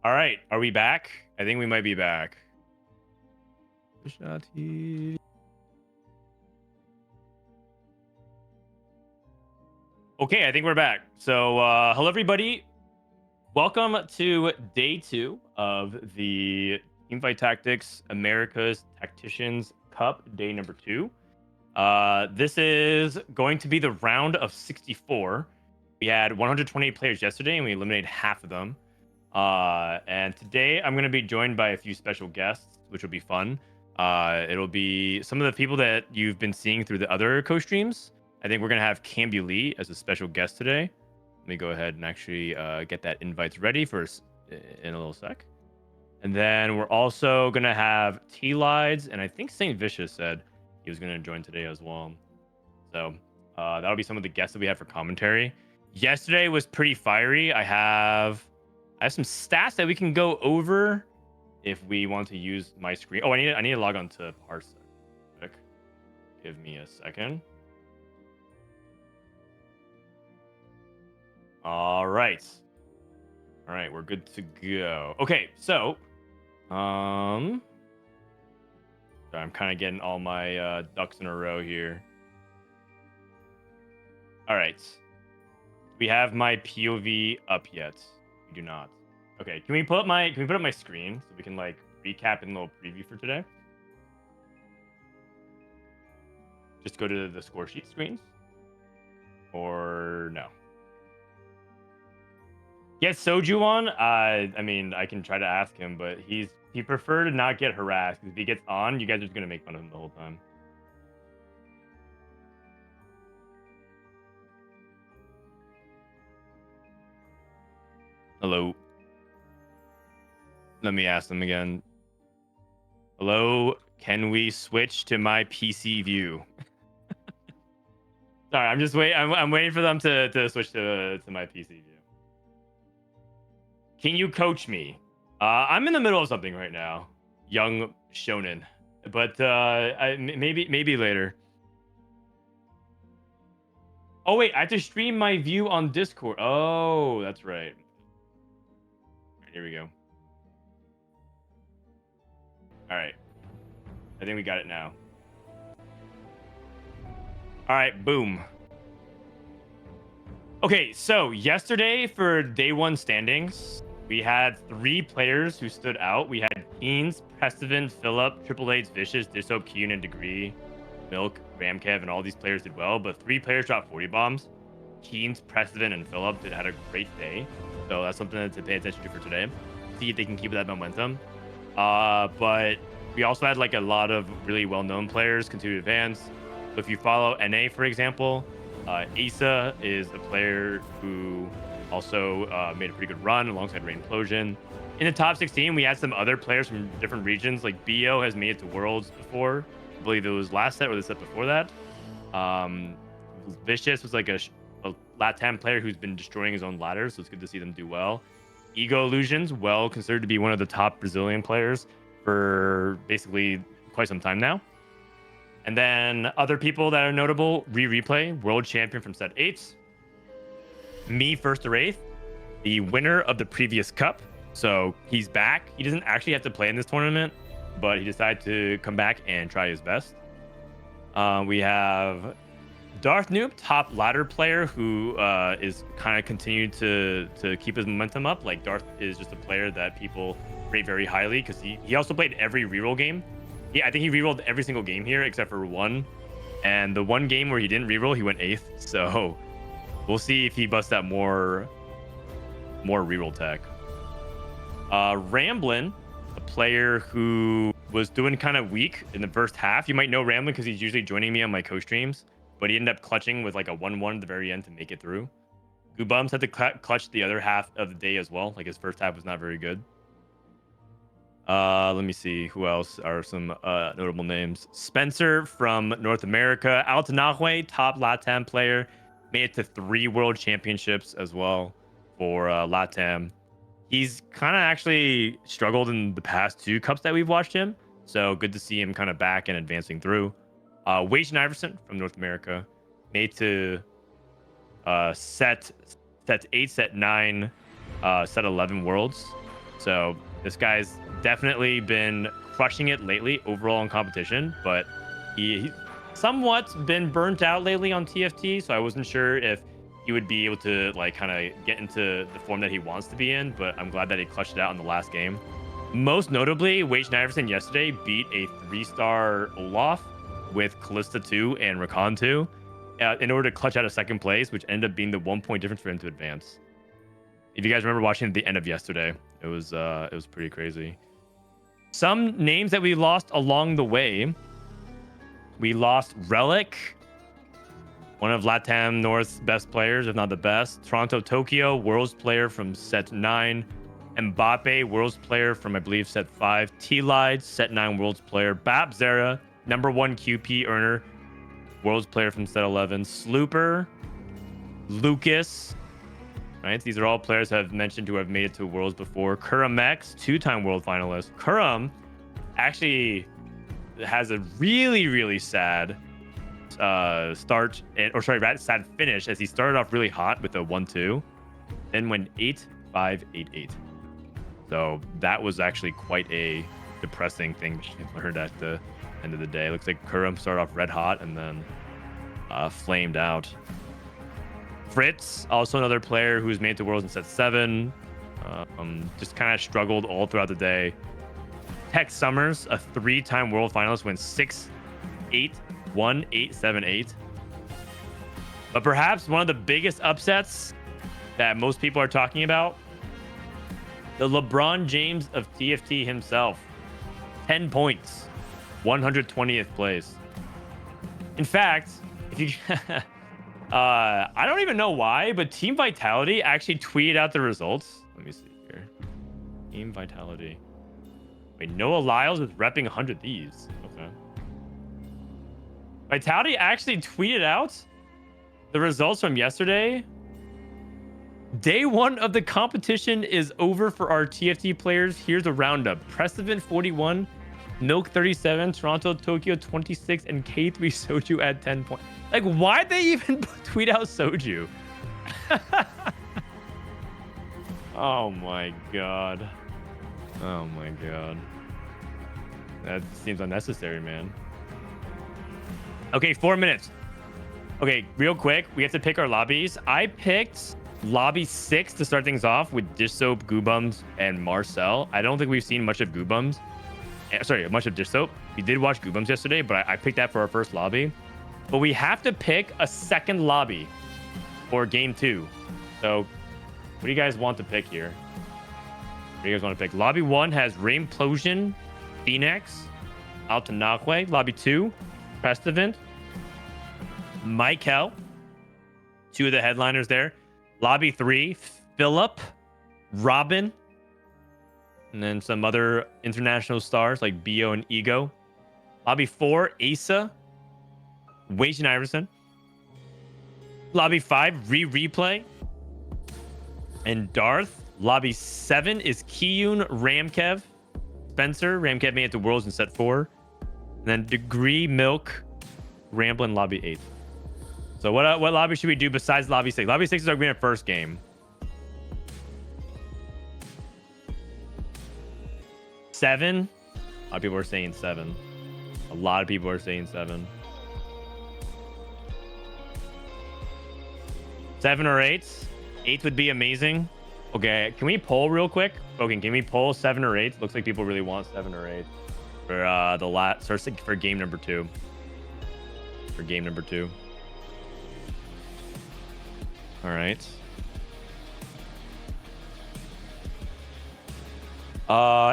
All right, are we back? I think we might be back. Okay, I think we're back. So, hello everybody. Welcome to day 2 of the Teamfight Tactics America's Tacticians Cup, day number 2. This is going to be the round of 64. We had 128 players yesterday, and we eliminated half of them. And today I'm going to be joined by a few special guests, which will be fun. It'll be some of the people that you've been seeing through the other co-streams. I think we're going to have Cambulee as a special guest today. Let me go ahead and actually get that invites ready for in a little sec. And then we're also going to have Tleyds, and I think St. Vicious said he was going to join today as well. So that'll be some of the guests that we had for commentary. Yesterday was pretty fiery. I have some stats that we can go over if we want to use my screen. Oh, I need to log on to Parsec. Give me a second. All right, we're good to go. Okay, so I'm kind of getting all my ducks in a row here. All right, we have my POV up yet? We do not. Okay, can we put up my screen so we can like recap and a little preview for today? Just go to the score sheet screens, or no? Get Soju on? I mean, I can try to ask him, but he prefer to not get harassed. If he gets on, you guys are just gonna make fun of him the whole time. Hello. Let me ask them again. Hello, can we switch to my PC view? Sorry, I'm just waiting. I'm waiting for them to switch to my PC view. Can you coach me? I'm in the middle of something right now, young shonen, but maybe later. Oh wait, I have to stream my view on Discord. Oh, that's right. Here we go. All right, I think we got it now. All right, boom. Okay, so yesterday for day 1 standings, we had 3 players who stood out. We had Keynes, Prestivan, Filup, Tleyds, Vicious, Dishsoap, Keyun, and Degree, Milk, Ramkev, and all these players did well, but 3 players dropped 40 bombs. Keynes, Prestivan, and Filup had a great day. So that's something to pay attention to for today. See if they can keep that momentum. But we also had like a lot of really well-known players continue to advance. So if you follow NA, for example, Aesah is a player who also made a pretty good run alongside Rainplosion. In the top 16, we had some other players from different regions. Like BO has made it to Worlds before. I believe it was last set or the set before that. Vicious was like a LATAM player who's been destroying his own ladder, so it's good to see them do well. Ego Illusions, well considered to be one of the top Brazilian players for basically quite some time now. And then other people that are notable: Rereplay, world champion from set 8. Me, first to Wraith, the winner of the previous cup. So he's back. He doesn't actually have to play in this tournament, but he decided to come back and try his best. We have Darth Noob, top ladder player, who is kind of continued to keep his momentum up. Like, Darth is just a player that people rate very highly because he also played every reroll game. I think he rerolled every single game here except for one. And the one game where he didn't reroll, he went 8th. So we'll see if he busts out more reroll tech. Ramblinnn, a player who was doing kind of weak in the first half. You might know Ramblinnn because he's usually joining me on my co-streams, but he ended up clutching with like a 1-1 at the very end to make it through. Guubums had to clutch the other half of the day as well. Like, his first half was not very good. Let me see who else are some notable names. Spencer from North America. Altenahue, top LATAM player, made it to 3 world championships as well for LATAM. He's kind of actually struggled in the past 2 cups that we've watched him, so good to see him kind of back and advancing through. Wasianiverson from North America made to set 8, set 9, set 11 worlds. So this guy's definitely been crushing it lately overall in competition, but he somewhat been burnt out lately on TFT. So I wasn't sure if he would be able to like kind of get into the form that he wants to be in, but I'm glad that he clutched it out in the last game. Most notably, Wasianiverson yesterday beat a 3-star Olaf with Callista 2 and Rakan 2 in order to clutch out a second place, which ended up being the 1 point difference for him to advance. If you guys remember watching at the end of yesterday, it was pretty crazy. Some names that we lost along the way. We lost Relic, one of LATAM North's best players, if not the best. Toronto Tokyo, Worlds player from set 9. Mbappe, Worlds player from, I believe, set 5. Tleyds, set 9 Worlds player. Babzera, #1 QP earner, Worlds player from set 11. Slooper, Lucas, right? These are all players that I've mentioned who have made it to Worlds before. Kuramex, 2-time World finalist. Kuram actually has a really, really sad sad finish, as he started off really hot with a 1-2, then went 8-5-8-8. So that was actually quite a depressing thing to learn at the end of the day. Looks like Kuram started off red hot and then flamed out. Fritz, also another player who's made it to Worlds in set 7, just kind of struggled all throughout the day. Tech Summers, a 3-time World finalist, went 6-8-1-8-7-8. But perhaps one of the biggest upsets that most people are talking about, the LeBron James of TFT himself. 10 points, 120th place. In fact, if you I don't even know why, but Team Vitality actually tweeted out the results. Let me see here. Team Vitality. Wait, Noah Lyles is repping 100 Thieves. Okay. Vitality actually tweeted out the results from yesterday. Day 1 of the competition is over for our TFT players. Here's a roundup. Precedent 41, Milk 37, Toronto Tokyo 26, and K3 Soju at 10 points. Like, why'd they even tweet out Soju? Oh my god. Oh my god. That seems unnecessary, man. Okay, 4 minutes. Okay, real quick, we have to pick our lobbies. I picked lobby 6 to start things off with Dishsoap, Guubums, and Marcel. I don't think we've seen much of Guubums. Sorry, much of Dishsoap. We did watch Guubums yesterday, but I picked that for our first lobby. But we have to pick a second lobby for game 2. So what do you guys want to pick here? What do you guys want to pick? Lobby 1 has Rainplosion, Phoenixaa, Altenahue. Lobby 2, Precedent, Michael. 2 of the headliners there. Lobby 3, Filup, Robin, and then some other international stars like Bio and Ego. Lobby 4, Aesah, Wasianiverson. Lobby 5, Rereplay, and Darth. Lobby 7 is Kiyun, Ramkev, Spencer. Ramkev made it to Worlds in set 4. And then Degree, Milk, Ramblinnn, lobby 8. So what lobby should we do besides lobby 6? Lobby 6 is our first game. 7? A lot of people are saying 7. A lot of people are saying 7. 7 or 8? 8 would be amazing. Okay, can we poll real quick? Okay, can we poll 7 or 8? Looks like people really want 7 or 8 for for game number 2. For game number 2. All right.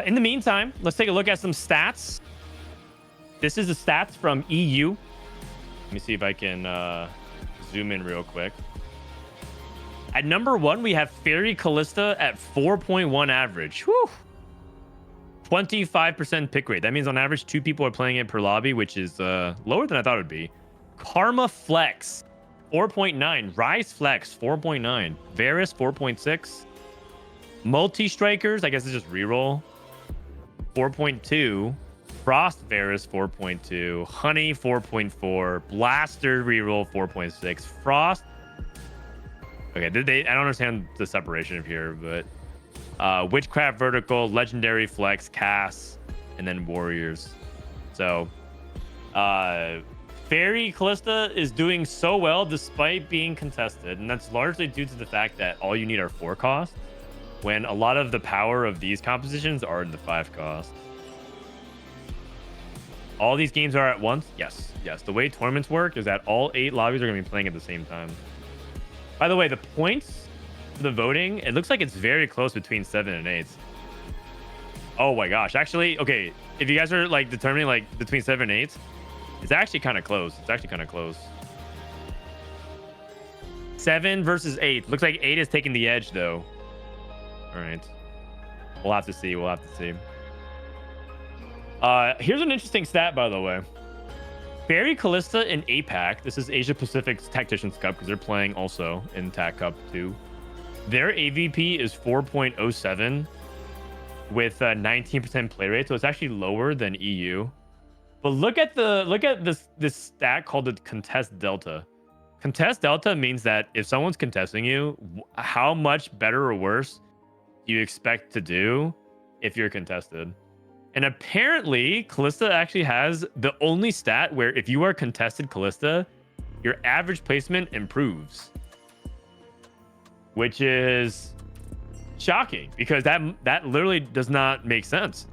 In the meantime, let's take a look at some stats. This is the stats from EU. Let me see if I can zoom in real quick. At number 1, we have Fairy Callista at 4.1 average. Whew. 25% pick rate. That means on average 2 people are playing it per lobby, which is lower than I thought it would be. Karma Flex 4.9. Rise Flex 4.9. Varus 4.6. Multi Strikers, I guess it's just reroll, 4.2. Frost Varus 4.2. Honey 4.4. Blaster reroll 4.6. Frost. Okay, I don't understand the separation of here, but Witchcraft Vertical, Legendary Flex, Cass, and then Warriors. So, Fairy Callista is doing so well despite being contested, and that's largely due to the fact that all you need are 4 costs, when a lot of the power of these compositions are in the 5 cost. All these games are at once? Yes. Yes. The way tournaments work is that all 8 lobbies are going to be playing at the same time. By the way, the points for the voting, it looks like it's very close between 7 and 8. Oh my gosh. Actually, okay. If you guys are like determining like between 7 and 8, it's actually kind of close. It's actually kind of close. 7 versus 8. Looks like 8 is taking the edge though. All right. We'll have to see. We'll have to see. Here's an interesting stat, by the way. Fairy Callista in APAC, this is Asia Pacific's Tacticians Cup because they're playing also in TAC Cup 2. Their AVP is 4.07 with 19% play rate, so it's actually lower than EU. But look at this stat called the contest delta. Contest delta means that if someone's contesting you, how much better or worse do you expect to do if you're contested? And apparently, Callista actually has the only stat where if you are contested Callista, your average placement improves. Which is shocking because that literally does not make sense.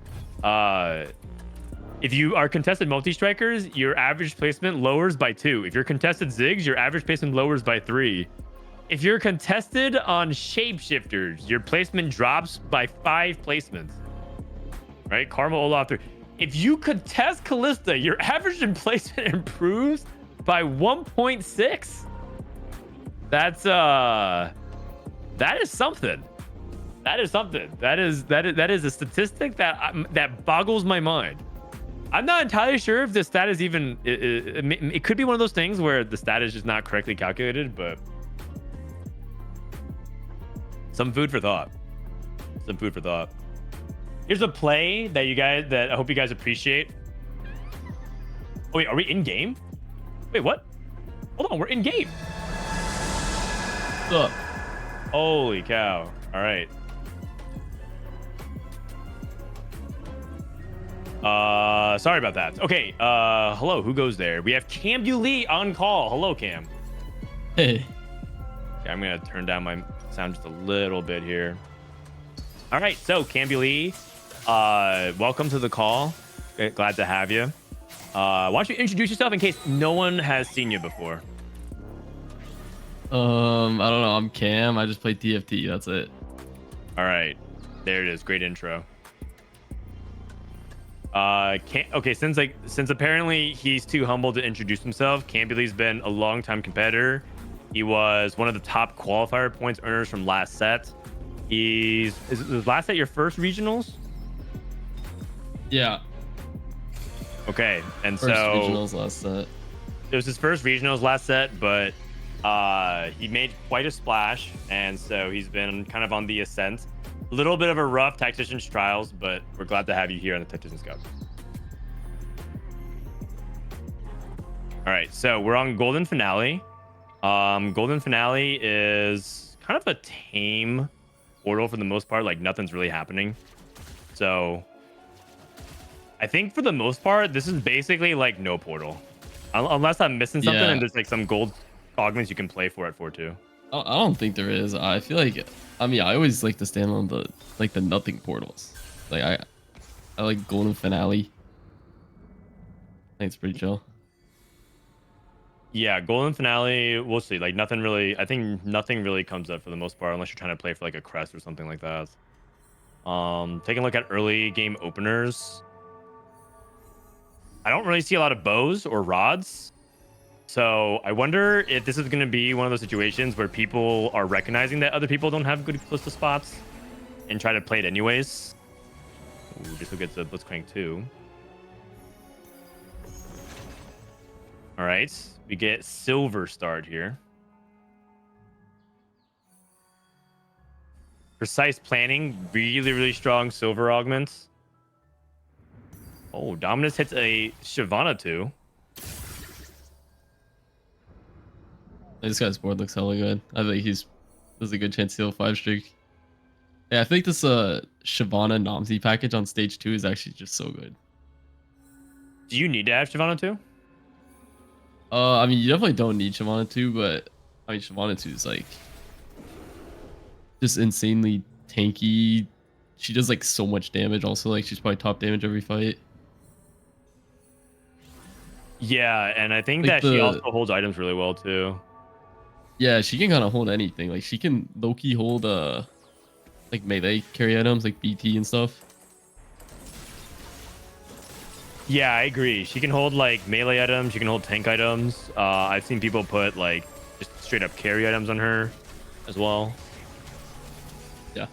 If you are contested multi-strikers, your average placement lowers by 2. If you're contested Ziggs, your average placement lowers by 3. If you're contested on shapeshifters, your placement drops by 5 placements. Right? Karma Olaf 3. If you contest Callista, your average in placement improves by 1.6. That's that is something. That is something. That is a statistic that boggles my mind. I'm not entirely sure if the stat is even it could be one of those things where the stat is just not correctly calculated, but some food for thought. Some food for thought. Here's a play that I hope you guys appreciate. Oh, wait, are we in game? Wait, what? Hold on, we're in game. What's up? Holy cow. All right. Sorry about that. Okay, hello, who goes there? We have Cambulee on call. Hello, Cam. Hey. Okay, I'm gonna turn down my sound just a little bit here. All right, so Cambulee, welcome to the call. Glad to have you. Why don't you introduce yourself in case no one has seen you before? I don't know. I'm Cam. I just play TFT. That's it. All right, there it is. Great intro. Okay, since apparently he's too humble to introduce himself, Cambulee's been a long-time competitor. He was one of the top qualifier points earners from last set. Is last set your first regionals? Yeah. Okay, and First so regionals last set. It was his first regionals last set, but he made quite a splash, and so he's been kind of on the ascent. A little bit of a rough Tactician's trials, but we're glad to have you here on the Tactician's Cup. All right, so we're on Golden Finale. Golden Finale is kind of a tame portal for the most part. Like, nothing's really happening. So I think for the most part, this is basically like no portal. Unless I'm missing something and there's like some gold augments you can play for at 4-2. I don't think there is. I feel like, I mean, I always like to stand on the nothing portals. Like I like Golden Finale. I think it's pretty chill. Yeah, Golden Finale, we'll see. Like nothing really, I think nothing really comes up for the most part unless you're trying to play for like a crest or something like that. Taking a look at early game openers. I don't really see a lot of bows or rods. So I wonder if this is going to be one of those situations where people are recognizing that other people don't have good Callista spots and try to play it anyways. Ooh, this will get to Blitzcrank 2. All right, we get Silver start here. Precise planning, really, really strong Silver augments. Oh, Dominus hits a Shyvana 2. This guy's board looks hella good. I think there's a good chance he'll 5 streak. Yeah, I think this Shyvana Nomsy package on stage 2 is actually just so good. Do you need to have Shyvana too? I mean, you definitely don't need Shyvana 2, but I mean, Shyvana 2 is like just insanely tanky. She does like so much damage. Also, like she's probably top damage every fight. Yeah, and I think Like that she also the holds items really well too. yeah, she can kind of hold anything. Like she can low-key hold like melee carry items like BT and stuff. Yeah, I agree. She can hold like melee items. She can hold tank items. I've seen people put like just straight up carry items on her as well. Yeah.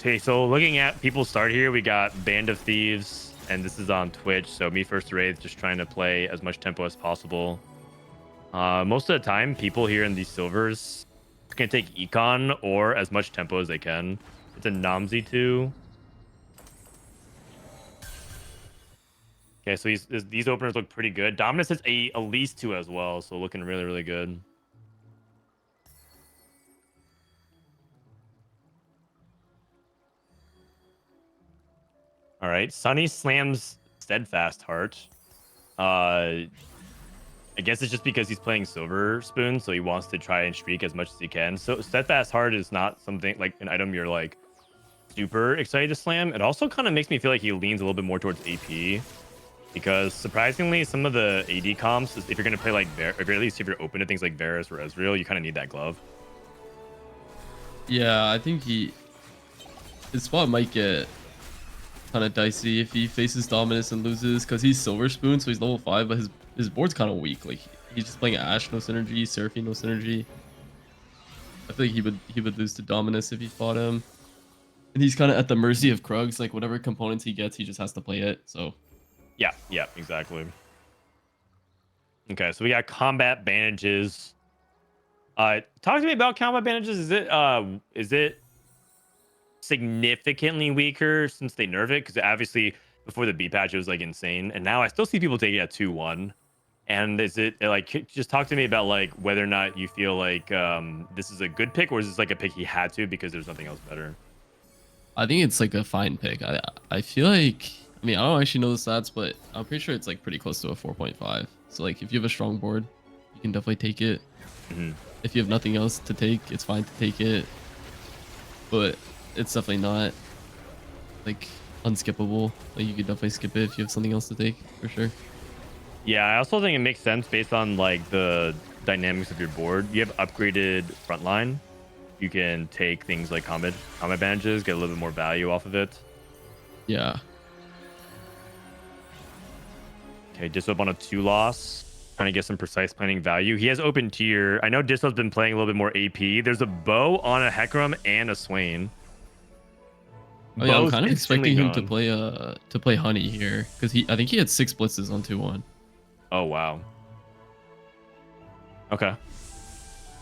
Okay, so looking at people start here, we got Band of Thieves, and this is on Twitch. So me first Wraith, just trying to play as much tempo as possible. Most of the time, people here in these silvers can take econ or as much tempo as they can. It's a Nomsy too. Okay, so these openers look pretty good. Dominus has at least 2 as well, so looking really, really good. All right, Sunny slams Steadfast Heart. I guess it's just because he's playing Silver Spoon, so he wants to try and streak as much as he can. So Steadfast Heart is not something like an item you're like super excited to slam. It also kind of makes me feel like he leans a little bit more towards AP. Because surprisingly, some of the AD comps, if you're going to play like, or at least if you're open to things like Varus or Ezreal, you kind of need that glove. Yeah, I think his spot might get kind of dicey if he faces Dominus and loses, because he's Silver Spoon, so he's level 5, but his board's kind of weak. Like he's just playing Ashe, no synergy, Seraphine, no synergy. I feel like he would lose to Dominus if he fought him. And he's kind of at the mercy of Krugs. Like whatever components he gets, he just has to play it. So Yeah, exactly. Okay, so we got combat bandages. Talk to me about combat bandages. Is it significantly weaker since they nerf it? Because obviously before the B patch it was like insane, and now I still see people taking it at 2-1. And is it like, just talk to me about like whether or not you feel like this is a good pick, or is this like a pick he had to because there's nothing else better? I think it's like a fine pick. I feel like, I mean, I don't actually know the stats, but I'm pretty sure it's like pretty close to a 4.5. So like if you have a strong board, you can definitely take it. Mm-hmm. If you have nothing else to take, it's fine to take it. But it's definitely not like unskippable. Like you could definitely skip it if you have something else to take for sure. Yeah, I also think it makes sense based on like the dynamics of your board. You have upgraded frontline. You can take things like combat bandages, get a little bit more value off of it. Yeah. Okay, Dishsoap on a 2 loss. Trying to get some precise planning value. He has open tier. I know Dishsoap's been playing a little bit more AP. There's a bow on a Hecarim and a Swain. Oh yeah, I'm Bow's kind of instantly expecting him gone. to play Honey here, because I think he had 6 blitzes on 2-1. Oh wow. Okay.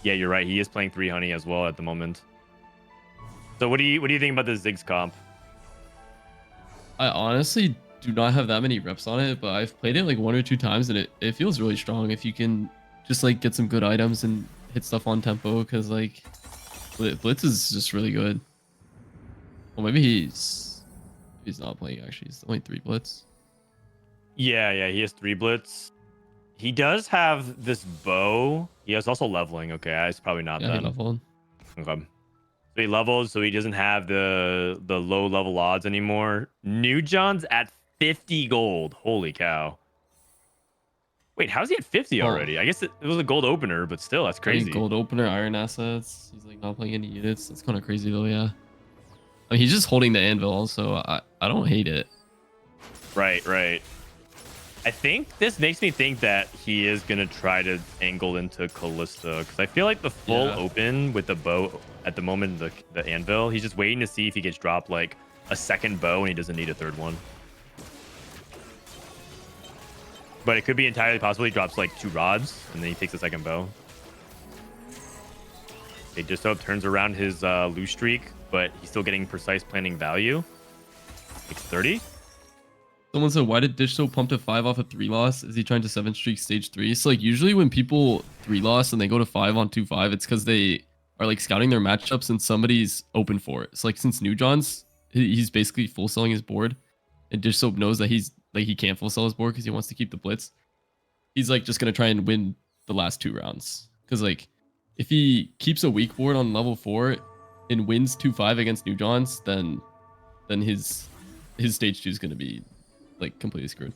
Yeah, you're right. He is playing 3 Honey as well at the moment. So what do you think about the Ziggs comp? I honestly do not have that many reps on it, but I've played it like 1 or 2 times, and it feels really strong if you can just like get some good items and hit stuff on tempo, because like Blitz is just really good. Well, maybe he's not playing actually. He's only 3 Blitz. Yeah, he has 3 Blitz. He does have this bow. He has also leveling. Okay, it's probably not Yeah, then. he leveled. Okay. So he levels, so he doesn't have the low level odds anymore. New John's at 50 gold. Holy cow. Wait, how's he at 50 Oh, already? I guess it was a gold opener, but still, that's I mean, crazy. gold opener, iron assets. He's like not playing any units. That's kind of crazy though. Yeah. I mean, he's just holding the anvil, also. I don't hate it. Right. I think this makes me think that he is going to try to angle into Callista, because I feel like the full open with the bow at the moment, the anvil, he's just waiting to see if he gets dropped like a second bow and he doesn't need a third one. But it could be entirely possible he drops like 2 rods and then he takes a second bow. Okay, Dishsoap turns around his loose streak, but he's still getting precise planning value. Takes 30. Someone said, why did Dishsoap pump to 5 off a 3 loss? Is he trying to 7 streak stage 3? So like usually when people 3 loss and they go to 5 on 2-5, it's because they are like scouting their matchups and somebody's open for it. So like since Newjohn's, he's basically full selling his board, and Dishsoap knows that he's like he can't full sell his board because he wants to keep the blitz. He's like just gonna try and win the last 2 rounds. Because like if he keeps a weak board on level 4 and wins 2-5 against Newjohn's, then his stage 2 is gonna be like completely screwed.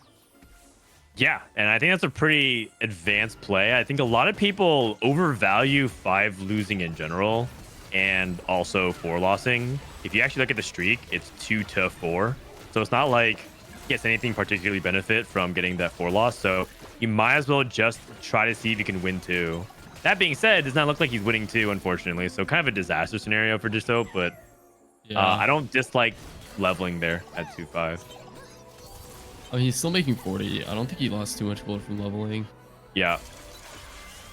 Yeah, and I think that's a pretty advanced play. I think a lot of people overvalue 5 losing in general and also 4 lossing. If you actually look at the streak, it's 2 to 4. So it's not like he gets anything particularly benefit from getting that 4 loss. So you might as well just try to see if you can win 2. That being said, it does not look like he's winning 2, unfortunately. So kind of a disaster scenario for Dishsoap, but I don't dislike leveling there at 2-5. I mean, he's still making 40. I don't think he lost too much gold from leveling. Yeah.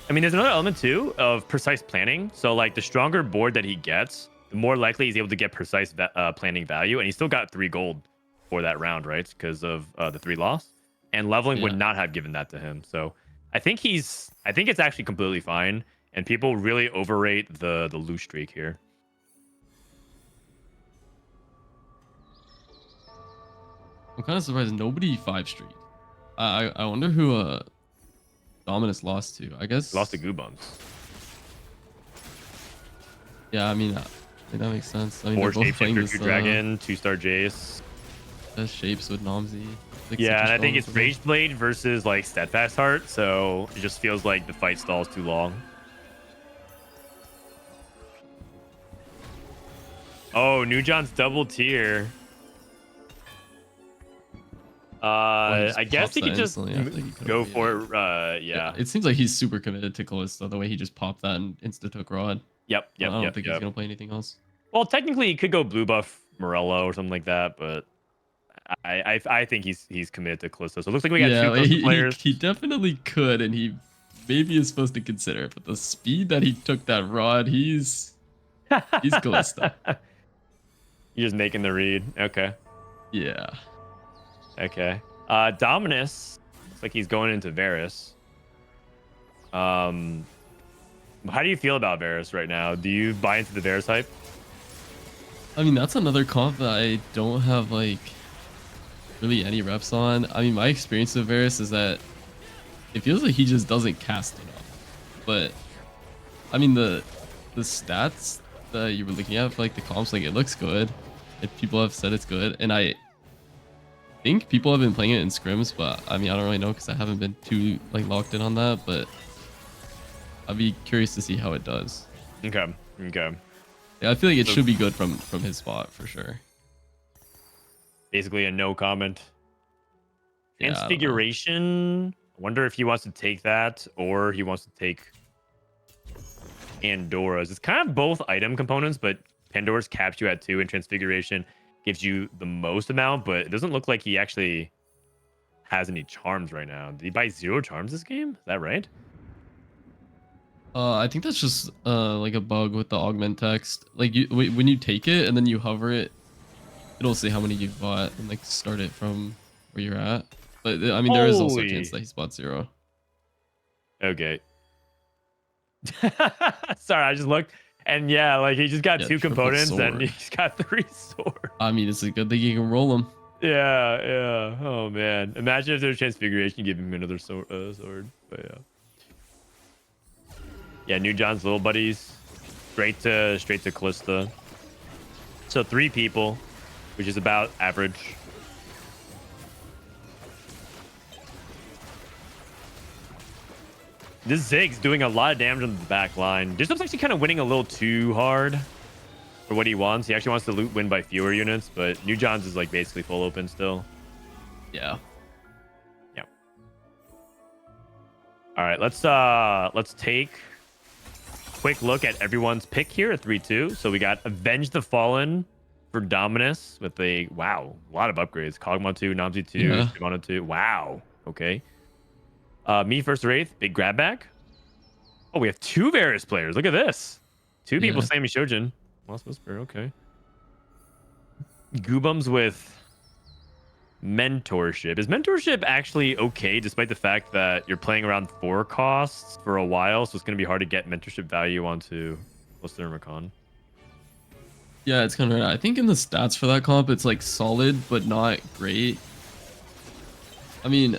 I mean, there's another element too of precise planning. So like the stronger board that he gets, the more likely he's able to get precise planning value. And he still got 3 gold for that round, right? Because of the 3 loss. And leveling would not have given that to him. So I think it's actually completely fine. And people really overrate the lose streak here. I'm kind of surprised nobody 5 streak. I wonder who Dominus lost to. I guess Lost to Guubums. Yeah, I mean that makes sense. I mean, 4 they're both playing Shapeshifter, this Dragon, 2-star Jace. Best shapes with Nomsy. Like, Yeah, and I think it's Rage Blade versus like Steadfast Heart, so it just feels like the fight stalls too long. Oh, Newjohn's double tier. I guess he could just go for it. Yeah. It seems like he's super committed to Callisto the way he just popped that and insta took Rod. Yep. I don't think he's gonna play anything else. Well, technically, he could go blue buff Morello or something like that, but I think he's committed to Callisto. So it looks like we got 2 Callisto players. He definitely could, and he maybe is supposed to consider it. But the speed that he took that Rod, he's Callisto. You're just making the read. Okay. Yeah. Okay. Dominus looks like he's going into Varus. How do you feel about Varus right now? Do you buy into the Varus hype? I mean, that's another comp that I don't have like really any reps on. I mean, my experience with Varus is that it feels like he just doesn't cast enough. But I mean, the stats that you were looking at for like the comps, like it looks good. If people have said it's good, and I think people have been playing it in scrims, but I mean, I don't really know because I haven't been too like locked in on that, but I'd be curious to see how it does. Okay. Yeah, I feel like it should be good from his spot for sure. Basically a no comment. Yeah, Transfiguration. I wonder if he wants to take that or he wants to take Pandora's. It's kind of both item components, but Pandora's caps you at 2 and Transfiguration gives you the most amount, but it doesn't look like he actually has any charms right now. Did he buy 0 charms this game? Is that right? I think that's just like a bug with the augment text. Like when you take it and then you hover it, it'll say how many you've bought and like start it from where you're at. But I mean, there is also a chance that he's bought 0. Okay. Sorry, I just looked. And yeah, like he just got 2 components and he's got 3 swords. I mean, it's a good thing you can roll them. Yeah. Oh man, imagine if there's Transfiguration giving him another sword. But yeah, Newjohn's little buddies, straight to Callisto. So 3 people, which is about average. This Zig's doing a lot of damage on the back line. Dishsoap's actually kind of winning a little too hard for what he wants. He actually wants to win by fewer units, but Newjohn's is like basically full open still. Yeah. All right, let's take a quick look at everyone's pick here at 3-2. So we got Avenge the Fallen for Dominus with a lot of upgrades. Kog'Maw 2, Nomsy 2, Shimano 2. Wow. Okay. Me first Wraith, big grab back. Oh, we have 2 Varus players. Look at this. 2 people saying Shojin. Lost Whisper, okay. Guubums with mentorship. Is mentorship actually okay, despite the fact that you're playing around 4 costs for a while, so it's going to be hard to get mentorship value onto Rakan? Yeah, it's kind of. I think in the stats for that comp, it's like solid but not great. I mean,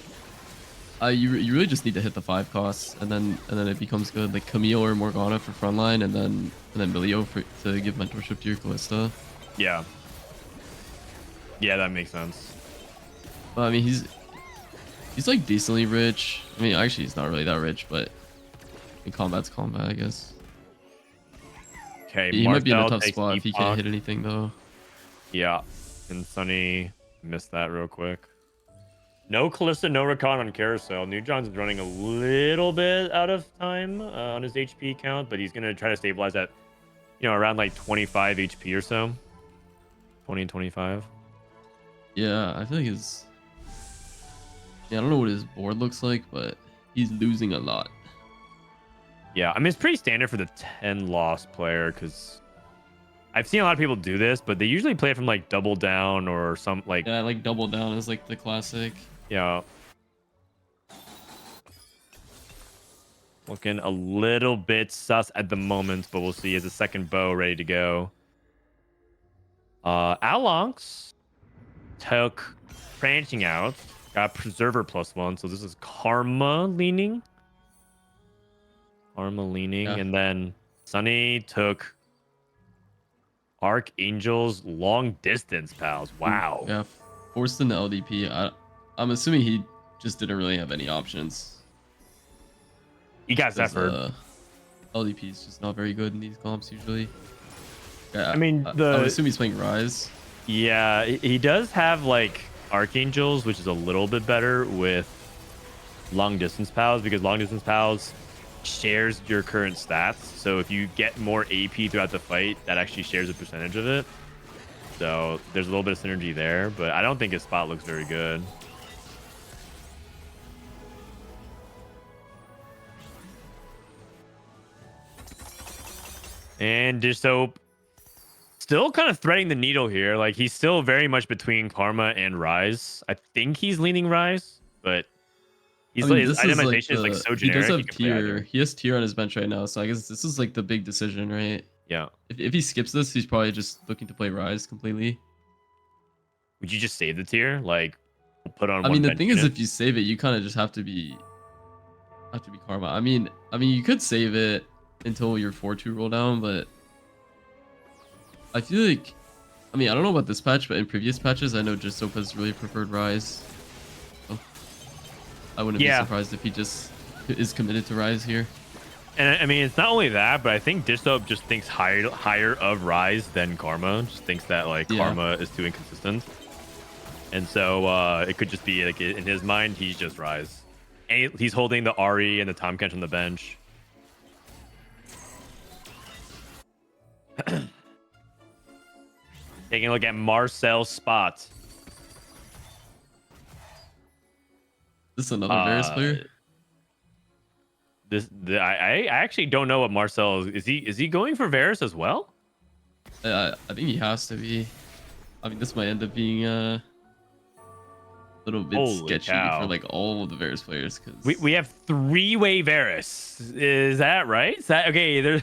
you really just need to hit the 5 costs, and then it becomes good. Like Camille or Morgana for frontline, and then Milio to give mentorship to your Kalista. Yeah. Yeah, that makes sense. But I mean, he's like decently rich. I mean, actually, he's not really that rich, but in combat's combat, I guess. Okay, He might be in a tough takes spot if he Epoch. can't hit anything though. Yeah, and Sunny missed that real quick. No Kalista, no Rakan on Carousel. New John's running a little bit out of time on his HP count, but he's gonna try to stabilize at, around like 25 HP or so. 20 and 25. Yeah, I feel like his. Yeah, I don't know what his board looks like, but he's losing a lot. Yeah, I mean, it's pretty standard for the 10 loss player, because I've seen a lot of people do this, but they usually play it from like double down or some like. Yeah, like double down is like the classic. Yeah. Looking a little bit sus at the moment, but we'll see. As a second bow ready to go. Alonx took branching out, got preserver +1, so this is karma leaning. Yeah. And then Sunny took Archangel's long distance pals. Wow. Yeah, forced into LDP. I'm assuming he just didn't really have any options. He got Zephyr. LDP is just not very good in these comps usually. Yeah, I mean, I would assume he's playing Rise. Yeah, he does have like Archangels, which is a little bit better with long distance pals, because long distance pals shares your current stats. So if you get more AP throughout the fight, that actually shares a percentage of it. So there's a little bit of synergy there, but I don't think his spot looks very good. And Dishsoap still kind of threading the needle here. Like, he's still very much between Karma and Rise. I think he's leaning Rise, but his itemization is like so generic. He does have tier. He has tier on his bench right now, so I guess this is like the big decision, right? Yeah. If he skips this, he's probably just looking to play Rise completely. Would you just save the tier? Like, put on. I mean, the thing is, if you save it, you kind of just have to be Karma. I mean, you could save it until your 4-2 roll down, but I feel like, I don't know about this patch, but in previous patches, I know Dishsoap has really preferred Rise. So I wouldn't be surprised if he just is committed to Rise here. And I mean, it's not only that, but I think Dishsoap just thinks higher of Rise than Karma. Just thinks that like Karma is too inconsistent, and so it could just be like in his mind, he's just Rise, and he's holding the Ahri and the Tahm Kench on the bench. Taking a look at Marcel's spot. This is another Varus player. I actually don't know what Marcel is. Is he going for Varus as well? I think he has to be. I mean, this might end up being a little bit sketchy for like all of the Varus players, because we have 3-way Varus. Is that right? Is that okay? There's.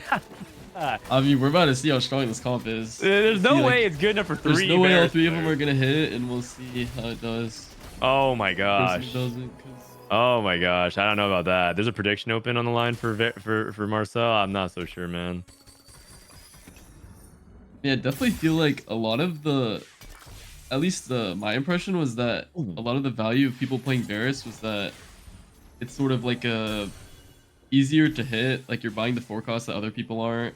I mean, we're about to see how strong this comp is. There's no way it's good enough for 3. There's no way all 3 of them are gonna hit, and we'll see how it does. Oh my gosh. Oh my gosh, I don't know about that. There's a prediction open on the line for Marcel. I'm not so sure, man. Yeah, I definitely feel like a lot of the, at least my impression was that a lot of the value of people playing Varus was that it's sort of like easier to hit. Like, you're buying the 4 costs that other people aren't.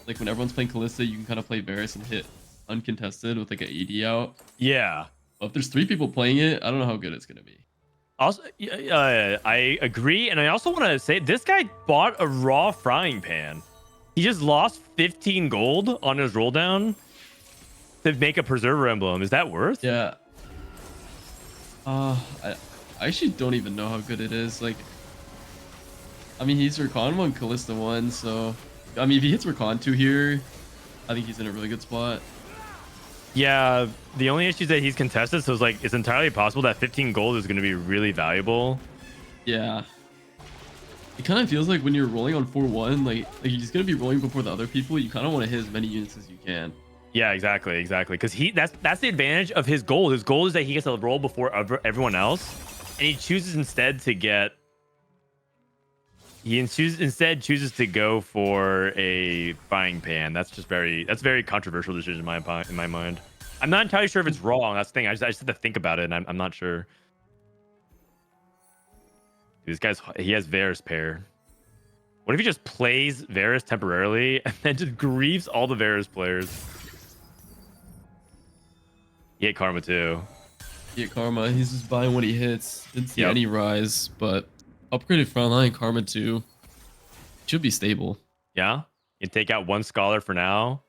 Like, when everyone's playing Kalista, you can kind of play Varus and hit uncontested with like an AD out. Yeah. But if there's 3 people playing it, I don't know how good it's gonna be. Also, I agree, and I also want to say this guy bought a raw frying pan. He just lost 15 gold on his roll down to make a preserver emblem. Is that worth? Yeah. I actually don't even know how good it is. Like, I mean, he's Rakan 1, Kalista 1, so I mean, if he hits Rakan 2 here, I think he's in a really good spot. Yeah, the only issue is that he's contested, so it's like it's entirely possible that 15 gold is going to be really valuable. Yeah. It kind of feels like when you're rolling on 4-1, like he's gonna be rolling before the other people. You kind of want to hit as many units as you can. Yeah, exactly. Because that's the advantage of his gold. His goal is that he gets to roll before everyone else, and he chooses instead to get. Instead chooses to go for a frying pan. That's very controversial decision in my mind. I'm not entirely sure if it's wrong. That's the thing. I just have to think about it, and I'm not sure. This guy's he has Varus pair. What if he just plays Varus temporarily and then just grieves all the Varus players? He hit Karma too. Yeah, Karma. He's just buying what he hits. Didn't see Yep. any rise, but upgraded frontline Karma 2 should be stable. Yeah, you take out one scholar for now,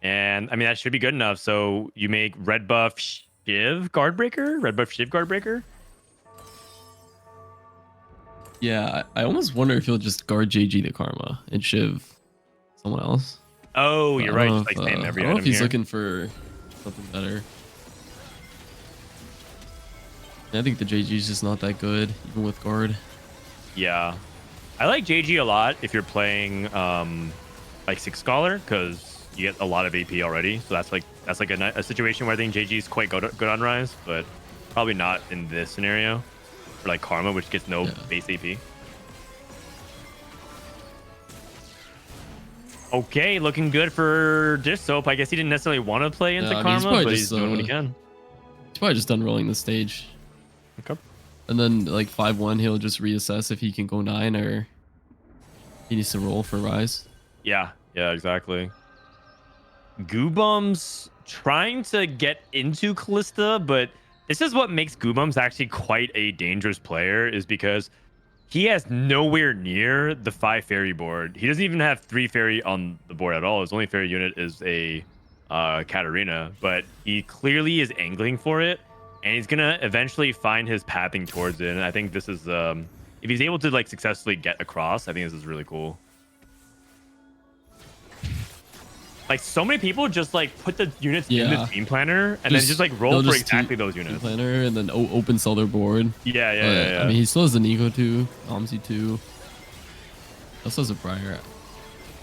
and I mean that should be good enough. So you make red buff Shiv Guardbreaker, red buff Shiv Guardbreaker. Yeah, I almost wonder if he'll just guard JG to Karma and Shiv someone else. Oh, But you're I right. don't Just like know if, spam every I don't know item if he's here. looking for something better. I think the JG is just not that good, even with guard. Yeah, I like JG a lot if you're playing like 6 scholar because you get a lot of AP already. So that's like a situation where I think JG is quite good on rise, but probably not in this scenario for like Karma, which gets no base AP. Okay, looking good for Dishsoap. I guess he didn't necessarily want to play into Karma, but he's doing what he can. He's probably just done rolling the stage. Okay. And then like 5-1, he'll just reassess if he can go 9 or he needs to roll for rise. Yeah, exactly. Guubums trying to get into Callista, but this is what makes Guubums actually quite a dangerous player, is because he has nowhere near the 5 fairy board. He doesn't even have 3 fairy on the board at all. His only fairy unit is a Katarina, but he clearly is angling for it, and he's gonna eventually find his pathing towards it. And I think this is if he's able to like successfully get across, I think this is really cool. Like so many people just like put the units in the team planner and then just like roll for exactly those units. Team planner and then open sell their board. Yeah. I mean, he still has the Nico too, Omzi too. Also has a Briar.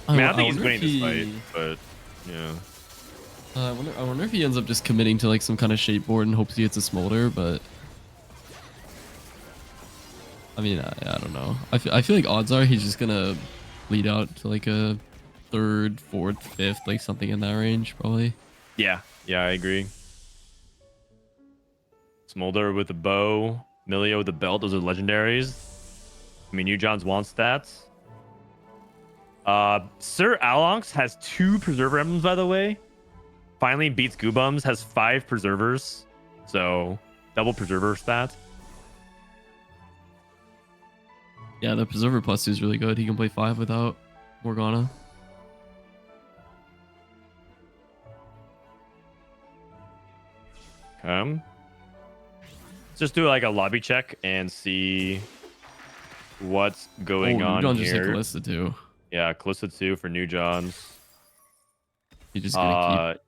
I mean, I think he's winning this fight, but yeah. I wonder if he ends up just committing to like some kind of shape board and hopes he gets a smolder, but I mean, I don't know. I feel like odds are he's just gonna lead out to like a 3rd, 4th, 5th, like something in that range, probably. Yeah, I agree. Smolder with the bow, Milio with the belt, those are legendaries. I mean, John's want stats. Sir Alonx has 2 preserver emblems, by the way. Finally beats Guubums, has 5 preservers. So double preserver stats. Yeah, the preserver +2 is really good. He can play 5 without Morgana. Let's just do like a lobby check and see what's going on New John here. just hit Callista too. Yeah, Callista 2 for New Johns. He's just gonna keep.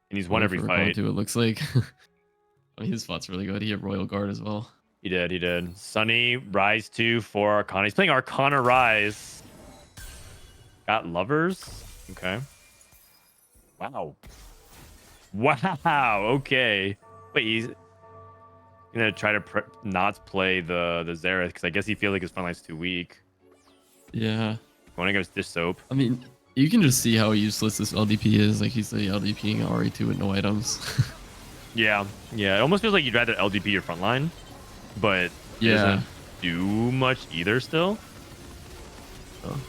And he's won every fight. Too, it looks like. I mean, his spot's really good. He had Royal Guard as well. He did. Sunny, Rise 2 for Arcana. He's playing Arcana Rise. Got Lovers. Okay. Wow. Okay. Wait, he's gonna try to not play the Xerath because I guess he feels like his frontline's too weak. Yeah. Going against Dishsoap. I mean, you can just see how useless this LDP is. Like he's the LDPing RE2 with no items. Yeah. It almost feels like you'd rather LDP your frontline, but it doesn't do much either still. Oh,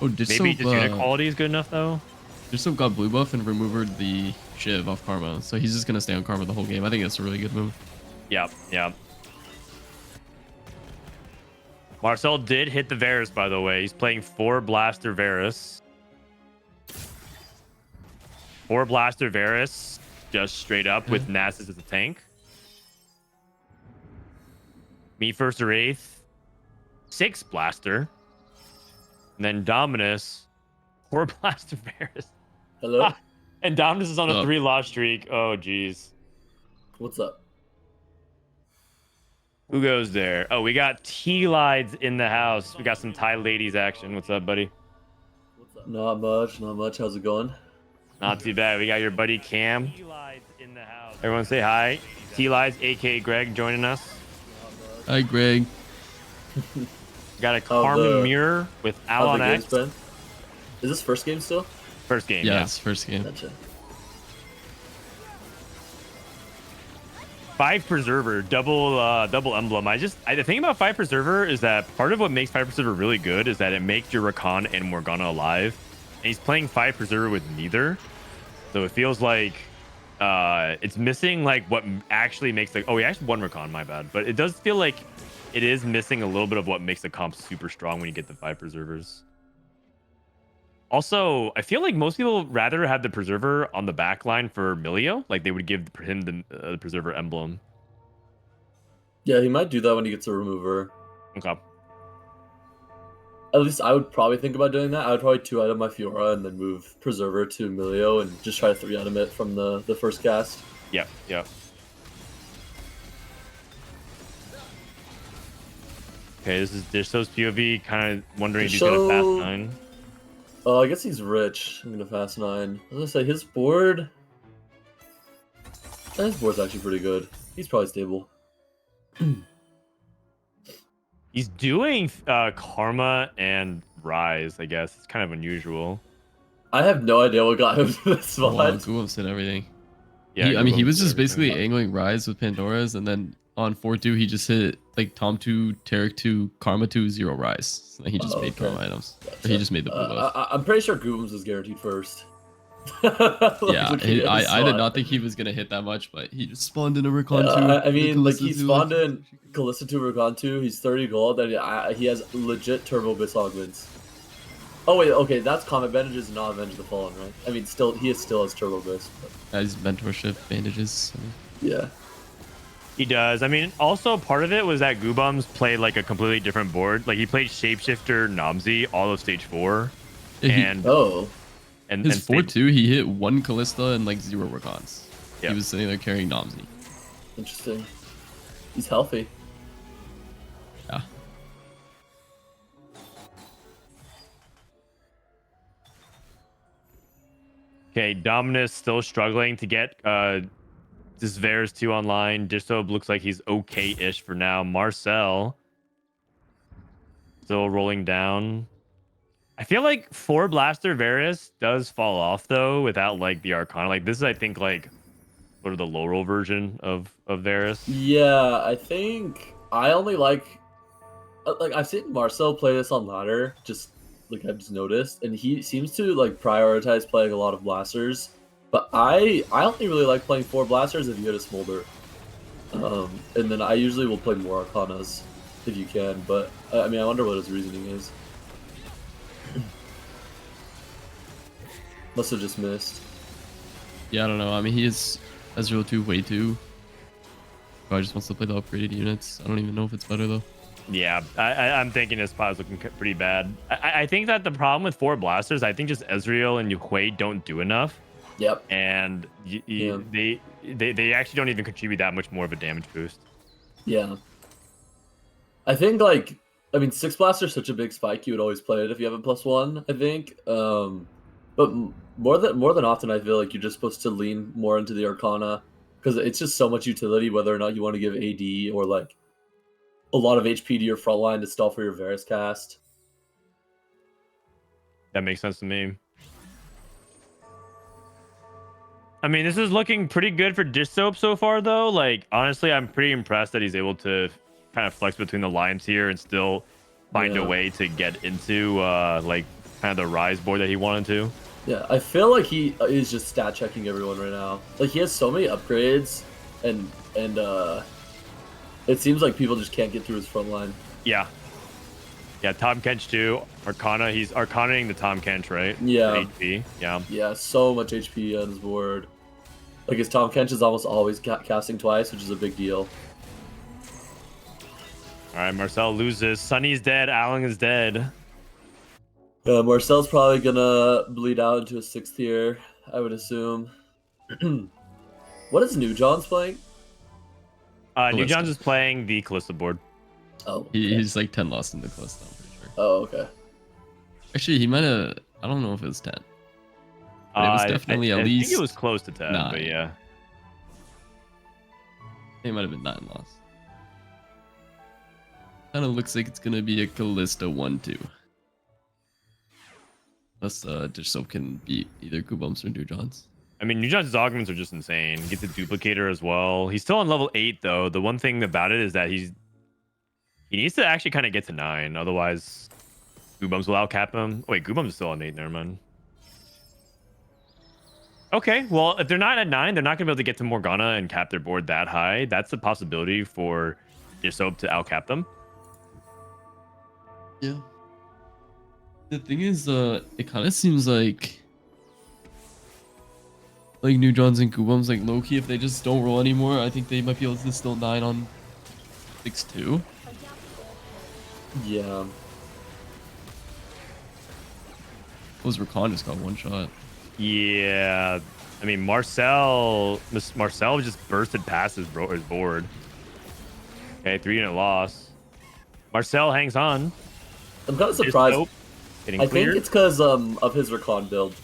Dishsoap, maybe just unit quality is good enough though. Dishsoap got blue buff and removed the Shiv off Karma, so he's just gonna stay on Karma the whole game. I think that's a really good move. Yeah. Marcel did hit the Varus, by the way. He's playing 4 Blaster Varus. 4 Blaster Varus, just straight up with Nasus as a tank. Me first or 8th. 6 Blaster. And then Dominus, 4 Blaster Varus. Hello? And Dominus is on a Up. 3-loss streak. Oh, jeez. What's up? Who goes there? Oh, we got Tleyds in the house. We got some Thai ladies action. What's up, buddy? What's up? Not much, not much. How's it going? Not too bad. We got your buddy Cam. In the house. Everyone say hi. Tleyds, aka Greg, joining us. Hi, Greg. Got a Carmen Mirror with Alon X. Is this first game still? First game, Yeah, it's first game. Gotcha. 5 Preserver, double emblem. The thing about 5 Preserver is that part of what makes 5 Preserver really good is that it makes your Rakan and Morgana alive. And he's playing 5 Preserver with neither. So it feels like it's missing like what actually makes like, oh, he actually won Rakan, my bad. But it does feel like it is missing a little bit of what makes the comp super strong when you get the 5 Preservers. Also, I feel like most people rather have the Preserver on the back line for Milio. Like they would give him the Preserver emblem. Yeah, he might do that when he gets a remover. Okay. At least I would probably think about doing that. I would probably 2-item my Fiora and then move Preserver to Milio and just try to 3-item it from the first cast. Yep, yep. Okay, this is Dishsoap's POV. Kind of wondering if he's gonna fast 9. Oh, I guess he's rich. I'm gonna fast 9. I was gonna say his board's actually pretty good. He's probably stable. He's doing Karma and Rise, I guess. It's kind of unusual. I have no idea what got him to this spot. Wow, Guubums did everything. Yeah, I mean, he was just basically angling Rise with Pandora's, and then on 4-2, he just hit like Tom 2, Tarek 2, Karma 2, 0 Rise. Like, he just made Karma items. Gotcha. He just made the blue buff. I'm pretty sure Guubums is guaranteed first. Yeah, I did not think he was going to hit that much, but he just spawned in a Rakan 2. I mean, like, he spawned in Kalista 2, Rakan 2. He's 30 gold, and he has legit Turbo Bits augments. Oh, wait, okay, that's Comet Bandages, not Avenge the Fallen, right? I mean, he still has Turbo Bits. But... His mentorship bandages. Yeah. He does. I mean, also part of it was that Guubums played like a completely different board. Like he played Shapeshifter Namzi all of stage 4. And his 4-2, he hit 1 Kalista and like 0 Rakans. Yep. He was sitting there carrying Namzi. Interesting. He's healthy. Yeah. Okay, Dominus still struggling to get this Varus 2 online. Dishsoap looks like he's okay-ish for now. Marcel still rolling down. I feel like 4 Blaster Varus does fall off though without like the Arcana. Like this is, I think, like sort of the low roll version of Varus. Yeah, I think I only like I've seen Marcel play this on ladder. Just like I've just noticed, and he seems to like prioritize playing a lot of blasters. But I only really like playing 4 blasters if you hit a smolder. And then I usually will play more Arcanas if you can. But I mean, I wonder what his reasoning is. Must have just missed. Yeah, I don't know. I mean, he is Ezreal 2 way 2. Probably just wants to play the upgraded units. I don't even know if it's better though. Yeah, I'm thinking his spot is looking pretty bad. I think that the problem with 4 blasters, I think just Ezreal and Hui don't do enough. Yep. And they actually don't even contribute that much more of a damage boost. Yeah. I think like, I mean, 6 blasters such a big spike. You would always play it if you have a +1. I think. But more than often, I feel like you're just supposed to lean more into the Arcana because it's just so much utility. Whether or not you want to give AD or like a lot of HP to your front line to stall for your Varus cast. That makes sense to me. I mean, this is looking pretty good for Dishsoap so far, though. Like, honestly, I'm pretty impressed that he's able to kind of flex between the lines here and still find a way to get into, like, kind of the Rise board that he wanted to. Yeah, I feel like he is just stat checking everyone right now. Like, he has so many upgrades, and it seems like people just can't get through his front line. Yeah. Yeah, Tom Kench too. Arcana, he's Arcanaing the Tom Kench, right? Yeah. HP, yeah. Yeah, so much HP on his board. Like, his Tom Kench is almost always casting twice, which is a big deal. All right, Marcel loses. Sunny's dead. Alan is dead. Marcel's probably gonna bleed out into a 6th tier. I would assume. What is New John's playing? New John's is playing the Callisto board. Oh, okay. He's like 10 lost in the Callisto, I'm pretty sure. Oh, okay. Actually, he might have. I don't know if it was 10. But it was definitely at least. I think it was close to 10, 9. but yeah. It might have been 9 loss. Kind of looks like it's gonna be a Callisto 1-2. Unless Dishsoap can beat either Guubums or New John's. I mean, New John's augments are just insane. He gets a duplicator as well. He's still on level 8 though. The one thing about it is that he needs to actually kind of get to 9, otherwise Guubums will outcap him. Wait, Guubums is still on 8, never mind. Okay, well, if they're not at 9, they're not gonna be able to get to Morgana and cap their board that high. That's a possibility for Dishsoap to outcap them. Yeah. The thing is, it kind of seems like New John's and Guubums, like low-key, if they just don't roll anymore, I think they might be able to still 9 on 6-2. Yeah. Those Rakan just got one shot. Yeah, I mean, Marcel just bursted past his board. Okay, 3-unit loss. Marcel hangs on. I'm kind of surprised. Getting I cleared. think it's because of his Rakan build.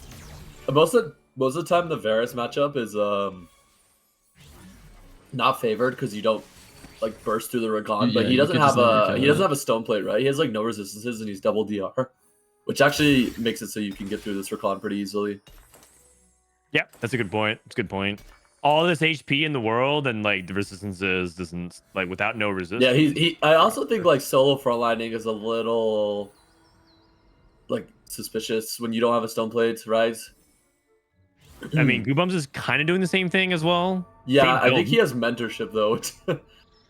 Most of the time, the Varus matchup is not favored because you don't like burst through the Rakan. Yeah, but he you doesn't could have just never he doesn't have a stone plate, right? He has like no resistances and he's double DR, which actually makes it so you can get through this Rakan pretty easily. Yeah, that's a good point. It's a good point. All this HP in the world and like the resistances doesn't like without no resistance. Yeah, he. I also think like solo frontlining is a little like suspicious when you don't have a stone plate, right? I mean, Guubums is kind of doing the same thing as well. Yeah, Same I think build. he has mentorship though.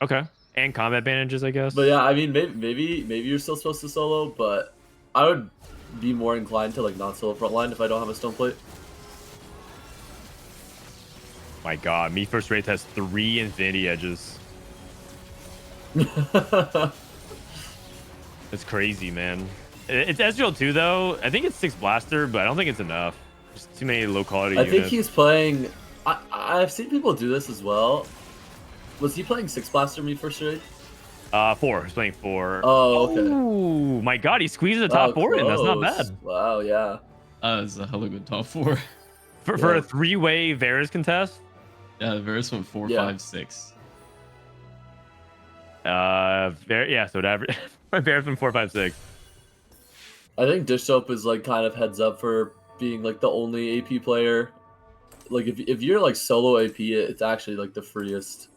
Okay, and combat advantages, I guess. But yeah, I mean, maybe you're still supposed to solo, but I would be more inclined to like not solo frontline if I don't have a stone plate. My God, Me First Wraith has 3 Infinity Edges. It's crazy, man. It's Ezreal too, though. I think it's 6 Blaster, but I don't think it's enough. There's too many low quality I units. think he's playing. I've seen people do this as well. Was he playing 6 Blaster Me First Raid? 4. He's playing 4. Oh, okay. Oh my God, he squeezes the top 4 in. That's not close. bad. Wow, yeah. That's a hella good top 4. For a 3-way Varus contest. Yeah, the Varus went 4, Yeah. 5, 6. Yeah, so it average Varus went 4, 5, 6. I think Dishsoap is like kind of heads up for being like the only AP player. Like if you're like solo AP, it's actually like the freest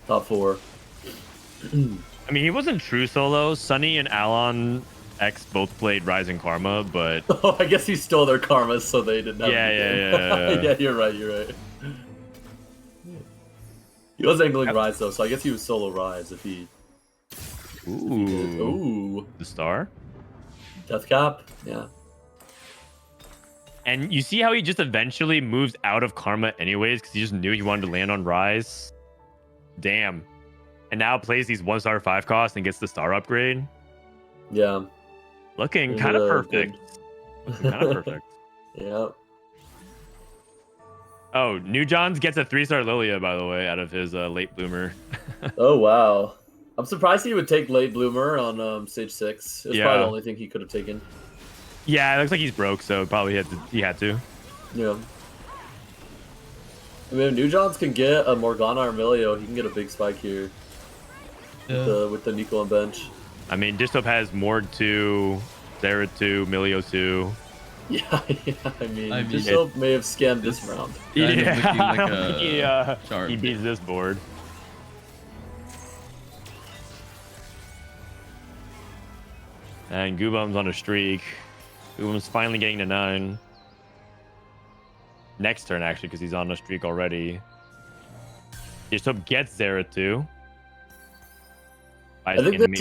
top 4. I mean, he wasn't true solo. Sunny and Alon X both played Rising Karma, but Oh, I guess he stole their karmas, so they didn't have Yeah. yeah, you're right. He was angling Rise though, so I guess he was solo Rise if he. Ooh, the star. Death Cap, yeah. And you see how he just eventually moves out of Karma anyways, because he just knew he wanted to land on Rise. Damn. And now plays these 1-star 5 cost and gets the star upgrade. Yeah. Looking kind of perfect. Looking kind of perfect. Yeah. Oh, New John's gets a 3-star Lilia, by the way, out of his late bloomer. Oh wow. I'm surprised he would take late bloomer on stage 6. It's probably the only thing he could have taken. Yeah, it looks like he's broke, so probably he had to. Yeah. I mean, if New Johns can get a Morgana or Milio, he can get a big spike here. Yeah. With the Nico on bench. I mean, Dishsoap has Mord 2, Zera 2, Milio 2. Yeah, I mean it- Dishsoap may have scammed this round. Kind of looking like I don't think sharp. he beats this board. And Guubums on a streak. Guubums finally getting to 9. Next turn, actually, because he's on a streak already. Dishsoap gets Zera 2. I think this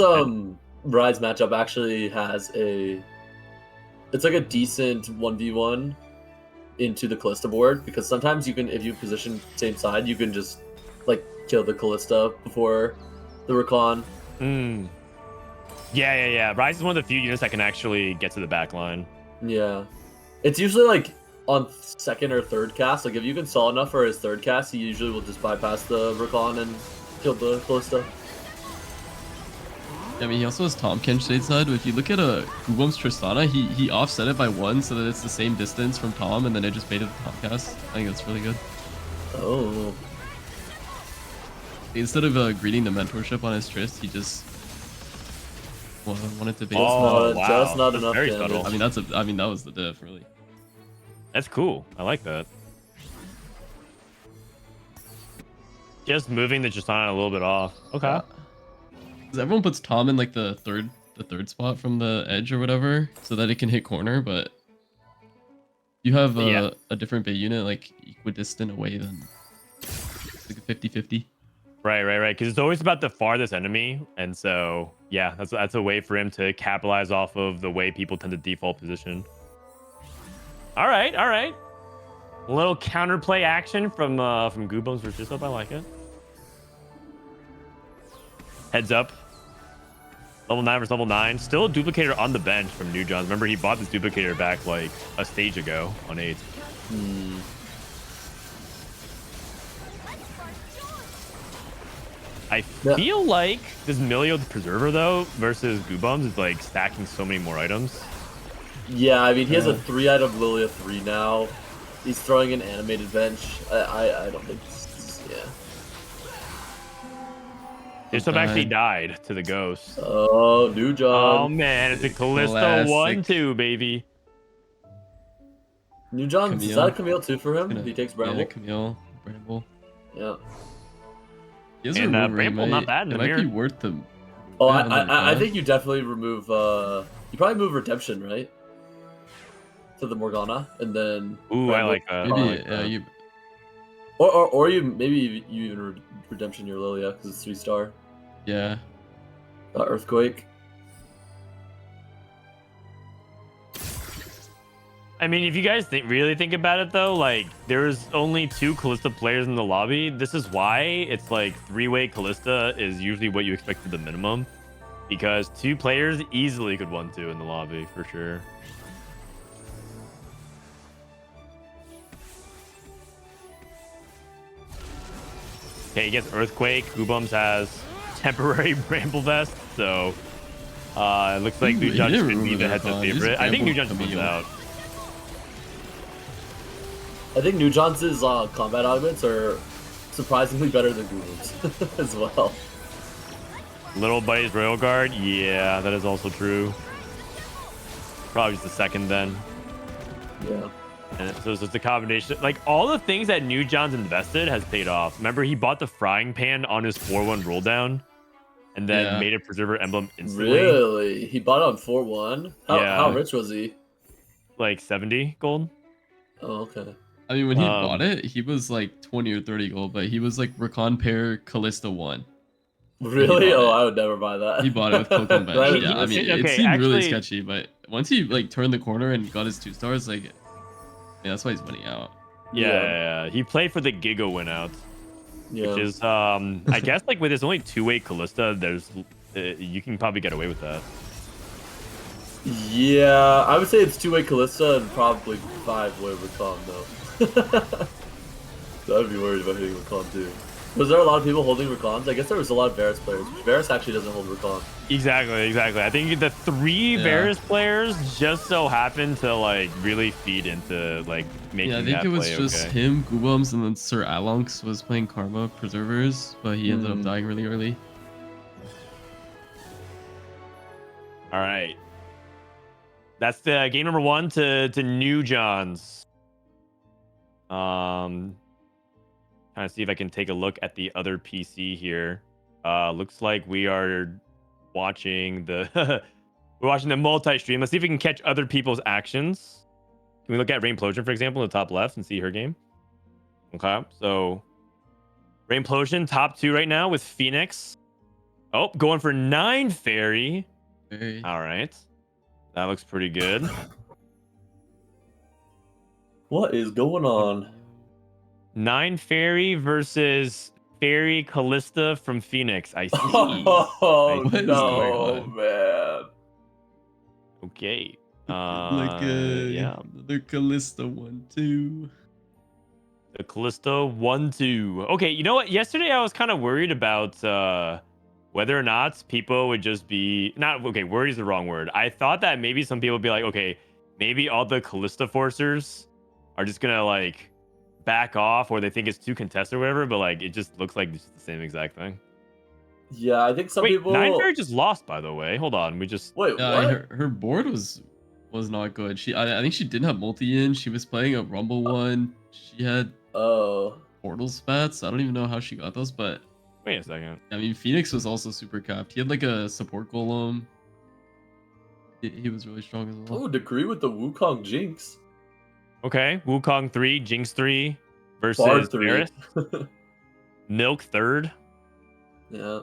Rise matchup actually has it's like a decent 1v1 into the Callista board, because sometimes you can, if you position same side, you can just like kill the Callista before the Rakan. Yeah. Rise is one of the few units that can actually get to the back line. Yeah. It's usually like on second or third cast. Like if you can stall enough for his third cast, he usually will just bypass the Recon and kill the Callista. I mean, he also has Tom Kench stateside, but if you look at a Guubums Tristana, he offset it by 1 so that it's the same distance from Tom, and then it just baited the Tom cast. I think that's really good. Oh. Instead of greeting the mentorship on his Trist, he just wanted to bait. Oh, wow. Just not That's enough very damage. subtle. I mean, that was the diff, really. That's cool. I like that. Just moving the Tristana a little bit off. Okay. Because everyone puts Tom in like the third spot from the edge or whatever, so that it can hit corner, but you have a different bait unit like equidistant away, then it's like a 50-50. Right. Because it's always about the farthest enemy, and so yeah, that's a way for him to capitalize off of the way people tend to default position. All right. A little counterplay action from Guubums versus Dishsoap. I like it. Heads up. Level 9 versus level 9. Still a duplicator on the bench from New Johns. Remember, he bought this duplicator back like a stage ago on 8. I feel like this Milio Preserver, though, versus Guubums is like stacking so many more items. Yeah, I mean, he has a 3-item Lilia 3 now. He's throwing an animated bench. I don't think Dishsoap actually died to the ghost. Oh, New John. Oh, man. It's a Callisto 1-2, baby. New John, is that a Camille 2 for him? He takes Bramble? Yeah, Camille, Bramble. Yeah. And Bramble not bad in the mirror. It might be worth them. Oh, I think you definitely remove, you probably move Redemption, right? To the Morgana, and then... Ooh, Bramble. I like that. Maybe, you... Or maybe you even Redemption your Lilia, because it's 3-star. Yeah. Earthquake. I mean, if you guys really think about it, though, like, there's only 2 Callista players in the lobby. This is why it's like 3-way Callista is usually what you expect at the minimum. Because 2 players easily could 1-2 in the lobby, for sure. Okay, he gets Earthquake. Guubums has temporary Bramble Vest, so it looks like New John should be the heads-up favorite. I think New John comes out. I think New John's combat augments are surprisingly better than Guubums as well. Little Buddy's Royal Guard, yeah, that is also true. Probably just the second then. Yeah. And so it's just a combination. Like, all the things that New John's invested has paid off. Remember, he bought the frying pan on his 4-1 roll down and then made a Preserver emblem instantly. Really? He bought it on 4-1? How rich was he? Like 70 gold. Oh, okay. I mean, when he bought it, he was like 20 or 30 gold, but he was like Recon pair Callista 1. Really? Oh, I would never buy that. He bought it with Coco Bench. Yeah, I mean, okay, it seemed actually, really sketchy, but once he like turned the corner and got his 2-stars, like, yeah, that's why he's winning out. Yeah. He played for the Giga win out. Yeah. Which is, I guess, like, with this only 2-way Callista, there's, you can probably get away with that. Yeah, I would say it's 2-way Callista and probably 5-way Recon, though. So I'd be worried about hitting Recon, too. Was there a lot of people holding Recons? I guess there was a lot of Varus players. Varus actually doesn't hold Recon. Exactly. I think the 3 Varus players just so happened to, like, really feed into, like, making that play. Yeah, I think it was just him, Guubums, and then Sir Alonx was playing Karma Preservers, but he ended up dying really early. All right. That's the game number 1 to New Johns. Trying to see if I can take a look at the other PC here. Looks like we are watching the we're watching the multi-stream. Let's see if we can catch other people's actions. Can we look at Rainplosion, for example, in the top left and see her game? Okay, so Rainplosion top 2 right now with Phoenix. Oh, going for 9 fairy. All right, that looks pretty good. What is going on? 9 fairy versus fairy Callista from Phoenix. I see. Oh, no, man. Okay. Yeah. The Callista 1-2. The Callisto 1-2. Okay, you know what? Yesterday I was kind of worried about whether or not people would just be not okay. Worried is the wrong word. I thought that maybe some people would be like, okay, maybe all the Callista forcers are just gonna like back off, or they think it's too contested or whatever. But like, it just looks like it's the same exact thing. Yeah, I think some Wait, people. Nine Fairy just lost, by the way. Hold on, we just Wait, what? Her board was not good. I think she didn't have multi in. She was playing a Rumble one. She had Oh. portal spats. I don't even know how she got those, but wait a second. I mean, Phoenix was also super capped. He had like a support golem. He was really strong as well. Oh, degree with the Wukong Jinx. Okay, Wukong 3, Jinx 3 versus Bard 3. Varus. Milk 3rd. Yeah.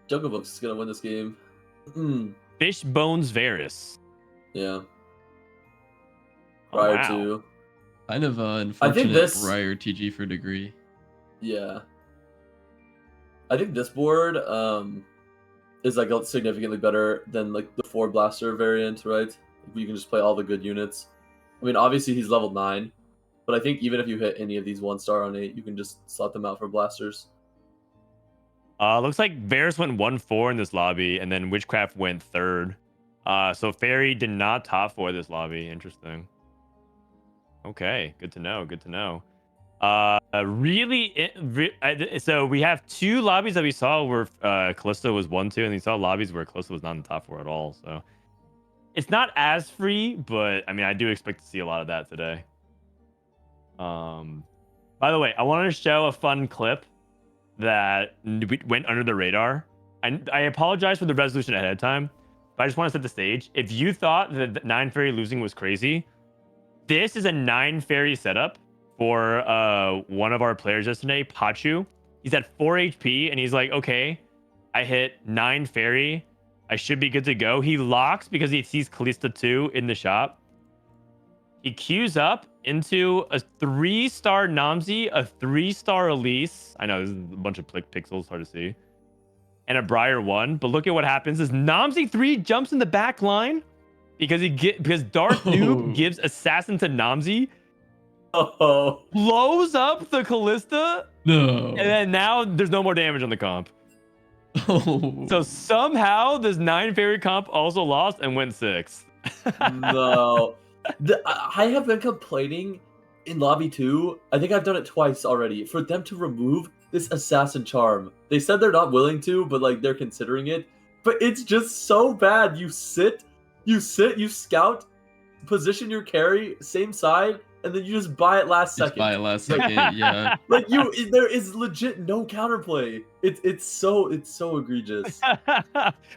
Junglebook's is gonna win this game. Fish Bones Varus. Yeah. Oh, Prior wow. to. Kind of unfortunate this- Briar TG for degree. Yeah. I think this board is like significantly better than like the 4 blaster variant, right? You can just play all the good units. I mean, obviously he's level 9, but I think even if you hit any of these 1-star on 8, you can just slot them out for blasters. Looks like Varus went 1-4 in this lobby, and then Witchcraft went 3rd. So Fairy did not top 4 this lobby. Interesting. Okay, good to know. Good to know. So we have 2 lobbies that we saw where Callisto was 1-2, and we saw lobbies where Callisto was not in the top 4 at all. So it's not as free, but I mean, I do expect to see a lot of that today. By the way, I wanted to show a fun clip that went under the radar. I apologize for the resolution ahead of time, but I just want to set the stage. If you thought that 9 Fairy losing was crazy, this is a 9 Fairy setup for one of our players yesterday, Pachu. He's at 4 HP, and he's like, okay, I hit 9 Fairy. I should be good to go. He locks because he sees Callista 2 in the shop. He queues up into a 3-star Namzi, a 3-star Elise. I know this is a bunch of pixels, hard to see. And a Briar 1. But look at what happens is Namzi 3 jumps in the back line because Darth Noob gives Assassin to Namzi. Oh. Blows up the Callista. No. And then now there's no more damage on the comp. Oh. So somehow this 9 Fairy comp also lost and went 6th. No. I have been complaining in lobby 2. I think I've done it twice already for them to remove this assassin charm. They said they're not willing to, but like they're considering it. But it's just so bad. You sit, you scout, position your carry, same side, and then you just buy it last second. Buy it last second, yeah. Like there is legit no counterplay. It's so egregious.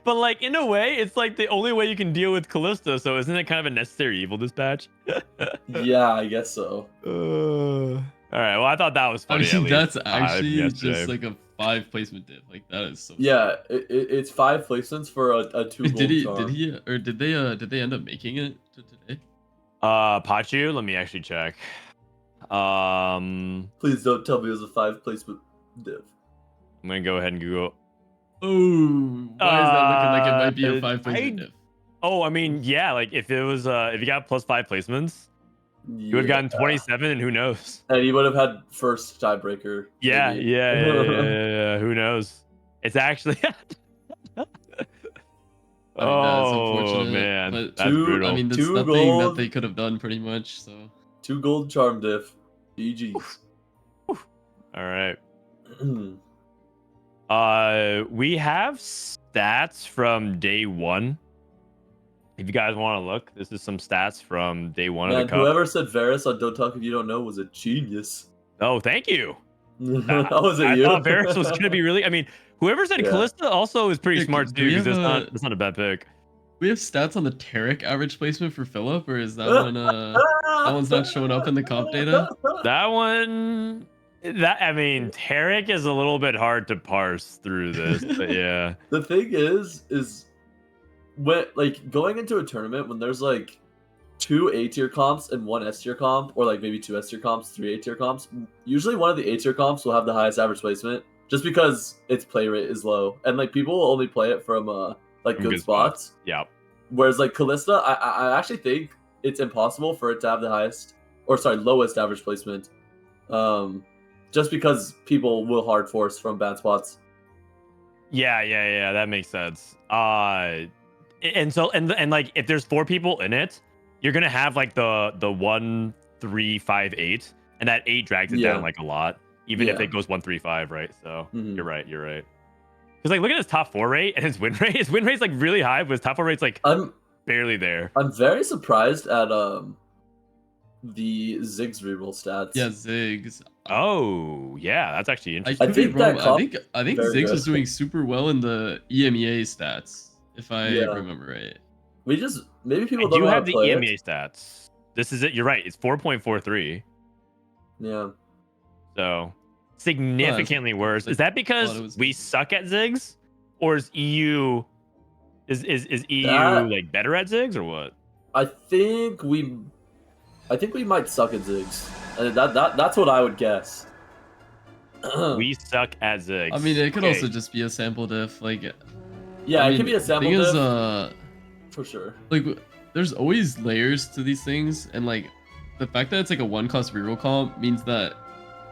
But like in a way, it's like the only way you can deal with Callisto. So isn't it kind of a necessary evil dispatch? Yeah, I guess so. All right. Well, I thought that was funny. I mean, at least. that's actually yesterday. just like a 5 placement dip. Like that is so. Yeah, it's 5 placements for a 2 Wait, gold did charm. he, or did they end up making it to today? Pachu, let me actually check. Please don't tell me it was a 5 placement div. I'm gonna go ahead and Google. Oh, why is that looking like it might be a 5 placement dip? Oh, I mean, yeah. Like if it was, if you got +5 placements, you would have gotten 27, and who knows? And he would have had first tiebreaker. Yeah, maybe. yeah. Who knows? It's actually. I mean, that is Oh unfortunate, man, but that's brutal. I mean, that's 2 nothing gold. that they could have done pretty much. So 2 gold charm diff. GG's. All right. We have stats from day 1. If you guys want to look, this is some stats from day 1 of Man, the cup. whoever said Varus on Don't Talk If You Don't Know was a genius. Oh, thank you. Was it I you? thought Varus was gonna be really. I mean, whoever said Yeah. Callista also is pretty Yeah, smart do too. we Because have that's not a bad pick. we have stats on the Tarek average placement for Filup, or is that one that one's not showing up in the comp data? That one. I mean, Tarek is a little bit hard to parse through this, but yeah. The thing is when like going into a tournament when there's like 2 A-tier comps and 1 S-tier comp, or like maybe 2 S-tier comps, 3 A-tier comps, usually one of the A-tier comps will have the highest average placement just because its play rate is low. And like people will only play it from like good spots. Yeah. Whereas like Callista, I actually think it's impossible for it to have the lowest average placement. Just because people will hard force from bad spots. Yeah, that makes sense. And like if there's 4 people in it, you're gonna have like the 1, 3, 5, 8, and that 8 drags it down like a lot, even if it goes 1, 3, 5, right? So you're right. Because like look at his top 4 rate and his win rate. His win rate's like really high, but his top 4 rate's like barely there. I'm very surprised at the Ziggs reroll stats. Yeah, Ziggs. Oh, yeah, that's actually interesting. I think Ziggs was doing super well in the EMEA stats, if I remember right. Maybe people don't do know have the play EMEA it. stats. This is it. You're right. It's 4.43. Yeah. So significantly worse. Is that because we suck at Ziggs, or is EU like better at Ziggs, or what? I think we might suck at Ziggs. That's what I would guess. We suck at Ziggs. I mean, it could also just be a sample diff. Like, yeah, it could be a sample diff. For sure. Like, there's always layers to these things, and like, the fact that it's like a 1-cost reroll comp means that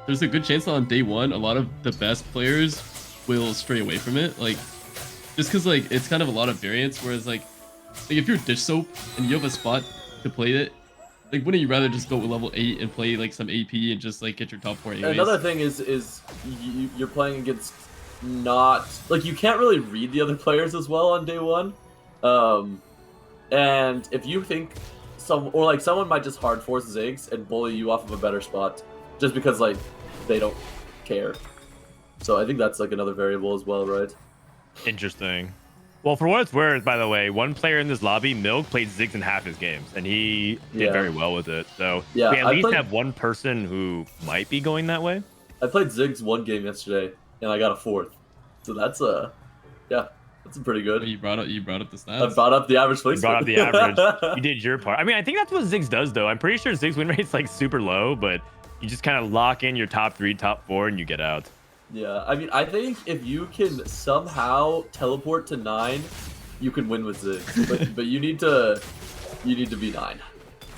there's a good chance that on day 1, a lot of the best players will stray away from it. Like, just because like it's kind of a lot of variance. Whereas like if you're Dishsoap and you have a spot to play it, like wouldn't you rather just go with level 8 and play like some AP and just like get your top 4 anyways? Another thing is you're playing against not like you can't really read the other players as well on day 1. And if you think someone might just hard force Ziggs and bully you off of a better spot just because like they don't care. So I think that's like another variable as well, right? Interesting. Well, for what it's worth, by the way, one player in this lobby, Milk, played Ziggs in half his games, and he did very well with it. So we at least have one person who might be going that way. I played Ziggs 1 game yesterday, and I got a 4th. So that's that's pretty good. You brought up the stats. I brought up the average placement. You brought up the average. You did your part. I mean, I think that's what Ziggs does, though. I'm pretty sure Ziggs win rate's like super low, but you just kind of lock in your top 3, top 4, and you get out. Yeah, I mean, I think if you can somehow teleport to 9, you can win with Ziggs. but you need to be 9.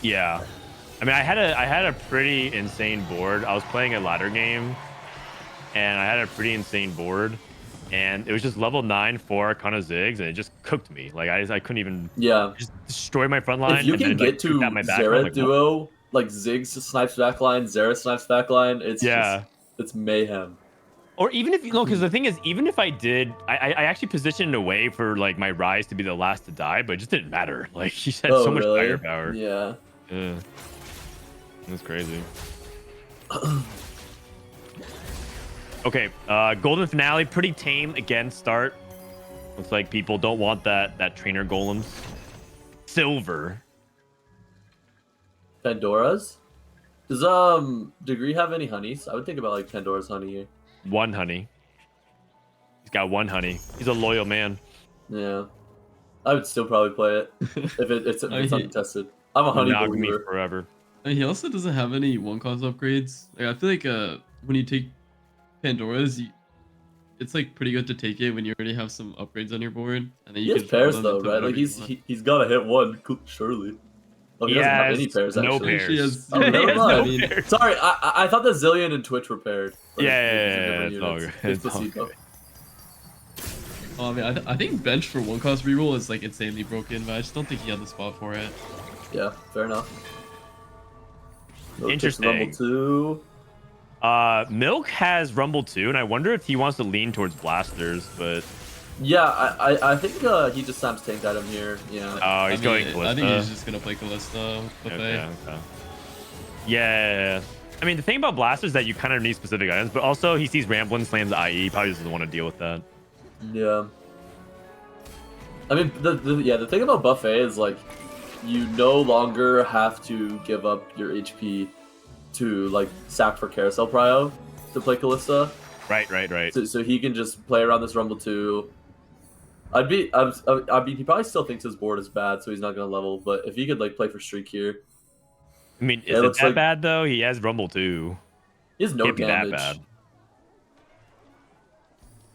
Yeah, I mean, I had a pretty insane board. I was playing a ladder game, and I had a pretty insane board, and it was just level 9 4 Arcana Ziggs, and it just cooked me. Like I couldn't even just destroy my front line. If you can get to Xerath duo, like Ziggs snipes backline, Xerath snipes backline, it's mayhem. Or even if because the thing is, even if I did, I actually positioned a way for like my Rise to be the last to die, but it just didn't matter. Like he had so much firepower. Yeah. That's crazy. Okay, Golden Finale, pretty tame again. Start. Looks like people don't want that trainer golems. Silver. Pandora's. Does Degree have any honeys? I would think about like Pandora's honey here. 1 honey. He's got 1 honey. He's a loyal man. Yeah, I would still probably play it if it's untested. I'm a honey believer forever. He also doesn't have any 1-cost upgrades. Like I feel like when you take Pandora's, it's like pretty good to take it when you already have some upgrades on your board. And then you he has pairs though, right? Like he's got to hit 1 surely. Oh, he doesn't have any pairs, actually. No pairs. Pairs. Sorry, I thought the Zillion and Twitch were paired. Yeah, it's all good. It's placebo. Oh, I mean, I think bench for 1-cost reroll is like insanely broken, but I just don't think he had the spot for it. Yeah, fair enough. Interesting. Rumble 2. Milk has Rumble 2, and I wonder if he wants to lean towards blasters, but yeah, I think he just Sam's tank item here. Yeah. Oh, he's going Callista. I think he's just gonna play Callista. Okay. Yeah. I mean, the thing about blasters is that you kind of need specific items, but also he sees Ramblinnn slams IE. He probably doesn't want to deal with that. Yeah. I mean, the thing about Buffet is like, you no longer have to give up your HP to like sack for Carousel Prio to play Callista. Right. So he can just play around this Rumble 2. I mean, he probably still thinks his board is bad, so he's not gonna level. But if he could like play for streak here, I mean, is it that bad though? He has Rumble 2. He has no damage. That bad.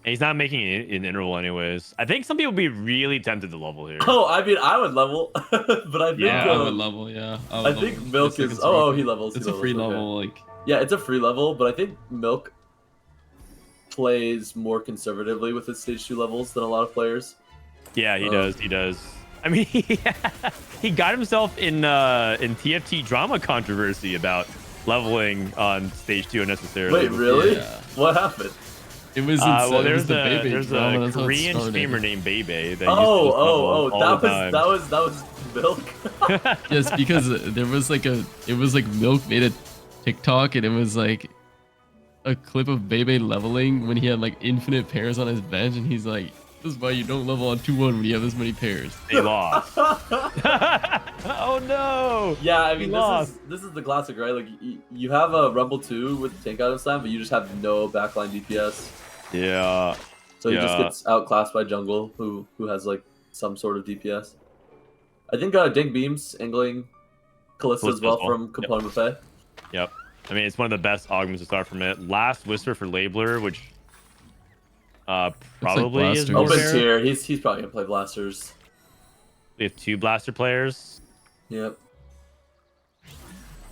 And he's not making it in interval anyways. I think some people would be really tempted to level here. Oh, I mean, I would level, but I think Yeah, I would level. Yeah, I think Milk is. Oh, he levels. It's he a levels, free okay. level. Like, Yeah, it's a free level, but I think Milk plays more conservatively with his stage 2 levels than a lot of players. Yeah, he does. He does. I mean, he got himself in TFT drama controversy about leveling on stage 2 unnecessarily. Wait, really? Yeah. What happened? it was. Well, It was there's a that's how it Korean started. streamer named Bebe. That Oh, used to just level all the time. that was Milk. Yes, because there was like it was like Milk made a TikTok and it was like a clip of Bebe leveling when he had like infinite pairs on his bench, and he's like, "This is why you don't level on 2-1 when you have this many pairs." They lost. Oh no! Yeah, I mean, lost. this is the classic, right? Like you have a Rumble 2 with tank out of time, but you just have no backline DPS. Yeah. So he Yeah. just gets outclassed by jungle, who has like some sort of DPS. I think Dink Beams angling Kalista as well from Component Buffet. Yep. I mean, it's one of the best augments to start from it. Last Whisper for Labeler, which probably is Blasters. more Open rare. tier. He's probably gonna play blasters. We have 2 Blaster players. Yep.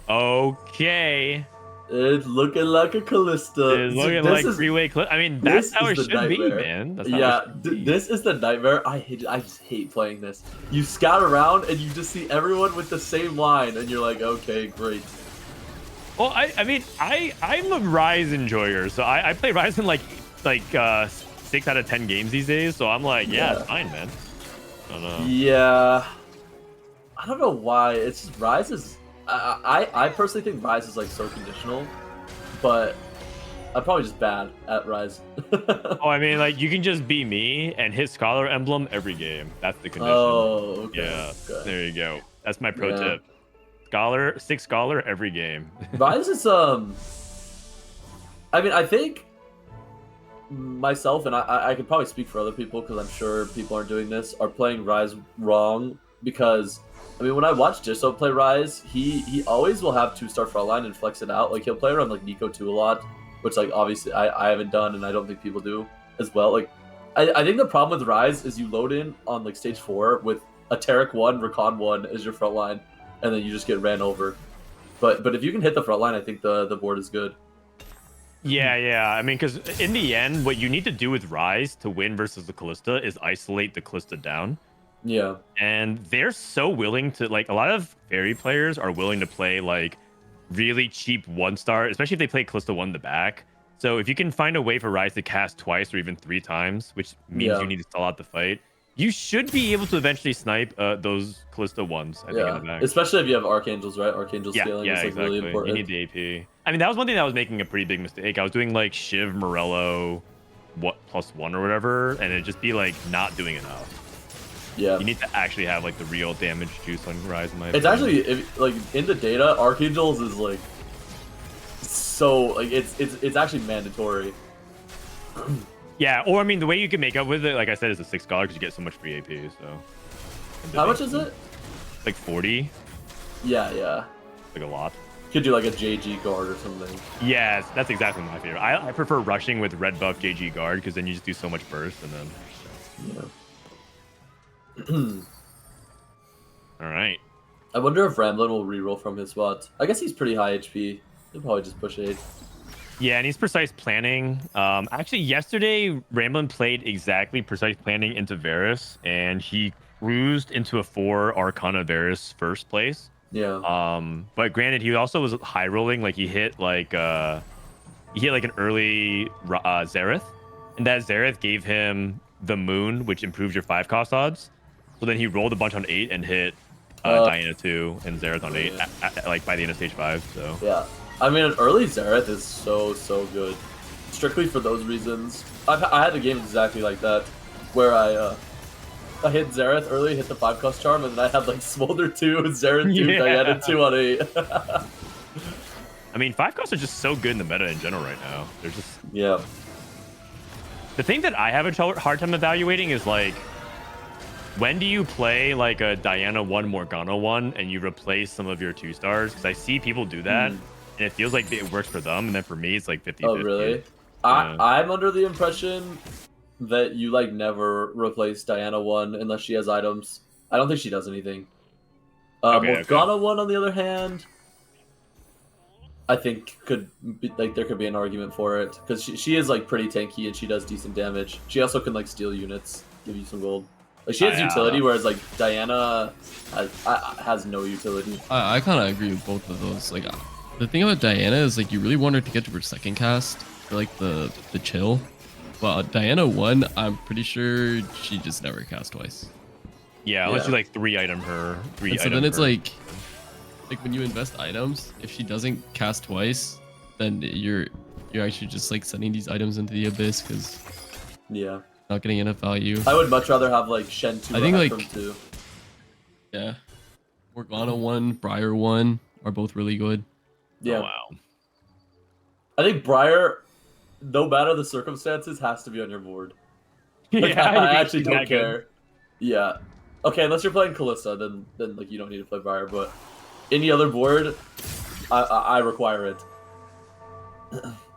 Okay. It's looking like a Kalista. It's looking This like is- freeway clip. I mean, that's this how it is the should be, nightmare. man. That's how it Yeah, should be. this is the nightmare. I just hate playing this. You scout around and you just see everyone with the same line, and you're like, okay, great. Well, I mean, I'm a Rise enjoyer, so I play Rise in like 6 out of 10 games these days. So I'm like, yeah, it's fine, man. I don't know. Yeah, I don't know why. It's just Rise is. I personally think Rise is like so conditional, but I'm probably just bad at Rise. Oh, I mean, like you can just be me and hit Scholar Emblem every game. That's the condition. Oh, okay. Yeah, Okay. there you go. That's my pro Yeah. tip. Scholar, 6 Scholar every game. Rise is I mean, I think myself and I could probably speak for other people because I'm sure people aren't doing this are playing Rise wrong because. I mean, when I watch Dishsoap play Rise, he always will have 2-star frontline and flex it out. Like, he'll play around, like, Nico 2 a lot, which, like, obviously I haven't done, and I don't think people do as well. Like, I think the problem with Rise is you load in on, like, stage 4 with a Taric 1, Rakan 1 as your frontline, and then you just get ran over. But if you can hit the frontline, I think the board is good. Yeah. I mean, because in the end, what you need to do with Rise to win versus the Callista is isolate the Callista down. Yeah. And they're so willing to, like, a lot of fairy players are willing to play like really cheap 1-star, especially if they play Callista 1 in the back. So if you can find a way for Rise to cast twice or even 3 times, which means you need to stall out the fight, you should be able to eventually snipe those Callista 1s, I think, in the back. Especially if you have Archangels, right? Archangel scaling is like exactly. really important. You need the AP. I mean, that was one thing that I was making a pretty big mistake. I was doing like Shiv, Morello, +1 or whatever, and it'd just be like not doing enough. Yeah. You need to actually have like the real damage juice on Rise. In my It's opinion. actually like in the data, Archangels is like so like it's actually mandatory. Yeah, or I mean, the way you can make up with it, like I said, is a 6 Scholar because you get so much free AP. So. How much is it? Like 40. Yeah. Like a lot. Could do like a JG guard or something. Yes, that's exactly my favorite. I prefer rushing with red buff JG guard because then you just do so much burst and then. Yeah. All right. I wonder if Ramblinnn will reroll from his spot. I guess he's pretty high HP. He'll probably just push 8. Yeah, and he's precise planning. Actually, yesterday Ramblinnn played exactly precise planning into Varus, and he cruised into a 4 Arcana Varus first place. Yeah. But granted, he also was high rolling. Like he hit like an early Xerath, and that Xerath gave him the Moon, which improves your 5 cost odds. So then he rolled a bunch on 8 and hit Diana 2 and Xerath on 8, like by the end of stage 5. So Yeah. I mean, an early Xerath is so good. Strictly for those reasons. I had a game exactly like that, where I hit Xerath early, hit the 5 cost charm, and then I had like Smolder 2, Xerath 2, Diana 2 on 8. I mean, 5 costs are just so good in the meta in general right now. They're just Yeah. the thing that I have a hard time evaluating is like, when do you play like a Diana 1 Morgana 1 and you replace some of your 2-stars? Because I see people do that and it feels like it works for them, and then for me it's like 50-50. Oh, really? I'm under the impression that you like never replace Diana 1 unless she has items. I don't think she does anything. Morgana 1 on the other hand, I think could be, like there could be an argument for it because she is like pretty tanky and she does decent damage. She also can like steal units, give you some gold. Like she has utility, whereas like Diana has no utility. I kind of agree with both of those. Like the thing about Diana is like you really want her to get to her second cast for like the chill. But Diana 1, I'm pretty sure she just never cast twice. Yeah, unless you like 3-item her. So then it's like when you invest items, if she doesn't cast twice, then you're actually just like sending these items into the abyss because not getting enough value. I would much rather have like Shen 2 I think or like 2. Yeah, Morgana 1, Briar 1 are both really good. Yeah. Oh, wow. I think Briar, no matter the circumstances, has to be on your board. Like, Yeah, I actually don't care. Yeah. Okay, unless you're playing Kalista, then like you don't need to play Briar, but any other board, I require it.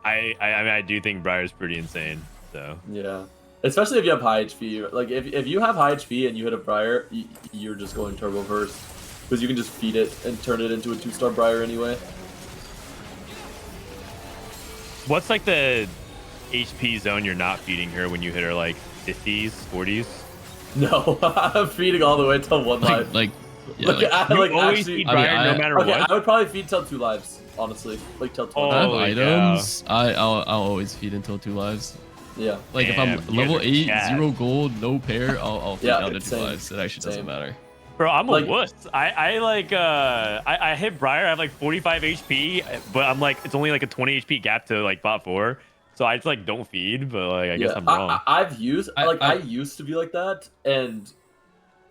I mean, I do think Briar's pretty insane. So yeah, especially if you have high HP. Like if you have high HP and you hit a Briar, you're just going turbo burst because you can just feed it and turn it into a 2-star Briar anyway. what's like the HP zone you're not feeding her when you hit her like 50s, 40s? No, I'm feeding all the way till 1 life. Yeah, You always feed Briar no matter what. I would probably feed till 2 lives, honestly. Like till 20. I have Oh, items. I'll always feed until 2 lives. Yeah. Like if I'm level 8, 0 gold, no pair, I'll feed down to 2 same. lives. It actually doesn't matter. Bro, I'm a wuss. I hit Briar. I have like 45 HP, but I'm like it's only like a 20 HP gap to like bot 4. So I just like don't feed, but like I guess I'm wrong. I used to be like that, and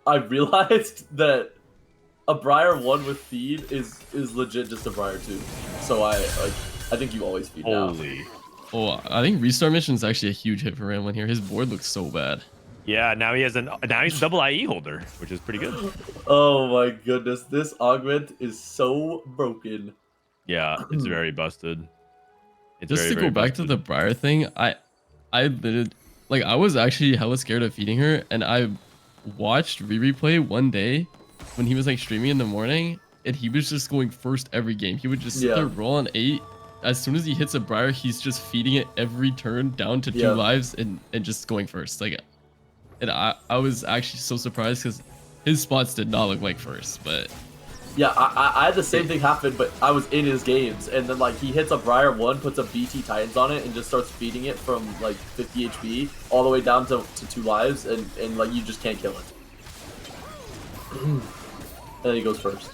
I realized that a Briar 1 with feed is legit just a Briar 2. So I think you always feed now. Holy. Oh, I think restart mission is actually a huge hit for Ramblinnn here. His board looks so bad. Yeah, now he's a double IE holder, which is pretty good. Oh my goodness, this augment is so broken. Yeah, it's very busted. It's Just very, to very go back to the Briar thing, I literally, like I was actually hella scared of feeding her, and I watched Rereplay one day when he was like streaming in the morning, and he was just going first every game. He would just sit there, roll on 8. As soon as he hits a Briar, he's just feeding it every turn down to 2 lives and just going first. Like, and I was actually so surprised because his spots did not look like first, but yeah, I had the same thing happen, but I was in his games, and then like he hits a Briar 1, puts a BT Titans on it, and just starts feeding it from like 50 HP all the way down to 2 lives, and like you just can't kill it. And then he goes first.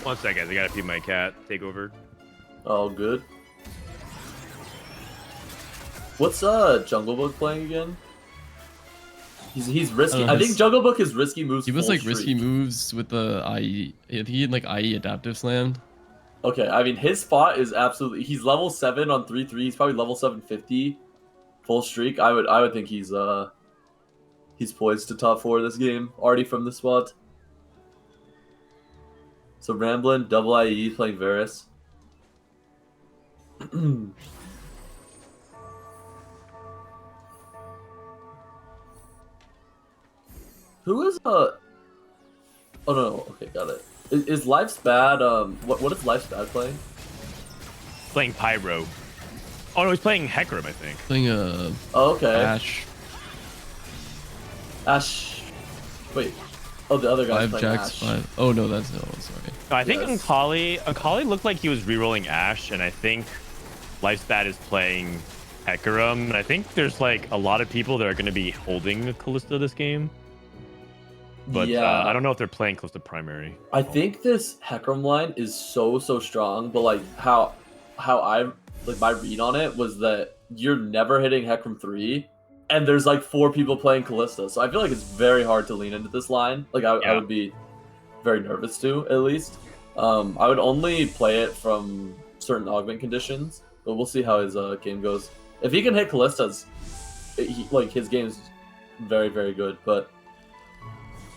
1 second, I gotta feed my cat. Take over. Oh, good. What's Junglebook playing again? He's risky. I think Junglebook is risky moves. He was like risky moves with the IE. He had like IE adaptive slammed. Okay, I mean his spot is absolutely. He's level 7 on 3/3. He's probably level 750. Full streak. I would think he's poised to top 4 this game already from the spot. So Ramblinnn double IE playing Varus. Who is Oh no, okay, got it. Is Life's Bad? What is Life's Bad playing? Playing Pyro. Oh no, he's playing Hecarim, I think. Playing Oh, okay. Ash. Wait. Oh, the other guy's 5 playing jacks, Ash. 5. Oh no, that's no. Sorry. No, I think Akali looked like he was rerolling Ashe, and I think Life's Bad is playing Hecarim, and I think there's like a lot of people that are going to be holding Kalista this game. But I don't know if they're playing close to primary. I think this Hecarim line is so strong, but like how I like my read on it was that you're never hitting Hecarim 3, and there's like 4 people playing Kalista, so I feel like it's very hard to lean into this line. Like I would be very nervous to, at least. I would only play it from certain augment conditions, but we'll see how his game goes. If he can hit Kallistas, like his game's very, very good, but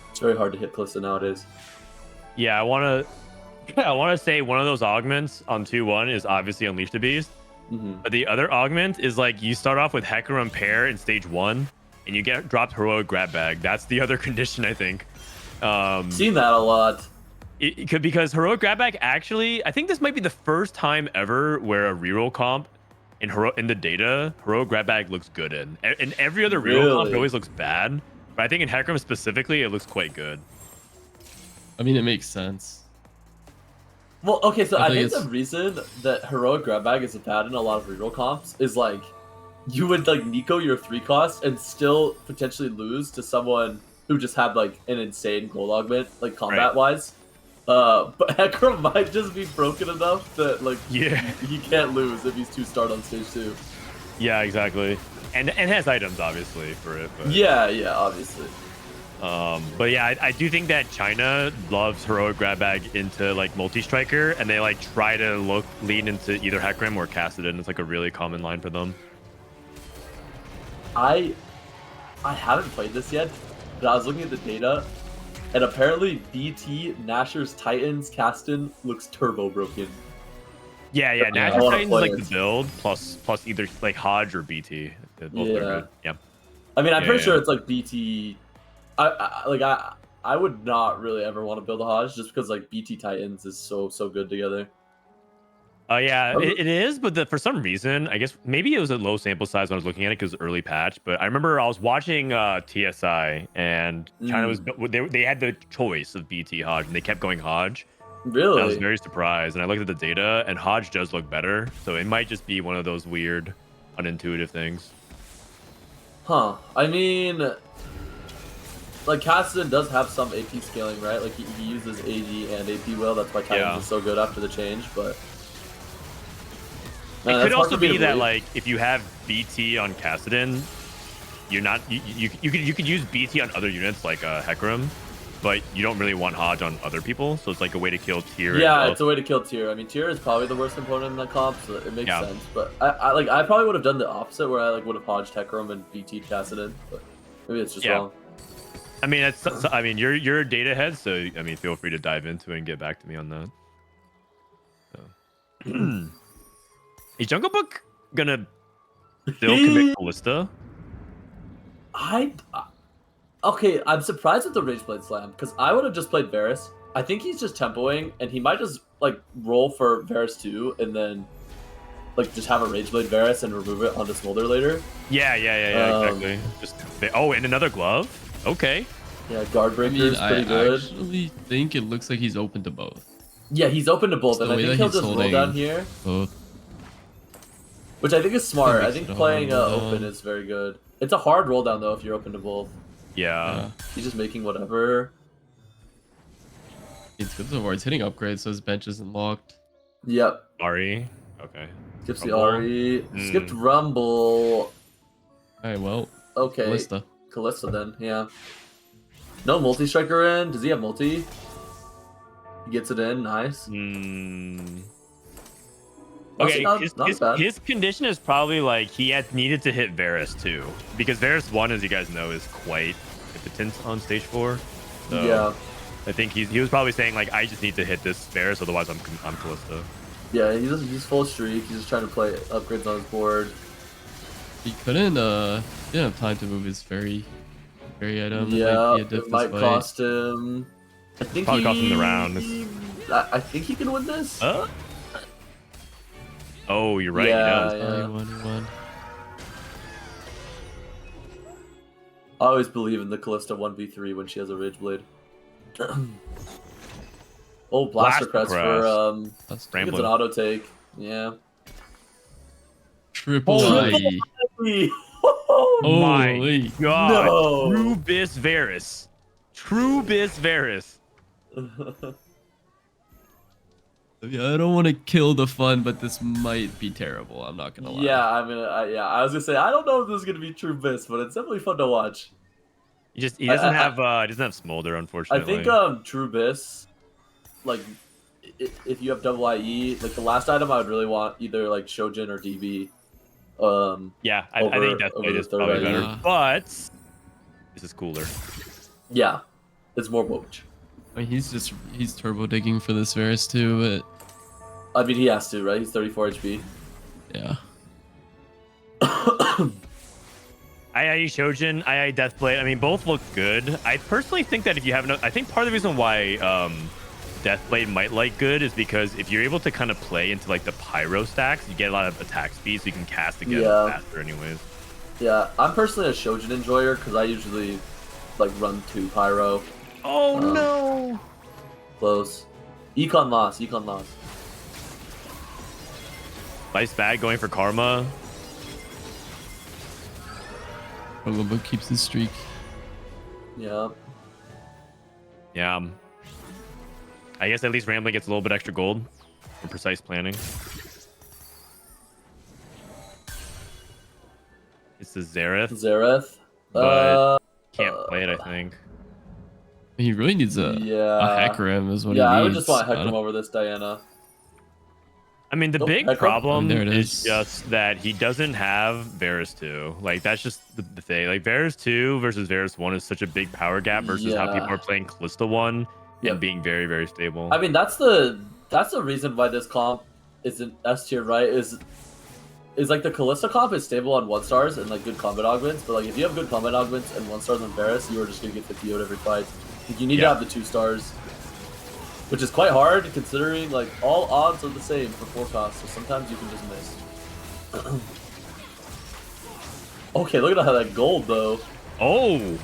it's very hard to hit Kalista nowadays. Yeah, I want to say one of those augments on 2-1 is obviously Unleash the Beast. But the other augment is like you start off with Hecarim Pair in stage 1, and you get dropped Heroic Grab Bag. That's the other condition, I think. Seen that a lot. It could, because Heroic Grab Bag actually, I think this might be the first time ever where a reroll comp in the data, Heroic Grab Bag looks good in. In every other reroll comp, it always looks bad. But I think in Hecarim specifically, it looks quite good. I mean, it makes sense. Well, okay, so I think the reason that Heroic Grab Bag is bad in a lot of reroll comps is like you would like Nico your 3 cost and still potentially lose to someone who just had like an insane gold augment, like combat wise. But Hecarim might just be broken enough that like he can't lose if he's 2-starred on stage 2. Yeah, exactly. And has items obviously for it. But... Yeah, obviously. But yeah, I do think that China loves Heroic Grab Bag into like multi-striker, and they like try to lean into either Hecarim or Kassadin. It's like a really common line for them. I haven't played this yet, but I was looking at the data, and apparently BT, Nashor's Titans, Kassadin looks turbo broken. Yeah, Nashor's Titans is like the build plus either like Hodge or BT. Both are good. Yeah. I mean, I'm pretty sure it's like BT. I would not really ever want to build a Hodge just because like BT Titans is so good together. Yeah, it is, but for some reason, I guess maybe it was a low sample size when I was looking at it because it was early patch. But I remember I was watching TSI, and China was they had the choice of BT Hodge, and they kept going Hodge. Really? And I was very surprised, and I looked at the data, and Hodge does look better. So it might just be one of those weird, unintuitive things. Huh? I mean. Like, Kassadin does have some AP scaling, right? Like, he uses AD and AP well. That's why Titans is so good after the change, but... it could also be that, like, if you have BT on Kassadin, you're not... You could use BT on other units, like Hecarim, but you don't really want Hodge on other people, so it's like a way to kill Tyr. Yeah, it's a way to kill Tyr. I mean, Tyr is probably the worst component in the comp, so it makes sense. But I probably would have done the opposite, where I, like, would have Hodged Hecarim and BT Kassadin, but maybe it's just wrong. I mean, I mean, you're a data head, so I mean, feel free to dive into it and get back to me on that. So. Is Junglebook gonna still commit Ballista? Okay, I'm surprised with the Rage Blade Slam because I would have just played Varus. I think he's just tempoing, and he might just like roll for Varus 2 and then like just have a Rage Blade Varus and remove it onto Smolder later. Yeah, exactly. And another glove. Okay. Yeah, Guard Breaker is pretty good. I actually think it looks like he's open to both. Yeah, he's open to both, and I think he'll just roll down here. Both. Which I think is smart. I think playing open is very good. It's a hard roll down though if you're open to both. Yeah. He's just making whatever. It's good so far. It's hitting upgrades, so his bench isn't locked. Yep. Ari. Okay. Skips the Ari. Skipped Rumble. Alright, well. Okay. Callista then, yeah. No multi-striker in. Does he have multi? He gets it in. Nice. Okay, his condition is probably like he had needed to hit Varus too, because Varus 1, as you guys know, is quite impotent on stage 4. So yeah. I think he was probably saying like, I just need to hit this Varus, otherwise I'm Callista. Yeah, he's full streak. He's just trying to play upgrades on his board. He didn't have time to move his fairy item. Yeah, it might cost him. I think probably cost him the round. I think he can win this. Oh, you're right. Yeah, he does. He won. I always believe in the Callista 1v3 when she has a Rage Blade. Oh, Blaster Crest for I think it's an auto take. Yeah. Triple I. Oh my god. No. True Bis Varus. Yeah, I don't want to kill the fun, but this might be terrible. I'm not gonna lie. Yeah, I mean, I was gonna say I don't know if this is gonna be true Bis, but it's definitely fun to watch. He doesn't have Smolder, unfortunately. I think True Bis, like if you have double IE, like the last item I would really want either like Shojin or DB. Yeah, I think that's probably better. But this is cooler. Yeah, it's more bulge. I mean, he's turbo digging for this Varus too, but I mean he has to, right? He's 34 HP. Yeah. II Shojin, II Deathblade. I mean, both look good. I personally think that if you have no, I think part of the reason why Deathblade might like good is because if you're able to kind of play into like the pyro stacks, you get a lot of attack speed, so you can cast again faster, anyways. Yeah, I'm personally a Shojin enjoyer because I usually like run 2 pyro. Oh no! Close. Econ loss. Econ loss. Nice bag going for Karma. Junglebook keeps his streak. Yeah. Yeah. I guess at least Ramblinnn gets a little bit extra gold for precise planning. It's the Zareth. Zareth. But can't play it, I think. He really needs a Hecarim is what he needs. Yeah, I would just want Hecarim over this Diana. I mean, the big Hecarim. problem There it is just that he doesn't have Varus 2. Like, that's just the thing. Like, Varus 2 versus Varus 1 is such a big power gap versus how people are playing Callista 1 and being very, very stable. I mean, that's the reason why this comp isn't S tier, right? Is like the Callista comp is stable on 1-stars and like good combat augments, but like if you have good combat augments and 1-stars on Varus, you are just gonna get 50 out every fight. Like, you need to have the 2-stars, which is quite hard considering like all odds are the same for 4 costs, so sometimes you can just miss. Okay, look at how that gold though. Oh,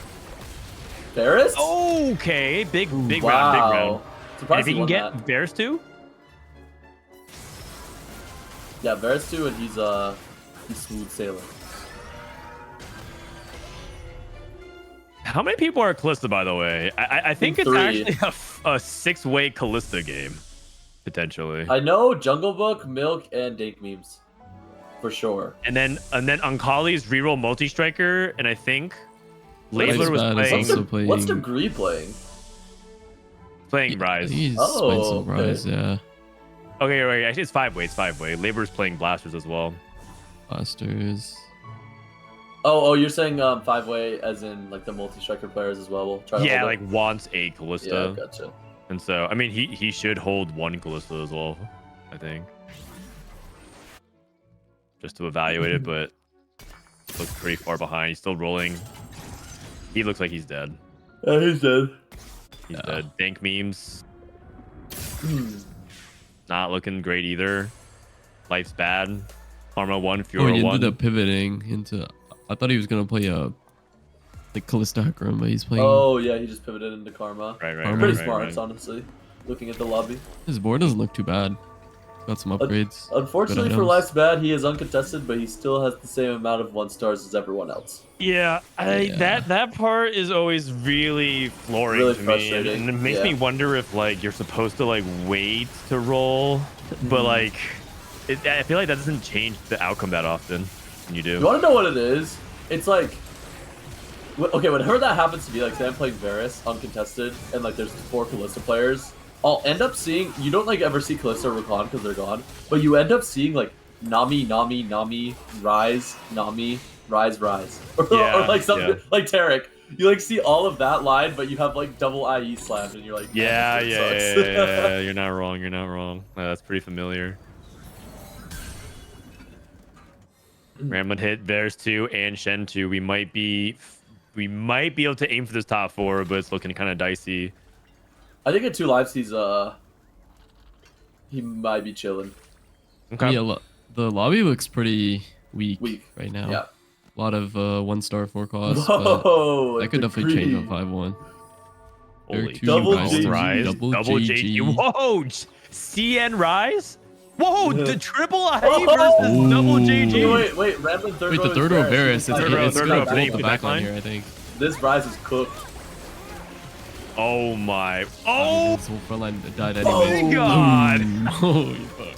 Varus? okay, big round, big Wow. round. And Surprised if he can won get that. Varus 2, Yeah, Varus 2, and he's smooth sailing. how many people are Callista, by the way? I think it's 3. actually a 6-way Callista game, potentially. I know Junglebook, Milk, and Dank memes, for sure. And then Unkali's reroll multi-striker, and I think Labler was playing What's Degree playing? Rise. He's Oh, playing some Rise, yeah. Okay, right. Actually, it's 5-way. It's 5-way. Labor's playing Blasters as well. Blasters. Oh, you're saying 5-way as in like the multi-striker players as well. We'll try to Yeah, hold like wants a Callista. Yeah, gotcha. And so, I mean, he should hold 1 Callista as well, I think. Just to evaluate it, but looks pretty far behind. He's still rolling. He looks like he's dead. Yeah, he's dead. He's dead. Dank memes. Not looking great either. Life's bad. Karma 1, Fury 1. He ended up pivoting into. I thought he was gonna play like Callista Hecarim, but he's playing. Oh yeah, he just pivoted into Karma. Right. Pretty smart, honestly. Looking at the lobby. His board doesn't look too bad. Got some upgrades. Unfortunately for Life's Bad, he is uncontested, but he still has the same amount of 1-stars as everyone else. Yeah, that part is always really flooring Really to me, frustrating. and it makes me wonder if like you're supposed to like wait to roll, but like I feel like that doesn't change the outcome that often when you do. You want to know what it is? It's like, okay, whenever that happens to me, like say I'm playing Varus uncontested, and like there's 4 Callista players, I'll end up seeing, you don't like ever see Callista or Rakan because they're gone, but you end up seeing like Nami, Rise, Nami, Rise. Or like something like Tarek. You like see all of that line, but you have like double IE slammed, and you're like, yeah. You're not wrong. That's pretty familiar. Ramblinnn hit Varus 2 and Shen 2. We might be able to aim for this top 4, but it's looking kind of dicey. I think at 2 lives he might be chilling. Okay. Yeah, the lobby looks pretty weak right now. Yeah. A lot of 1-star 4 costs. Whoa, that could definitely change on 5-1. Holy double JG. Rise. Double JG. Whoa, CN Rise? Whoa, the triple I versus double JG. Wait, Ramblinnn third row. Wait, the third row Varus. It's third row, gonna third row. pull the back line here, I think. This Rise is cooked. Oh my. Oh! This whole front line died Oh anyway. my god! Holy fuck.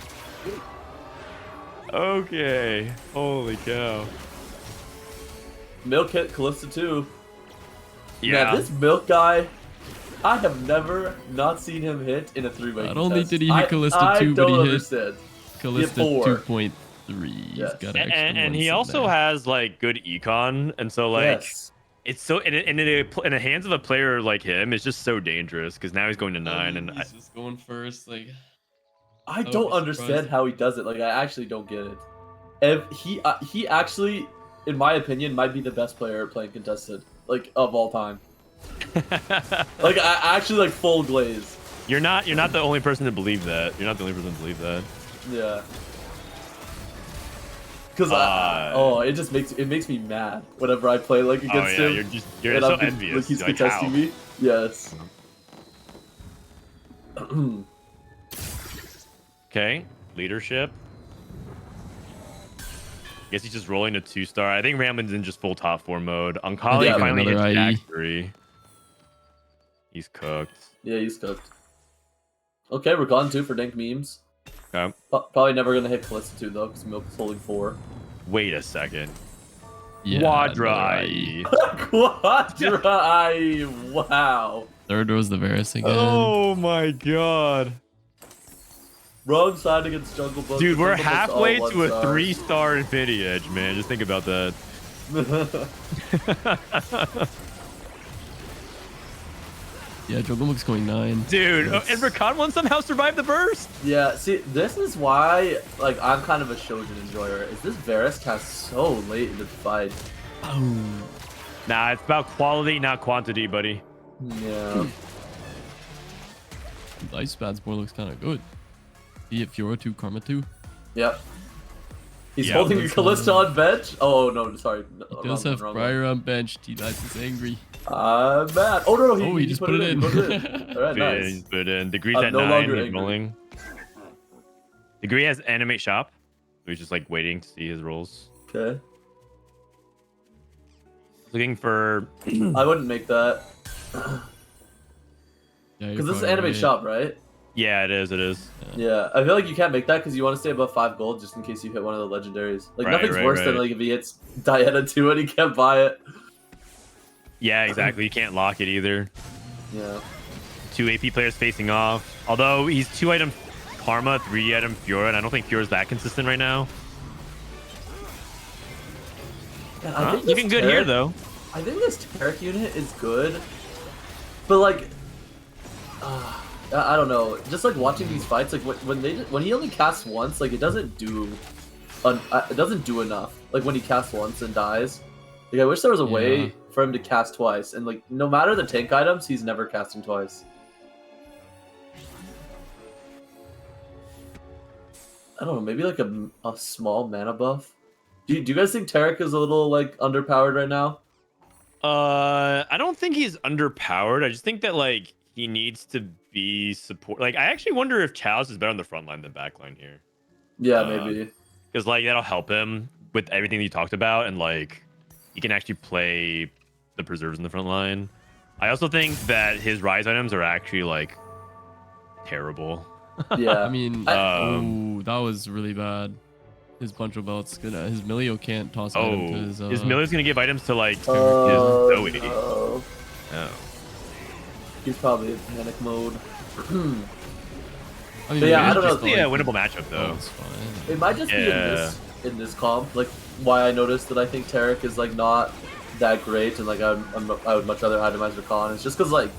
Okay. Holy cow. Milk hit Callista too. Yeah. Man, this Milk guy, I have never not seen him hit in a 3-way. Not only did he hit Callista 2, but he hit Callista 2.3. Yes. And he also has like good econ, and so like it's so in the hands of a player like him, it's just so dangerous because now he's going to 9, and he's just going first. Like I don't understand how he does it. Like I actually don't get it. if he actually, in my opinion, might be the best player playing contested, like of all time. Like I actually like full glaze. You're not the only person to believe that. You're not the only person to believe that. Yeah. Because it makes me mad whenever I play like against him. You're so envious. Like he's you're like, contesting me. Yes. Okay, leadership. Guess he's just rolling a 2-star. I think Ramblinn's in just full top 4 mode. Unkali finally hits Jack 3. He's cooked. Yeah, he's cooked. Okay, we're gone 2 for dank memes. Okay. Probably never gonna hit Callista 2 though, because Milk is holding 4. Wait a second. Yeah, Quadra. Quadra. Wow. Third was the Varus again. Oh my god. Wrong side against Junglebook. Dude, we're halfway to a 3-star Infinity Edge, man. Just think about that. Yeah, Junglebook's going 9. Dude, and Rakan somehow survived the burst. Yeah, see, this is why, like, I'm kind of a Shojin enjoyer. Is this Varus cast so late in the fight? Boom. Nah, it's about quality, not quantity, buddy. Yeah. The Ice Bad's board looks kind of good. Be it Fiora 2, Karma 2. Yep. He's Yeah, holding that's Callista on bench. Oh no, sorry. He does have Briar on bench. Tleyds is angry. I'm mad. Oh no, he just put it in. He put it in. All right, nice. He's put in. Degree's I'm at no 9. longer He's angry. rolling. Degree has animate shop. He's just like waiting to see his rolls. Okay. Looking for. I wouldn't make that. Yeah, Because this is animate shop, right? Yeah, it is. It is. Yeah, I feel like you can't make that because you want to stay above 5 gold just in case you hit one of the legendaries. Like nothing's worse than like if he hits Diana 2 and he can't buy it. Yeah, exactly. You can't lock it either. Yeah. 2 AP players facing off. Although he's 2-item Karma, 3-item Fiora, and I don't think Fiora's that consistent right now. Man, I think looking good here though. I think this Taric unit is good, but like, I don't know. Just like watching these fights, like when he only casts once, like it doesn't do enough. Like when he casts once and dies. Like I wish there was a way for him to cast twice, and like no matter the tank items, he's never casting twice. I don't know. Maybe like a small mana buff. Do you guys think Taric is a little like underpowered right now? I don't think he's underpowered. I just think that like he needs to be support. Like I actually wonder if Chalice is better on the front line than back line here. Yeah, maybe. Because like that'll help him with everything that you talked about, and like he can actually play the preserves in the front line. I also think that his rise items are actually like terrible. Yeah. I mean, oh, that was really bad. His bunch of belts gonna. His Milio can't toss item to his. His Milio's gonna give items to like his Zoe. Oh. He's probably in panic mode. I mean, yeah, I don't know. Yeah, winnable matchup though. It's fine. It might just be in this comp. Like why I noticed that I think Taric is like not that great, and like I would much rather itemize Rakan. It's just because like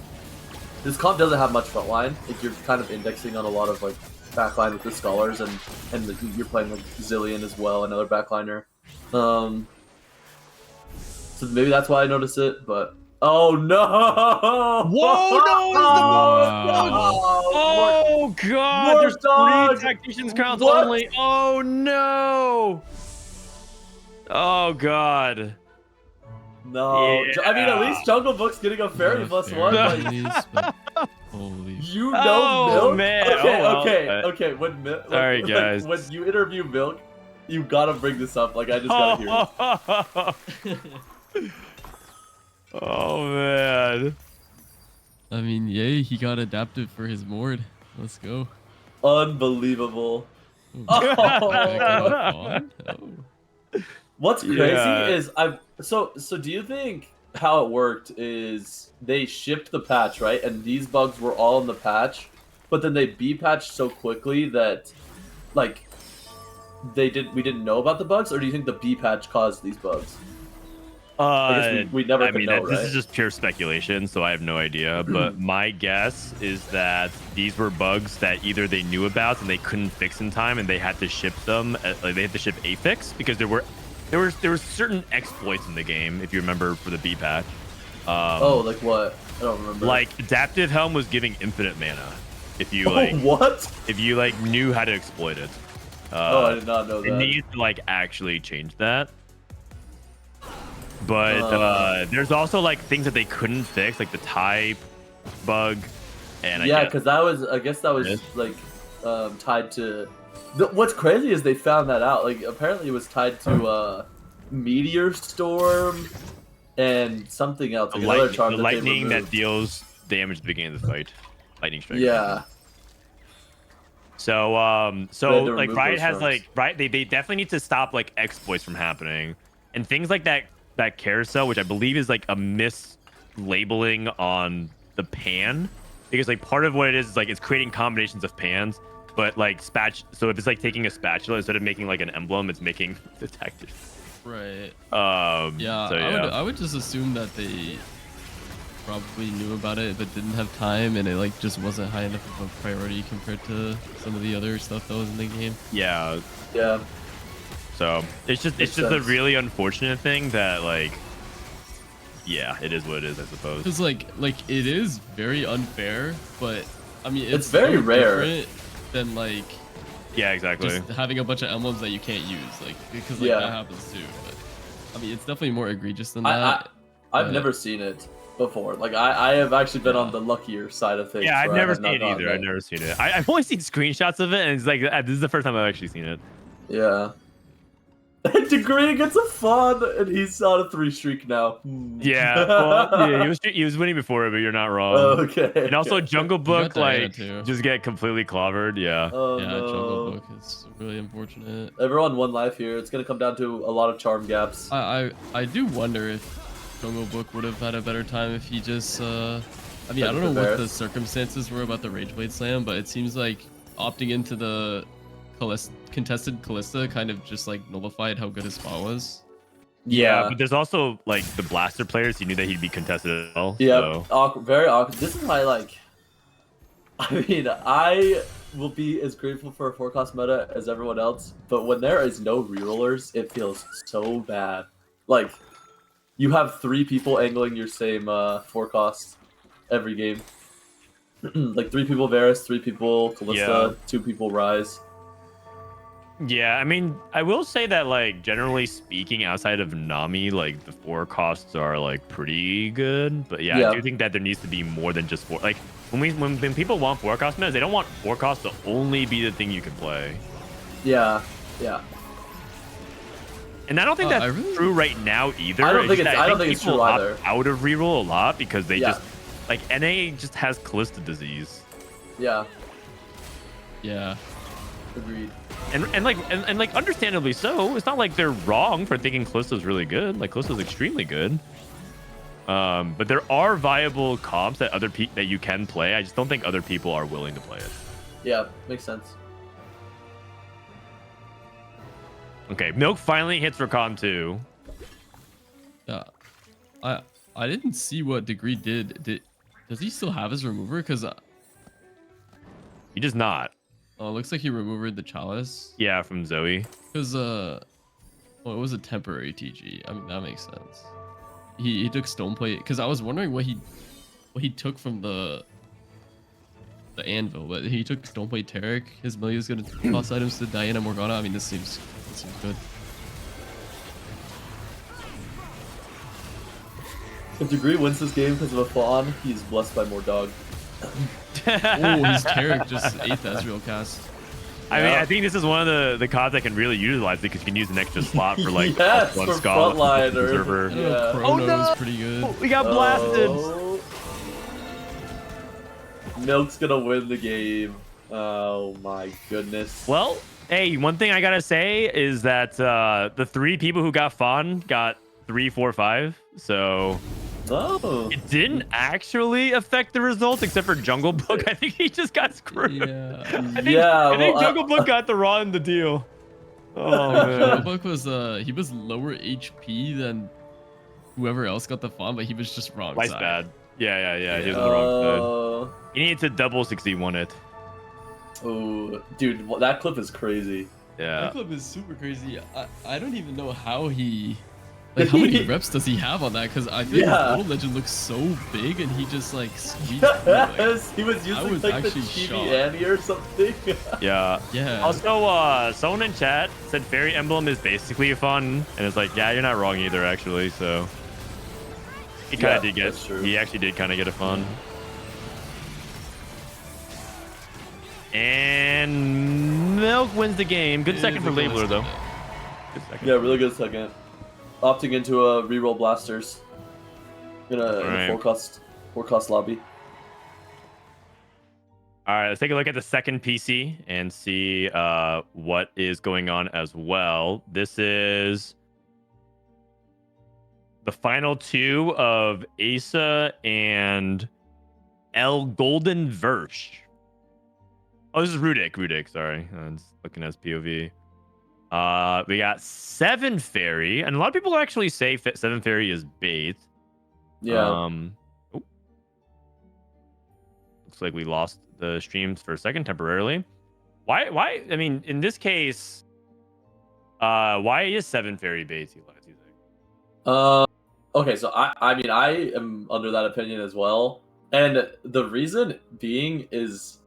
this comp doesn't have much frontline. Like you're kind of indexing on a lot of like backline with the scholars, and you're playing like Zillion as well, another backliner. So maybe that's why I noticed it. But oh no! Whoa! Oh god! There's 3 Tacticians crowns only. Oh no! Oh god! No, Yeah. I mean at least Junglebook's getting a fairy +1. Like, Holy you know Milk? Man. Okay. When Sorry, guys. When you interview Milk, you gotta bring this up. Like I just gotta hear it. Oh man. I mean, yay, he got adapted for his Mord. Let's go. Unbelievable. Oh. What's crazy is so do you think how it worked is they shipped the patch, right? And these bugs were all in the patch, but then they B-patched so quickly that like we didn't know about the bugs, or do you think the B-patch caused these bugs? I guess we never could know, this right? is just pure speculation, so I have no idea. But my guess is that these were bugs that either they knew about and they couldn't fix in time, and they had to ship them. Like they had to ship a fix because there were certain exploits in the game, if you remember, for the B patch. Oh, like what? I don't remember. Like Adaptive Helm was giving infinite mana if you what? if you like knew how to exploit it. I did not know that. It needs to like actually change that. But there's also like things that they couldn't fix, like the type bug, and yeah, because I guess that was like tied to. What's crazy is they found that out. Like apparently it was tied to Meteor Storm and something else. Like another charm the lightning that deals damage at the beginning of the fight. Lightning strike. Yeah. So like Riot has like they definitely need to stop like exploits from happening, and things like that carousel, which I believe is like a mislabeling on the pan, because like part of what it is like it's creating combinations of pans, but like so if it's like taking a spatula instead of making like an emblem, it's making the tactician. Right. Yeah. So, I would just assume that they probably knew about it but didn't have time, and it like just wasn't high enough of a priority compared to some of the other stuff that was in the game. Yeah. Yeah. So it's just a really unfortunate thing that like, yeah, it is what it is, I suppose. Because like it is very unfair, but I mean it's very rare than like, yeah, exactly, just having a bunch of emblems that you can't use, like, because like that happens too. But I mean it's definitely more egregious than that. I've never seen it before. Like I have actually been on the luckier side of things. Yeah, I've never seen it either. I've never seen it. I've only seen screenshots of it, and it's like this is the first time I've actually seen it. Yeah. Degree gets a fun, and he's on a 3 streak now. Yeah, well, yeah, he was winning before, but you're not wrong. Okay. And also Junglebook like just get completely clobbered. Yeah. Oh, yeah, no. Junglebook is really unfortunate. Everyone 1 life here. It's gonna come down to a lot of charm gaps. I do wonder if Junglebook would have had a better time if he just I mean I don't know what the circumstances were about the Rageblade Slam, but it seems like opting into the contested Callista kind of just like nullified how good his spot was. Yeah, but there's also like the blaster players. He knew that he'd be contested as well. Yeah, so. Very awkward. This is why, like, I mean, I will be as grateful for a 4-cost meta as everyone else, but when there is no rerollers, it feels so bad. Like, you have 3 people angling your same 4-cost every game. Like 3 people Varus, 3 people Callista, 2 people Rise. Yeah, I mean, I will say that, like, generally speaking, outside of Nami, like, the 4 costs are, like, pretty good. But yeah, I do think that there needs to be more than just 4. Like, when people want 4 cost metas, they don't want 4 costs to only be the thing you can play. Yeah, yeah. And I don't think that's true right now either. I don't think it's true either. Out of reroll a lot because they just, like, NA just has Callista disease. Yeah. Yeah. Agreed. And like understandably so. It's not like they're wrong for thinking Callista's really good. Like Callista's extremely good. But there are viable comps that that you can play. I just don't think other people are willing to play it. Yeah, makes sense. Okay, Milk finally hits for comp 2. Yeah. I didn't see what Degree did. Does he still have his remover? Because he does not. Oh, it looks like he removed the Chalice. Yeah, from Zoe. Because well, it was a temporary TG. I mean, that makes sense. He took Stoneplate because I was wondering what he took from the Anvil, but he took Stoneplate Taric. His Millia is gonna toss items to Diana Morgana. I mean, this seems good. If Degree wins this game because of a fawn, he's blessed by more dog. Oh, his Taric just 8th Ezreal cast. I mean, I think this is one of the cards that can really utilize it because you can use an extra slot for like yes, one for Scuttle frontline or observer. yeah. Chrono is pretty good. We got blasted. Oh. Milk's gonna win the game. Oh my goodness. Well, hey, one thing I gotta say is that the 3 people who got Fawn got 3, 4, 5. So it didn't actually affect the results except for Junglebook. I think he just got screwed. Yeah. I think Junglebook got the raw in the deal. Oh man. Junglebook was he was lower HP than whoever else got the farm, but he was just wrong Twice side. bad. Yeah. He was on the wrong side. Uh, He needed to double 61 it. oh, dude, that clip is crazy. Yeah. That clip is super crazy. I don't even know how he... Like, how many reps does he have on that? Because I think his Puddle Legend looks so big, and he just, like, squeezed through, like, Yes, he was using was like the actually Chibi shocked. Annie or something. Yeah. Yeah. Also, someone in chat said Fairy Emblem is basically fun, and it's like, yeah, you're not wrong either, actually. So he kind of did get. that's true. He actually did kind of get a fun. And Milk wins the game. Good second for Labeler though. Good second. Yeah, really good second. Opting into a reroll blasters in a forecast lobby. All right, let's take a look at the second PC and see what is going on as well. This is the final two of Aesah and El Golden Versh. Oh, this is Rudyck, sorry. I'm just looking at his POV. We got 7 Fairy, and a lot of people actually say 7 Fairy is bait. Yeah. Looks like we lost the streams for a second temporarily. Why? I mean, in this case, why is 7 Fairy bait, you think? Okay, so I mean I am under that opinion as well, and the reason being is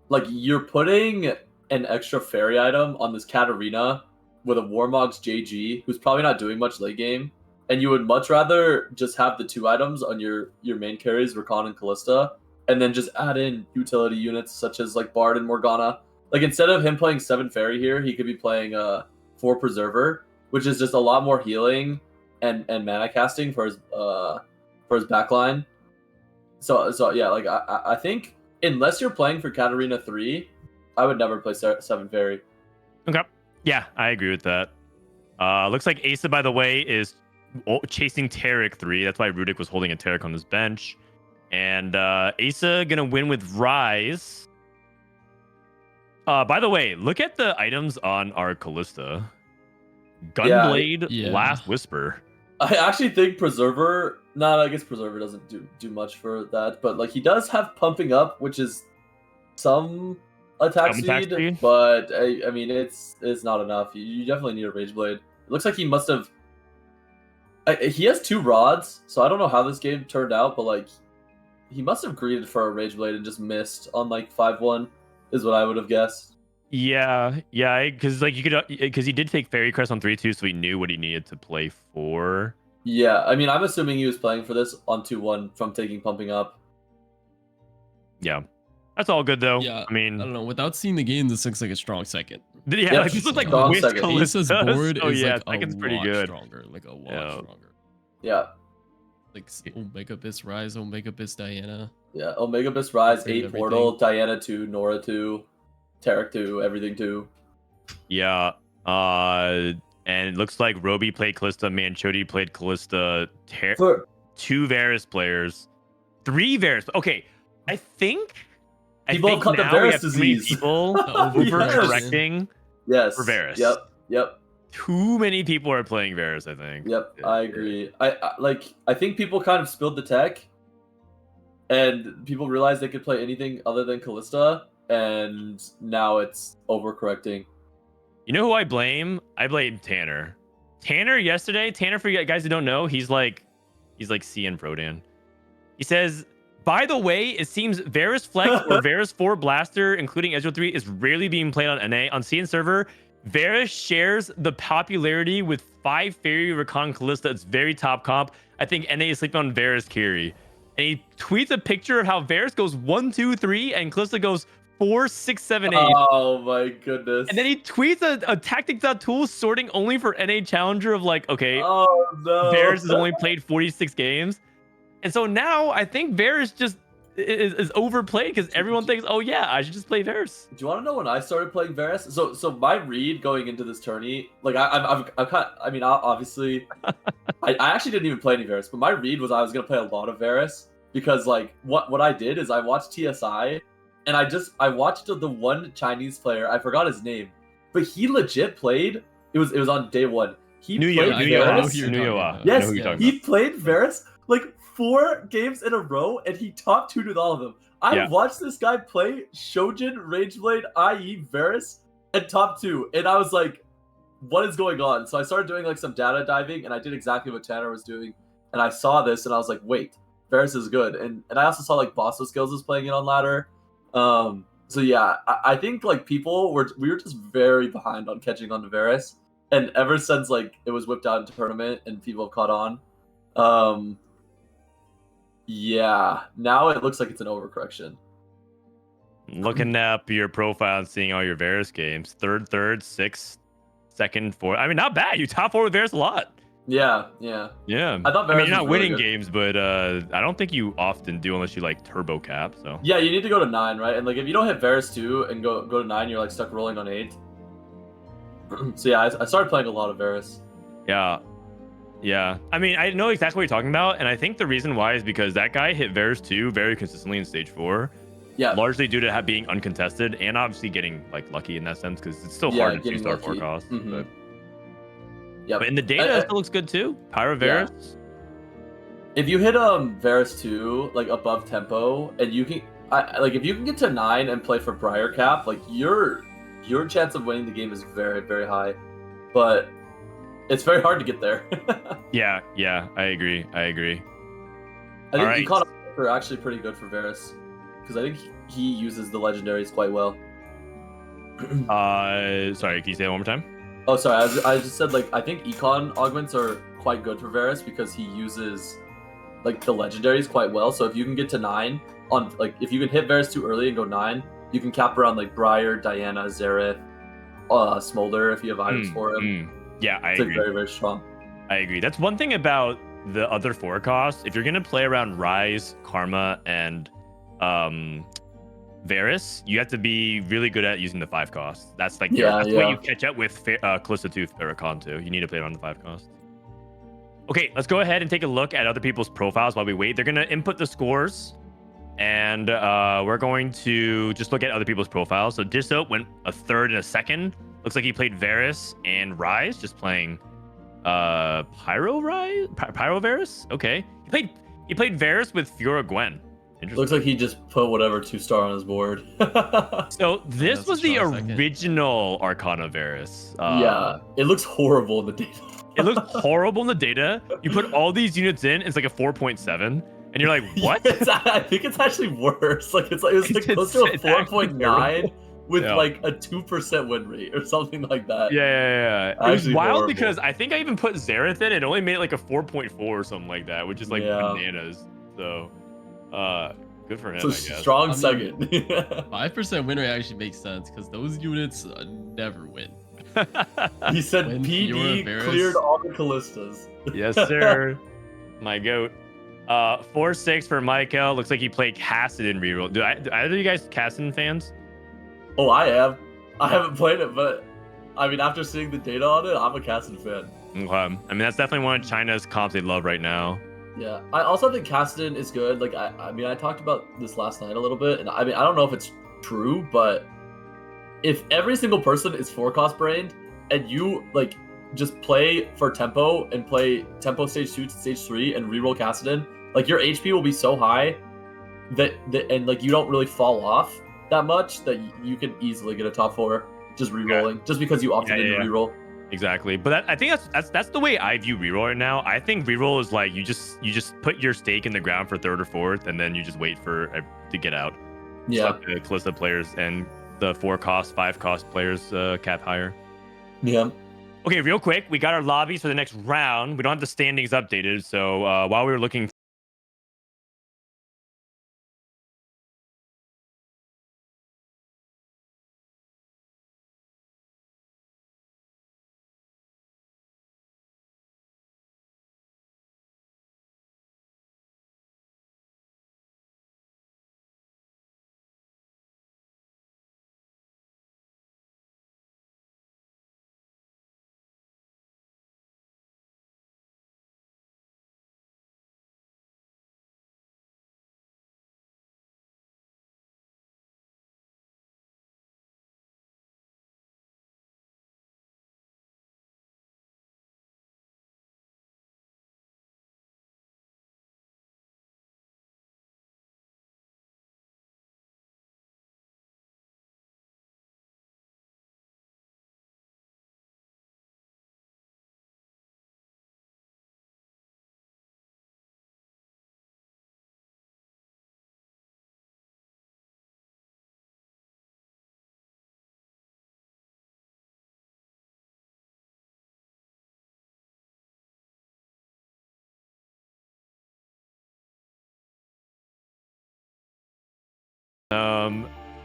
like you're putting an extra fairy item on this Katarina with a Warmog's JG who's probably not doing much late game, and you would much rather just have the 2 items on your main carries, Rakan and Callista, and then just add in utility units such as like Bard and Morgana. Like instead of him playing 7 fairy here, he could be playing 4 Preserver, which is just a lot more healing and mana casting for his backline. So yeah, like I think unless you're playing for Katarina 3, I would never play 7 fairy. Okay. Yeah, I agree with that. Looks like Aesah, by the way, is chasing Taric 3. That's why Rudyck was holding a Taric on his bench. And Aesah gonna win with Rise. By the way, look at the items on our Callista. Gunblade, Last Whisper. I actually think Preserver... I guess Preserver doesn't do much for that. But like he does have Pumping Up, which is some attack speed. But I mean, it's not enough. You definitely need a Rage Blade. It looks like he must have... he has 2 rods, so I don't know how this game turned out. But like, he must have greeted for a Rage Blade and just missed on like 5-1, is what I would have guessed. Yeah, because like because he did take Fairy Crest on 3-2, so he knew what he needed to play for. Yeah, I mean, I'm assuming he was playing for this on 2-1 from taking Pumping Up. Yeah, that's all good though. Yeah, I mean, I don't know. Without seeing the game, this looks like a strong second. Yeah, like, this looks like strong with second. Callista. Aesah's board Oh is yeah, like second's a pretty lot good. stronger, like a lot stronger. Yeah. Like Omega Abyss Rise, Omega Abyss Diana. Yeah, Omega Abyss Rise, 8 everything. Portal, Diana 2, Nora 2, Taric 2, everything 2. Yeah. And it looks like Roby played Callista, Manchodi played Callista, 2 Varus players, 3 Varus. Okay, I think People got the now we Varus have too many disease. people Yes. overcorrecting for Varus. Yep. Too many people are playing Varus, I think. Yep, I agree. I think people kind of spilled the tech, and people realized they could play anything other than Callista, and now it's overcorrecting. You know who I blame? I blame Tanner. Tanner, for you guys who don't know, he's like CN Frodan. He says, by the way, it seems Varus Flex or Varus 4 Blaster, including Ezreal 3, is rarely being played on NA. On CN server, Varus shares the popularity with 5 Fairy Rakan Callista. It's very top comp. I think NA is sleeping on Varus Kiri. And he tweets a picture of how Varus goes 1, 2, 3, and Callista goes 4, 6, 7, 8. Oh my goodness. And then he tweets a tactics.tool sorting only for NA Challenger of like, okay, oh no, Varus has only played 46 games. And so now I think Varus just is overplayed because everyone thinks, oh yeah, I should just play Varus. Do you want to know when I started playing Varus? So my read going into this tourney, like obviously, I actually didn't even play any Varus, but my read was I was gonna play a lot of Varus because like what I did is I watched TSI, and I watched the one Chinese player, I forgot his name, but he legit played. It was on day 1. He New played I know Varus. who you're New talking Yoa. about. I know Yes, who you're talking he played Varus like 4 games in a row, and he top 2'd all of them. I Yeah. watched this guy play Shojin, Rangeblade, IE, Varus, and top 2, and I was like, what is going on? So I started doing like some data diving, and I did exactly what Tanner was doing, and I saw this, and I was like, wait, Varus is good. And I also saw like Bosso Skills was playing it on ladder. So yeah, I think like we were just very behind on catching on to Varus. And ever since like it was whipped out in tournament and people have caught on, yeah, now it looks like it's an overcorrection. Looking up your profile and seeing all your Varus games. Third, sixth, second, fourth. I mean, not bad. You top 4 with Varus a lot. Yeah. Yeah. I thought Varus you're not was really winning good. games, but I don't think you often do unless you like turbo cap. So Yeah, you need to go to 9, right? And like if you don't hit Varus 2 and go to 9, you're like stuck rolling on 8. So yeah, I started playing a lot of Varus. yeah. I mean, I know exactly what you're talking about, and I think the reason why is because that guy hit Varus 2 very consistently in stage 4. Yeah. Largely due to being uncontested and obviously getting like lucky in that sense because it's still hard to 2-star forecast. Mm-hmm. But in the data, it still looks good too. Pyro Varus. Yeah. If you hit Varus 2 like above tempo, and you can like if you can get to 9 and play for Briar Cap, like your chance of winning the game is very, very high. But it's very hard to get there. Yeah, I agree. I think Econ are actually pretty good for Varus, because I think he uses the legendaries quite well. Sorry, can you say that one more time? Oh, sorry. I just said like I think Econ augments are quite good for Varus because he uses like the legendaries quite well. So if you can get to 9 on like if you can hit Varus too early and go 9, you can cap around like Briar, Diana, Xerath, Smolder if you have items for him. Yeah, I it's agree. Like very, very strong. I agree. That's one thing about the other forecasts. If you're gonna play around Rise, Karma, and Varus, you have to be really good at using the 5 cost. That's like that's what you catch up with Callisto Tooth Paracon too. You need to play it on the 5 cost. Okay, let's go ahead and take a look at other people's profiles while we wait. They're gonna input the scores, and we're going to just look at other people's profiles. So Dishsoap went a third and a second. Looks like he played Varus and Rise, just playing Pyro Varus. Okay, he played Varus with Fiora Gwen. Looks like he just put whatever 2-star on his board. So this was the original Arcana Varus. Yeah, it looks horrible in the data. It looks horrible in the data. You put all these units in, it's like a 4.7, and you're like, what? I think it's actually worse. Like it's close to a 4.9 with like a 2% win rate or something like that. Yeah. It was wild horrible. Because I think I even put Xerath in. It only made like a 4.4 or something like that, which is like bananas. So, good for him. So I guess. Strong second. 5% win rate actually makes sense because those units never win. He said PD cleared all the Callistas. Yes, sir. My goat. 4-6 for Michael. Looks like he played Kassadin reroll. Do either of you guys Kassadin fans? Oh, I am. I haven't played it, but I mean, after seeing the data on it, I'm a Kassadin fan. Okay. I mean, that's definitely one of China's comps they love right now. Yeah, I also think Kassadin is good. Like, I mean, I talked about this last night a little bit, and I mean, I don't know if it's true, but if every single person is forecast brained and you like just play for tempo and play tempo stage 2 to stage 3 and reroll Kassadin, like your HP will be so high that and like you don't really fall off that much that you can easily get a top 4 just rerolling just because you opted in to reroll. Exactly, but I think that's the way I view reroll right now. I think reroll is like you just put your stake in the ground for 3rd or 4th, and then you just wait for to get out. Yeah, like the Callisto players and the 4 cost, 5 cost players cap higher. Yeah. Okay, real quick, we got our lobbies for the next round. We don't have the standings updated, so while we were looking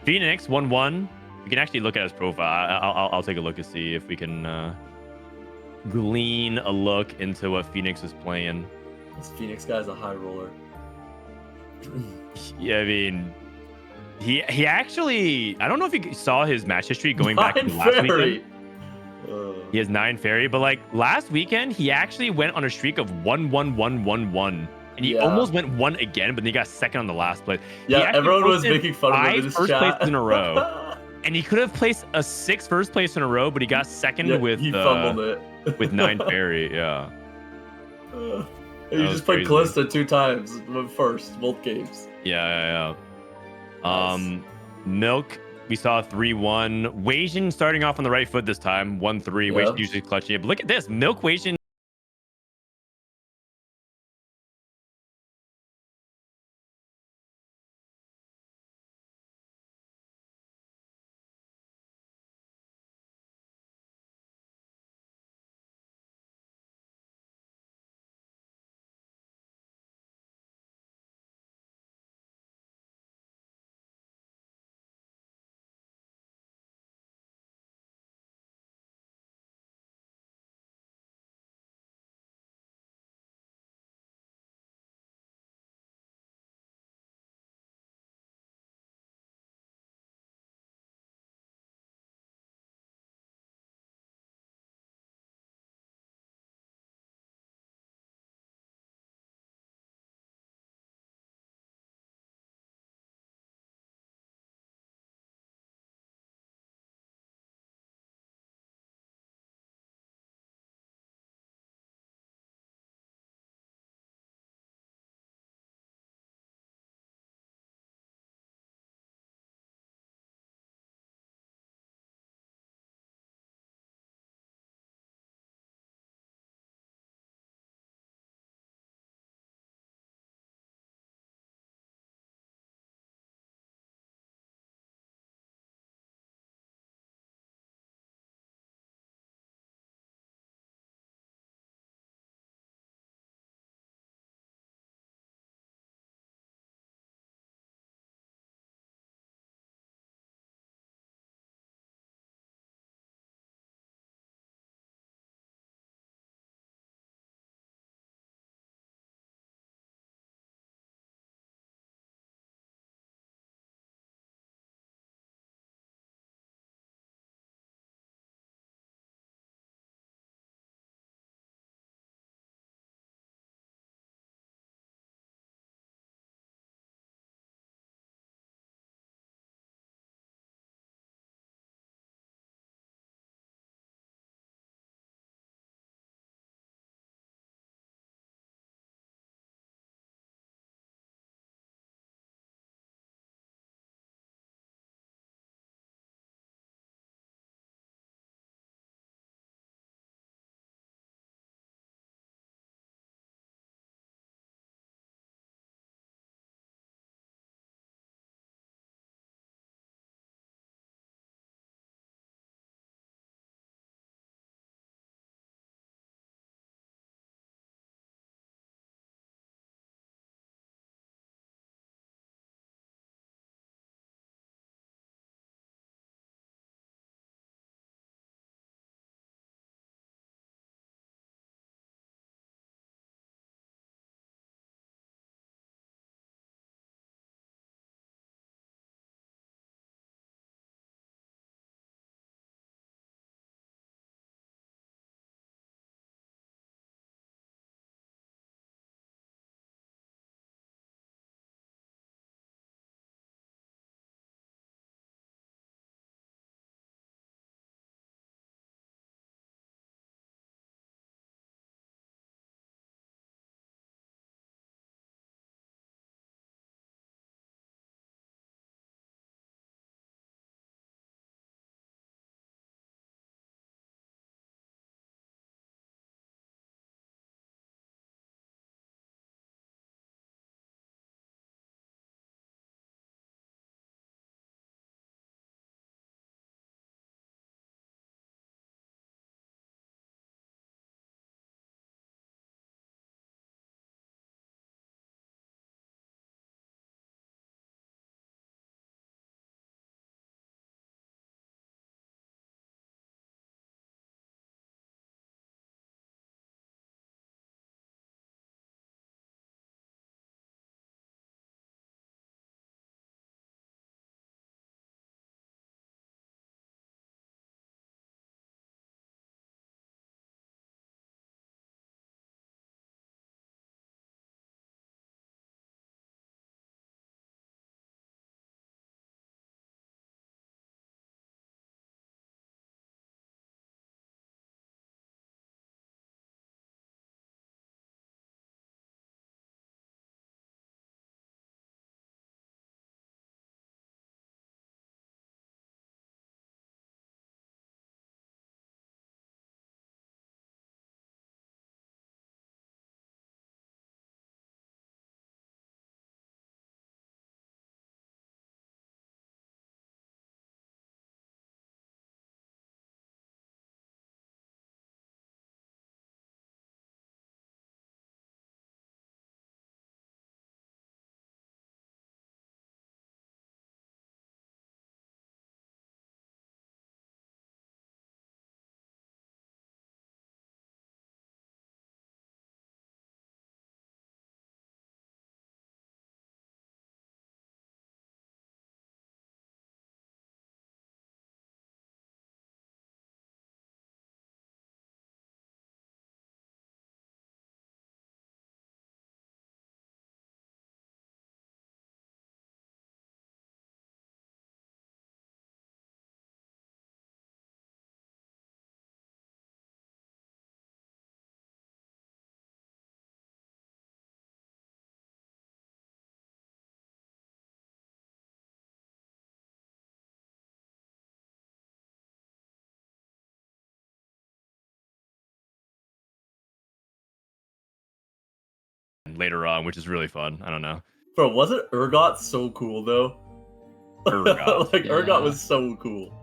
Phoenix 1-1. We can actually look at his profile. I'll take a look to see if we can glean a look into what Phoenix is playing. This Phoenix guy's a high roller. Yeah, I mean, he actually, I don't know if you saw his match history going back to last weekend. He has 9 fairy, but like last weekend, he actually went on a streak of 1-1-1-1-1. And he almost went 1 again, but then he got second on the last place. Yeah, everyone was making fun of him in his first chat. places in a row. And he could have placed a 6 first place in a row, but he got second with he fumbled it. with 9 fairy, yeah. He just played Callista 2 times first, both games. Yeah. Nice. Milk, we saw 3-1. Wasian starting off on the right foot this time, 1-3. Wasian usually clutching it. But look at this, Milk Wasian later on, which is really fun. I don't know. Bro, wasn't Urgot so cool though? Urgot. Like Urgot Yeah. was so cool.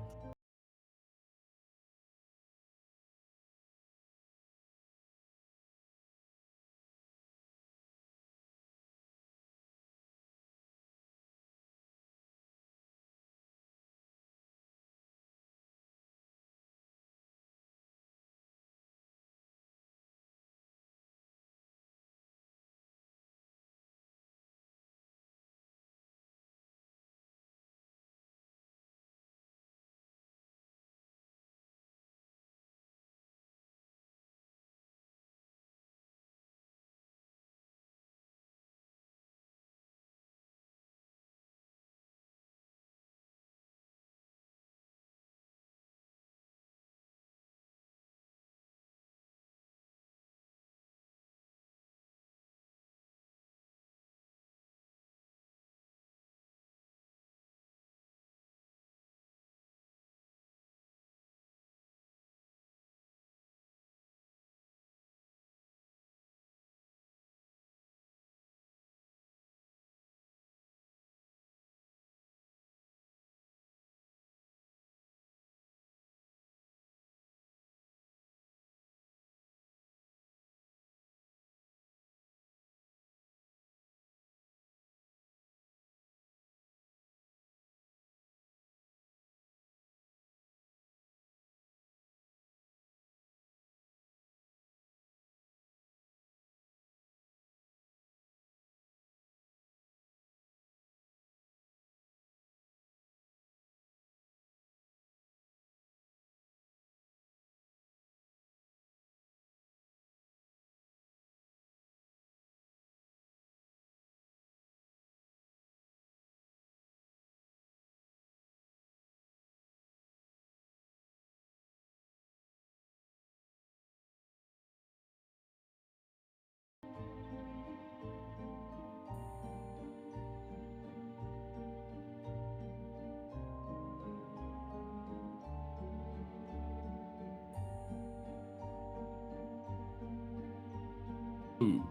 Ooh.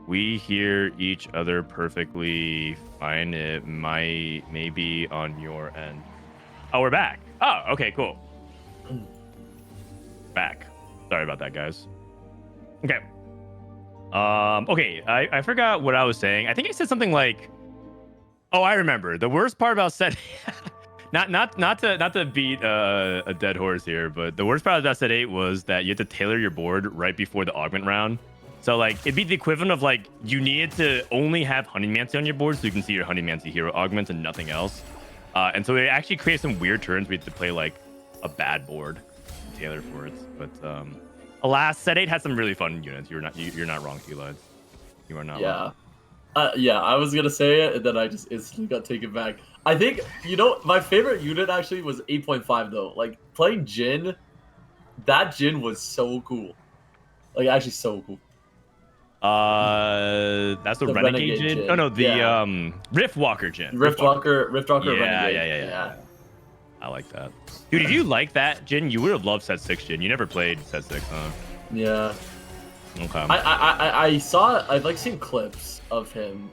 We hear each other perfectly fine. It maybe on your end. Oh, we're back. Oh, okay, cool. Back. Sorry about that, guys. Okay. Okay, I forgot what I was saying. I think I said something like, oh, I remember. The worst part about set not to beat a dead horse here, but the worst part about set 8 was that you had to tailor your board right before the augment round. So like it'd be the equivalent of like you needed to only have Honeymancy on your board so you can see your Honeymancy hero augments and nothing else. And so it actually creates some weird turns where you have to play like a bad board tailored for it. But alas, set 8 had some really fun units. You're not wrong, Tleyds. You are not wrong. Yeah, I was gonna say it, and then I just instantly got taken back. I think, you know, my favorite unit actually was 8.5 though. Like playing Jhin, that Jhin was so cool. Like actually so cool. That's the Renegade Jhin. Oh no, the Riftwalker Jhin. Riftwalker Yeah, Renegade. yeah. I like that. Dude, if you like that Jhin, you would have loved set 6 Jhin. You never played set 6, huh? Yeah. Okay. I've like seen clips of him.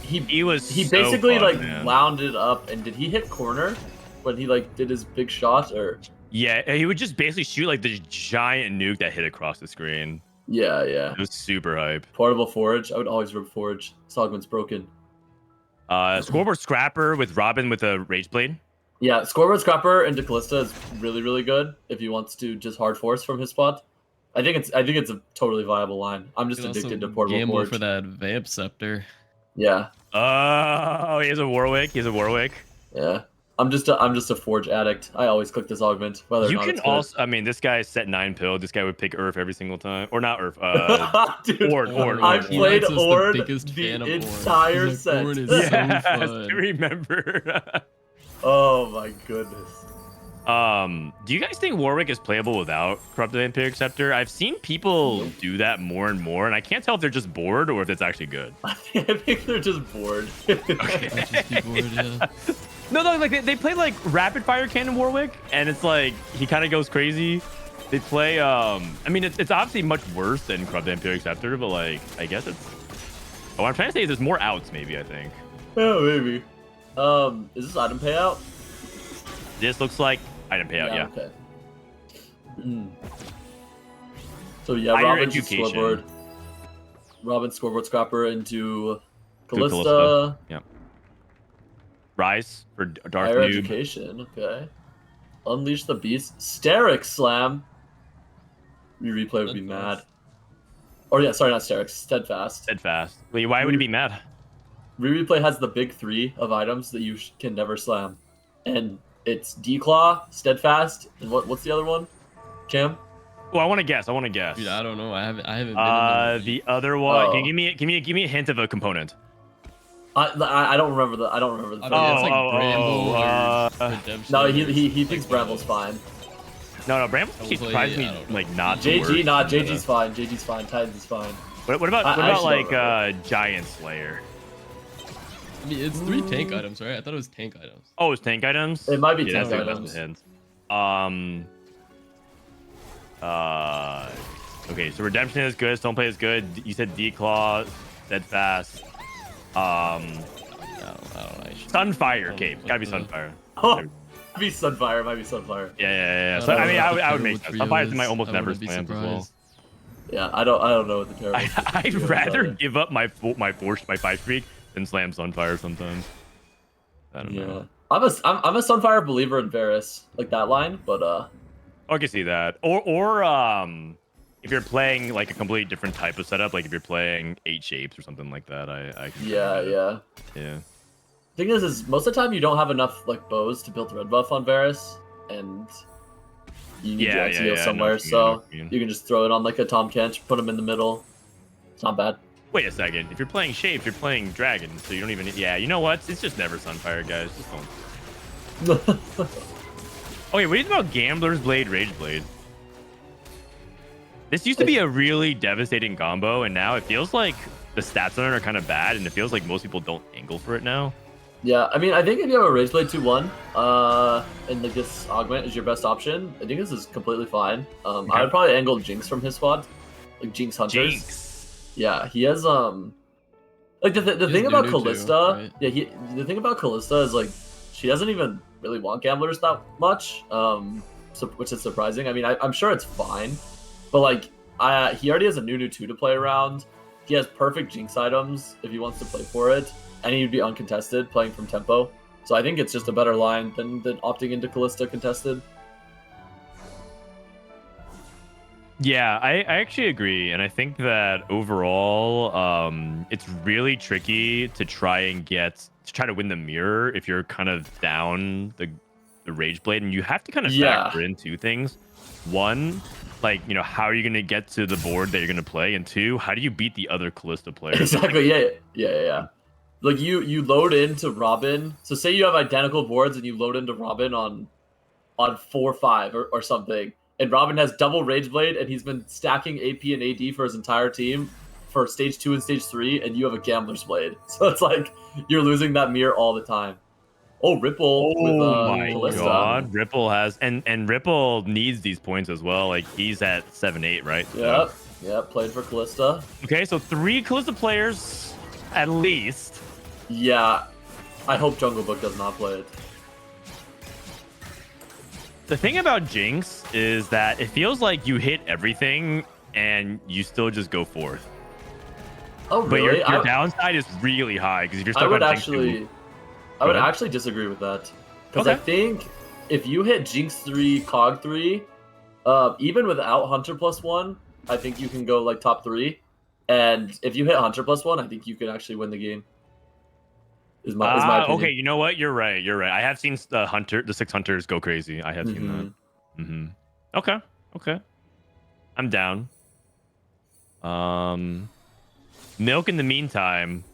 He so basically fun, like man. wounded up, and did he hit corner when he like did his big shot, or? Yeah, he would just basically shoot like this giant nuke that hit across the screen. Yeah. It was super hype. Portable Forge. I would always rip Forge. Sogman's broken. Scoreboard Scrapper with Robin with a Rage Blade. Yeah, Scoreboard Scrapper into Callista is really, really good if he wants to just hard force from his spot. I think it's a totally viable line. I'm just addicted to Portable gamble Forge. for that Vamp Scepter. Yeah. Oh, he has a Warwick. Yeah. I'm just a Forge addict. I always click this augment. Whether or You not can it's good. also, I mean, this guy is set 9 pill. This guy would pick Earth every single time, or not Earth. Dude, Ord. I played That's just Ord biggest the fan of entire Ord. set. Ord is so Yes, I fun. remember. Oh my goodness. Do you guys think Warwick is playable without Corrupted Empiric Scepter? I've seen people do that more and more, and I can't tell if they're just bored or if it's actually good. I think they're just bored. Okay. Might just be bored, yeah. No, like they play like rapid fire cannon Warwick, and it's like he kind of goes crazy. They play. I mean, it's obviously much worse than Corrupt Imperial Scepter, but like, I guess it's. Oh, what I'm trying to say is there's more outs, maybe. I think. Oh, maybe. Is this item payout? This looks like item payout. Yeah. Okay. So yeah, Higher Robin education. scoreboard. Robin scoreboard scrapper into Callista. Callista. Yeah. Rise for Darth Higher Noob. education. Okay. Unleash the beast. Steric slam. Rereplay would be mad. Or yeah, sorry, not Steric. Steadfast. Steadfast. Wait, why would he be mad? Rereplay has the big 3 of items that you can never slam, and it's Declaw, Steadfast, and what's the other one? Cam? Well, I want to guess. Dude, I don't know. I haven't been in the The other one. Oh. Can you give me a hint of a component? I don't remember the. I don't remember the. I mean, it's like Bramble or Redemption. No, or he thinks like Bramble's that. fine. No, Bramble's actually surprised me like not. the JG, worst. nah, JG's fine. JG's fine. Titans is fine. What about I actually like don't Giant Slayer? I mean, it's 3 tank items, right? I thought it was tank items. Oh, it's tank items. It might be Yeah, tank that's items. a hint. Okay, so Redemption is good. Stoneplay is good. You said Declaw, Steadfast. I don't know. Sunfire cape. Gotta be Sunfire. Oh, might be Sunfire. Might be Sunfire. Yeah. So I mean, I would make sense. Sunfire might almost never be slam as well. surprised. Yeah, I don't know what the terrible. I'd rather give up my 5 streak than slam Sunfire sometimes. I don't know. I'm a Sunfire believer in Varus, like that line, but I can see that. Or if you're playing like a completely different type of setup, like if you're playing 8 shapes or something like that, I can. yeah. Thing is most of the time you don't have enough like bows to build red buff on Varus, and you need your Exio somewhere, so you can just throw it on like a Tom Kench, put him in the middle. It's not bad. Wait a second. If you're playing shapes, you're playing dragon, so you don't even. Yeah, you know what? It's just never Sunfire, guys. Just don't. Okay, what do you think about Gambler's Blade, Rage Blade? This used to be a really devastating combo, and now it feels like the stats on it are kind of bad, and it feels like most people don't angle for it now. Yeah, I mean, I think if you have a Rage Blade 2-1, and like this augment is your best option, I think this is completely fine. Okay. I would probably angle Jinx from his squad, like Jinx Hunters. Jinx. Yeah, he has like the thing about Callista. Right? Yeah, the thing about Callista is like she doesn't even really want gamblers that much, which is surprising. I mean, I'm sure it's fine, but like he already has a Nunu 2 to play around. He has perfect Jinx items if he wants to play for it, and he'd be uncontested playing from tempo. So I think it's just a better line than opting into Callista contested. Yeah, I actually agree, and I think that overall, it's really tricky to try to win the mirror if you're kind of down the Rage Blade, and you have to kind of factor in 2 things. 1, like, you know, how are you going to get to the board that you're going to play, and 2, how do you beat the other Callista players? Exactly. Yeah. Like you load into Robin. So say you have identical boards and you load into Robin on 4-5 or something. And Robin has double Rage Blade, and he's been stacking AP and AD for his entire team for stage 2 and stage 3, and you have a Gambler's Blade. So it's like you're losing that mirror all the time. Oh, Ripple with my Callista. God, Ripple has and Ripple needs these points as well. Like he's at 7-8, right? Yep, played for Callista. Okay, so 3 Callista players at least. Yeah, I hope Junglebook does not play it. The thing about Jinx is that it feels like you hit everything and you still just go forth. Oh, really? But your downside is really high because if you're stuck I would on actually disagree with that, because I think if you hit Jinx 3, Cog 3, even without Hunter +1, I think you can go like top 3. And if you hit Hunter +1, I think you could actually win the game. Is my opinion. Okay, you know what? You're right. I have seen the 6 Hunters go crazy. I have seen that. Okay. I'm down. Milk in the meantime,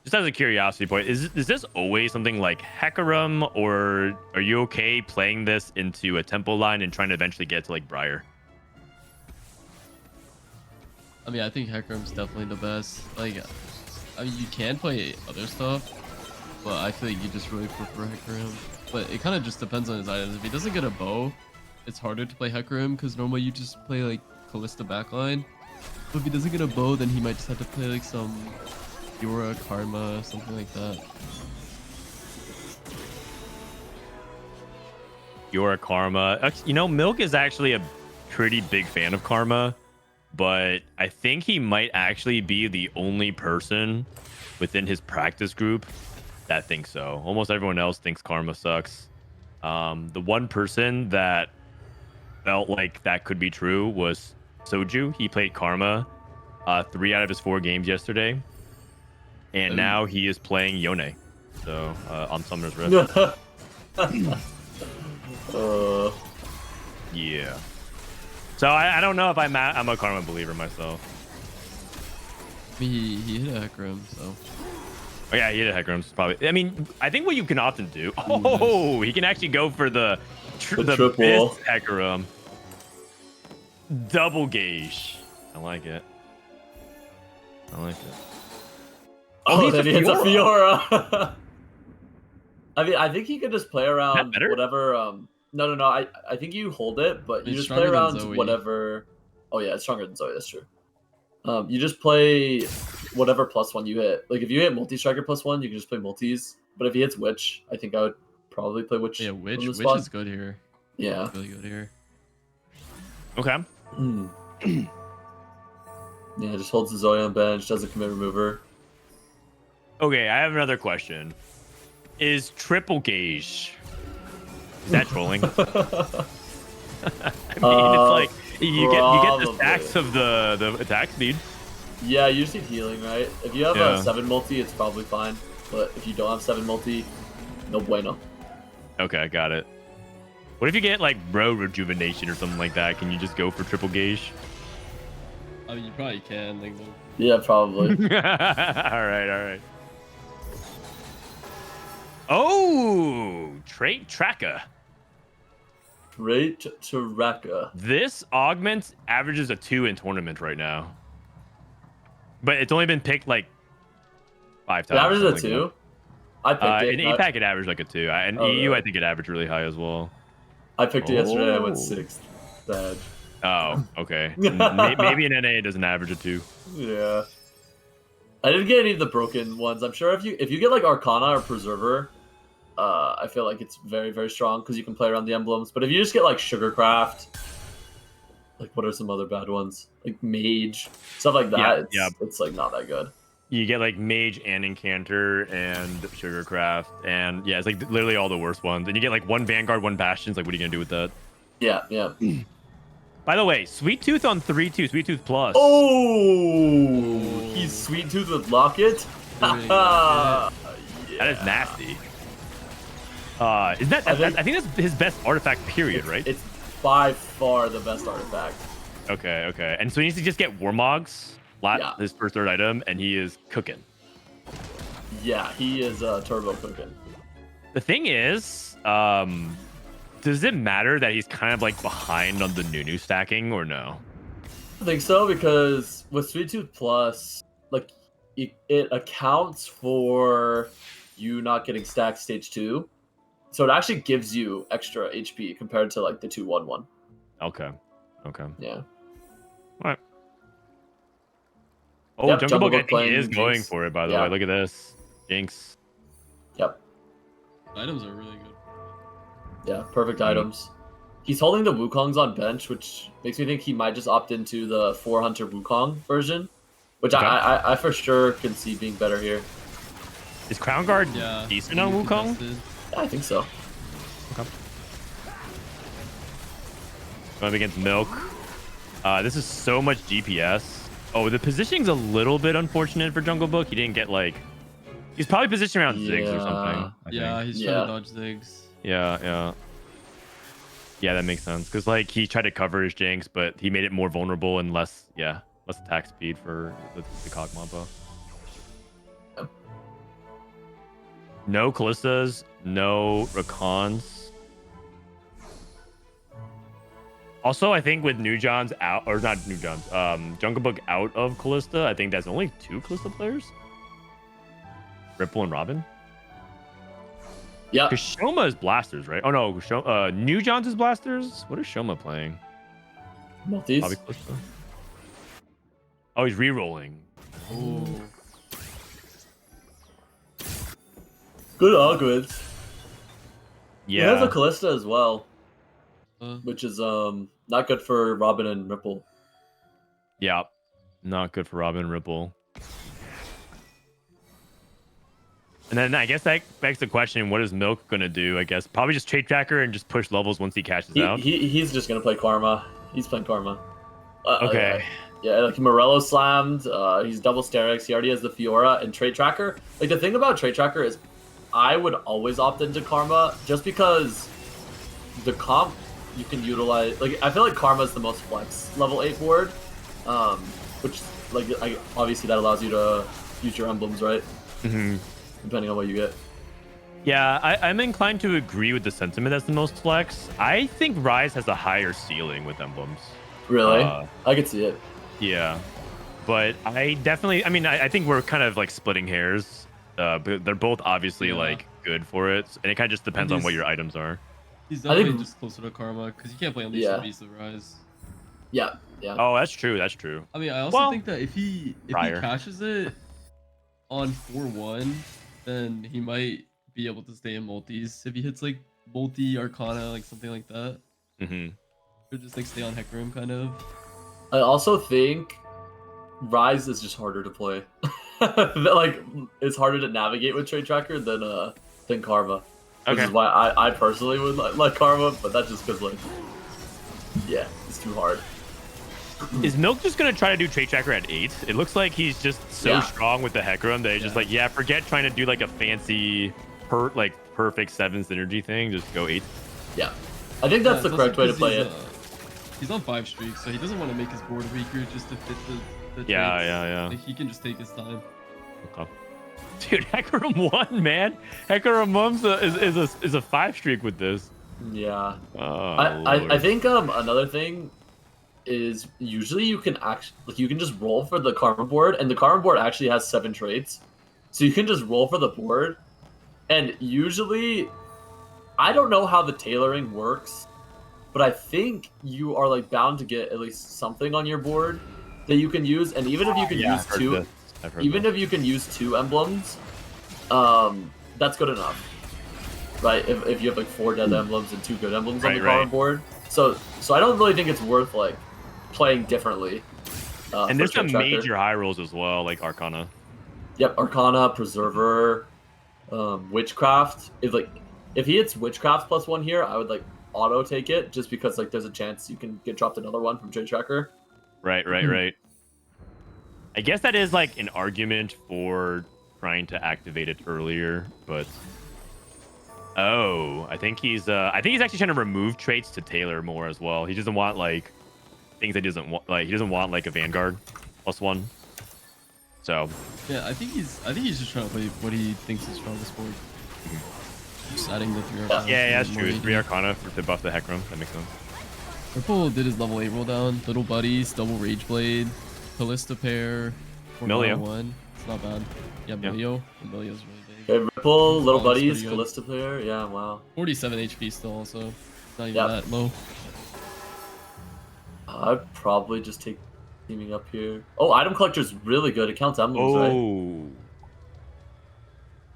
just as a curiosity point, is this always something like Hecarim, or are you okay playing this into a tempo line and trying to eventually get to like Briar? I mean, I think Hecarim's definitely the best. Like, I mean, you can play other stuff, but I feel like you just really prefer Hecarim. But it kind of just depends on his items. If he doesn't get a bow, it's harder to play Hecarim because normally you just play like Kalista backline. But if he doesn't get a bow, then he might just have to play like some Yora, Karma, something like that. Yora, Karma. You know, Milk is actually a pretty big fan of Karma, but I think he might actually be the only person within his practice group that thinks so. Almost everyone else thinks Karma sucks. The one person that felt like that could be true was Soju. He played Karma 3 out of his 4 games yesterday, and now he is playing Yone. So on Summoner's Rift. Yeah. So I don't know if I'm a Karma believer myself. I mean, he hit a Hecarim, so. Oh yeah, he hit a Hecarim. Probably. I mean, I think what you can often do. Oh, he can actually go for the triple Hecarim. Double gauge. I like it. I like it. Oh, then he hits a Fiora. I mean, I think he could just play around whatever. No. I think you hold it, but you just play around whatever. Oh yeah, it's stronger than Zoe. That's true. You just play whatever +1 you hit. Like if you hit multi-striker +1, you can just play multis. But if he hits Witch, I think I would probably play Witch. Yeah, Witch is good here. Yeah, really good here. Okay. Yeah, just holds the Zoe on bench, doesn't commit remover. Okay, I have another question. Is triple gauge? Is that trolling? I mean, it's like you get the stacks of the attack speed. Yeah, you just need healing, right? If you have a 7 multi, it's probably fine. But if you don't have 7 multi, no bueno. Okay, got it. What if you get like bro rejuvenation or something like that? Can you just go for triple gauge? I mean, you probably can. Like, yeah, probably. all right. Oh, trait tracker. Trait tracker. This augment averages a 2 in tournament right now, but it's only been picked like 5 times. It averages a 2. I picked it. In APAC, it averaged like a 2. In EU, I think it averaged really high as well. I picked it yesterday. I went 6th. Bad. Oh, okay. Maybe in NA it doesn't average a 2. Yeah. I didn't get any of the broken ones. I'm sure if you get like Arcana or Preserver, I feel like it's very, very strong because you can play around the emblems. But if you just get like Sugarcraft, like what are some other bad ones? Like Mage, stuff like that. It's like not that good. You get like Mage and Incanter and Sugarcraft, and yeah, it's like literally all the worst ones. And you get like 1 Vanguard, 1 Bastions. Like, what are you gonna do with that? Yeah. By the way, Sweet Tooth on 3-2, Sweet Tooth Plus. Oh, he's Sweet Tooth with Locket. That is nasty. Is that? I think that's his best artifact. Period. Right? It's by far the best artifact. Okay. And so he needs to just get Warmogs, his first 3rd item, and he is cooking. Yeah, he is turbo cooking. The thing is, does it matter that he's kind of like behind on the Nunu stacking or no? I think so, because with Sweet Tooth Plus, like it accounts for you not getting stacked stage 2. So it actually gives you extra HP compared to like the 2-1-1. Okay. Yeah. All right. Oh, yep, Junglebook I think is going Jinx. For it, by the way. Look at this. Jinx. Yep. Items are really good. Yeah, perfect items. He's holding the Wukongs on bench, which makes me think he might just opt into the 4-Hunter Wukong version, which I for sure can see being better here. Is Crown Guard decent on Wukong? Yeah, I think so. Okay. Going up against Milk. This is so much GPS. Oh, the positioning's a little bit unfortunate for Junglebook. He didn't get like... He's probably positioned around Ziggs or something. He's trying to dodge Ziggs. Yeah, that makes sense. Because like he tried to cover his Jinx, but he made it more vulnerable and less attack speed for the Kog'Maw. Yep. No Kalistas, no Rakans. Also, I think with Nujon's out, or not Nujon's, Junglebook out of Kalista, I think that's only 2 Kalista players. Ripple and Robin. Yeah. Because Shoma is blasters, right? Oh no, New John's is blasters. What is Shoma playing? Multis. Probably close to. Oh, he's re-rolling. Oh. Good arguments. He has Yeah. a Callista as well, Uh, which is not good for Robin and Ripple. Yeah. Not good for Robin Ripple. And then I guess that begs the question, what is Milk going to do? I guess probably just trade tracker and just push levels once he cashes out. He's just going to play Karma. He's playing Karma. Okay. Yeah, like Morello slammed. He's double Sterix. He already has the Fiora and trade tracker. Like the thing about trade tracker is I would always opt into Karma just because the comp you can utilize. Like I feel like Karma is the most flex level 8 board, which like obviously that allows you to use your emblems, right? Mm-hmm. Depending on what you get. Yeah, I'm inclined to agree with the sentiment that's the most flex. I think Rise has a higher ceiling with emblems. Really? I could see it. Yeah, but I definitely. I mean, I think we're kind of like splitting hairs. But they're both obviously like good for it, and it kind of just depends on what your items are. He's definitely just closer to Karma because you can't play Unleash the Beast of Rise. Yeah, yeah. Oh, that's true. That's true. I mean, I also think that if he cashes it on 4-1, then he might be able to stay in multis. If he hits like multi Arcana, like something like that, or just like stay on Heck Room, kind of. I also think Rise is just harder to play. Like it's harder to navigate with trade tracker than Karma. Which is why I personally would like Karma, but that's just because like yeah, it's too hard. Is Milk just gonna try to do trade tracker at 8? It looks like he's just so strong with the Heck Room that he's just like, yeah, forget trying to do like a fancy perfect 7 synergy thing, just go 8. Yeah. I think that's the correct way to play it. He's on 5 streaks, so he doesn't want to make his board weaker just to fit the traits. Yeah. Like, he can just take his time. Okay. Dude, Hecarim 1, man. Hecarim 1 is a 5 streak with this. Yeah. Oh, I think another thing is usually you can you can just roll for the Karma board, and the Karma board actually has 7 traits. So you can just roll for the board, and usually I don't know how the tailoring works, but I think you are like bound to get at least something on your board that you can use, and even if you can use 2 if you can use 2 emblems, that's good enough. Right? If you have like 4 dead emblems and 2 good emblems on the Karma board. So I don't really think it's worth like playing differently. And there's some major high rolls as well, like Arcana. Yep, Arcana, Preserver, Witchcraft. If he hits Witchcraft +1 here, I would like auto take it just because like there's a chance you can get dropped another one from Trade Tracker. Right. I guess that is like an argument for trying to activate it earlier, but I think he's actually trying to remove traits to tailor more as well. He doesn't want like things that he doesn't want, like he doesn't want like a Vanguard +1. So yeah, I think he's just trying to play what he thinks is strongest board. Just adding the 3 Arcana. Yeah, that's true. 3 Arcana to buff the Heck Room. That makes sense. Purple did his level 8 roll down. Little Buddies, double Rage Blade, Callista pair, Milio. 1. It's not bad. Yeah, Milio. Milio's really big. Okay, Ripple, Little Buddies, Callista player. Yeah, wow. 47 HP still also. Not even that low. I'd probably just take teaming up here. Oh, Item Collector's really good. It counts emblems, right?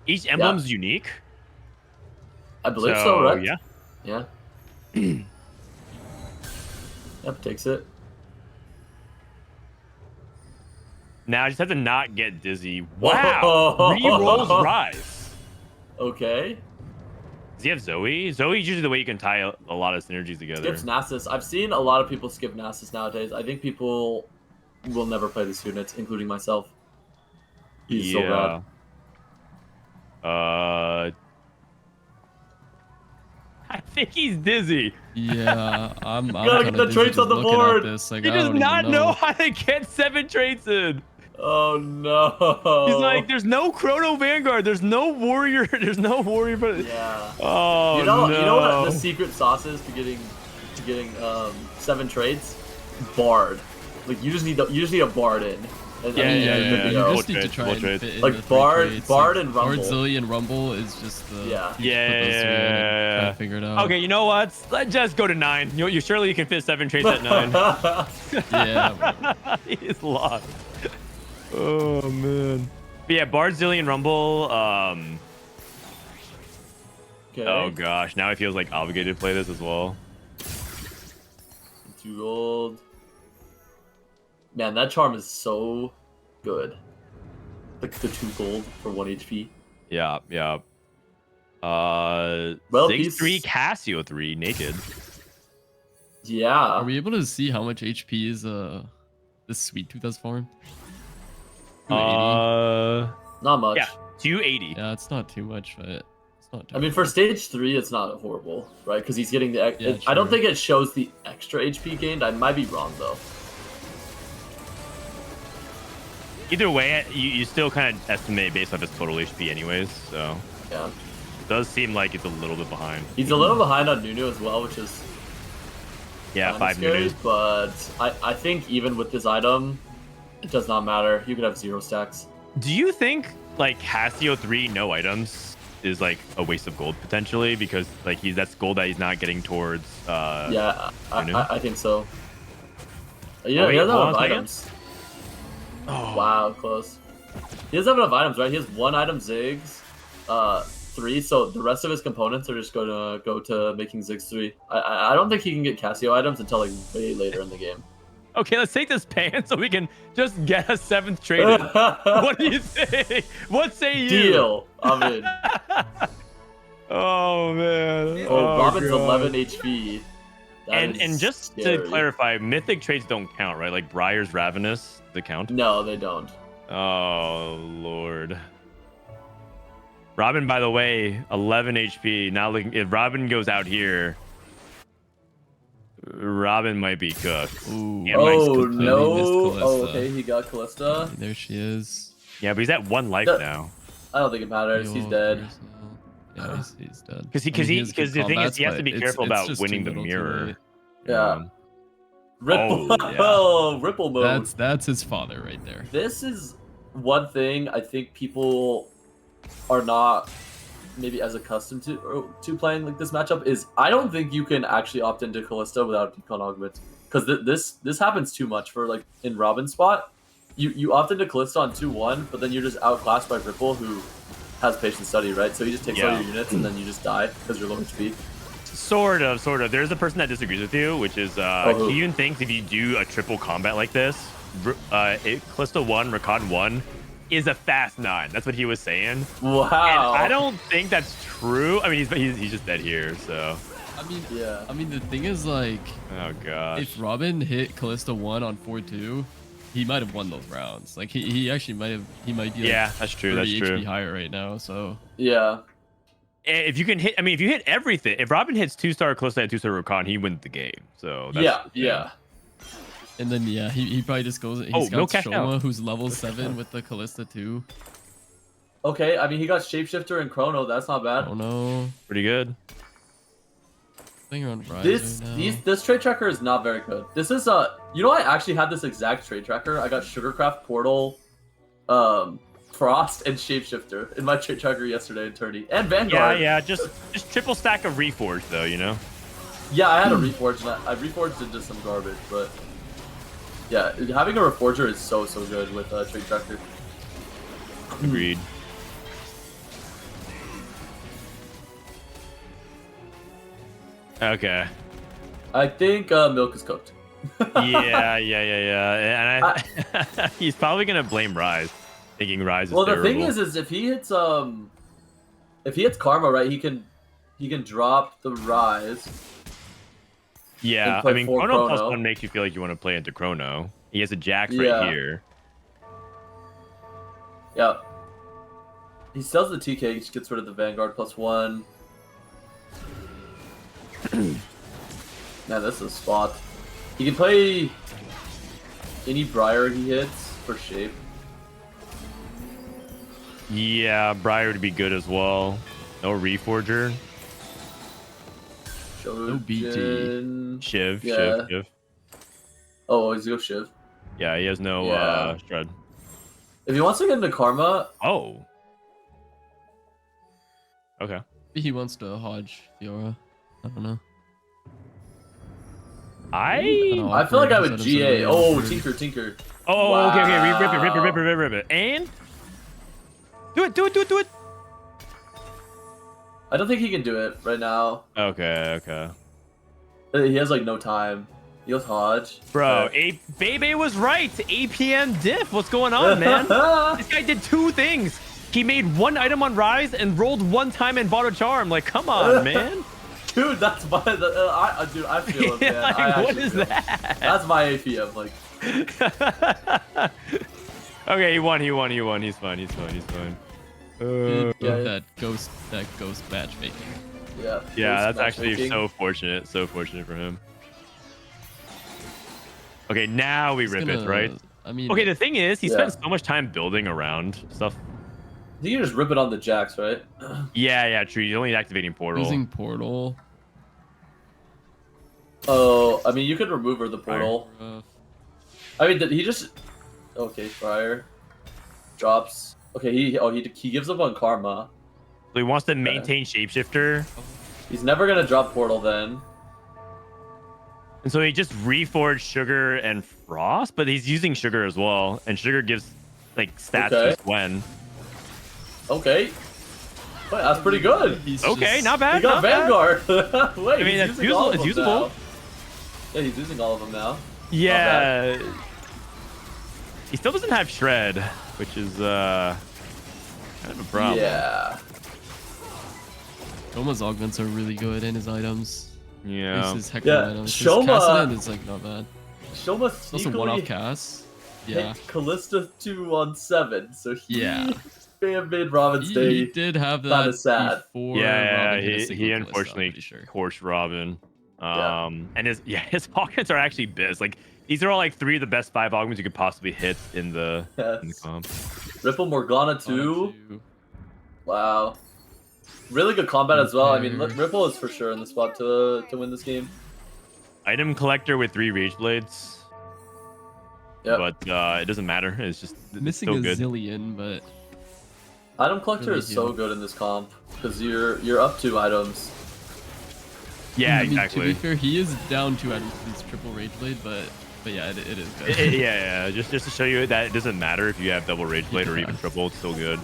Each emblem's unique? I believe so, right? Yeah. Yep, takes it. Now I just have to not get dizzy. Wow! Rerolls Rise. Okay. Does he have Zoe? Zoe's usually the way you can tie a lot of synergies together. Skips Nasus. I've seen a lot of people skip Nasus nowadays. I think people will never play this unit, including myself. He's so bad. I think he's dizzy. Yeah, I'm gotta get the traits on the board. Like, he does not know how to get 7 traits in. Oh no. He's like, there's no Chrono Vanguard. There's no Warrior. There's no Warrior. But yeah. Oh you know no. what the secret sauce is to getting 7 traits? Bard. Like you just need a Bard in. And, Yeah, I mean, yeah, good to You go. just need to trades, try full and trades. fit in Like the three Bard- traits. Bard Like, and Rumble. Bard, Zilly, and Rumble is just the Yeah. you just put those three in and try and figure it out. Okay, you know what? Let's just go to 9. You surely you can fit 7 traits at 9. Yeah. He's lost. Oh man. But yeah, Bard, Zillion, Rumble. Okay. Oh gosh, now it feels like obligated to play this as well. 2 gold. Man, that charm is so good. Like the 2 gold for 1 HP. Yeah, yeah. Well, Ziggs he's- 3, Cassio 3, naked. Yeah. Are we able to see how much HP is this Sweet Tooth has farmed? 280. Not much. Yeah, 280. Yeah, it's not too much, but it's not. I mean, for stage 3, it's not horrible, right? Because he's getting the. Yeah, I don't true. think it shows the extra HP gained. I might be wrong though. Either way, you still kind of estimate based off his total HP anyways, so Yeah. it does seem like it's a little bit behind. He's a little behind on Nunu as well, which is Yeah, kinda 5 scary, minutes. but I think even with this item, it does not matter. You could have 0 stacks. Do you think like Cassio 3 no items is like a waste of gold potentially because like that's gold that he's not getting towards Yeah, Nunu? I think so. Yeah, Oh, he wait, doesn't hold have on a second. items. Oh. Wow, close. He doesn't have enough items, right? He has 1 item Ziggs, 3, so the rest of his components are just gonna go to making Ziggs 3. I don't think he can get Cassio items until like way later in the game. Okay, let's take this pan so we can just get a 7th trade in. What do you think? What say you? Deal. I'm in. Oh man. Oh, Robin's God. 11 HP. That And is just to scary. clarify, mythic traits don't count, right? Like Briar's Ravenous, they count. No, they don't. Oh lord. Robin, by the way, 11 HP. Now looking, if Robin goes out here, Robin might be cooked. Ooh. Yeah, mine's Oh completely no! missed Oh, Callista. okay, he got Callista. There she is. Yeah, but he's at 1 life The- now. I don't think it matters. He's Yo, dead. Yeah, he's dead. Because I mean, has good the thing is, combats, he has to but be careful it's about just winning too the little, too mirror. late. Yeah. Ripple. Oh, yeah. Oh, Ripple mode. That's his father right there. This is one thing I think people are not maybe as accustomed to playing like this matchup is I don't think you can actually opt into Callista without Decon Augment because this happens too much for like in Robin's spot. You opt into Callista on 2-1, but then you're just outclassed by Ripple who has patient study, right? So he just takes all your units and then you just die because you're low HP. Sort of. There's a person that disagrees with you, which is who? he even thinks if you do a triple combat like this, Callista 1, Rakan 1 is a fast 9. That's what he was saying. Wow. And I don't think that's true. I mean, he's just dead here, so. I mean, Yeah. I mean the thing is like, Oh gosh. if Robin hit Callista 1 on 4-2, he might have won those rounds. Like he actually might be like, Yeah, that's true. That's 30 true. HP higher right now. So Yeah. If you can hit, I mean, if you hit everything, if Robin hits 2-star Callista and 2-star Rakan, he wins the game. So that's, Yeah. and then yeah, he probably just goes. He's Oh, no got cash Shoma, out. who's level 7 with the Callista 2. Okay, I mean he got Shapeshifter and Chrono. That's not bad. Oh no, pretty good. playing around Rise This right now. this trade tracker is not very good. This is you know I actually had this exact trade tracker. I got Sugarcraft, Portal, Frost, and Shapeshifter in my trade tracker yesterday in Tourney. And Vanguard. Yeah. Just triple stack of Reforge though, you know. Yeah, I had a Reforge and I Reforged into some garbage, but yeah, having a Reforger is so good with trade tracker. Agreed. Okay. I think milk is cooked. Yeah. And he's probably gonna blame Rise, thinking Rise is Well, the terrible. thing is if he hits Karma, right, he can drop the Rise. Yeah, and play I mean, full Chrono Chrono. +1 makes you feel like you want to play into Chrono. He has a Jax Yeah. right here. Yeah. He sells the TK, he just gets rid of the Vanguard +1. Man, this is a spot. He can play any Briar he hits for shape. Yeah, Briar would be good as well. No Reforger. No BT. Shojin. Shiv. Yeah. Shiv. Oh, he's go Shiv. Yeah, he has no Yeah. Shred. If he wants to get into Karma, Oh. Okay. Maybe he wants to Hodge Fiora. I don't know. I feel like I would GA. Oh, Tinker. Oh, Wow. okay. Rip it. And do it. I don't think he can do it right now. Okay. He has like no time. He'll Hodge. Bro, Bebe was right. APM diff. What's going on, man? This guy did 2 things. He made 1 item on Rise and rolled 1 time and bought a charm. Like, come on, man. Dude, that's my. Dude, I feel it, man. Like, what is that? That's my APM. Like. Okay, he won. He's fine. That ghost matchmaking. Yeah. Yeah, that's actually so fortunate for him. Okay, now we rip it, right? I mean, okay, the thing is, he spent so much time building around stuff. You can just rip it on the jacks, right? Yeah, true. You're only activating Portal. Using Portal. Oh, I mean, you could remove the Portal. I mean, did he just... Okay, Friar. Drops. Okay, he gives up on Karma. So he wants to maintain Shapeshifter. He's never gonna drop Portal then. And so he just reforged Sugar and Frost, but he's using Sugar as well. And Sugar gives, like, stats to Gwen. Okay. Wait, that's pretty good. Okay, not bad. He got Vanguard. Wait, I mean, it's usable. Now. Yeah, he's using all of them now. Yeah. He still doesn't have Shred, which is kind of a problem. Yeah. Shoma's augments are really good in his items. Yeah. His items. His Shoma Cassidy is like not bad. Shoma It's also one-off cast. Yeah. Hit Callista 2 on 7, so he may have made Robin's day. He did have that sad. Before yeah, Robin he unfortunately coursed Robin. And his augments are actually biz. Like, these are all like 3 of the best 5 augments you could possibly hit in the comp. Ripple Morgana 2. Wow. Really good combat as well. I mean, Ripple is for sure in the spot to win this game. Item collector with 3 Rage Blades. Yep. But it doesn't matter. It's just missing so a good. zillion, but item collector is so good in this comp because you're up 2 items. Yeah, I mean, exactly. To be fair, he is down 2 items with his triple Rage Blade, but yeah, it is good. yeah. Just to show you that it doesn't matter if you have double Rage Blade or even triple. It's still good.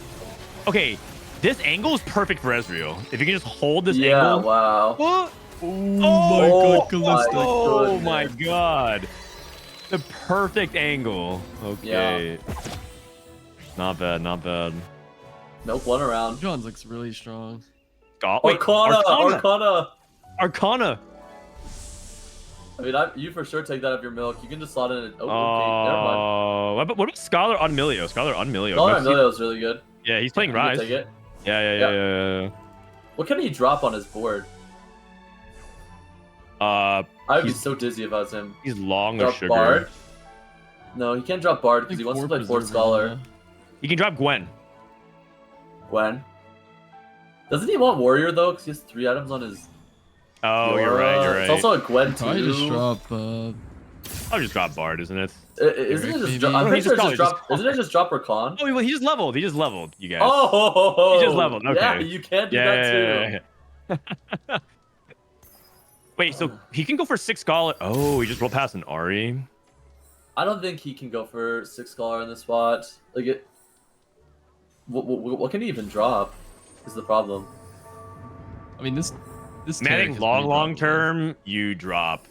Okay, this angle is perfect for Ezreal. If you can just hold this angle. Yeah, wow. What? Oh my god, Callista. Oh my god. The perfect angle. Okay. Yeah. Not bad. Milk 1 around. John's looks really strong. Arcana. I mean, you for sure take that of your milk. You can just slot in it. Oh, okay, never mind. What about Scholar on Milio? Scholar on Milio is really good. Yeah, he's playing Rise. Take it. Yeah. What can he drop on his board? I would be so dizzy if I was him. He's long drop of Sugar. Bard? No, he can't drop Bard because he wants to play 4 Scholar. He can drop Gwen. Gwen? Doesn't he want Warrior though? Because he has 3 items on his. Oh, you're right. It's also a Gwen too. Probably just drop. I'll just drop Bard, isn't it? Isn't it just drop? I'm pretty sure it's just drop. Isn't it just drop Rakan? Oh, well, he just leveled. You guys. Oh, he just leveled. Okay. Yeah, you can do that too. Yeah. Wait, so he can go for 6 Scholar. Oh, he just rolled past an Ari. I don't think he can go for 6 Scholar in this spot. Like it. What can he even drop? Is the problem. I mean, this. Man, I think long term you drop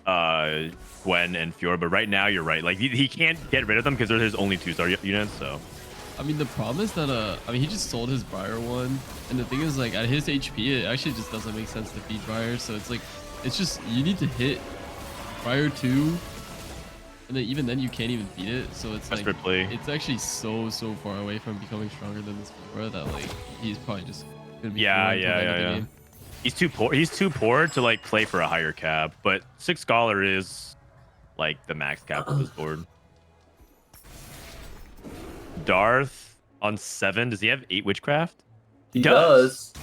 Gwen and Fiora, but right now you're right. Like he can't get rid of them because they're his only 2-star units. So. I mean, the problem is that I mean, he just sold his Briar one, and the thing is, like, at his HP, it actually just doesn't make sense to feed Briar. So it's like, it's just you need to hit Briar 2, and then even then you can't even beat it. So it's like it's actually so far away from becoming stronger than this Fiora that like he's probably just gonna be yeah. He's too poor. He's too poor to like play for a higher cap, but 6 Scholar is like the max cap of this board. Darth on 7. Does he have 8 Witchcraft? He does.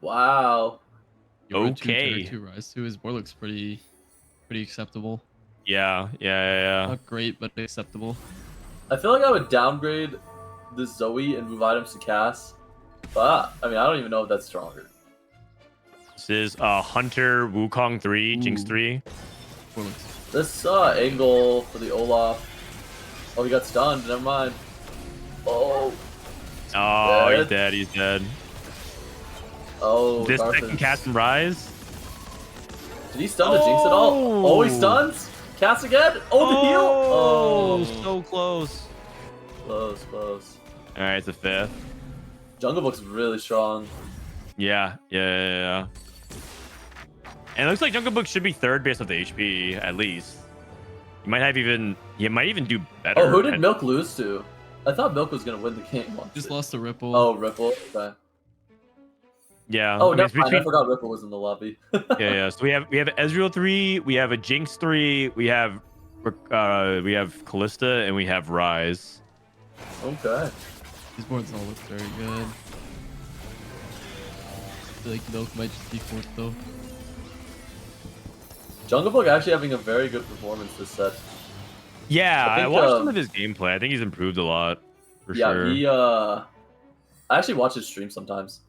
Wow. Okay. 2 Rise 2. His board looks pretty acceptable. Yeah. Not great, but acceptable. I feel like I would downgrade the Zoe and move items to Cass. But, I mean, I don't even know if that's stronger. This is Hunter, Wukong 3, Jinx 3. This angle for the Olaf. Oh, he got stunned. Never mind. Oh. Oh, dead. he's dead. He's dead. Oh, This Darth can is- cast and rise. Did he stun the Jinx at all? Oh, he stuns. Cast again. Oh, the heal. Oh, So close. close. All right, it's a 5th. Junglebook's really strong. Yeah. And it looks like Junglebook should be 3rd based off the HP at least. He might even do better. Oh, who did Milk lose to? I thought Milk was gonna win the game once. Just lost to Ripple. Oh, Ripple. Okay. Yeah. Oh, I mean, no, it's between- I forgot Ripple was in the lobby. yeah. So we have Ezreal 3, we have a Jinx 3, we have Callista, and we have Rise. Okay. These boards all look very good. I feel like Milk might just be 4th though. Junglebook actually having a very good performance this set. Yeah, I I think, watched some of his gameplay. I think he's improved a lot for sure. I actually watch his stream sometimes.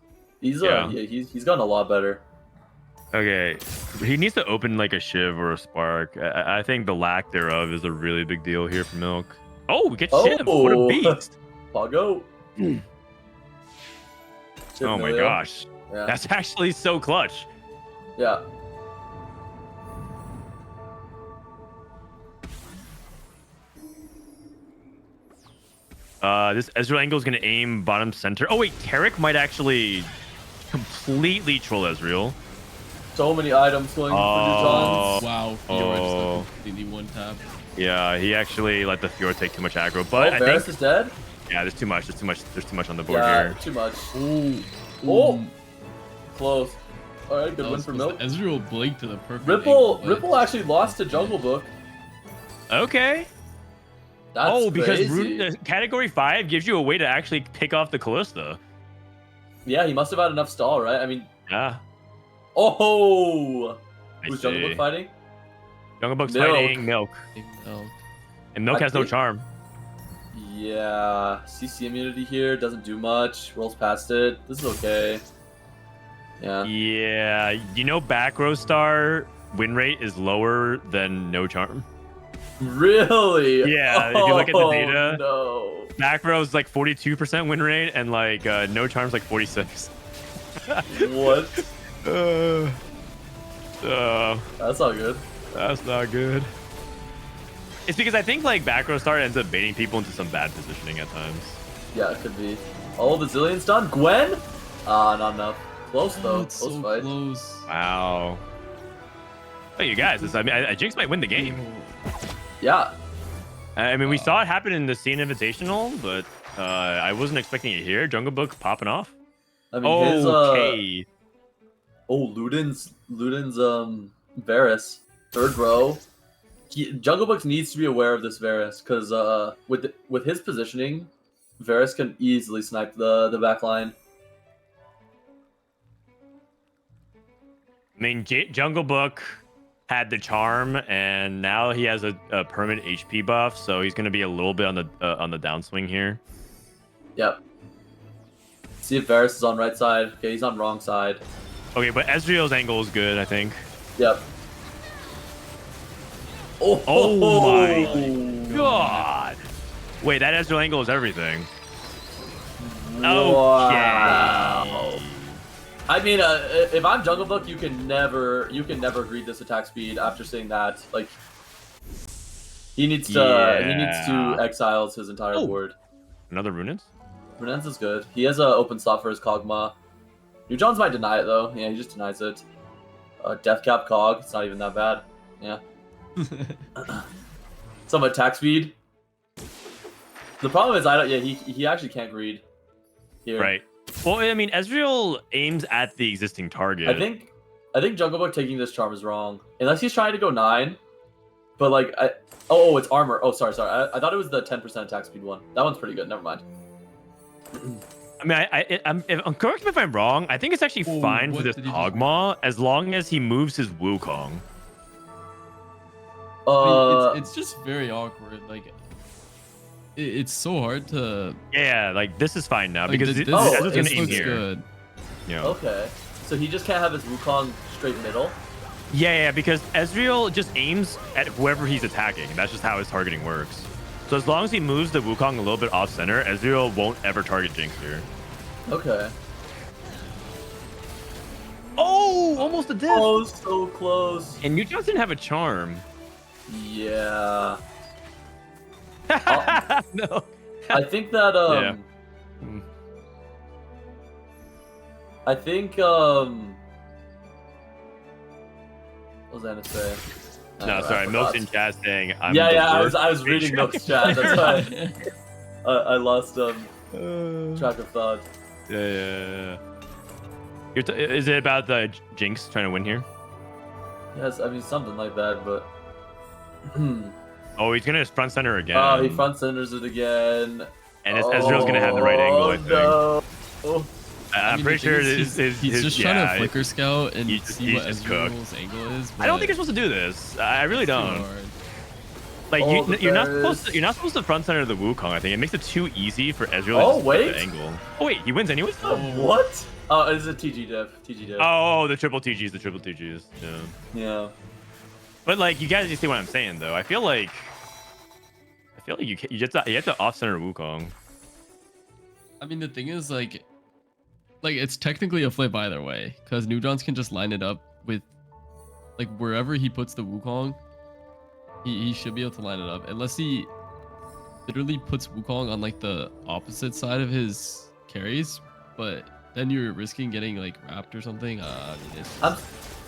He's he's gotten a lot better. Okay, he needs to open like a Shiv or a Spark. I think the lack thereof is a really big deal here for Milk. Oh, we get Shiv. What a beast! Pago. Oh my gosh, Yeah. that's actually so clutch. Yeah. This Ezreal angle is going to aim bottom center. Oh wait, Taric might actually completely troll Ezreal. So many items going for Johns. Wow, Oh. just completely one tap. Yeah, he actually let the Fjord take too much aggro. But I Varus think is dead. yeah, there's too much. There's too much on the board Yeah, here. too much. Ooh. Oh, close. All right, good That win was for supposed Milk. to- Ezreal blinked to the perfect Ripple, angle, but- Ripple actually lost to Junglebook. Okay. That's Oh, because crazy. category 5 gives you a way to actually pick off the Callista. Yeah, he must have had enough stall, right? I mean, Yeah. oh, I who's see. Junglebook fighting? Junglebook's Milk. fighting Milk. Milk. And Milk I has no think- charm. Yeah, CC immunity here doesn't do much. Rolls past it. This is okay. Yeah. Yeah. You know back row star win rate is lower than no charm. Really? Yeah, if you look at the data. No. Back row is like 42% win rate and like no charm's like 46. What? So That's not good. that's not good. It's because I think like back row star ends up baiting people into some bad positioning at times. Yeah, it could be. Oh, the zillion's done. Gwen? Not enough. Close though. Oh, it's Close so fight. close. Wow. Oh, you guys, I Jinx might win the game. Yeah. I mean, we saw it happen in the Scene Invitational, but I wasn't expecting it here. Junglebook popping off. I mean, his Okay. Luden's Varus, 3rd row. Junglebook needs to be aware of this Varus because with his positioning, Varus can easily snipe the back line. I mean, Junglebook had the charm, and now he has a permanent HP buff, so he's going to be a little bit on the downswing here. Yep. See if Varus is on right side. Okay, he's on wrong side. Okay, but Ezreal's angle is good, I think. Yep. Oh my god! Wait, that Ezreal angle is everything. Wow. Okay. I mean, if I'm Junglebook, you can never greed this attack speed after seeing that. Like, he needs to exile his entire board. Another Runin's? Renan's is good. He has an open slot for his Kog'Maw. New Johns might deny it though. Yeah, he just denies it. Deathcap Cog. It's not even that bad. Yeah. Some attack speed. The problem is he actually can't greed here. Right. Well, I mean, Ezreal aims at the existing target. I think Junglebook taking this charm is wrong. Unless he's trying to go 9. But like it's armor. Oh, sorry. I thought it was the 10% attack speed one. That one's pretty good. Never mind. I mean, I'm correct me if I'm wrong. I think it's actually fine for what this did he just Kog'Maw as long as he moves his Wukong. It's just very awkward. Like, it's so hard to. Yeah, like this is fine now Like, because this Ezreal's gonna aim looks here. good. You know. Okay. So he just can't have his Wukong straight middle? Yeah, because Ezreal just aims at whoever he's attacking. That's just how his targeting works. So as long as he moves the Wukong a little bit off center, Ezreal won't ever target Jinx here. Okay. Oh, almost a diff. Oh, so close. And you just didn't have a charm. Yeah. No. I think that Yeah. I think what was I gonna say? No, sorry, Milk's in chat saying I'm I worst was reading patron. Milk's chat. That's why I lost track of thought. Yeah. Is it about the Jinx trying to win here? Yes, I mean something like that, but Oh, he's gonna front center again. oh, he front centers it again. And Ezreal's gonna have the right angle, I think. No. I'm pretty sure he's just trying to flicker scout and see what just cooked. Ezreal's angle is. I don't think you're supposed to do this. I really don't. Like you're not supposed to front center the Wukong. I think it makes it too easy for Ezreal to get the angle. Oh wait, he wins anyways. What? Oh, it's a TG div. Oh, the triple TGs. Yeah. But like, you guys, you see what I'm saying though. I feel like you have to off center Wukong. I mean, the thing is like it's technically a flip either way, because Nujons can just line it up with like wherever he puts the Wukong. He should be able to line it up, unless he literally puts Wukong on like the opposite side of his carries, but then you're risking getting like wrapped or something. I mean,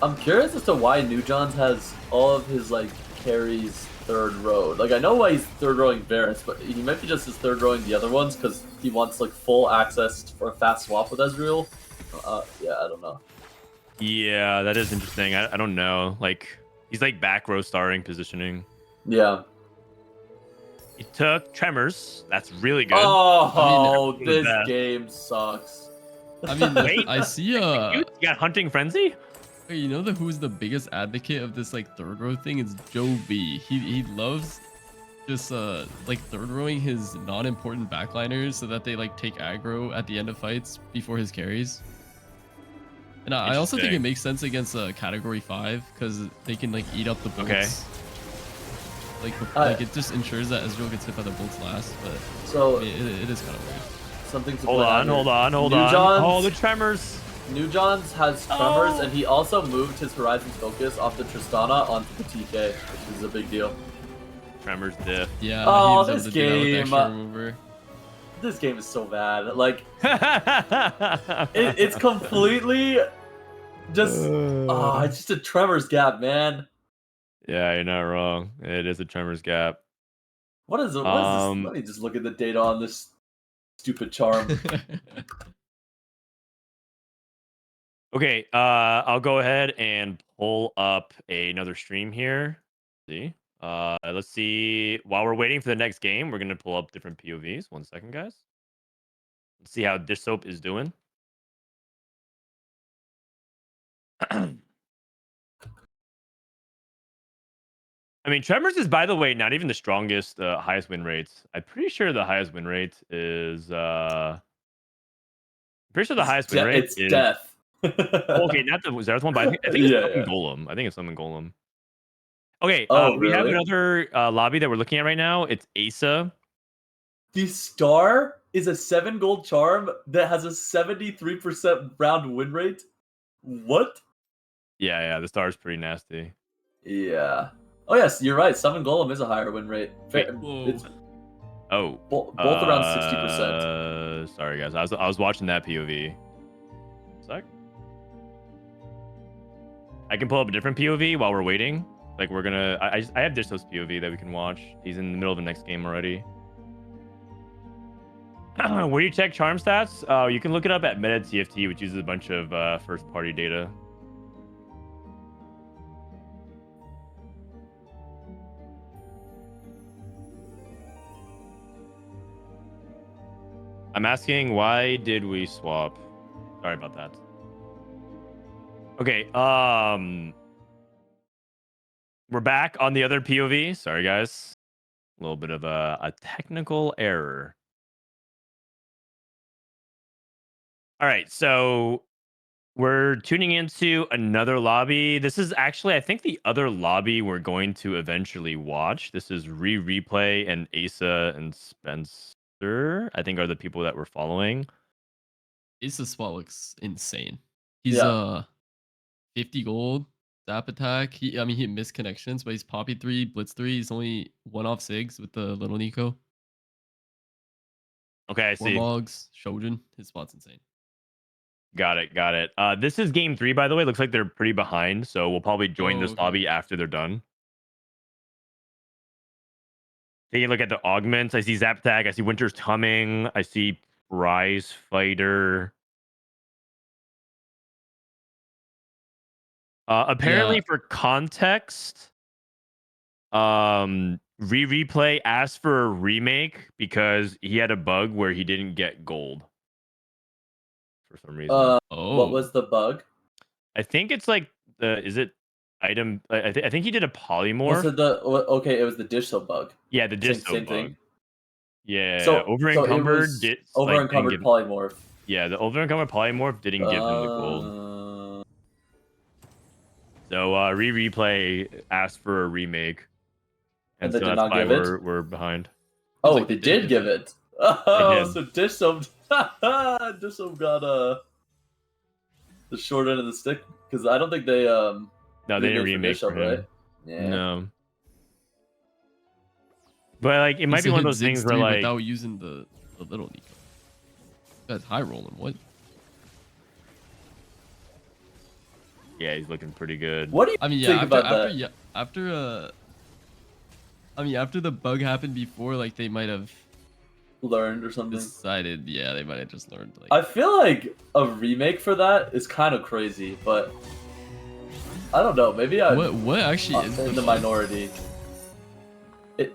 I'm curious as to why Nujons has all of his like carries third row. Like, I know why he's third rowing Varus, but he might be just his third rowing the other ones because he wants like full access for a fast swap with Ezreal. Yeah, I don't know. Yeah, that is interesting. I don't know. Like, he's like back row starring positioning. Yeah. He took Tremors. That's really good. Oh, I mean, this game sucks. I mean, Wait, I see you got Hunting Frenzy? You know who's the biggest advocate of this like third row thing? It's Joe B. He loves just like third rowing his non-important backliners so that they like take aggro at the end of fights before his carries. And I also think it makes sense against category 5 because they can like eat up the bolts. Okay. Like it just ensures that Ezreal gets hit by the bolts last. But so I mean, it is kind of weird. Something to hold on. Nujons, Oh, the Tremors. Nujons has Tremors, and he also moved his Horizon's focus off the Tristana onto the TK, which is a big deal. Tremors diff. Yeah. Oh, he was this able to do that with game. extra remover. This game is so bad. Like, it's completely just. It's just a Tremors gap, man. Yeah, you're not wrong. It is a Tremors gap. What is this? Let me just look at the data on this stupid charm. Okay, I'll go ahead and pull up another stream here. See, let's see. While we're waiting for the next game, we're gonna pull up different POVs. 1 second, guys. Let's see how Dishsoap is doing. I mean, Tremors is, by the way, not even the strongest, highest win rates. I'm pretty sure the highest win rate is. Pretty sure the highest win rate is is death. Okay, not the Zareth one, but I think it's something Golem. I think it's something Golem. Okay, we have another lobby that we're looking at right now. It's Aesah. The star is a 7 gold charm that has a 73% round win rate. What? Yeah, the star is pretty nasty. Yeah. Oh yes, you're right. Summon Golem is a higher win rate. It's both around 60%. Sorry guys, I was watching that POV. Sec. I can pull up a different POV while we're waiting. Like we're gonna. I have Dishsoap's POV that we can watch. He's in the middle of the next game already. Where do you check charm stats? You can look it up at Meta TFT, which uses a bunch of first-party data. I'm asking, why did we swap? Sorry about that. Okay, We're back on the other POV. Sorry, guys. A little bit of a technical error. All right, so we're tuning into another lobby. This is actually, I think, the other lobby we're going to eventually watch. This is Rereplay and Aesah and Spencer, I think, are the people that we're following. Aesah spot looks insane. He's 50 gold, zap attack. He missed connections, but he's Poppy 3, Blitz 3. He's only 1 off Sigs with the little Nico. Okay, I see. Warmogs, Shojin. His spot's insane. Got it. This is game 3, by the way. Looks like they're pretty behind, so we'll probably join this lobby after they're done. Taking a look at the augments, I see Zap Attack, I see Winter's Coming, I see Prize Fighter. Apparently, for context, Rereplay asked for a remake because he had a bug where he didn't get gold for some reason. What was the bug? I think it's like is it item? I think he did a polymorph. Was it it was the Dishsoap bug. Yeah, the Dishsoap bug. Thing. Yeah, so over-encumbered. Over-encumbered polymorph. Yeah, the over-encumbered polymorph didn't give him the gold. So Rereplay asked for a remake, and so they that's did not why give it? we're behind. Oh, like they did give it. Oh, so Dishsoap got the short end of the stick because I don't think they no, they didn't remake Dishsoap, for him. right? Yeah. No. But like, it might be one of those things where like without using the little Nico. That's high rolling. What? Yeah, he's looking pretty good. What do you think about that? After the bug happened before, like they might have learned or something. Decided, yeah, they might have just learned. Like, I feel like a remake for that is kind of crazy, but I don't know. Maybe what actually is in the minority.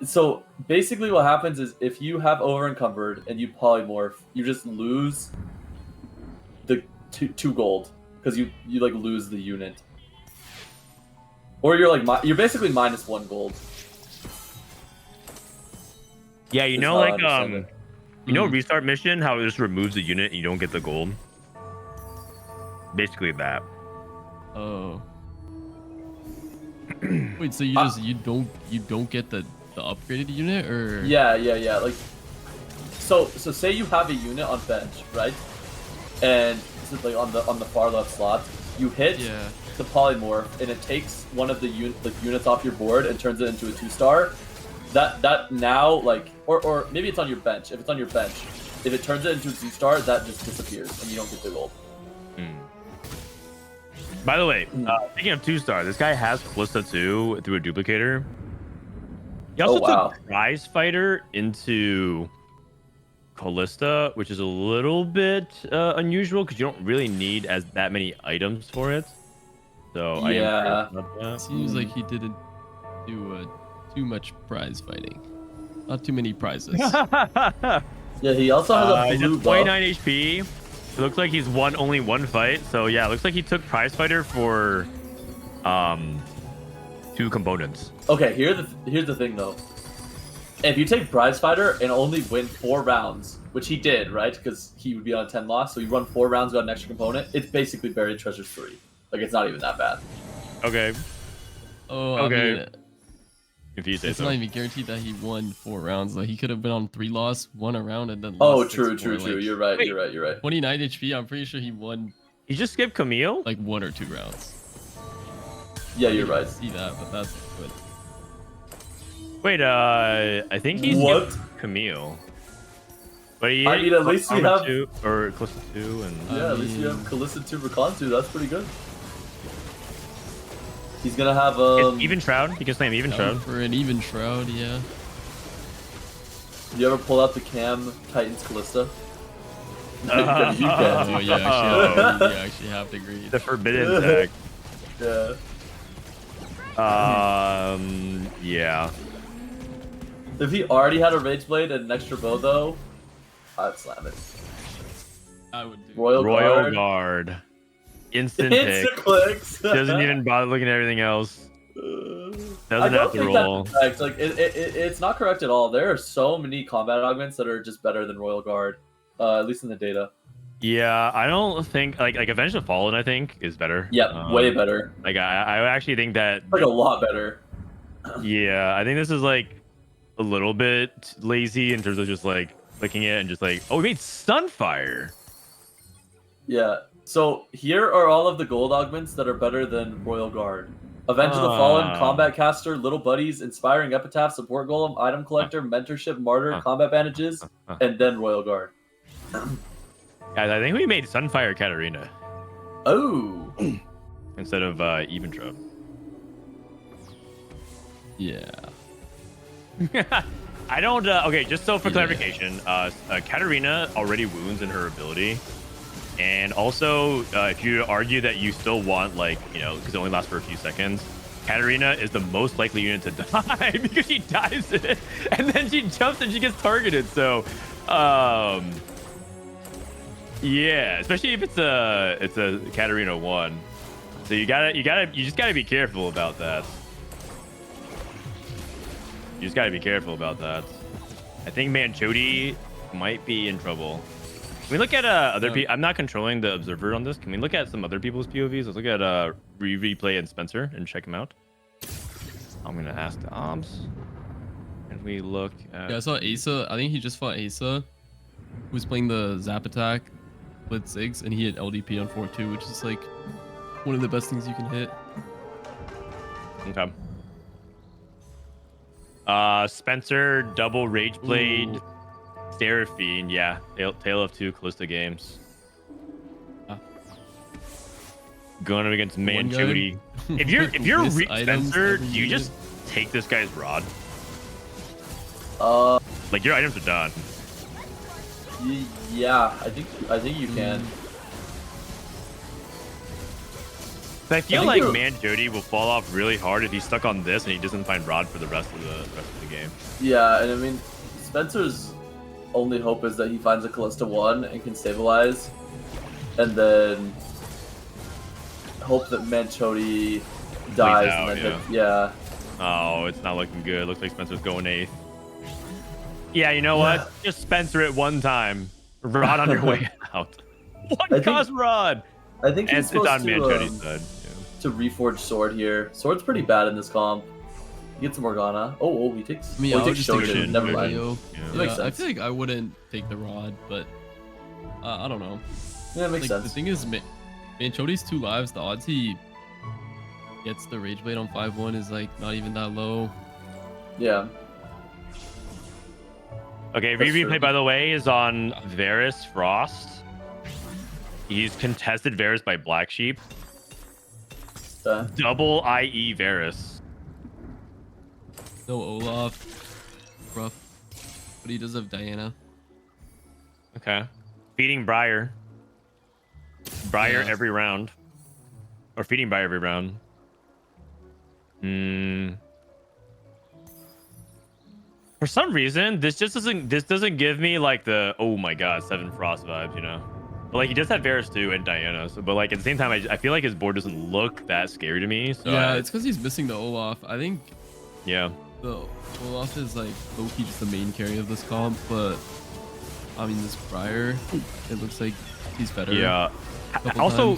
So basically, what happens is if you have over-encumbered and you polymorph, you just lose the two gold. Because you like lose the unit, or you're basically minus 1 gold. Yeah, you know, like restart mission, how it just removes the unit and you don't get the gold. Basically that. Oh. Wait, so you don't get the upgraded unit, or? Yeah. Like, so say you have a unit on bench, right? And like on the far left slot, you hit the polymorph, and it takes one of the units off your board and turns it into a 2-star. That now, like, or maybe it's on your bench. If it's on your bench, if it turns it into a 2-star, that just disappears and you don't get the gold. By the way, speaking of 2-star, this guy has Callista 2 through a duplicator. He also took Prize Fighter into Callista, which is a little bit unusual because you don't really need that many items for it. So yeah, it seems like he didn't do too much prize fighting. Not too many prizes. Yeah, he also has a blue 29 HP. It looks like he's won only 1 fight. So yeah, it looks like he took Prize Fighter for 2 components. Okay, here's the thing though. If you take Prize Fighter and only win 4 rounds, which he did, right? Because he would be on a 10 loss, so you run 4 rounds, got an extra component. It's basically Buried Treasures 3. Like, it's not even that bad. Okay. Oh, okay. I mean, if you say it's so. not even guaranteed that he won 4 rounds. Like, he could have been on 3 loss, won a round, and then lost lost true. Like, you're right. 29 HP. I'm pretty sure he won. He just skipped Camille? Like 1 or 2 rounds. Yeah, you're right. See that, but that's good. Wait, I think he's skipped Camille. But he, I mean, at least we have 2 or Callista 2, and yeah, at least we have Callista 2 Recon 2. That's pretty good. He's gonna have even Shroud. He can slam even Shroud for an even Shroud. Yeah. You ever pull out the Cam Titans Callista? You can. Oh yeah, you actually have to agree. The forbidden tech. Yeah. Yeah. If he already had a Rage Blade and an extra bow, though, I'd slam it. I would do. Royal Guard. Instant pick. Instant clicks. Doesn't even bother looking at everything else. Doesn't have to roll. That's correct. Like it's not correct at all. There are so many combat augments that are just better than Royal Guard, at least in the data. Yeah, I don't think like Avenged the Fallen I think is better. Yeah, way better. Like I actually think that like a lot better. Yeah, I think this is like a little bit lazy in terms of just like clicking it and just like, oh, we made Sunfire. Yeah. So here are all of the gold augments that are better than Royal Guard. Avenge of the Fallen, Combat Caster, Little Buddies, Inspiring Epitaph, Support Golem, Item Collector, Mentorship, Martyr, Combat Bandages, and then Royal Guard. Guys, I think we made Sunfire Katarina. Oh. Instead of Eventrop. Yeah. I don't. Okay, just so for clarification, Katarina already wounds in her ability. And also, if you argue that you still want, like, you know, because it only lasts for a few seconds, Katarina is the most likely unit to die because she dives it, and then she jumps and she gets targeted. So, yeah, especially if it's a Katarina 1. So you just gotta be careful about that. You just gotta be careful about that. I think Manchodi might be in trouble. Can we look at other people? I'm not controlling the observer on this. Can we look at some other people's POVs? Let's look at Rereplay and Spencer and check them out. I'm gonna ask the Oms. And we look at... Yeah, I saw Aesah. I think he just fought Aesah, who's playing the Zap attack with Ziggs, and he had LDP on 4-2, which is like one of the best things you can hit. Okay. Spencer, double Rage Blade, Seraphine, yeah. Tale of Two Callista games. Going up against Manchodi. If you're Spencer, do you just take this guy's rod? Like your items are done. Yeah, I think you can. I feel like Manchodi will fall off really hard if he's stuck on this and he doesn't find rod for the rest of the game. Yeah, and I mean, Spencer's only hope is that he finds a Callista 1 and can stabilize, and then hope that Manchodi dies. Out, and then yeah. Oh, it's not looking good. Looks like Spencer's going 8th. Yeah, you know what? Just Spencer it one time. Rod on your way out. One cost rod. I think he's supposed on Manchodi's side. To reforge sword here. Sword's pretty bad in this comp. He gets Morgana. Oh, he takes. I mean, he I would takes just take Shogun. Never mind. Yeah, I feel like I wouldn't take the rod, but I don't know. Yeah, it makes sense. The thing is, Manchodi's 2 lives. The odds he gets the Rage Blade on 5-1 is like not even that low. Yeah. Okay, Rereplay, by the way, is on Varus Frost. He's contested Varus by Black Sheep. Double IE Varus. No Olaf. Rough. But he does have Diana. Okay. Feeding Briar. Briar every round. Or feeding Briar every round. For some reason, this doesn't give me like the oh my god 7 Frost vibes, you know. But like he does have Varus too and Diana, so but like at the same time, I feel like his board doesn't look that scary to me. So yeah, it's because he's missing the Olaf. I think. Yeah. The Olaf is like low-key just the main carry of this comp, but I mean this Briar, it looks like he's better. Yeah. Also,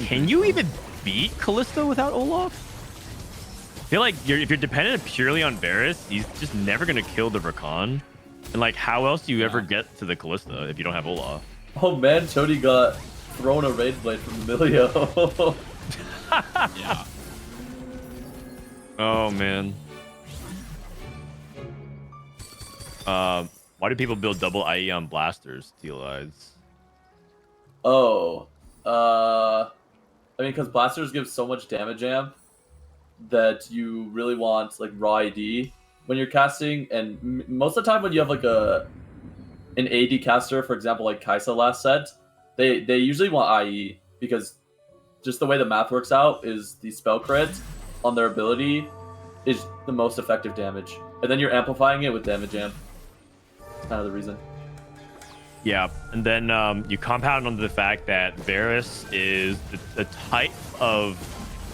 can you even beat Callista without Olaf? I feel like if you're dependent purely on Varus, he's just never gonna kill the Rakan. And like, how else do you ever get to the Callista if you don't have Olaf? Oh man, Chody got thrown a Rage Blade from Emilio. Yeah. Oh man. Why do people build double IE on blasters, Tleyds? Oh, I mean, because blasters give so much damage amp that you really want like raw AD when you're casting, and most of the time when you have like an AD caster, for example, like Kaisa last set, they usually want IE because just the way the math works out is the spell crit on their ability is the most effective damage, and then you're amplifying it with damage amp. That's kind of the reason. Yeah, and then you compound onto the fact that Varus is the type of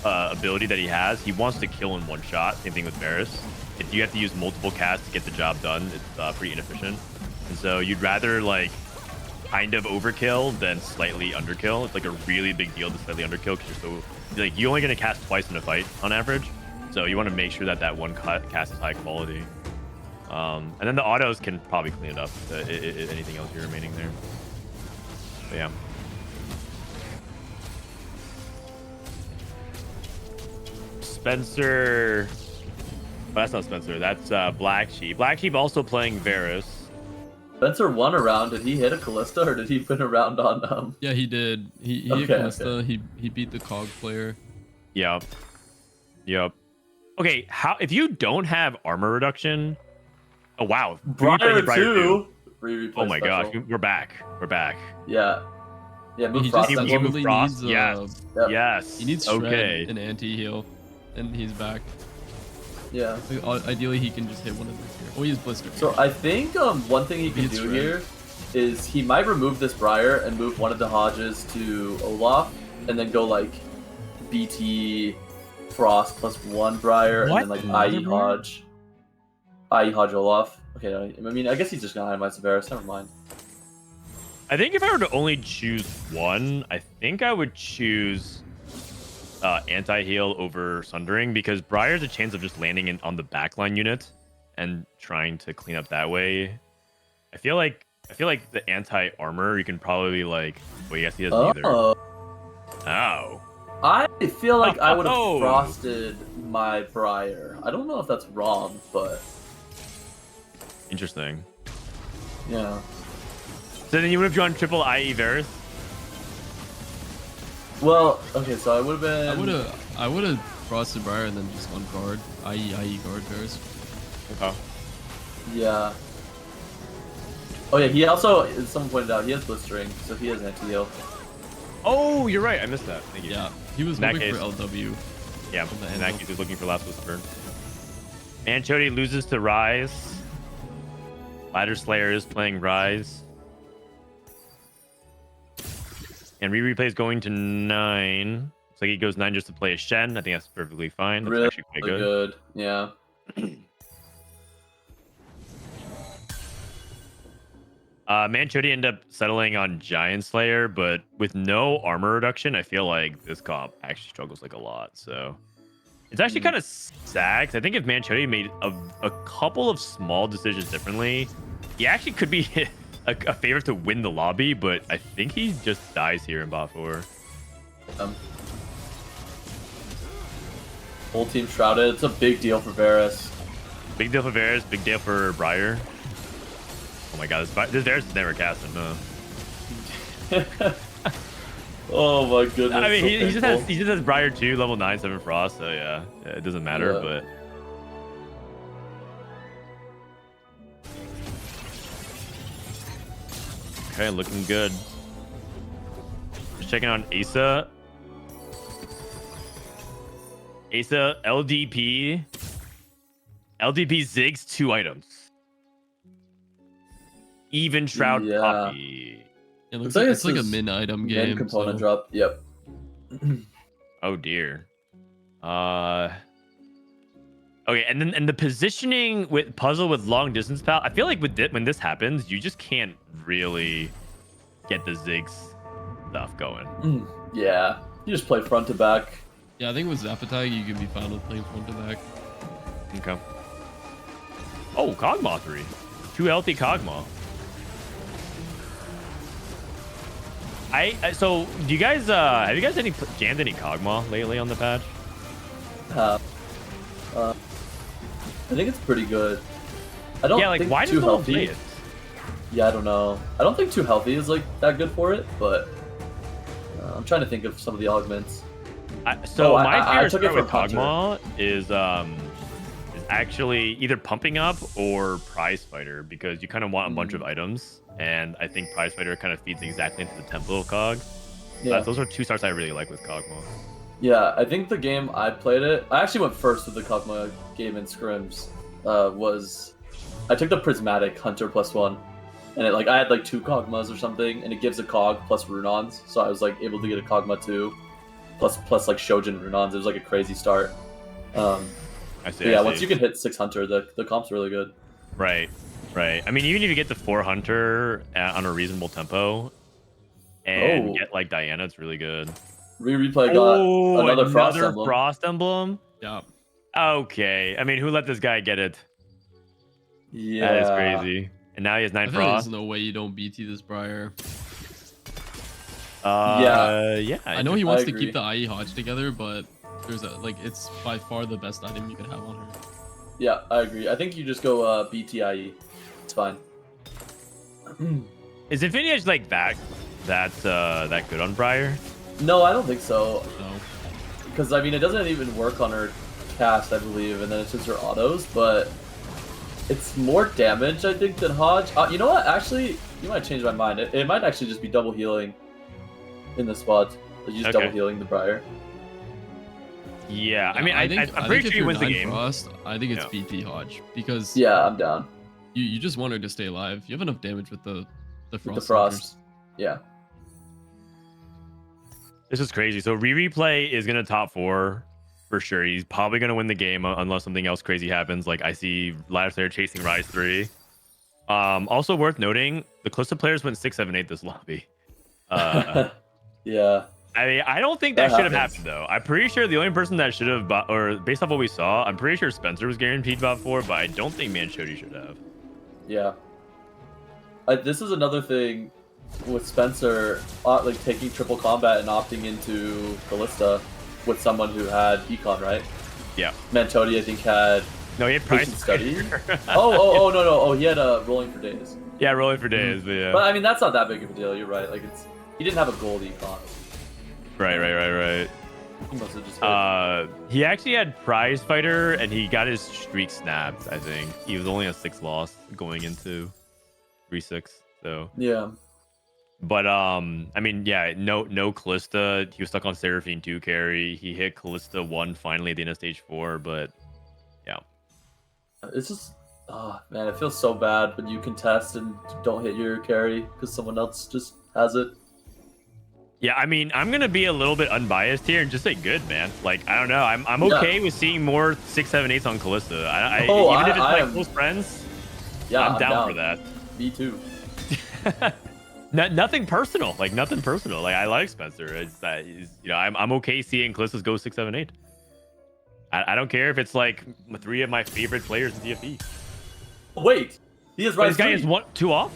ability that he has, he wants to kill in one shot. Same thing with Varus. If you have to use multiple casts to get the job done, it's pretty inefficient. And so you'd rather like kind of overkill than slightly underkill. It's like a really big deal to slightly underkill because you're so like you're only going to cast twice in a fight on average. So you want to make sure that that one cast is high quality. And then the autos can probably clean it up. Anything else you're remaining there. But yeah. Spencer. Oh, that's not Spencer. That's Black Sheep. Black Sheep also playing Varus. Spencer won a round. Did he hit a Callista or did he win a round on Yeah, he did. He hit Callista. Okay. He beat the Cog player. Yep. Yep. Okay, how if you don't have armor reduction? Oh wow. Briar 2. Oh my gosh, we're back. We're back. Yeah. Yeah, move He Frost. just He moved Frost. needs, Yes. Yep. Yes. He needs Shred okay. and anti-heal, and he's back. Yeah. Like, ideally, he can just hit one of them here. Oh, he has Blister. So I think one thing he can do here is he might remove this Briar and move one of the Hodges to Olaf, and then go like BT Frost +1 Briar, What? and then like IE Hodge. IE Hodge Olaf. Okay, I mean, I guess he's just gonna itemize Varus. Never mind. I think if I were to only choose one, I think I would choose anti-heal over Sundering because Briar's a chance of just landing on the backline unit and trying to clean up that way. I feel like the anti-armor you can probably like. Well, yes, he doesn't either. Oh. I feel like I would have frosted my Briar. I don't know if that's wrong, but Interesting. yeah. So then you would have drawn triple IE Varus? Well, okay, so I would have been. I would have frosted Briar and then just on guard. IE guard Varus. Okay. Yeah. Oh yeah, he also, as someone pointed out, he has blistering, so he has anti-heal. Oh, you're right. I missed that. Thank you. Yeah, he was looking for LW. Yeah, in that case, he's looking for Last Whisper. Manchody loses to Rise. Ladder Slayer is playing Rise. And Rereplay is going to 9. Looks like he goes 9 just to play a Shen. I think that's perfectly fine. That's Really actually quite good. Yeah. Manchody ended up settling on Giant Slayer, but with no armor reduction, I feel like this comp actually struggles like a lot. So it's actually kind of sad. I think if Manchody made a couple of small decisions differently, he actually could be a favorite to win the lobby, but I think he just dies here in bot 4. Whole team shrouded. It's a big deal for Varus. Big deal for Varus, big deal for Briar. Oh my god, this Varus is never casting, huh? Oh my goodness. I mean, so he just has Briar 2, level 9, 7 Frost, so yeah it doesn't matter, but. Okay, looking good. Just checking on Aesah. Aesah, LDP. LDP Ziggs 2 items. Even Shroud copy. It looks like it's like a min item game. Min component drop. Yep. Oh dear. Okay, and then the positioning with puzzle with long distance pal. I feel like with when this happens, you just can't really get the Ziggs stuff going. Yeah, you just play front to back. Yeah, I think with Zapatag you can be fine with playing front to back. Okay. Oh, Kog'Maw 3. 2 healthy Kog'Maw. So do you guys have you guys jammed any Kog'Maw lately on the patch? I think it's pretty good. I don't think why too does no one healthy. play it? Yeah, I don't know. I don't think too healthy is like that good for it, but I'm trying to think of some of the augments. My favorite start with Kog'Maw is actually either pumping up or prize fighter because you kind of want a bunch of items, and I think prize fighter kind of feeds exactly into the tempo of Cog. Yeah, those are 2 starts I really like with Kog'Maw. Yeah, I think the game I played it, I actually went first with the Kog'Maw game in scrims. I took the Prismatic Hunter +1, and I had like 2 Kog'Maws or something, and it gives a Cog plus Runons, so I was like able to get a Kog'Maw 2 plus like Shojin Runons. It was like a crazy start. I see. Yeah, I once see. you can hit 6 Hunter, the comp's really good. Right. I mean, even if you get the 4 Hunter on a reasonable tempo and get like Diana, it's really good. Replay got another Frost Emblem. Yeah. Okay. I mean, who let this guy get it? Yeah. That is crazy. And now he has 9 I think Frost. there's no way you don't BT this Briar. Yeah. I know he wants to keep the IE Hodge together, but there's it's by far the best item you can have on her. Yeah, I agree. I think you just go BTIE. It's fine. Is Infinity Edge like that good on Briar? No, I don't think so. No. Because, I mean, it doesn't even work on her cast, I believe, and then it's just her autos, but it's more damage, I think, than Hodge. You know what? Actually, you might change my mind. It might actually just be double healing in the spot. Like, just double healing the Briar. Yeah, I mean, I'm pretty sure he wins the game. Frost, I think it's BT Hodge because I'm down. You just want her to stay alive. You have enough damage with the Frost. With the Frost. Yeah. This is crazy. So Rereplay is gonna top 4 for sure. He's probably gonna win the game unless something else crazy happens. Like I see Ladder chasing Rise 3. Also worth noting, the Callisto players went 6, 7, 8 this lobby. Yeah. I mean, I don't think that should have happened though. I'm pretty sure the only person that should have bought, or based off what we saw, I'm pretty sure Spencer was guaranteed bot 4, but I don't think Manchodi should have. Yeah. This is another thing with Spencer, like taking triple combat and opting into Ballista with someone who had Econ, right? Yeah. Manchodi, I think, had. No, he had Price Study. No. he had Rolling for Days. Yeah, Rolling for Days, but yeah. But I mean, that's not that big of a deal. You're right. Like he didn't have a gold Econ. Right. He must have just he actually had Prize Fighter and he got his streak snapped, I think. He was only a 6 loss going into 3-6. So yeah. But I mean, yeah, no Callista. He was stuck on Seraphine 2 carry. He hit Callista 1 finally at the end of stage 4, but yeah. It's just man, it feels so bad when you contest and don't hit your carry because someone else just has it. Yeah, I mean, I'm gonna be a little bit unbiased here and just say good, man. Like, I don't know, I'm okay with seeing more 6, 7, 8s on Callista. Even if it's my close friends, I'm down for that. Me too. Nothing personal, like nothing personal. Like I like Spencer. It's that I'm okay seeing Callistas go 6, 7, 8. I don't care if it's like 3 of my favorite players in DFE. Wait, he has Rise 3. This guy is 2 off.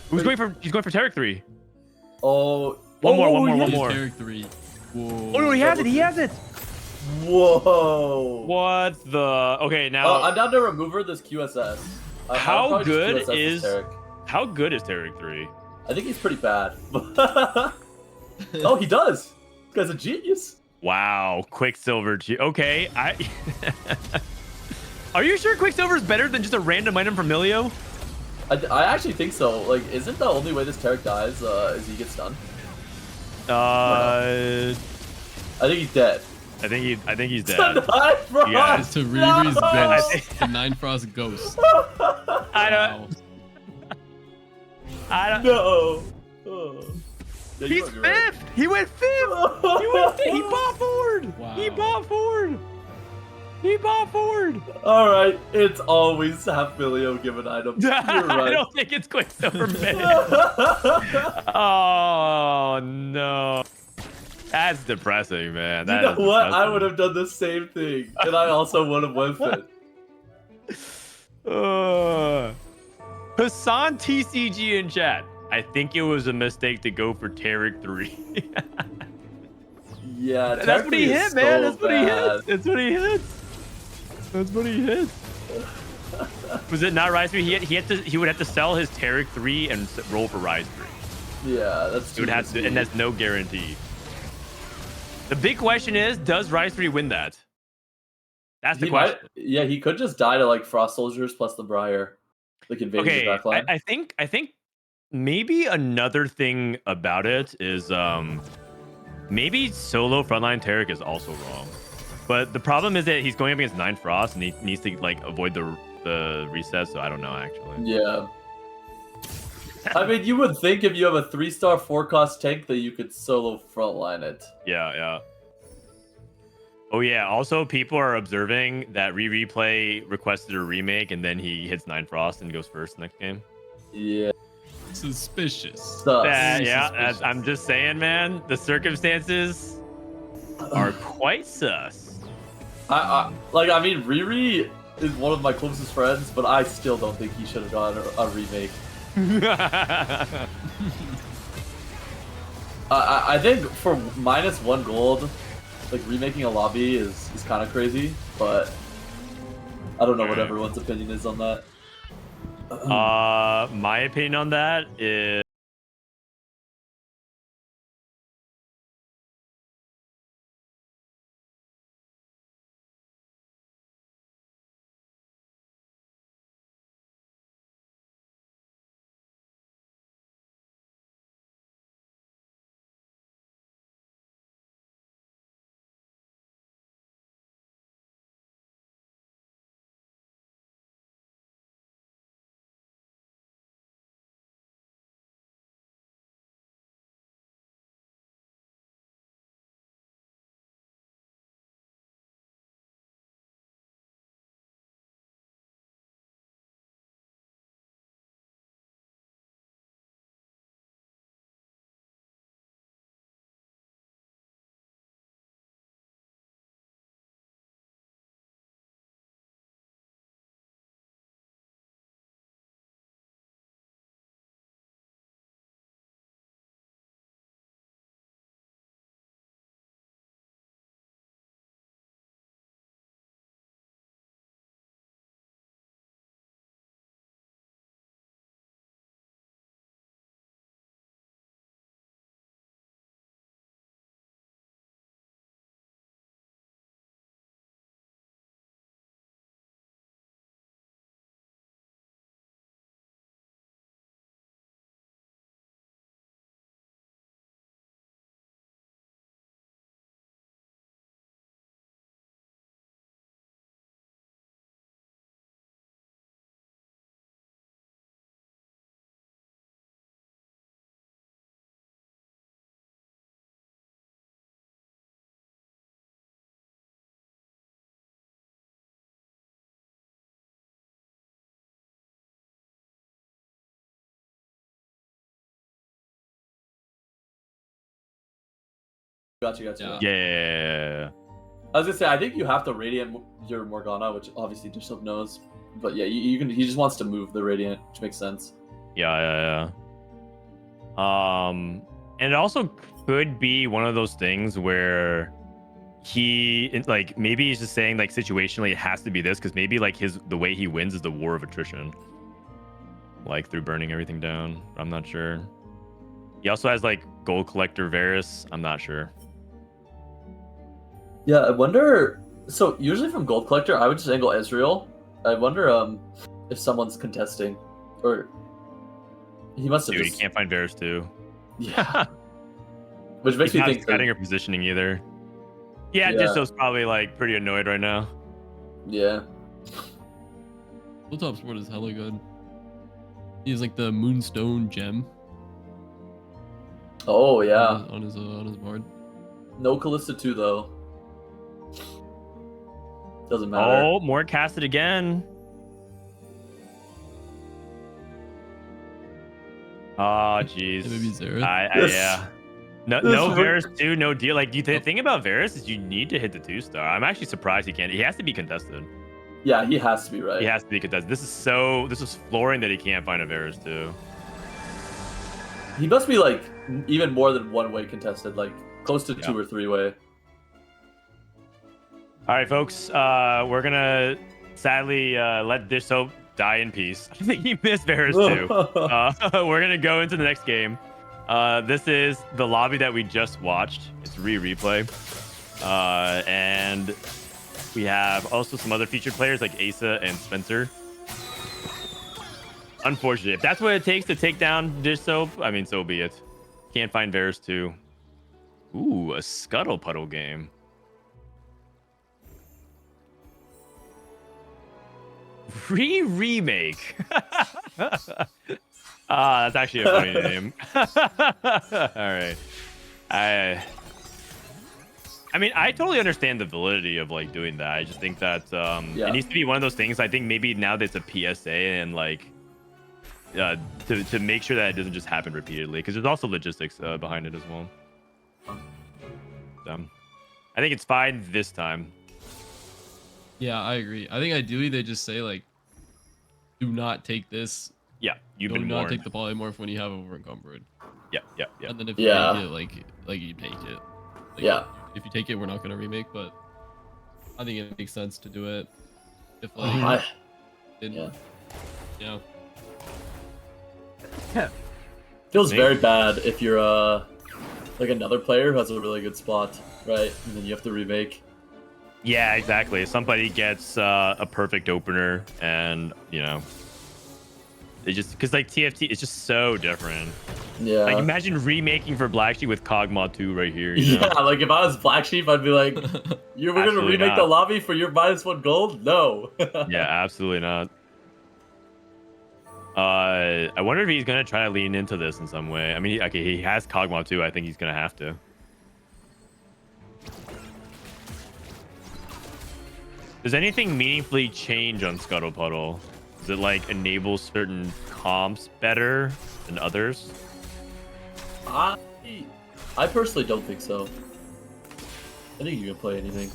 He's going for Taric 3. Oh. One more. Taric 3. Whoa. Oh no, he has it. Whoa. What the? Okay, now. I'm down to remove her this QSS. How good is Taric 3? I think he's pretty bad. Oh, he does. This guy's a genius. Wow, Quicksilver. Okay, Are you sure Quicksilver is better than just a random item from Milio? I actually think so. Like, isn't the only way this Taric dies is he gets stunned? I think he's dead. I think he's dead. To 9 Frost. Yeah. It's to Riri's bench. To 9 Frost Ghost. I don't. No. Oh. Yeah, He's 5th. Right. He went 5th. He bought forward. Wow. He bought forward. All right, it's always half Milio given item. You're right. I don't think it's Quicksilver mid. Oh no, that's depressing, man. You know what? I would have done the same thing, and I also would have went fit. Hassan TCG in chat. I think it was a mistake to go for Taric 3. Yeah, that's what he hit, man. That's what he hit. Was it not Rise 3? He would have to sell his Taric 3 and roll for Rise 3. Yeah, that's true. And that's no guarantee. The big question is, does Rise 3 win that? That's the question. Yeah, he could just die to like Frost Soldiers plus the Briar. Like invading the backline. I think maybe another thing about it is maybe solo frontline Taric is also wrong. But the problem is that he's going up against 9 Frost and he needs to like avoid the reset, so I don't know actually. Yeah. I mean, you would think if you have a 3-star 4-cost tank that you could solo frontline it. Yeah. Oh yeah. Also, people are observing that Rereplay requested a remake, and then he hits 9 Frost and goes first next game. Yeah. Suspicious. Sus. I'm just saying, man. The circumstances are quite sus. I mean, Riri is one of my closest friends, but I still don't think he should have gotten a remake. I think for -1 gold, like remaking a lobby is kind of crazy, but I don't know what everyone's opinion is on that. My opinion on that is Gotcha. yeah. I was gonna say, I think you have to Radiant your Morgana, which obviously Dishsoap knows. But yeah, you can. He just wants to move the Radiant, which makes sense. Yeah. And it also could be one of those things where like maybe he's just saying like situationally it has to be this because maybe like the way he wins is the war of attrition, like through burning everything down. I'm not sure. He also has like Gold Collector Varus. I'm not sure. Yeah, I wonder. So usually from Gold Collector, I would just angle Ezreal. I wonder if someone's contesting, or he must have. Dude, just... he can't find Varus too. Yeah. Which makes He's me not think scouting or positioning either. Yeah, Dishsoap's probably like pretty annoyed right now. Yeah. Liltop's word is hella good. He has like the Moonstone gem. Oh yeah. On his board. No Kalista 2 though. Doesn't matter. Oh, more casted again. Oh, jeez. Maybe Xerath. Yeah. No Varus too. No deal. Like, the thing about Varus is you need to hit the 2-star. I'm actually surprised he can't. He has to be contested. Yeah, he has to be right. He has to be contested. This is flooring that he can't find a Varus too. He must be like even more than one way contested, like close to 2 or 3 way. All right, folks. We're gonna sadly let Dishsoap die in peace. I think he missed Varus too. We're gonna go into the next game. This is the lobby that we just watched. It's Rereplay. And we have also some other featured players like Aesah and Spencer. Unfortunately, if that's what it takes to take down Dishsoap, I mean, so be it. Can't find Varus too. Ooh, a Scuttle Puddle game. Remake. That's actually a funny name. All right. I mean, I totally understand the validity of like doing that. I just think that it needs to be one of those things. I think maybe now that it's a PSA and like to make sure that it doesn't just happen repeatedly, because there's also logistics behind it as well. So, I think it's fine this time. Yeah, I agree. I think ideally they just say like, do not take this. Yeah, you've do been not warned. take the polymorph when you have over encumbered. Yeah. And then if you take it, like you take it. Like, if you take it, we're not gonna remake, but I think it makes sense to do it. If like, Feels very bad if you're like another player who has a really good spot, right? And then you have to remake. Yeah, exactly. Somebody gets a perfect opener, and you know, they just because like TFT is just so different. Yeah. Like imagine remaking for Black Sheep with Kog'Maw 2 right here. You know? Yeah, like if I was Black Sheep, I'd be like, we're gonna remake the lobby for your -1 gold? No. Yeah, absolutely not. I wonder if he's gonna try to lean into this in some way. I mean, okay, he has Kog'Maw 2. I think he's gonna have to. Does anything meaningfully change on Scuttle Puddle? Does it like enable certain comps better than others? I personally don't think so. I think you can play anything.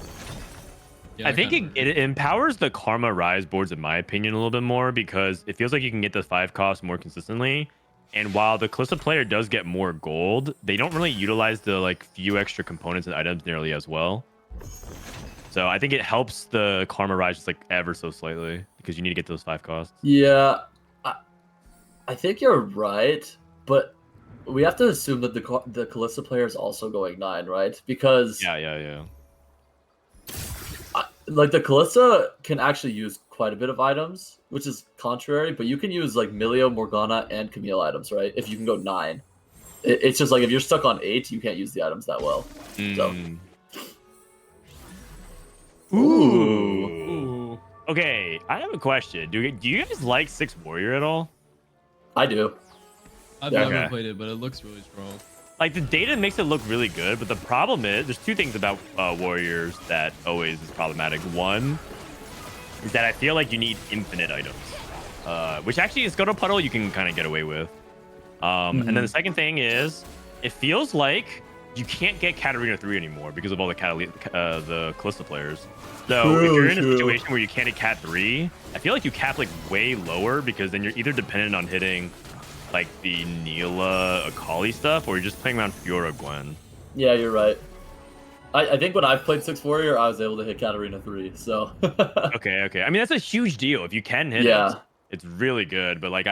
Yeah, I think it empowers the Karma Rise boards, in my opinion, a little bit more, because it feels like you can get the 5 cost more consistently. And while the Callisto player does get more gold, they don't really utilize the like few extra components and items nearly as well. So I think it helps the Karma Rise just like ever so slightly, because you need to get those 5 costs. Yeah, I think you're right, but we have to assume that the Callisto player is also going 9, right? Because yeah. Like the Callisto can actually use quite a bit of items, which is contrary, but you can use like Milio, Morgana, and Camille items, right? If you can go 9. It's just like if you're stuck on 8, you can't use the items that well. So. Ooh. Okay, I have a question. Do you guys like 6 Warrior at all? I do. I've never played it, but it looks really strong. Like the data makes it look really good, but the problem is there's 2 things about Warriors that always is problematic. One is that I feel like you need infinite items, which actually in Scuttle Puddle you can kind of get away with. And then the second thing is it feels like you can't get Katarina 3 anymore because of all the Callisto players. So if you're in a situation where you can't get Cat 3, I feel like you cap like way lower, because then you're either dependent on hitting like the Neela Akali stuff, or you're just playing around Fiora Gwen. Yeah, you're right. I think when I've played 6 Warrior, I was able to hit Katarina 3, so... Okay. I mean, that's a huge deal. If you can hit it, it's really good. But like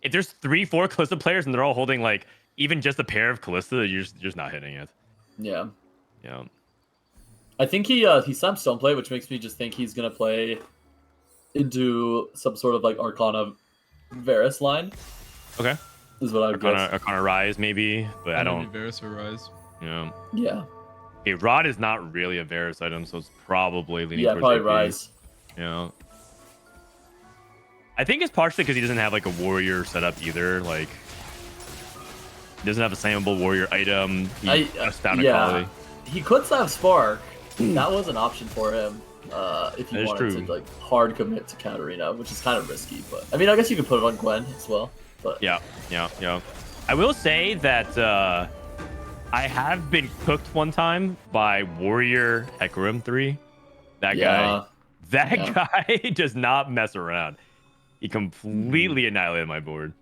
if there's 3-4 Callisto players and they're all holding like even just a pair of Callisto, you're just not hitting it. Yeah. I think he snaps Stoneplay, which makes me just think he's gonna play into some sort of like Arcana Varus line. Okay. Is what I would guess. Arcana Rise maybe, but I don't. Varus or Rise. Yeah. Yeah. Okay, Rod is not really a Varus item, so it's probably leaning towards probably AP. Rise. Yeah. I think it's partially because he doesn't have like a warrior setup either. Like, he doesn't have a slamable warrior item. He just found a quality. He could have Spark. That was an option for him. If you wanted to like hard commit to Katarina, which is kind of risky, but I mean, I guess you could put it on Gwen as well. But yeah. I will say that I have been cooked one time by Warrior Hecarim 3. That guy does not mess around. He completely annihilated my board.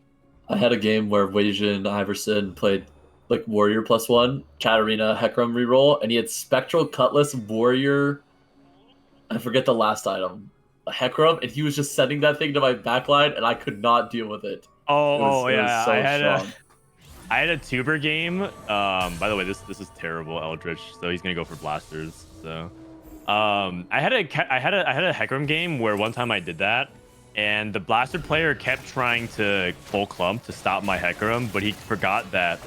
I had a game where Wasianiverson played like Warrior +1, Katarina Hecarim reroll, and he had Spectral Cutlass Warrior. I forget the last item. A Hecarim, and he was just sending that thing to my backline, and I could not deal with it. It was so strong. I had a tuber game. By the way, this is terrible, Eldritch. So he's gonna go for blasters. So, I had a Hecarim game where one time I did that, and the blaster player kept trying to full clump to stop my Hecarim, but he forgot that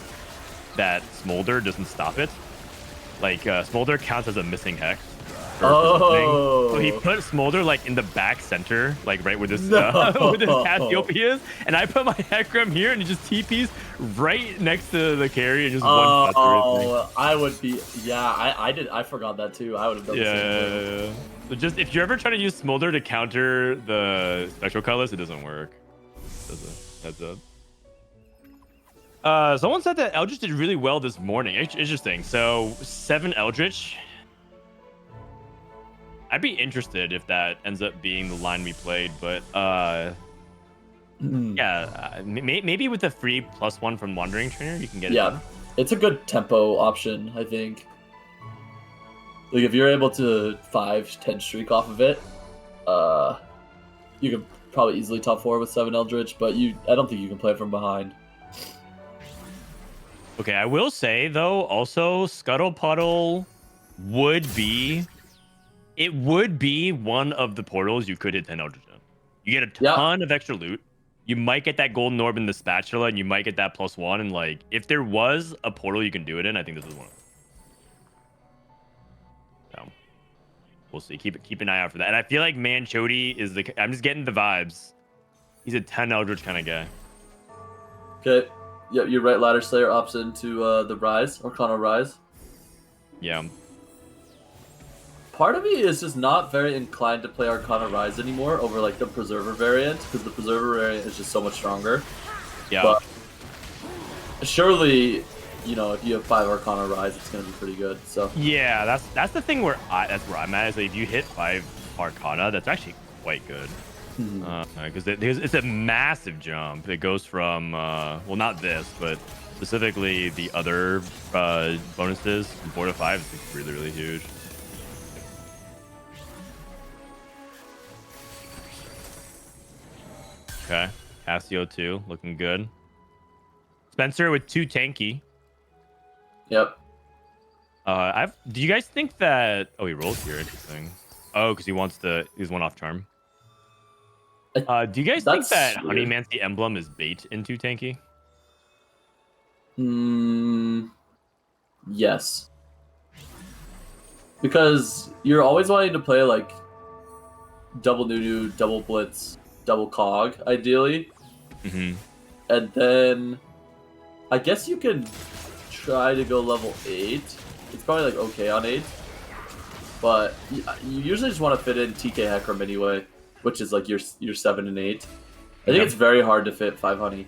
Smolder doesn't stop it. Like Smolder counts as a missing hex. turf or something. So he Oh. put Smolder like in the back center, like right where this No. where this Cassiopeia is, and I put my Hecarim here, and he just TPs right next to the carry and just one shot through everything. Oh, I would be. Yeah, I forgot that too. I would have done the same thing. Yeah. So just if you're ever trying to use Smolder to counter the Spectral Colorless, it doesn't work. Heads up. Someone said that Eldritch did really well this morning. Interesting. So 7 Eldritch. I'd be interested if that ends up being the line we played, but yeah, maybe with the free +1 from Wandering Trainer, you can get it. Yeah, it's a good tempo option, I think. Like if you're able to 5-10 streak off of it, you could probably easily top 4 with 7 Eldritch, but I don't think you can play from behind. Okay, I will say though, also Scuttle Puddle would be one of the portals you could hit 10 Eldritch in. You get a ton of extra loot. You might get that golden orb in the spatula, and you might get that +1. And like, if there was a portal you can do it in, I think this is one of them. So we'll see. Keep an eye out for that. And I feel like Manchodi is I'm just getting the vibes. He's a 10 Eldritch kind of guy. Okay. Yep, your right ladder slayer opts into the Rise, Arcana Rise. Yeah. Part of me is just not very inclined to play Arcana Rise anymore over like the Preserver variant, because the Preserver variant is just so much stronger. Yeah. But surely, you know, if you have 5 Arcana Rise, it's gonna be pretty good. So yeah, that's the thing where I'm at. Is like if you hit 5 Arcana, that's actually quite good. Because it's a massive jump. It goes from well, not this, but specifically the other bonuses from 4 to 5. It's really, really huge. Okay, Cassio 2 looking good. Spencer with 2 tanky. Yep. Do you guys think that? Oh, he rolled here. Interesting. Oh, because he he's 1 off charm. Do you guys think that Honeymancy emblem is bait in 2 tanky? Yes. Because you're always wanting to play like double Nunu, double Blitz, double Cog, ideally. Mm-hmm. And then I guess you can try to go level 8. It's probably like okay on 8. But you usually just want to fit in TK Hecarim anyway, which is like your 7 and 8. I think it's very hard to fit 5 honey.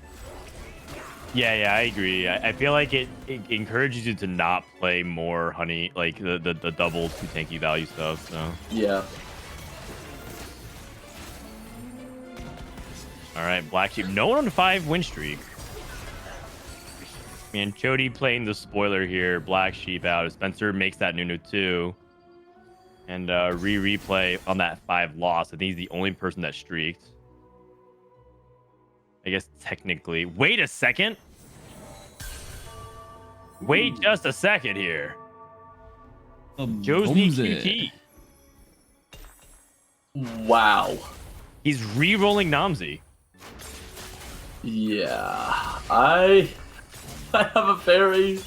Yeah, I agree. I feel like it encourages you to not play more honey, like the double 2 tanky value stuff. So yeah. All right, Black Sheep. No one on 5 win streak. Man, Chody playing the spoiler here. Black Sheep out. Spencer makes that Nunu 2. And replay on that 5 loss. I think he's the only person that streaked. I guess technically. Wait a second. Wait just a second here. Josie QT. Wow. He's re-rolling Namzi. Yeah. I have a very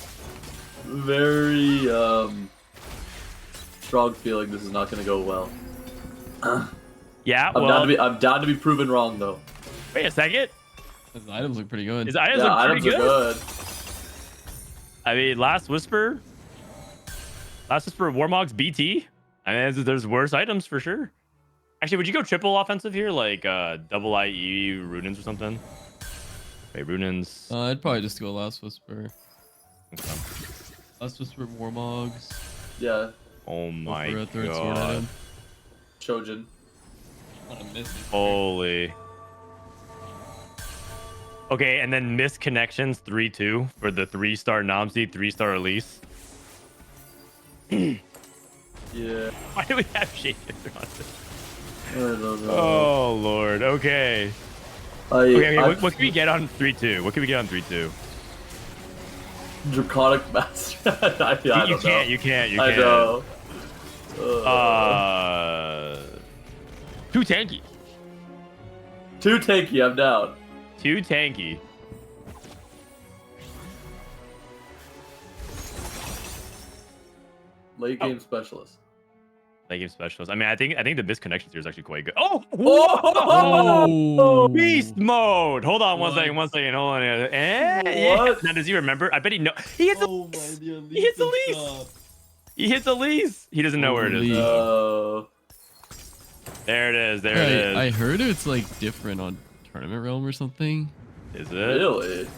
strong feeling this is not going to go well. Yeah, I'm down to be proven wrong though. Wait a second. His items look pretty good. His items look pretty good. Are good. I mean, Last Whisper Warmog's BT. I mean, there's worse items for sure. Actually, would you go triple offensive here, like double IE Runins or something? Wait, Runins. I'd probably just go Last Whisper. Okay. Last Whisper, Warmogs. Yeah. Oh my for a third sword god. item. Trojan. What a miss. Holy. Okay, and then missed connections 3-2 for the 3-star Namzi, 3-star Elise. Yeah. Why do we have Shapeshifter on this? I don't know. Oh lord. Okay. Okay. What can we get on 3-2? What can we get on 3-2? Draconic Master. I don't know. You can't. I know. 2 tanky. 2 tanky. I'm down. 2 tanky. Late game specialist. Late game specialist. I mean, I think the misconnections here is actually quite good. Oh, Oh. beast mode. Hold on one What? second. Hold on. Yeah. What? Now, does he remember? I bet he know. He hits the Oh lease. my, He hits the lease. He hits the lease. He doesn't know where it is. Holy. Oh. There it is. There it is. I heard it's like different on Tournament Realm or something. Is it? Really?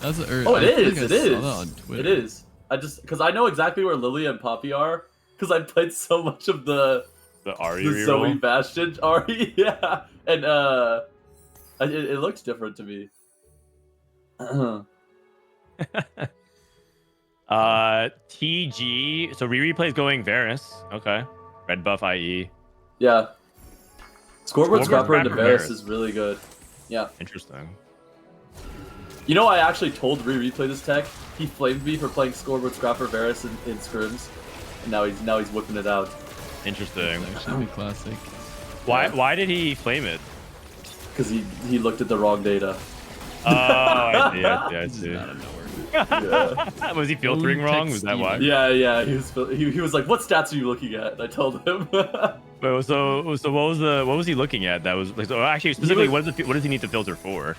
That's Oh, it is. It Saw is. that on Twitter. It is. Because I know exactly where Lily and Poppy are. Because I played so much of the Ari Zoe reroll? Bastion Ari, yeah, and it looks different to me. TG. So Rereplay is going Varus. Okay. Red buff IE. Yeah. Scoreboard Scrapper into Scrapper Varus Varus. is really good. Yeah. Interesting. You know, I actually told Rereplay this tech. He flamed me for playing Scoreboard Scrapper Varus in scrims, and now he's whipping it out. Interesting. It's actually a classic. Why did he flame it? Because he looked at the wrong data. Oh, I see. This is out of nowhere. Yeah. Was he filtering Own wrong? text Was that why? Yeah. He was like, "What stats are you looking at?" And I told him. Wait, so what was he looking at? That was like, so actually specifically what does he need to filter for?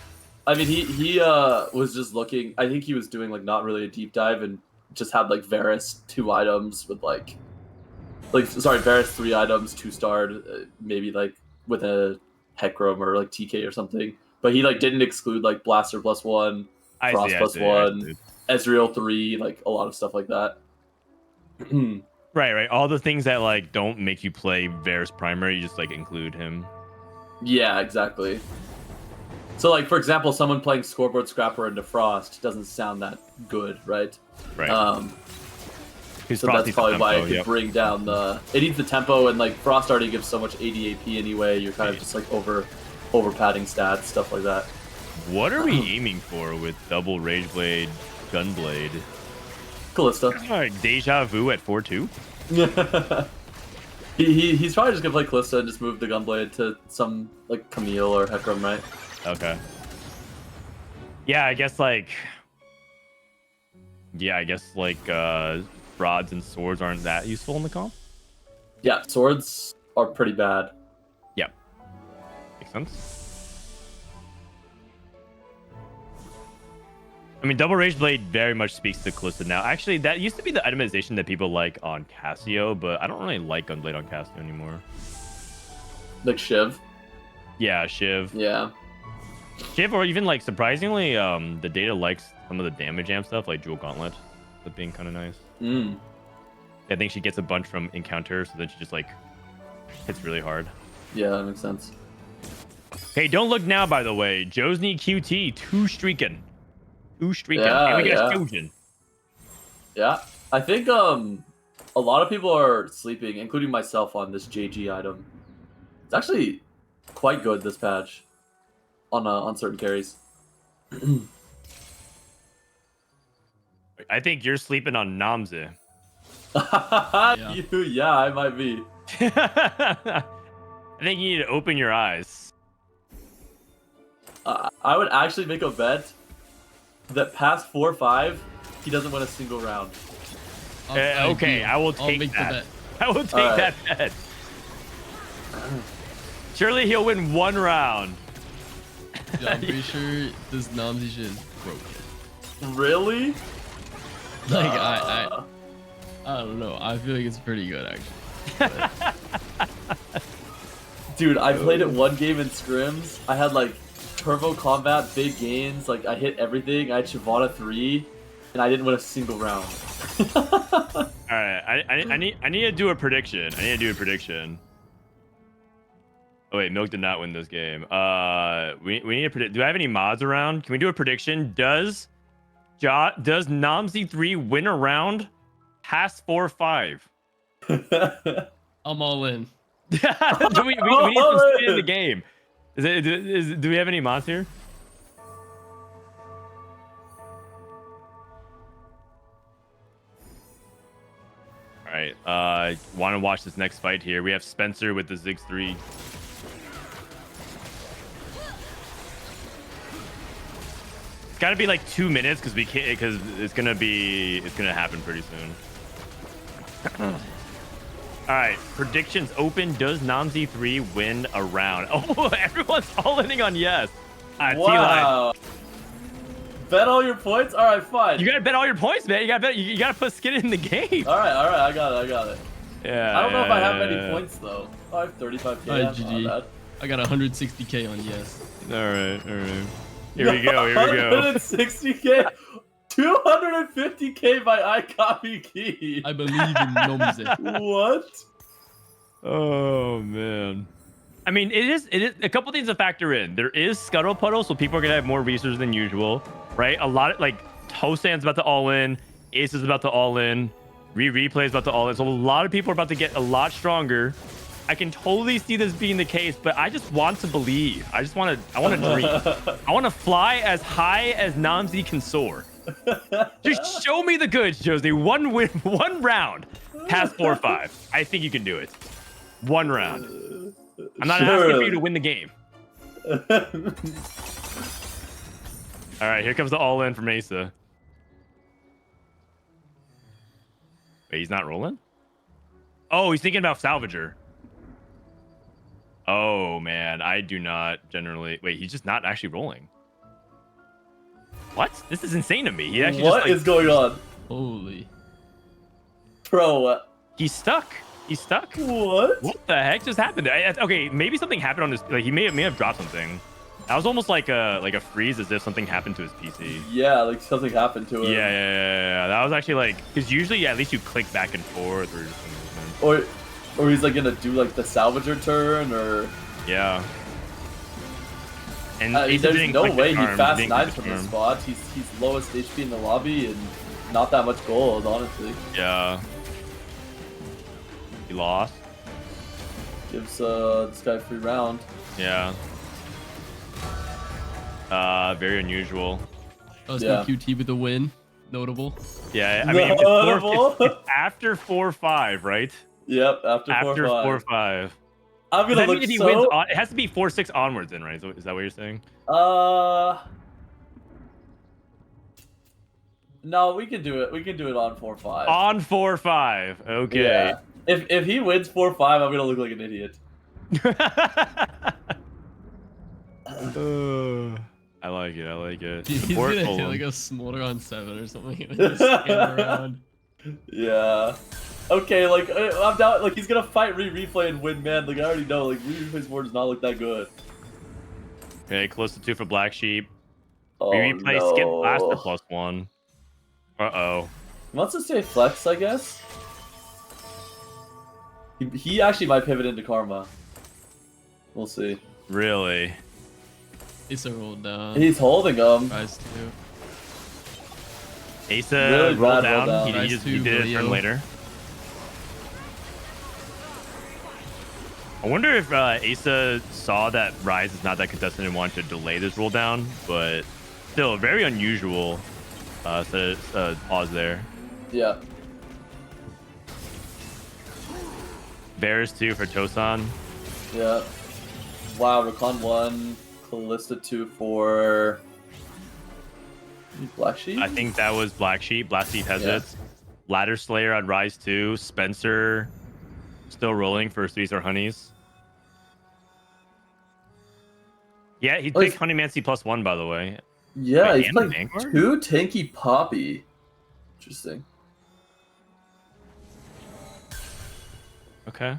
I mean, he was just looking. I think he was doing like not really a deep dive and just had like Varus 2 items with Varus 3 items 2-starred, maybe like with a Hecarim or like TK or something. But he like didn't exclude like Blaster +1, Frost +1, Ezreal 3, like a lot of stuff like that. Right. All the things that like don't make you play Varus primary, you just like include him. Yeah, exactly. So like for example, someone playing Scoreboard Scrapper into Frost doesn't sound that good, right? Right. So that's probably why it could bring down the. It needs the tempo, and like Frost already gives so much 80 AP anyway. You're kind of just like over padding stats, stuff like that. What are we aiming for with double Rageblade, Gunblade? Callista. Deja Vu at 4-2? He's probably just gonna play Callista and just move the Gunblade to some like Camille or Hecarim, right? Okay. Yeah, I guess like rods and swords aren't that useful in the comp. Yeah, swords are pretty bad. Yeah. Makes sense. I mean, double Rage Blade very much speaks to Callista now. Actually, that used to be the itemization that people like on Cassio, but I don't really like Gunblade on Cassio anymore. Like Shiv. Yeah, Shiv. Yeah. Shiv, or even like surprisingly, the data likes some of the damage amp stuff, like Jewel Gauntlet, that being kind of nice. I think she gets a bunch from encounter, so then she just like hits really hard. Yeah, that makes sense. Hey, don't look now, by the way. Josny QT, 2 streaking. Yeah, And we get yeah. a fusion. Yeah, I think a lot of people are sleeping, including myself, on this JG item. It's actually quite good this patch on certain carries. I think you're sleeping on Namze. Yeah, I might be. I think you need to open your eyes. I would actually make a bet that past 4-5, he doesn't win a single round. Okay, I will I'll take make the that. bet. I will take All that bet. Surely he'll win 1 round. Yeah, I'm pretty sure this Namzi shit is broken. Really? Like I don't know. I feel like it's pretty good actually. Dude, I played it 1 game in scrims. I had like turbo combat, big gains. Like I hit everything. I had Shyvana 3, and I didn't win a single round. All right, I need to do a prediction. Oh wait, Milk did not win this game. We need to predict. Do I have any mods around? Can we do a prediction? Does Namzi 3 win a round past 4-5? I'm all in. we need to stay in the game. Do we have any mods here? All right. Want to watch this next fight here? We have Spencer with the Ziggs 3. It's got to be like 2 minutes because it's gonna happen pretty soon. All right, predictions open. Does Namzi 3 win a round? Oh, everyone's all in on yes. Wow. Bet all your points? All right, fine. You gotta bet all your points, man. You gotta bet. You gotta put skin in the game. All right, I got it. Yeah. I don't know if I have many points though. Oh, I have 35k. All right, GG. I got 160k on yes. All right. Here we go. 160k. 250k by I copy key. I believe in Nomze. What? Oh man. I mean, it is a couple things to factor in. There is Scuttle Puddle, so people are gonna have more resources than usual, right? A lot of like Tosan's about to all in, Aesah's about to all in, Rereplay is about to all in. So a lot of people are about to get a lot stronger. I can totally see this being the case, but I just want to believe. I want to dream. I want to fly as high as Namzi can soar. Just show me the goods, Josie. One round past 4-5. I think you can do it. One round. I'm not asking for you to win the game. All right, here comes the all-in from Aesah. Wait, he's not rolling? Oh, he's thinking about Salvager. Oh, man. I do not generally... Wait, he's just not actually rolling. What? This is insane to me. He actually What is going on? Holy. Bro, He's stuck. He's stuck. what? What the heck just happened? Okay, maybe something happened on this. Like he may have dropped something. That was almost like a freeze, as if something happened to his PC. Yeah, like something happened to him. Yeah. That was actually like, because usually at least you click back and forth or just movement. Or he's like gonna do like the salvager turn or. Yeah. And there's no way he fast didn't nines click from the the arm. spot. He's lowest HP in the lobby and not that much gold, honestly. Yeah. He lost. Gives this guy a free round. Yeah. Very unusual. Oh, Yeah. QT with the win. Notable. Yeah, I mean, Notable. it's after 4-5, right? Yep, after 4-5. I'm Does gonna that look mean if he so. wins on, it has to be 4-6 onwards then, right? Is that what you're saying? No, we can do it. We can do it on 4-5. On 4-5. Okay. Yeah. If he wins 4-5, I'm gonna look like an idiot. I like it. He's Support gonna Golem. hit like a smolder on 7 or something and just scam around. Yeah. Okay, like I'm down. Like he's gonna fight Rereplay and win, man. Like I already know. Like Replay's board does not look that good. Okay, close to 2 for Black Sheep. Oh Rereplay no. skip Blaster +1. Uh-oh. He wants to stay flex, I guess. He actually might pivot into Karma. We'll see. Really? Aesah rolled down. He's holding him. Rise 2. Aesah Really rolled bad roll down. down. He Rise did two, it a turn Leo. later. I wonder if Aesah saw that Rise is not that contested and wanted to delay this roll down, but still very unusual. Pause there. Yeah. Varus 2 for Tosan. Yeah. Wow, Recon 1, Callista 2 for Black Sheep? I think that was Black Sheep. Black Sheep has Yeah. it. Ladder Slayer on Rise 2. Spencer still rolling for 3-star Honeys. Yeah, he picked Honeymancy +1, by the way. Yeah, Wait, he's and the playing Vanguard? 2 tanky Poppy. Interesting. Okay.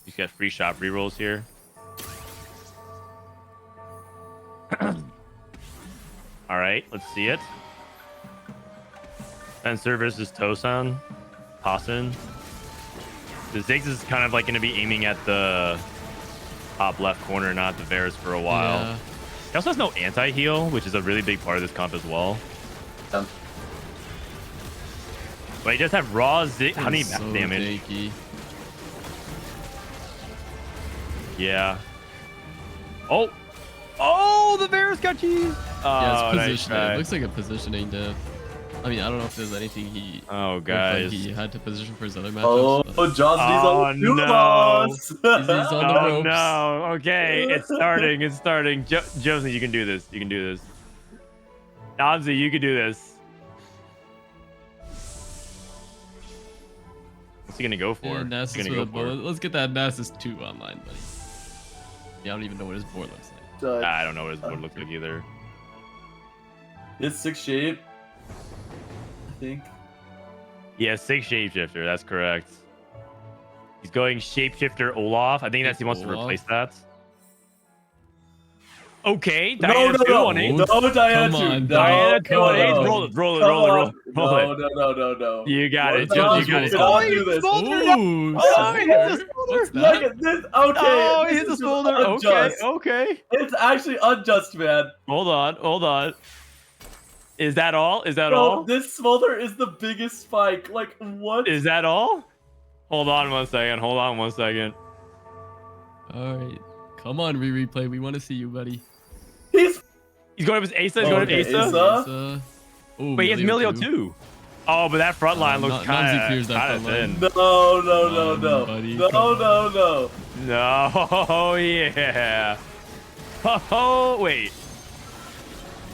He's got free shop rerolls here. All right, let's see it. Spencer versus Tosan. Tosin. The Ziggs is kind of like going to be aiming at the top left corner, not the Varus for a while. Yeah. He also has no anti-heal, which is a really big part of this comp as well. But he does have raw honey So damage. janky. Yeah. Oh, the Varus got cheese. Yeah, Oh, it's nice positioning. try. It looks like a positioning diff. I mean, I don't know if there's anything he. Oh, if, like, guys. he had to position for his other Oh, matchups. but- Johnson's Oh, on no. Boss. He's on the Oh ropes. no. Okay, it's starting. It's starting. Josie, you can do this. You can do this. Namzi, you can do this. he gonna go for? And What's he Nasus gonna with go a for? bullet. Let's get that Nasus 2 online, buddy. Yeah, I don't even know what his board looks like. I don't know what his board looks like either. It's 6 shape, I think. Yeah, 6 shapeshifter. That's correct. He's going shapeshifter Olaf. I think he wants to replace that. Okay, Diana 2 on 8. No, Diana 2. Come on, Diana 2 on 8. no. Roll it. No. You got it. What the Joe, hell? you got it. We cannot do this. Ooh, Oh, he hit the What's smolder. that? Look at this. Okay. Oh, he this hit the is smolder. unjust. Okay. It's actually unjust, man. Hold on. Is that all? Is that Bro, all? this smolder is the biggest spike. Like, what? Is that all? Hold on one second. All right. Come on, Rereplay. We want to see you, buddy. He's going up his Aesah. He's going up Okay, Aesah. Aesah. Oh, But he has Milio too. Oh, but that front line looks Namzi clears that kind of front thin. line. No. buddy, No. No, yeah. Oh, wait.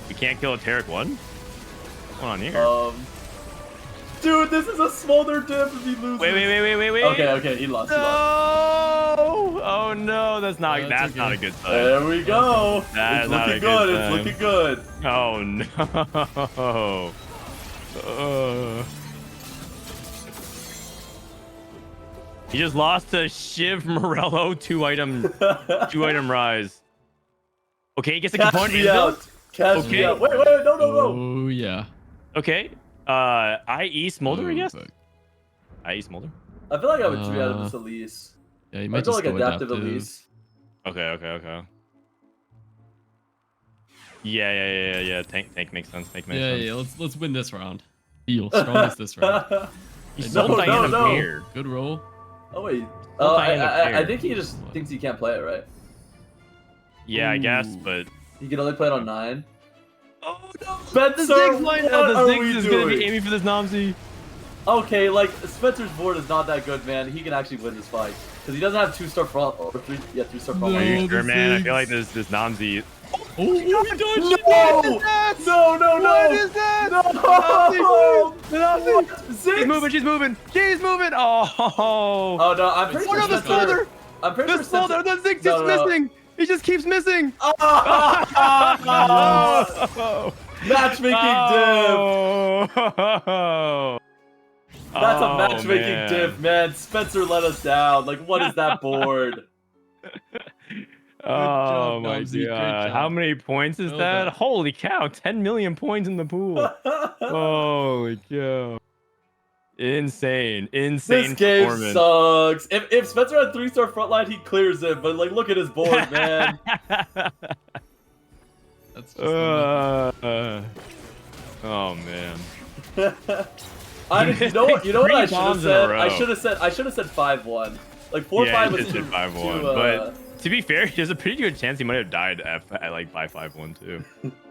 We can't kill a Tarek 1? What's going on here? Dude, this is a smolder dip if he loses. Wait. Okay, he lost. No! Oh no, that's not That's not a okay. good sign. There we go. That is It's not a looking good good. sign. It's looking good. Oh no. He just lost to Shiv Morello 2-item rise. Okay, he gets a Cash component. me out. Cash me Okay. out. Wait, no. Oh, yeah. Okay. IE Smolder, I guess. Fuck. IE Smolder. I feel like I would 3 out of this Elise. Yeah, you I might feel just like go adaptive adaptive. Elise. Okay. Yeah. Tank makes sense. Yeah. Let's win this round. Heal. Strongest this round. He's No, so Diana no. weird. Good roll. Oh wait. Diana I Fair. think he just thinks he can't play it, right? Yeah, I guess, Ooh. but He can only play it on 9. oh no! Spencer, The Ziggs line what now. The are Ziggs we is gonna doing? be aiming for this Namzi. Okay, like Spencer's board is not that good, man. He can actually win this fight because he doesn't have 2-star front or 3-star front. No. Are you Oh, sure, the man? I Ziggs. feel like this Namzi. Oh, he dodged it. No! What is that? No! Namzi! Ziggs! She's moving. Oh! Oh no, I'm pretty Oh sure no, the Spencer. Smolder! I'm pretty The sure Smolder! Spencer. The Ziggs No, keeps no. missing! He just keeps missing! Oh! Matchmaking div. Oh! That's a Oh, matchmaking man. div, man. Spencer let us down. Like, what is that board? Oh job, my Namzi, great god. job. How many points is Well that? done. Holy cow, 10 million points in the pool. Holy cow. Insane This game performance. sucks. If Spencer had 3-star frontline, he clears it. But like, look at his board, man. That's just Oh man. You know what I should have Three bombs in a said? row. I should have said 5-1. Like 4-5 Yeah, he was just too, did 5-1. too, But to be fair, there's a pretty good chance he might have died at like by 5-1 too.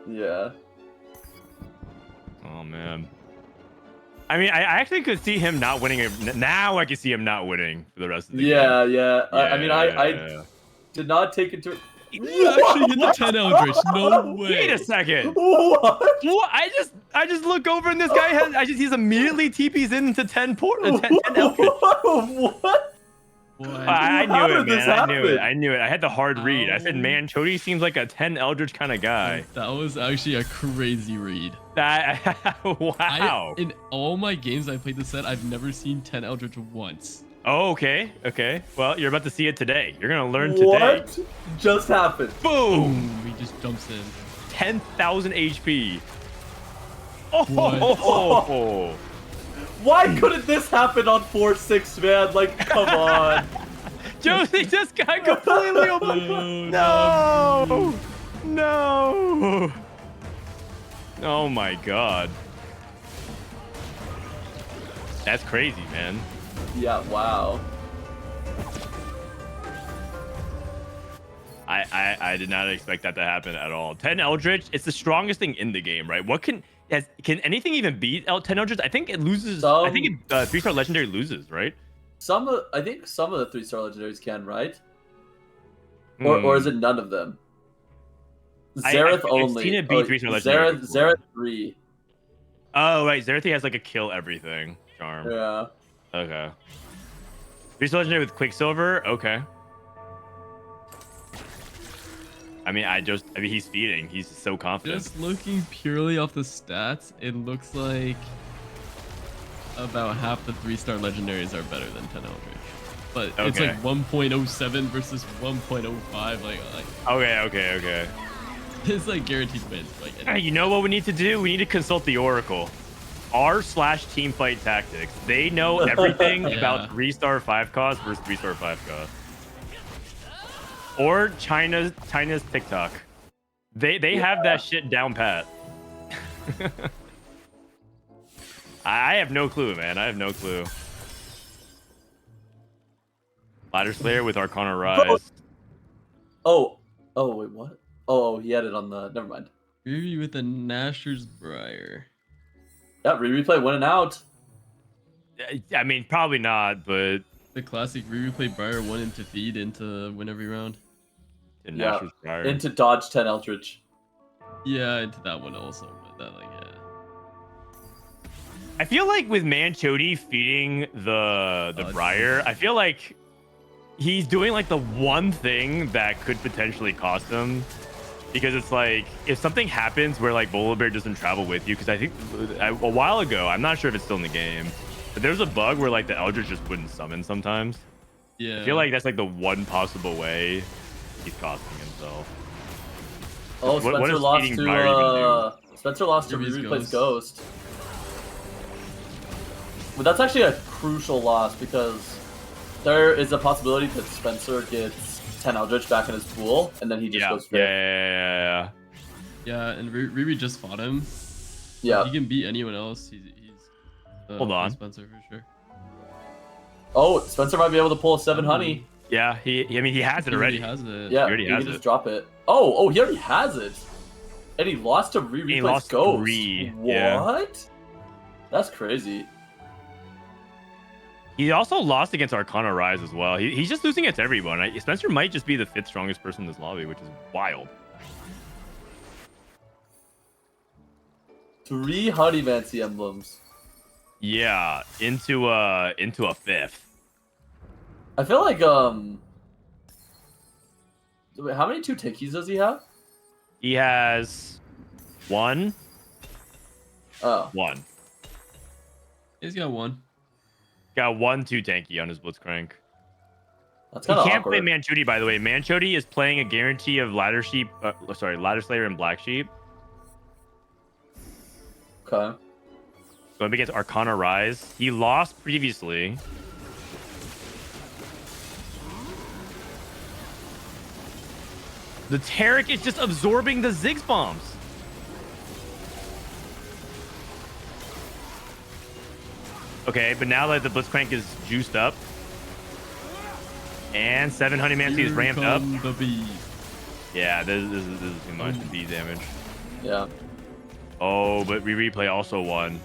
yeah. Oh man. I mean, I actually could see him not winning. Now I can see him not winning for the rest of the game. Yeah. I mean, I Yeah. did not take into. You actually hit the 10 Eldritch. No way. Wait a second. What? What? I just look over and this guy he's immediately TPs into 10 Eldritch. What? Boy. I How knew it, did this man. I happen? knew it. I had the hard read. I said, Ow. man, Chody seems like a 10 Eldritch kind of guy. That was actually a crazy read. Wow. In all my games I played this set, I've never seen 10 Eldritch once. Oh, okay. Well, you're about to see it today. You're gonna learn today. What just happened? Boom! He just jumps in. 10,000 HP. Oh, What? Why couldn't this happen on 4-6, man? Like, come on. Josie just got completely No! No! Oh my god. That's crazy, man. Yeah, wow. I did not expect that to happen at all. 10 Eldritch, it's the strongest thing in the game, right? What can anything even beat 10 Eldritch? I think it loses. I think it 3-star legendary loses, right? I think some of the 3-star legendaries can, right? Or is it none of them? Xerath I've only. seen it beat 3-star legendary. Xerath 3. Oh right, Xerath has like a kill everything charm. Yeah. Okay. Beast Legendary with Quicksilver. Okay. I mean, he's feeding. He's so confident. Just looking purely off the stats, it looks like about half the 3-star legendaries are better than 10 Eldritch. But it's Okay. like 1.07 versus 1.05. Like Okay. it's like guaranteed wins. Like Hey, you know what we need to do? We need to consult the Oracle. r/Teamfight Tactics. They know everything Yeah. about 3-star 5 cost versus 3-star 5 cost. Or China's TikTok. They have that shit down pat. I have no clue, man. I have no clue. Ladder Slayer with Arcana Rise. Oh, wait, what? Oh, he had it on the. Never mind. Riri with a Nashor's Briar. Yeah, replay winning out. I mean, probably not, but The classic Rereplay Briar 1 into feed into win every round. in Yeah, Nashor's Briar. into dodge 10 Eldritch. Yeah, into that one also, but that like yeah. I feel like with Manchodi feeding the Briar, I feel like he's doing like the one thing that could potentially cost him. Because it's like, if something happens where like Volibear doesn't travel with you, because I think a while ago, I'm not sure if it's still in the game, but there's a bug where like the Eldritch just wouldn't summon sometimes. Yeah. I feel like that's like the one possible way he's costing himself. Oh, What Spencer does lost feeding to Briar Spencer lost to Riri's replay's Ghost. But that's actually a crucial loss because there is a possibility that Spencer gets 10 Eldritch back in his pool, and then he just goes straight. Yeah. Yeah, and Riri just fought him. Yeah. He can beat anyone else. He's Hold on. Spencer for sure. Oh, Spencer might be able to pull a 7 honey. Yeah, he has it He already. has it. Yeah, already he has can just it. drop it. Oh, he already has it. And he lost to replay's lost Ghost. 3, What? yeah. That's crazy. He also lost against Arcana Rise as well. He's just losing against everyone. Spencer might just be the 5th strongest person in this lobby, which is wild. 3 Honeymancy emblems. Yeah, into a 5th. I feel like wait, how many 2 Tinkies does he have? He has 1. Oh. 1. He's got 1. Got 1 2 tanky on his Blitzcrank. That's He kind of can't awkward. play Manchodi, by the way. Manchodi is playing a guarantee of Ladder Slayer and Black Sheep. Okay. Going against Arcana Rise. He lost previously. The Taric is just absorbing the Ziggs bombs. Okay, but now that the Blitzcrank is juiced up, and 7 Honeymancy is ramped up. The bees. Yeah, this is too much bee damage. Yeah. Oh, but Rereplay also won.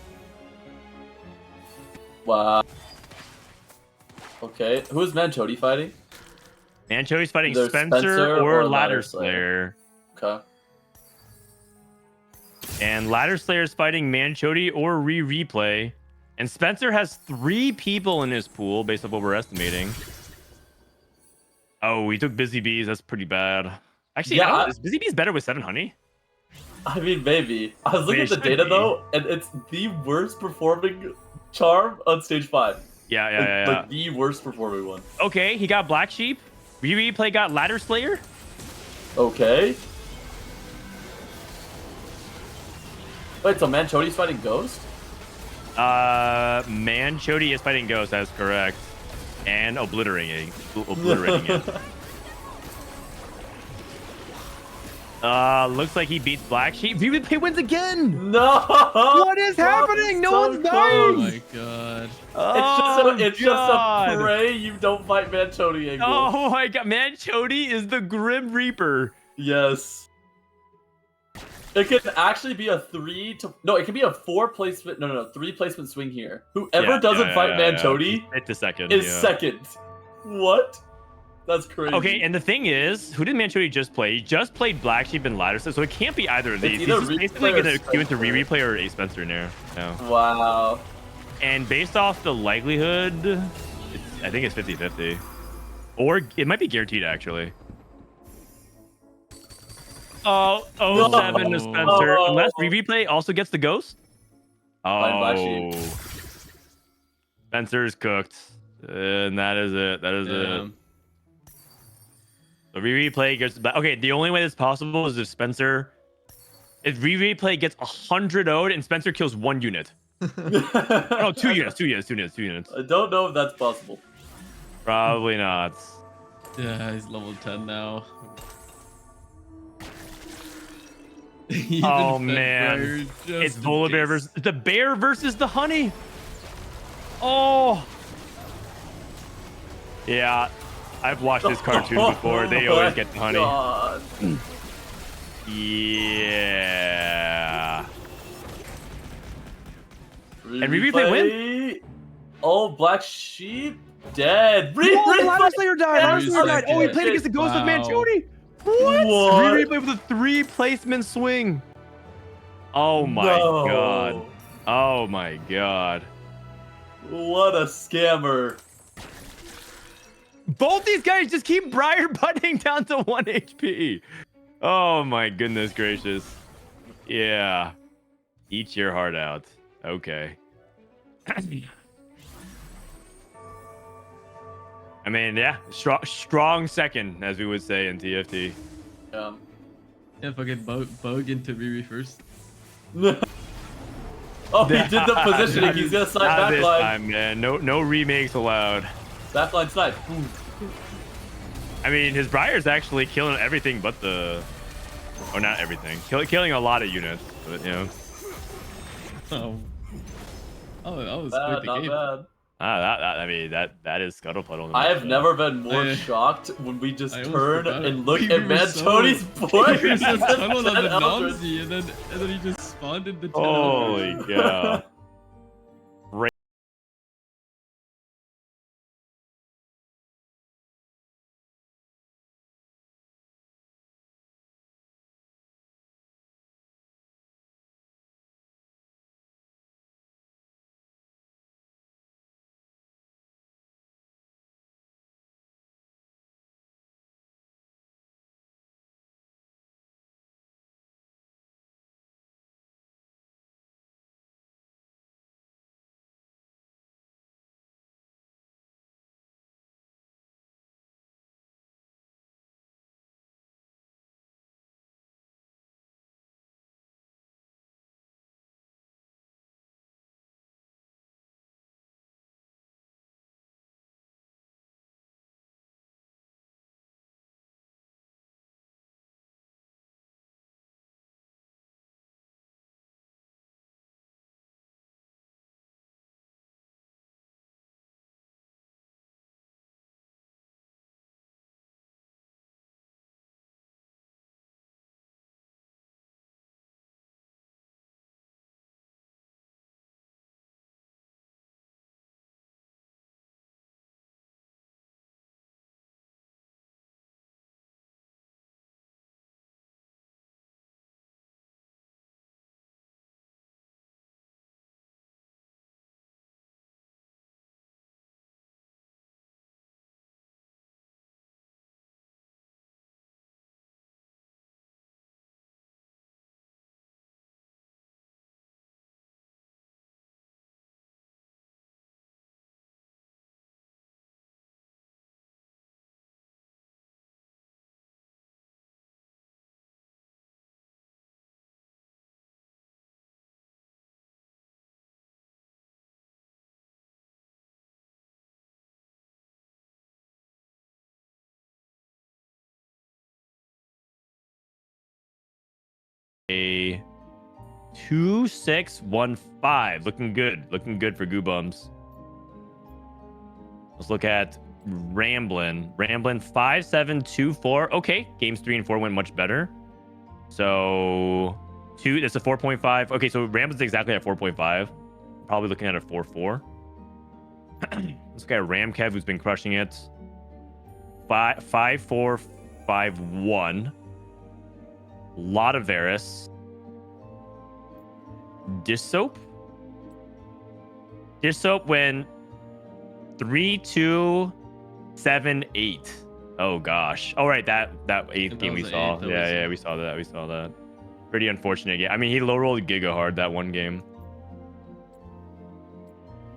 Wow. Okay. Who is Manchodi fighting? Manchodi's fighting Either Spencer or Ladder Ladder Slayer. Okay. And Ladder Slayer is fighting Manchodi or Rereplay. And Spencer has 3 people in his pool, based off what we're estimating. Oh, he took Busy Bees. That's pretty bad. Actually, Yeah, I don't know, is Busy Bees better with 7 honey? I mean, maybe. I was looking It at the should data be. though, and it's the worst performing charm on stage 5. Yeah. Like the worst performing one. Okay, he got Black Sheep. Rereplay got Ladder Slayer. Okay. Wait, so Manchodi's fighting Ghost? Manchodi is fighting Ghost. That's correct. And obliterating it. Looks like he beats Black Sheep. Rereplay wins again. No! What is happening? No one's Oh dying. my god. It's just a pray you don't fight Manchodi angle. Oh my god, Manchodi is the Grim Reaper. Yes. It could actually be a 3 to... No, it could be a 4 placement... No, 3 placement swing here. Whoever doesn't fight Manchodi It's the second. is second. What? That's crazy. Okay, and the thing is, who did Manchodi just play? He just played Black Sheep and Ladder Slayer, so it can't be either of these. He's either just Replay basically or going to queue into Spencer. Rereplay or a Spencer now. No. Wow. And based off the likelihood, I think it's 50-50. Or it might be guaranteed, actually. Oh, 07 to Spencer. Unless Rereplay also gets the ghost. Oh. Spencer's cooked. And that is it. That is it. So Rereplay gets back. Okay, the only way that's possible is if Rereplay gets 100 0'd and Spencer kills 1 unit. No, 2 units. I don't know if that's possible. Probably not. Yeah, he's level 10 now. Oh man, it's Volibear versus the bear versus the honey. Oh, yeah, I've watched this cartoon before. They always get the honey. God. Yeah. And Rereplay win. Oh, Black Sheep dead. Lava Slayer died. Oh, he played against the Ghost of Manchoni. What? Rereplay with a 3 placement swing. Oh my god. Oh my god. What a scammer. Both these guys just keep Briar butting down to 1 HP. Oh my goodness gracious. Yeah. Eat your heart out. Okay. I mean, yeah, strong second, as we would say in TFT. Yeah, fucking bug into Riri first. Oh, he did the positioning. He's gonna snipe Not this backline. time, man. No remakes allowed. Backline snipe. I mean, his Briar's actually killing everything but the... Or not everything. Killing a lot of units, but, you know. That was Bad, quite the not game. bad. I mean, that is Scuttle Puddle. I have never been more shocked when we just turn and look We at were Manchoni's board. He was so tunneled on the Nomsy, and then he just spawned in the tunnel. Holy cow. A 2-6-1-5. Looking good for Guubums. Let's look at Ramblinnn. Ramblinnn 5-7-2-4. Okay, games 3 and 4 went much better. So that's a 4.5. Okay, so Ramblinn's exactly at 4.5. Probably looking at a 4.4. Let's look at Ramkev, who's been crushing it. 5-4-5-1. Lot of Varus. Dishsoap when 3, 2, 7, 8. Oh gosh. All right, that eighth That game we was the saw. eighth, that Yeah, was- we saw that. We saw that. Pretty unfortunate game. I mean, he low rolled Giga hard that one game.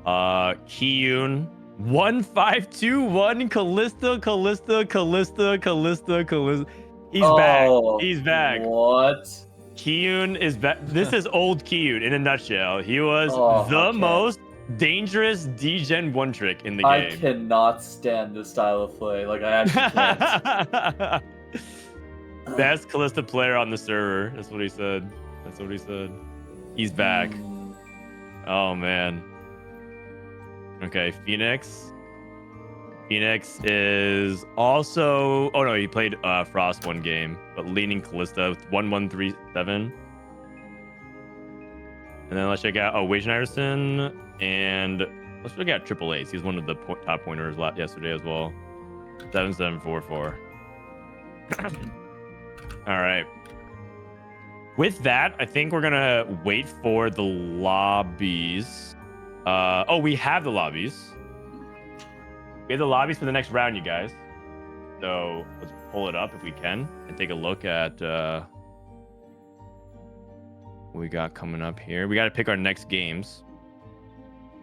Kiyun 1521 Callista. He's back. He's back. What? Kiyun is back. This is old Kiyun in a nutshell. He was the Okay. most dangerous D-Gen one trick in the I game. cannot stand this style of play. Like, I actually can't. Best Callista player on the server. That's what he said. He's back. Oh man. Okay, Phoenix is also. Oh no, he played Frost one game, but leaning Callista with 1137. And then let's check out Wasianiverson, and let's check out Triple Ace. He's one of the top pointers yesterday as well. 7744. All right. With that, I think we're gonna wait for the lobbies. Oh, we have the lobbies. We have the lobbies for the next round, you guys. So let's pull it up if we can and take a look at what we got coming up here. We got to pick our next games.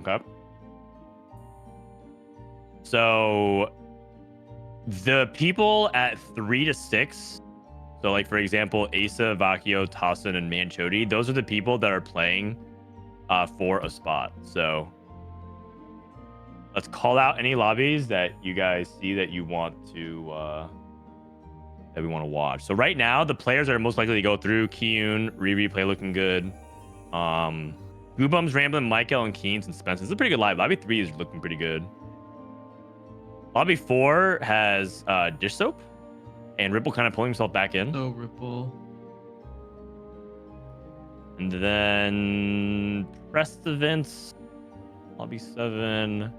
Okay. So the people at 3 to 6. So, like, for example, Aesah, Vakio, Tossin, and Manchodi, those are the people that are playing for a spot. So let's call out any lobbies that you guys see that you want to that we want to watch. So right now, the players that are most likely to go through: Kiyun, Rereplay looking good. Guubums, Ramblinnn, Michael, and Keens and Spencer. It's a pretty good live. Lobby 3 is looking pretty good. Lobby 4 has Dishsoap and Ripple kind of pulling himself back in. Oh, Ripple. And then Press Events, Lobby 7.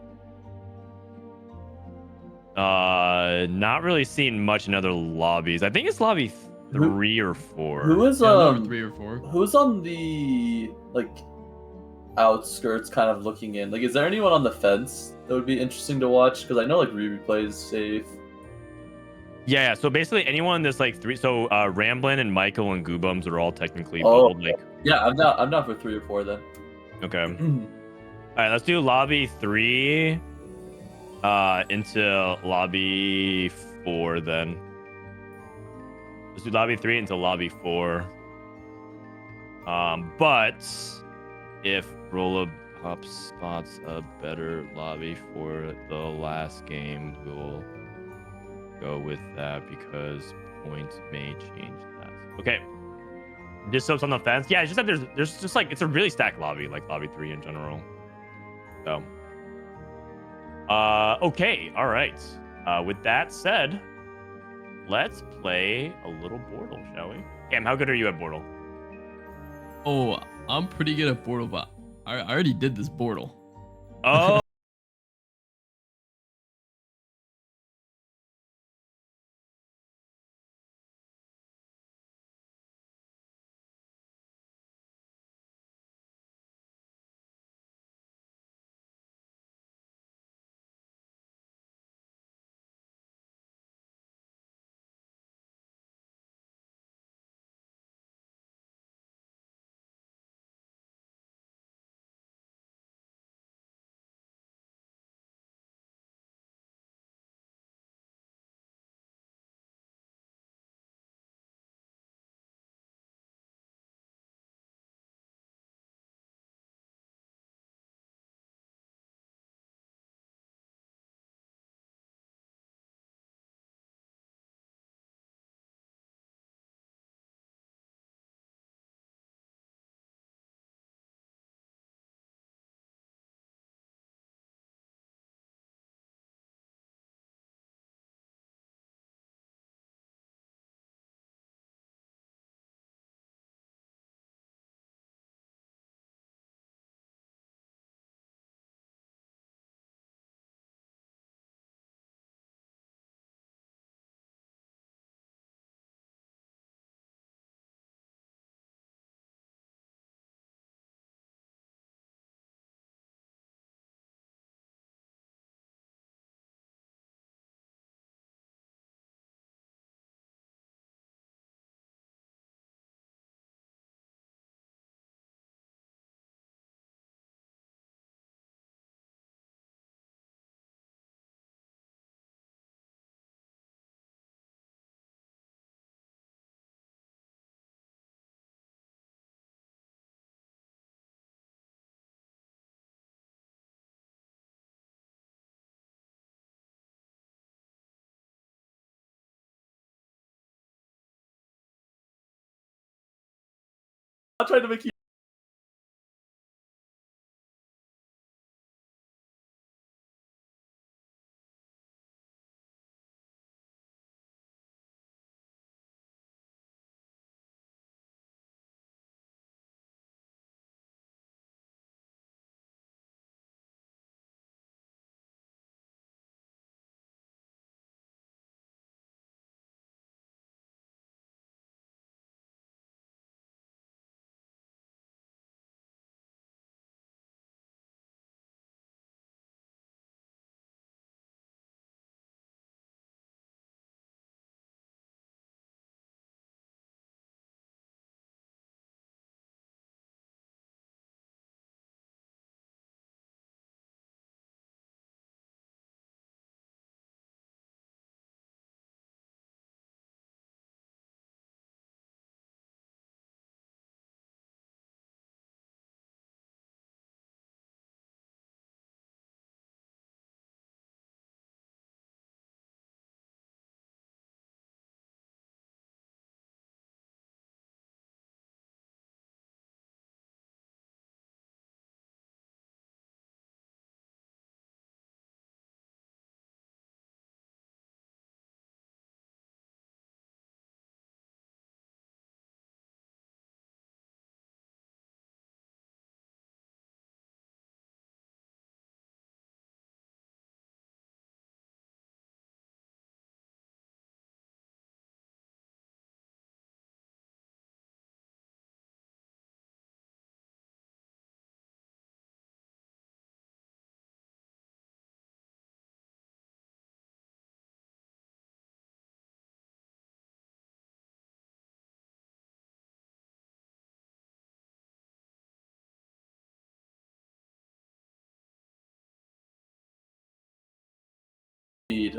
Not really seeing much in other lobbies. I think it's Lobby 3 or 4. Who is number 3 or 4? Who's on the like outskirts, kind of looking in? Like, is there anyone on the fence that would be interesting to watch? Because I know like Rereplay is safe. Yeah, so basically anyone that's like 3. So Ramblinnn and Michael and Guubums are all technically bubbled. Like, yeah, I'm not for 3 or 4 then. okay. All right, let's do Lobby 3 into Lobby 4 then. Let's do Lobby 3 into Lobby 4. But if Rollapop spots a better lobby for the last game, we'll go with that because points may change that. Okay. Dishsoap's on the fence. Yeah, it's just that there's just like, it's a really stacked lobby, like Lobby 3 in general. So okay, all right. With that said, let's play a little Bortle, shall we? Cam, how good are you at Bortle? Oh, I'm pretty good at Bortle, but I already did this Bortle. Oh, not trying to make you.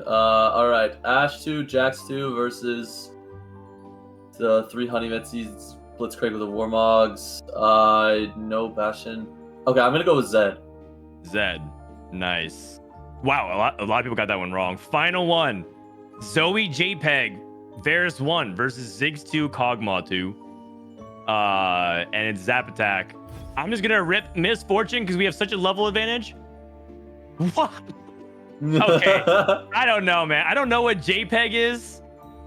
All right, Ash 2, Jax 2 versus the 3 Honey Metzies, Blitzcrank with the Warmogs. No Bastion. Okay, I'm gonna go with Zed. Zed. Nice. Wow, a lot of people got that one wrong. Final one. Zoe JPEG, Varus 1 versus Ziggs 2, Kog'Maw 2. And it's Zap Attack. I'm just gonna rip Misfortune because we have such a level advantage. What? Okay. I don't know, man. I don't know what JPEG is.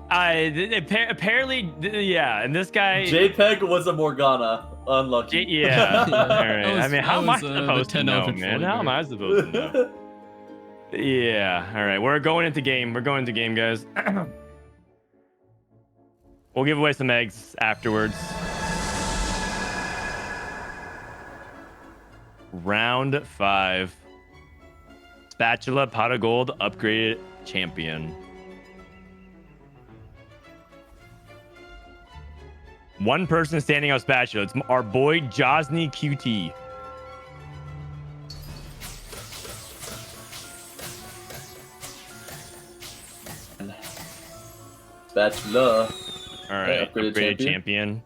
Apparently, yeah. And this guy. JPEG was a Morgana. Unlucky. Yeah. All right. Was, I mean, how am I the supposed to 10 know, outfit man? for How am I supposed to know? Yeah. All right. We're going into game. We're going into game, guys. We'll give away some eggs afterwards. Round 5. Spatula Pot of Gold upgraded champion. One person standing out Spatula. It's our boy Josny QT. Spatula. All right, upgraded champion.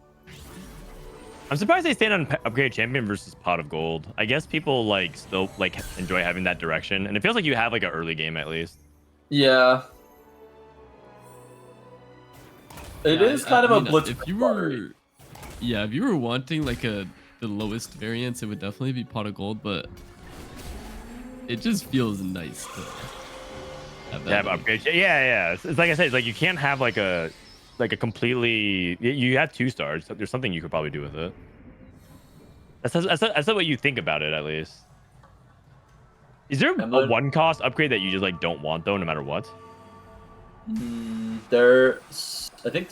I'm surprised they stand on upgraded champion versus Pot of Gold. I guess people like still like enjoy having that direction, and it feels like you have like an early game at least. Yeah. It is kind of a blitz. If you were, yeah, if you were wanting like the lowest variance, it would definitely be Pot of Gold, but it just feels nice to have that. Have upgrade. Yeah. It's like I said, it's like you can't have like a completely. You have 2 stars. There's something you could probably do with it. That's what you think about it, at least. Is there a 1 cost upgrade that you just like don't want though, no matter what? I think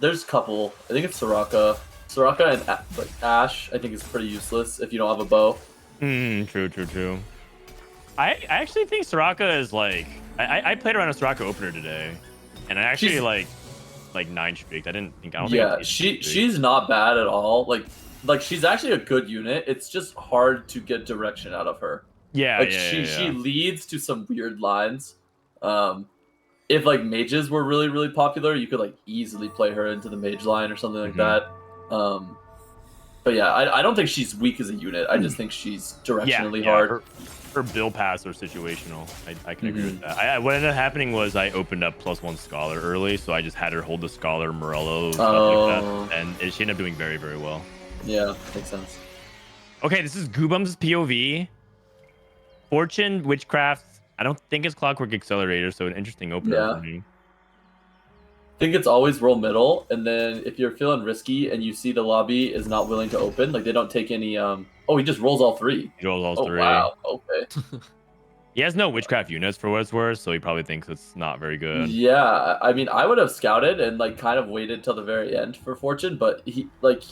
there's a couple. I think it's Soraka. Soraka and like Ash, I think is pretty useless if you don't have a bow. True. I actually think Soraka is like I played around a Soraka opener today, and I actually like 9 streaked. I don't think she's not bad at all. Like she's actually a good unit. It's just hard to get direction out of her. She leads to some weird lines. If like mages were really, really popular, you could like easily play her into the mage line or something like that. But yeah, I don't think she's weak as a unit. I just think she's directionally hard. Her bill pass are situational. I can agree with that. What ended up happening was I opened up +1 Scholar early, so I just had her hold the Scholar, Morello, stuff like that, and she ended up doing very, very well. Yeah, makes sense. Okay, this is Guubums' POV. Fortune, Witchcraft. I don't think it's Clockwork Accelerator, so an interesting opener Yeah. for me. I think it's always roll middle, and then if you're feeling risky and you see the lobby is not willing to open, like they don't take any. Oh, he just rolls all three. He rolls all Oh three. wow. Okay. He has no Witchcraft units for what it's worth, so he probably thinks it's not very good. Yeah, I mean, I would have scouted and like kind of waited till the very end for Fortune, but he like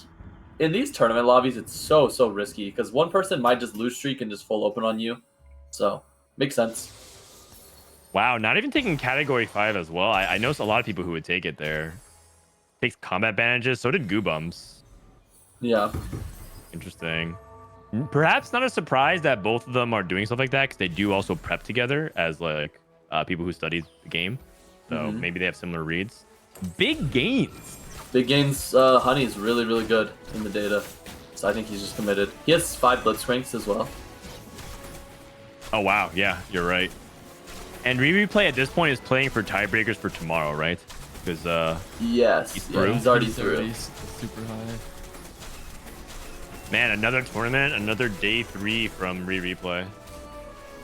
in these tournament lobbies, it's so risky because one person might just lose streak and just full open on you, so makes sense. Wow, not even taking Category 5 as well. I know a lot of people who would take it there. Takes combat advantages, so did Guubums. Yeah. Interesting. Perhaps not a surprise that both of them are doing stuff like that, because they do also prep together as like people who study the game. So maybe they have similar reads. Big gains. Big gains. Honey is really good in the data, so I think he's just committed. He has 5 Blitzcranks as well. Oh wow, yeah, you're right. And Rereplay at this point is playing for tiebreakers for tomorrow, right? Because yes, he's already through. Super high. Man, another tournament, another day 3 from Rereplay.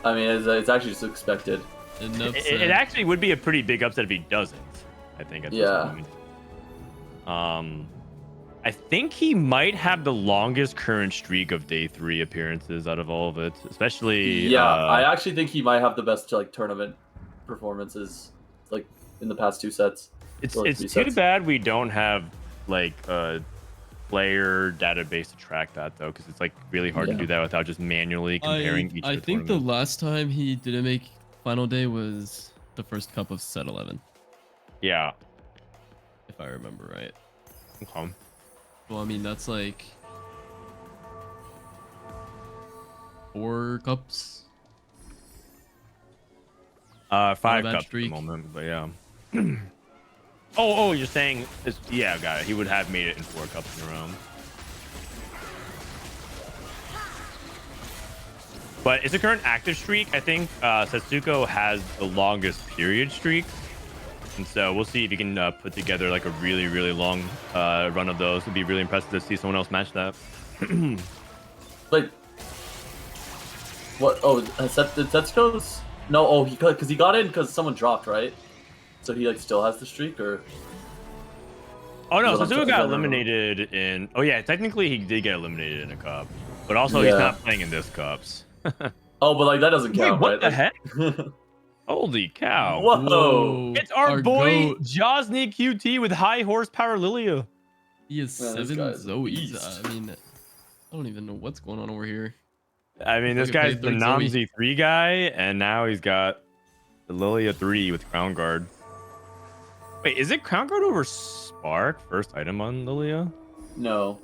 I mean, it's actually just expected. It actually would be a pretty big upset if he doesn't, I think, at this moment. I think he might have the longest current streak of day 3 appearances out of all of it, especially. Yeah, I actually think he might have the best like tournament performances, like in the past 2 sets. It's too sets. bad we don't have like a player database to track that though, because it's like really hard to do that without just manually comparing each. I think the last time he didn't make final day was the first cup of set 11. Yeah, if I remember right. Okay. Well, I mean that's like 4 cups. 5 bad cups streak. at the moment, but yeah. oh, you're saying yeah, got it. He would have made it in 4 cups in a row. But it's a current active streak. I think Setsuko has the longest period streak. And so we'll see if he can put together like a really long run of those. It'd be really impressive to see someone else match that. Like, what? Oh, did Setsuko's? No, oh, because he got in because someone dropped, right? So he like still has the streak, or? Oh no, Setsuko got eliminated in. Oh yeah, technically he did get eliminated in a cup, but also he's not playing in this cups. Oh, but like that doesn't count, Wait, what right? the heck? Holy cow! Whoa! It's our boy goat. Josny QT with high horsepower Lilia. He has Man, this 7 guy's a Zoes. beast. I mean, I don't even know what's going on over here. I mean, this guy's the Namzi 3 guy, and now he's got the Lilia 3 with Crown Guard. Wait, is it Crown Guard over Spark? First item on Lilia? No.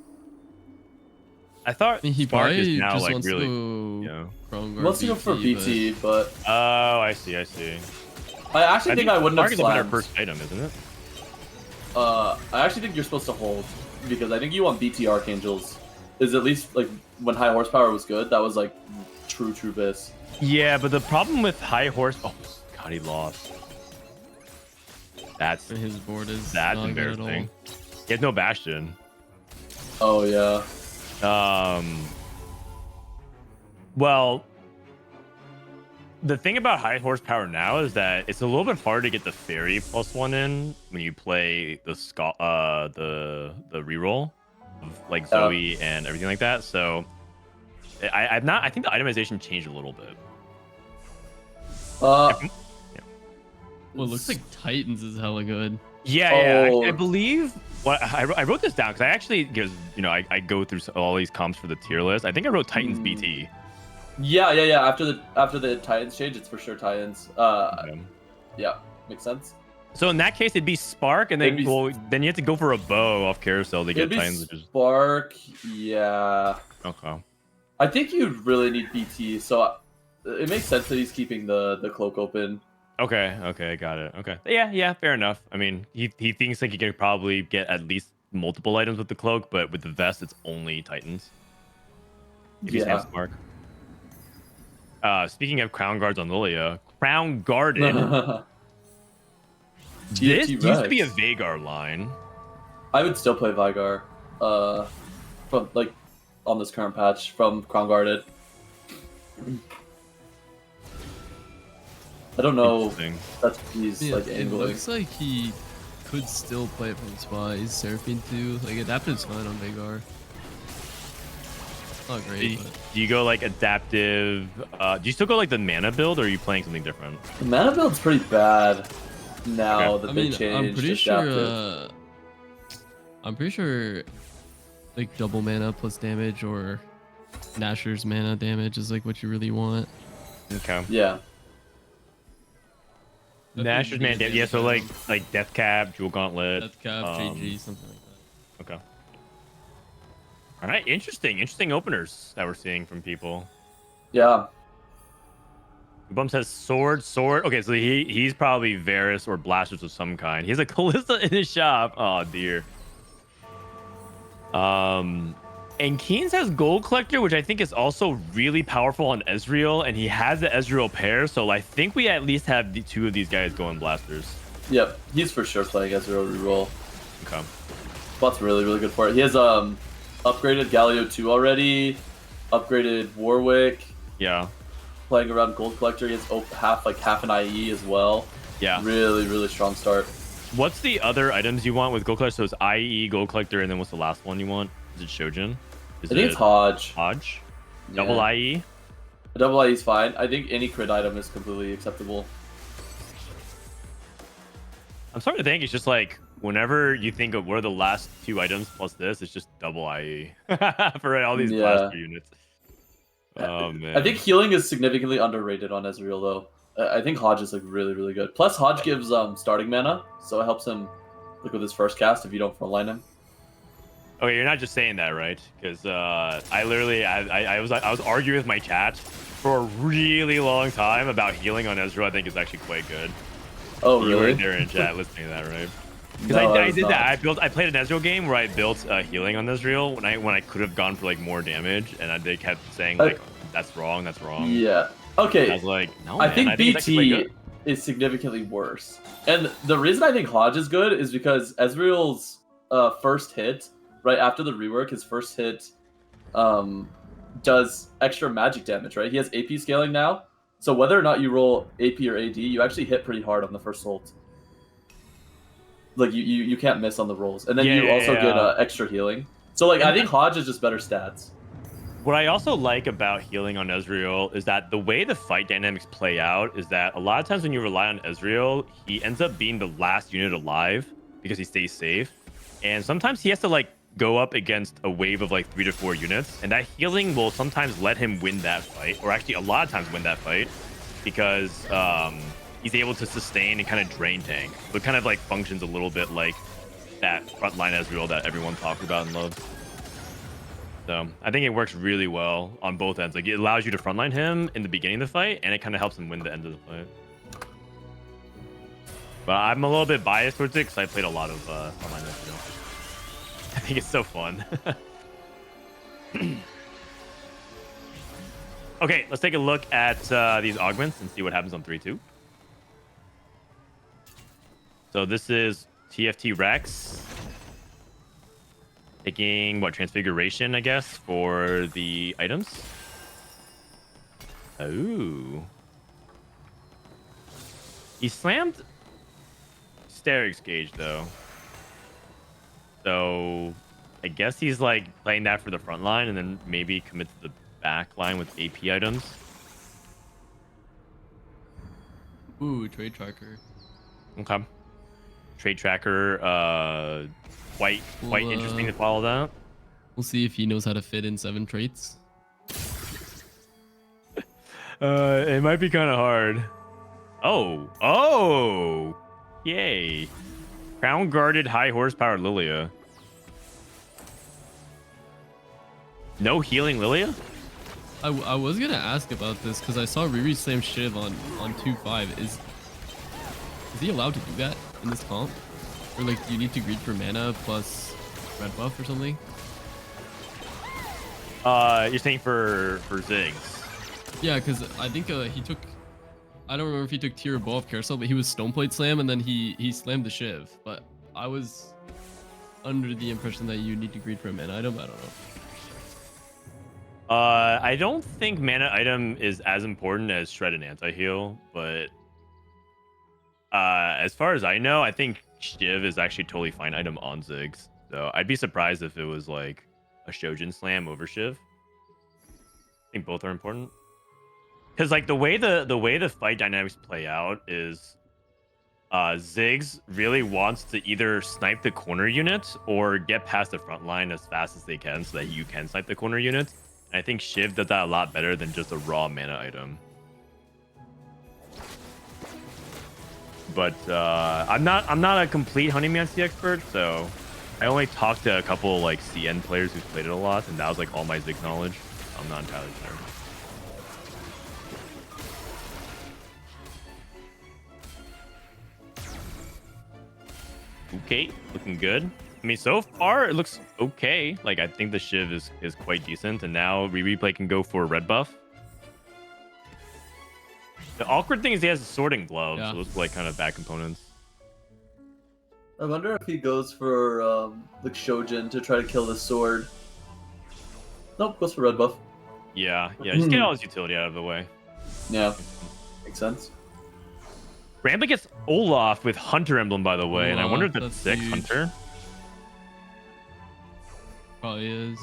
I thought I mean, he Spark probably is now just like wants really. to Yeah. Crown Guard Let's go for BT, but Oh, I see. I actually think I wouldn't Spark have is a better slammed. first item, isn't it? I actually think you're supposed to hold because I think you want BT Archangels. Is at least like when high horsepower was good, that was like true bis. Yeah, but the problem with high horse. Oh God, he lost. That's His board is that's not good at embarrassing. all. He has no Bastion. Oh yeah. Well, the thing about high horsepower now is that it's a little bit hard to get the fairy +1 in when you play the reroll of like Zoe and everything like that. So I think the itemization changed a little bit. Well, it looks like Titans is hella good. Yeah. I believe I wrote this down because I actually, because I go through all these comps for the tier list. I think I wrote Titans BT. Yeah. After the Titans change, it's for sure Titans. Yeah, makes sense. So in that case, it'd be Spark, and then then you have to go for a bow off Carousel to get Titans. Spark, yeah. Okay. I think you really need BT, so it makes sense that he's keeping the cloak open. Okay, got it. Okay, yeah, fair enough. I mean, he thinks like he can probably get at least multiple items with the cloak, but with the vest, it's only Titans. If he's not Spark. Speaking of Crown Guards on Lilia, Crown Guarded. This used to be a Vagar line. I would still play Vygar. from like on this current patch from Crown Guarded. I don't know. That's what he's like It angling. looks like he could still play it from spot. He's Seraphine too. Like Adaptive's fine on Veigar. Not great. Do you go like adaptive? Do you still go like the mana build, or are you playing something different? The mana build's pretty bad now Okay. that they changed. I'm pretty sure like double mana plus damage or Nasher's mana damage is like what you really want. Okay. Yeah. Nasher's mana damage. Yeah, so like Death Cap, Jewel Gauntlet. Death Cap, JG, something like that. Okay. All right, interesting openers that we're seeing from people. Yeah. Guubums has sword. Okay, so he's probably Varus or Blasters of some kind. He has a Kalista in his shop. Oh dear. And Keen's has Gold Collector, which I think is also really powerful on Ezreal, and he has the Ezreal pair, so I think we at least have the two of these guys going Blasters. Yep, he's for sure playing Ezreal reroll. Okay. Spot's really good for it. He has upgraded Galio 2 already, upgraded Warwick. Yeah. Playing around Gold Collector, he has half an IE as well. Yeah. Really strong start. What's the other items you want with Gold Collector? So it's IE, Gold Collector, and then what's the last one you want? Is it Shojin? I think it's Hodge. Hodge? Yeah. Double IE? A double IE is fine. I think any crit item is completely acceptable. I'm starting to think it's just like whenever you think of what are the last two items plus this, it's just double IE for all these blaster units. Oh man. I think healing is significantly underrated on Ezreal though. I think Hodge is like really good. Plus Hodge gives starting mana, so it helps him like with his first cast if you don't frontline him. Okay, you're not just saying that, right? Because I was arguing with my chat for a really long time about healing on Ezreal. I think is actually quite good. Oh, really? You were there in chat listening to that, right? Because No, I did not. that. I played an Ezreal game where I built healing on Ezreal when I could have gone for like more damage, and they kept saying like that's wrong. Yeah. Okay. And I was like, no. I Man, think it's actually quite BT good. is significantly worse, and the reason I think Hodge is good is because Ezreal's first hit right after the rework, his first hit does extra magic damage. Right, he has AP scaling now, so whether or not you roll AP or AD, you actually hit pretty hard on the first ult. Like you can't miss on the rolls, and then you also get extra healing. So like I think Hodge is just better stats. What I also like about healing on Ezreal is that the way the fight dynamics play out is that a lot of times when you rely on Ezreal, he ends up being the last unit alive because he stays safe, and sometimes he has to like go up against a wave of like 3 to 4 units, and that healing will sometimes let him win that fight, or actually a lot of times win that fight, because he's able to sustain and kind of drain tank. So it kind of like functions a little bit like that frontline Ezreal that everyone talks about and loves. So I think it works really well on both ends. Like it allows you to frontline him in the beginning of the fight, and it kind of helps him win the end of the fight. But I'm a little bit biased towards it because I played a lot of frontline Ezreal. I think it's so fun. Okay, let's take a look at these augments and see what happens on 3-2. So this is TFT Rex. Taking, what, Transfiguration, I guess, for the items. Oh. He slammed Sterig's Gauge, though. So I guess he's like playing that for the front line and then maybe commit to the back line with AP items. Ooh, trade tracker. Okay. Trade tracker, quite interesting to follow that. We'll see if he knows how to fit in 7 traits. It might be kind of hard. Oh, yay. Crown guarded high horsepower Lilia. No healing Lilia? I was gonna ask about this because I saw Riri slam Shiv on 2-5. Is he allowed to do that in this comp? Or like, do you need to greed for mana plus red buff or something? You're saying for Ziggs? Yeah, because I think he took. I don't remember if he took tier above Carousel, but he was Stoneplate Slam and then he slammed the Shiv. But I was under the impression that you need to greed for a mana item. I don't know. I don't think mana item is as important as Shred and Anti-Heal, but as far as I know, I think Shiv is actually totally fine item on Ziggs. So I'd be surprised if it was like a Shojin slam over Shiv. I think both are important. Because like the way the fight dynamics play out is Ziggs really wants to either snipe the corner unit or get past the front line as fast as they can so that you can snipe the corner unit. And I think Shiv does that a lot better than just a raw mana item. But I'm not a complete Honeymancy expert, so I only talked to a couple like CN players who've played it a lot, and that was like all my Ziggs knowledge. I'm not entirely sure. Okay, looking good. I mean, so far it looks okay. Like I think the Shiv is quite decent, and now Rereplay can go for a red buff. The awkward thing is he has a sorting glove, so those are like kind of bad components. I wonder if he goes for like Shojin to try to kill the sword. Nope, goes for red buff. Yeah, just get all his utility out of the way. Yeah, makes sense. Ramblinnn gets Olaf with Hunter Emblem, by the way, and I wonder if that's 6 huge. Hunter. Probably is.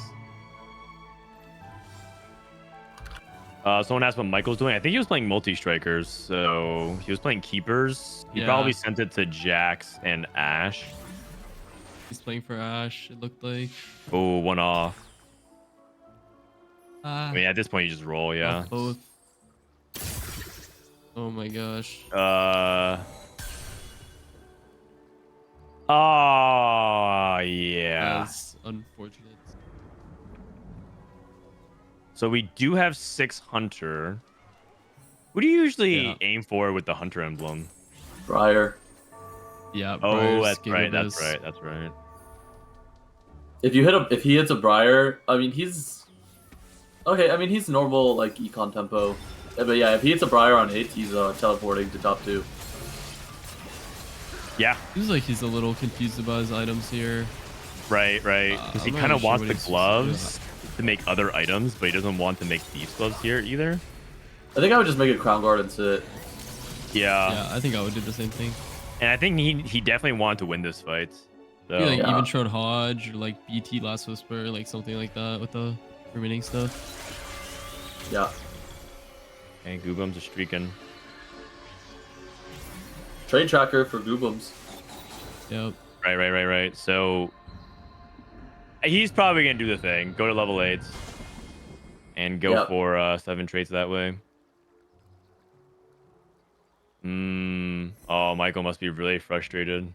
Someone asked what Michael's doing. I think he was playing multi-strikers, so he was playing keepers. He probably sent it to Jax and Ashe. He's playing for Ashe, it looked like. Oh, one off. I mean, at this point, you just roll, yeah. Both. Oh my gosh. Oh, yeah. That's unfortunate. So we do have 6 Hunter. Who do you usually aim for with the Hunter Emblem? Briar. Yeah. Oh, that's right. That's right. If he hits a Briar, I mean he's okay. I mean he's normal like econ tempo, but yeah, if he hits a Briar on 8, he's teleporting to top 2. Yeah. Seems like he's a little confused about his items here. Right. Because he kind of wants the gloves to make other items, but he doesn't want to make thieves gloves here either. I think I would just make a Crown Guard and sit. Yeah, I think I would do the same thing. And I think he definitely wanted to win this fight. So. Like even Shroud Hodge or like BT Last Whisper, like something like that with the remaining stuff. Yeah. And Guubums are streaking. Trade tracker for Guubums. Yep. Right. So he's probably gonna do the thing. Go to level 8 and go for 7 traits that way. Oh, Michael must be really frustrated.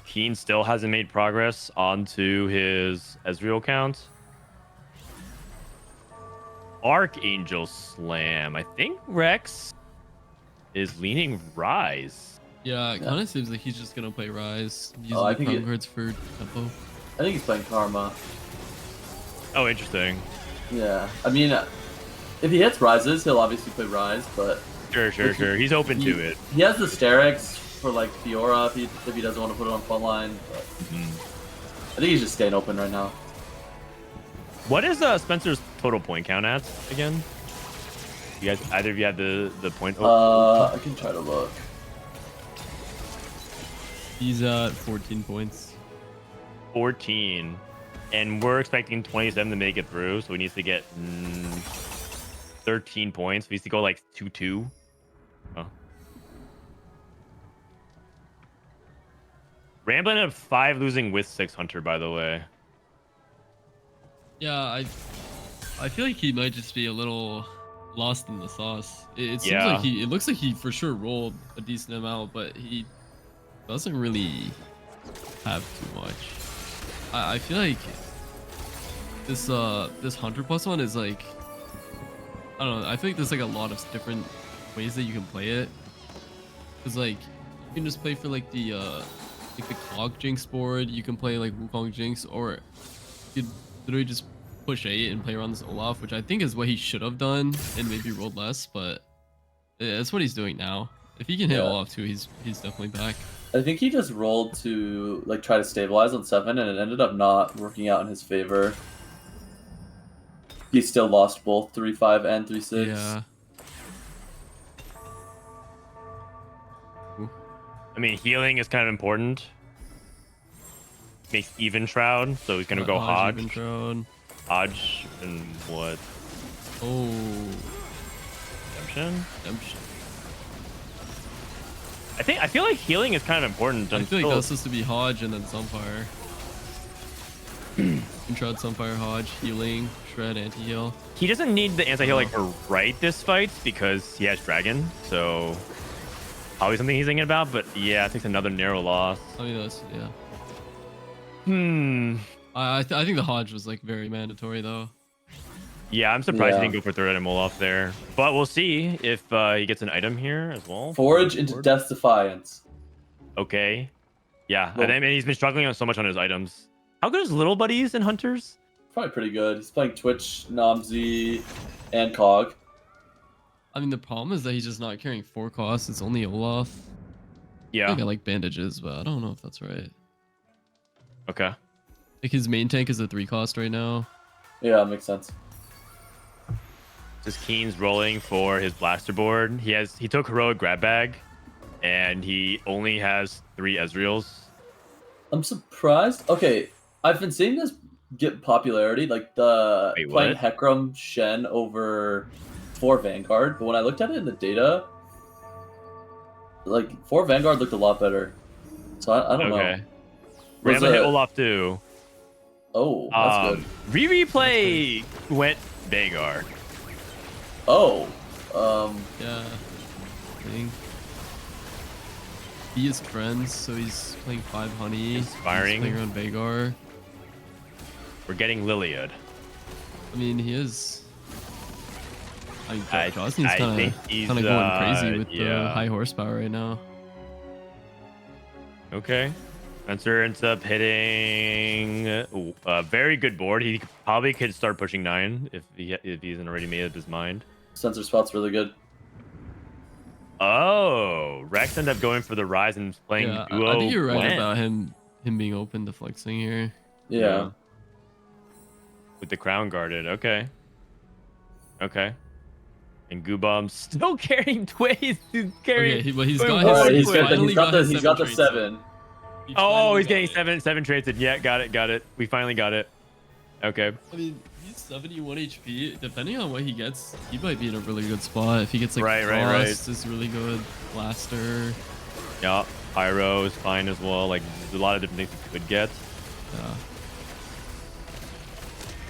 Keen still hasn't made progress onto his Ezreal count. Archangel Slam. I think Rex is leaning Rise. Yeah, it kind of seems like he's just gonna play Rise. Using I the think cards for tempo. I think he's playing Karma. Oh, interesting. Yeah, I mean, if he hits Rises, he'll obviously play Rise, but Sure. He's open to it. He has the Sterix for like Fiora if he doesn't want to put it on front line. But I think he's just staying open right now. What is Spencer's total point count at again? You guys, either of you have the point? I can try to look. He's at 14 points. 14, and we're expecting 27 to make it through, so he needs to get 13 points. We needs to go like 2-2. Oh. Ramblinnn at 5 losing with 6 Hunter, by the way. Yeah, I feel like he might just be a little lost in the sauce. It seems like it looks like he for sure rolled a decent amount, but he doesn't really have too much. I feel like this Hunter plus one is like, I don't know, I feel like there's like a lot of different ways that you can play it. Cause like you can just play for like the Clog Jinx board, you can play like Wukong Jinx, or you could literally just push 8 and play around this Olaf, which I think is what he should have done and maybe rolled less, but that's what he's doing now. If he can hit Yeah. Olaf too, he's definitely back. I think he just rolled to like try to stabilize on 7, and it ended up not working out in his favor. He still lost both 3-5 and 3-6. Yeah. I mean, healing is kind of important. Makes even Shroud, so he's gonna go Hodge. Even Shroud. Hodge and what? Oh. Redemption? Redemption. I feel like healing is kind of important. I feel like that's supposed to be Hodge and then Sunfire. Shroud, Sunfire, Hodge, healing, Shred, anti-heal. He doesn't need the anti-heal like right this fight because he has Dragon, so probably something he's thinking about. But yeah, it takes another narrow loss. I mean, that's yeah. I think the Hodge was like very mandatory though. Yeah, I'm surprised he didn't go for third item Olaf there. But we'll see if he gets an item here as well. Forge into Death's Defiance. Okay. Yeah, Well, and I mean, he's been struggling on so much on his items. How good is Little Buddies and Hunters? Probably pretty good. He's playing Twitch, Namzi, and Cog. I mean, the problem is that he's just not carrying 4 costs. It's only Olaf. Yeah. I think I like bandages, but I don't know if that's right. Okay. Like his main tank is a 3 cost right now. Yeah, makes sense. Just Keen's rolling for his blaster board. He took Heroic Grab Bag, and he only has 3 Ezreals. I'm surprised. Okay, I've been seeing this get popularity, like the Wait, playing what? Hecarim Shen over 4 Vanguard, but when I looked at it in the data, like 4 Vanguard looked a lot better. So I don't know. Okay. Was Ramblinnn hit it- Olaf too. Oh, that's good. Rereplay went Vanguard. Oh, Yeah. I think. He is friends, so he's playing 5 Honey. Inspiring. He's playing around Vagar. We're getting Liliad. I mean, he is. I mean, I Joslin's think kind he's, of going crazy with the yeah. high horsepower right now. Okay. Spencer ends up hitting a very good board. He probably could start pushing 9 if he hasn't already made up his mind. sensor spot's really good. Oh, Rex ended up going for the rise and playing Yeah, duo. I think you're right Gwen about him being open to flexing here. Yeah. with the crown guarded. Okay. Okay. And Guubums still carrying Tleyds. He's carrying. Okay, but he's Wait, got what? his. He's got finally his he's got the traits. 7. He Oh, finally he's getting got it. seven traded. Yeah, got it. We finally got it. Okay. I mean, he's 71 HP. Depending on what he gets, he might be in a really good spot. If he gets like Right. Frost, is really good. Blaster. Yeah. Pyro is fine as well. Like, there's a lot of different things you could get. Yeah.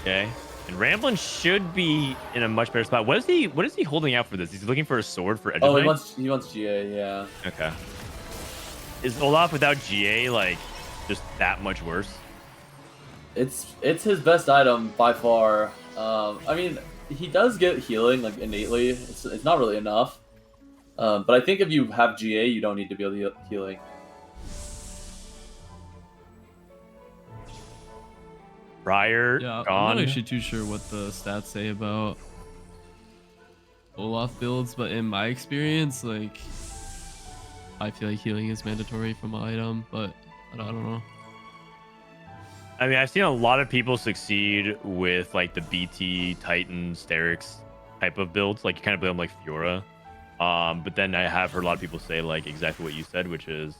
Okay. And Ramblinnn should be in a much better spot. What is he holding out for this? He's looking for a sword for Edge of Oh, Night? he wants GA, yeah. Okay. Is Olaf without GA like just that much worse? It's his best item by far. I mean, he does get healing like innately. It's not really enough. But I think if you have GA, you don't need to be able to heal healing. Briar Yeah, gone. I'm not actually too sure what the stats say about Olaf builds, but in my experience, like, I feel like healing is mandatory from an item, but I don't know. I mean, I've seen a lot of people succeed with like the BT Titan Sterix type of builds. Like you kind of play them like Fiora. But then I have heard a lot of people say like exactly what you said, which is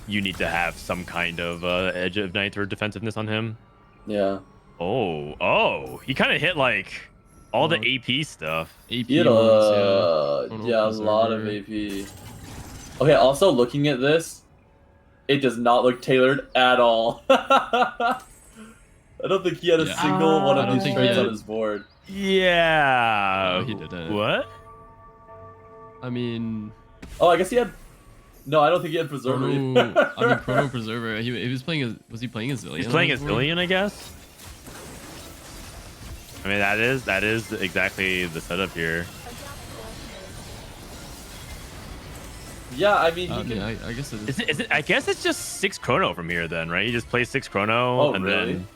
you need to have some kind of Edge of Night or defensiveness on him. Yeah. Oh, he kind of hit like all the AP stuff. AP He had ones, a lot of AP. Okay, also looking at this, it does not look tailored at all. I don't think he had a Yeah. single one I of don't these think traits he on had- his board. Yeah. No, he didn't. What? I mean, Oh, I guess he had. No, I don't think he had Preserver. Chrono Preserver. He was playing as. Was he playing as Zillion? He's playing on as his board? Zillion, I guess. I mean, that is exactly the setup here. Yeah, I mean, he I can. mean, I guess it is. Is it? I guess it's just 6 chrono from here then, right? You just play 6 chrono Oh, and really? then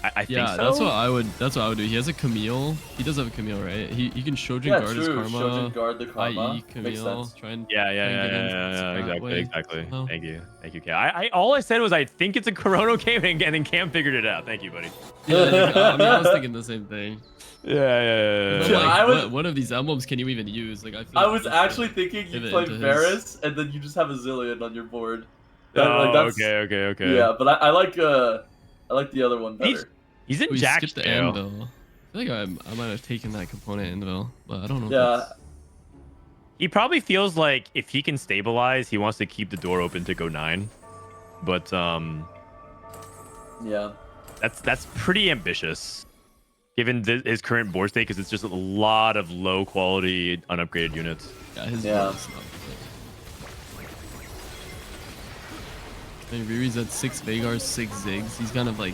I think Yeah, so. that's what I would. That's what I would do. He has a Camille. He does have a Camille, right? He can Shojin Yeah, guard his true. karma. Shojin guard the karma. IE Makes Camille. sense. Try and Yeah, get in that exactly, way exactly. somehow. Thank you, Cam. I all I said was I think it's a Chrono game, and then Cam figured it out. Thank you, buddy. Yeah, like, I mean, I was thinking the same thing. Yeah. But, Yeah, like, I was- what of these emblems can you even use? Like, I feel I like was you actually should thinking you pivot play into his- Varus and then you just have a Zillion on your board. Oh, okay. Yeah, but I like the other one better. He's in We Jack skipped the jail. Anvil. I feel like I might have taken that component Anvil, but I don't know. if Yeah. that's- He probably feels like if he can stabilize, he wants to keep the door open to go 9. But Yeah. that's pretty ambitious, given his current board state, because it's just a lot of low quality unupgraded units. Yeah, his Yeah. board is not good. I mean, Riri's at 6 Vagars, 6 Ziggs. He's kind of like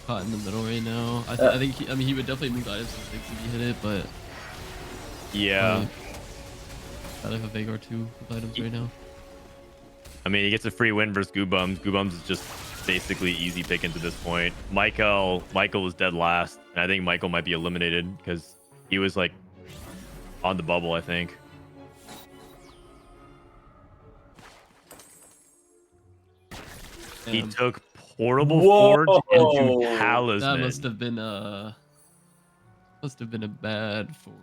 caught in the middle right now. I think he would definitely move items to Ziggs if he hit it, but Yeah. I have a Vagar too with items right now. I mean, he gets a free win versus Guubums. Guubums is just basically easy picking to this point. Michael was dead last, and I think Michael might be eliminated because he was like on the bubble, I think. He Damn. took Portable Whoa! Forge into Talisman. That must have been a bad forge.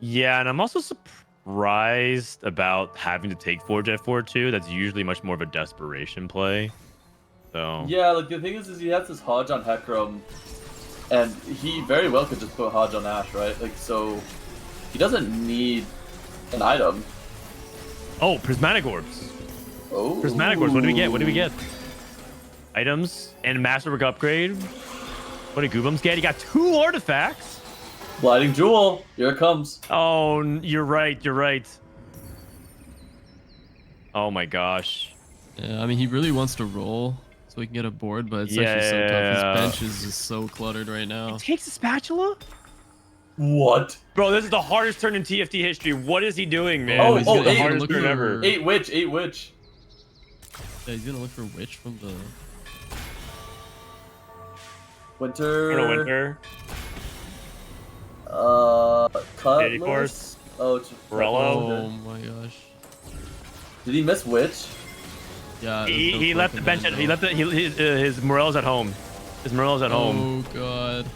Yeah, and I'm also surprised about having to take Forge at 4-2. That's usually much more of a desperation play. So Yeah, like the thing is he has this Hodge on Hecarim, and he very well could just put Hodge on Ash, right? Like, so he doesn't need an item. Oh, Prismatic Orbs. Oh. Prismatic Orbs. What do we get? What do we get? Items and Masterwork upgrade. What did Guubums get? He got 2 artifacts. Blinding Jewel. Here it comes. Oh, you're right. Oh my gosh. Yeah, I mean, he really wants to roll so he can get a board, but it's actually so tough. His bench is just so cluttered right now. Takes a spatula? What? Bro, this is the hardest turn in TFT history. What is he doing, man? Oh, This oh, is the eight. hardest Look turn for- ever. 8 Witch, 8 Witch. Yeah, he's gonna look for Witch from the... Winter. Winter. Cutlass. Force. Oh, it's Morello. Oh my gosh. Did he miss Witch? Yeah. He left the bench. He left his Morel's at home. His Morel's at home. Oh god.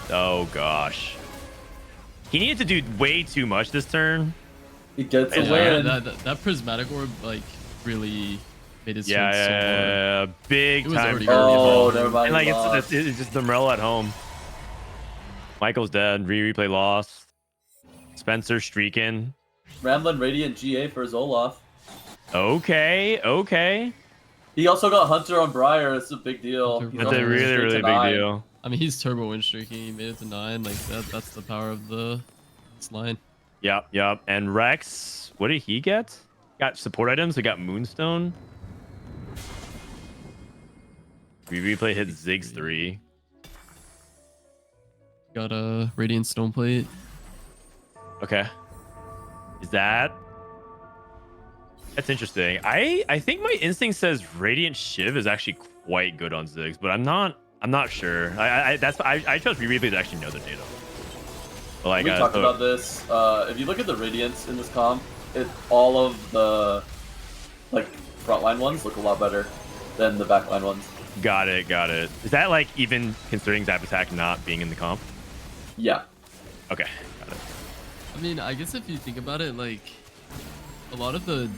Oh gosh. He needed to do way too much this turn. He gets a Yeah, win. That prismatic orb like really made his turn so hard. Yeah, big It was time. already turn. early Oh, on. never mind. And like he lost. it's just the Morel at home. Michael's dead. Replay lost. Spencer streaking. Ramblinnn Radiant GA for his Olaf. Okay. He also got Hunter on Briar. It's a big deal. Hunter He's That's also a really, straight to really big 9. deal. I mean, he's turbo win streaking. He made it to 9. Like that's the power of this line. Yep. And Rex, what did he get? Got support items. He got Moonstone. Replay hit Ziggs 3. Got a radiant stone plate. Okay. Is that's interesting. I think my instinct says Radiant Shiv is actually quite good on Ziggs, but I'm not sure. I trust Rereplay to actually know the data. But like We talked about this. If you look at the Radiants in this comp, all of the like frontline ones look a lot better than the backline ones. Got it. Is that like even considering Zap Attack not being in the comp? Yeah. Okay, got it. I mean, I guess if you think about it, like a lot of the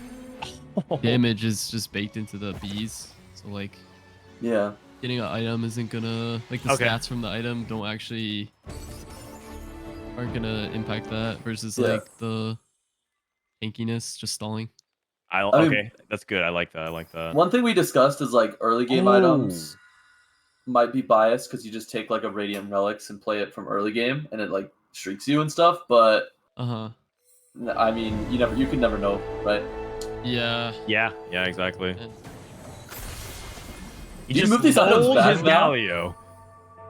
damage is just baked into the bees. So like Yeah. getting an item isn't gonna like the Okay. stats from the item aren't gonna impact that versus Yeah. like the tankiness just stalling. mean- Okay, that's good. I like that. One thing we discussed is like early game items might be biased because you just take like a Radiant Relics and play it from early game and it like streaks you and stuff. But Uh-huh. I mean, you can never know, right? Yeah. Yeah, exactly. And He Do you just move these items sold back his now? Galio.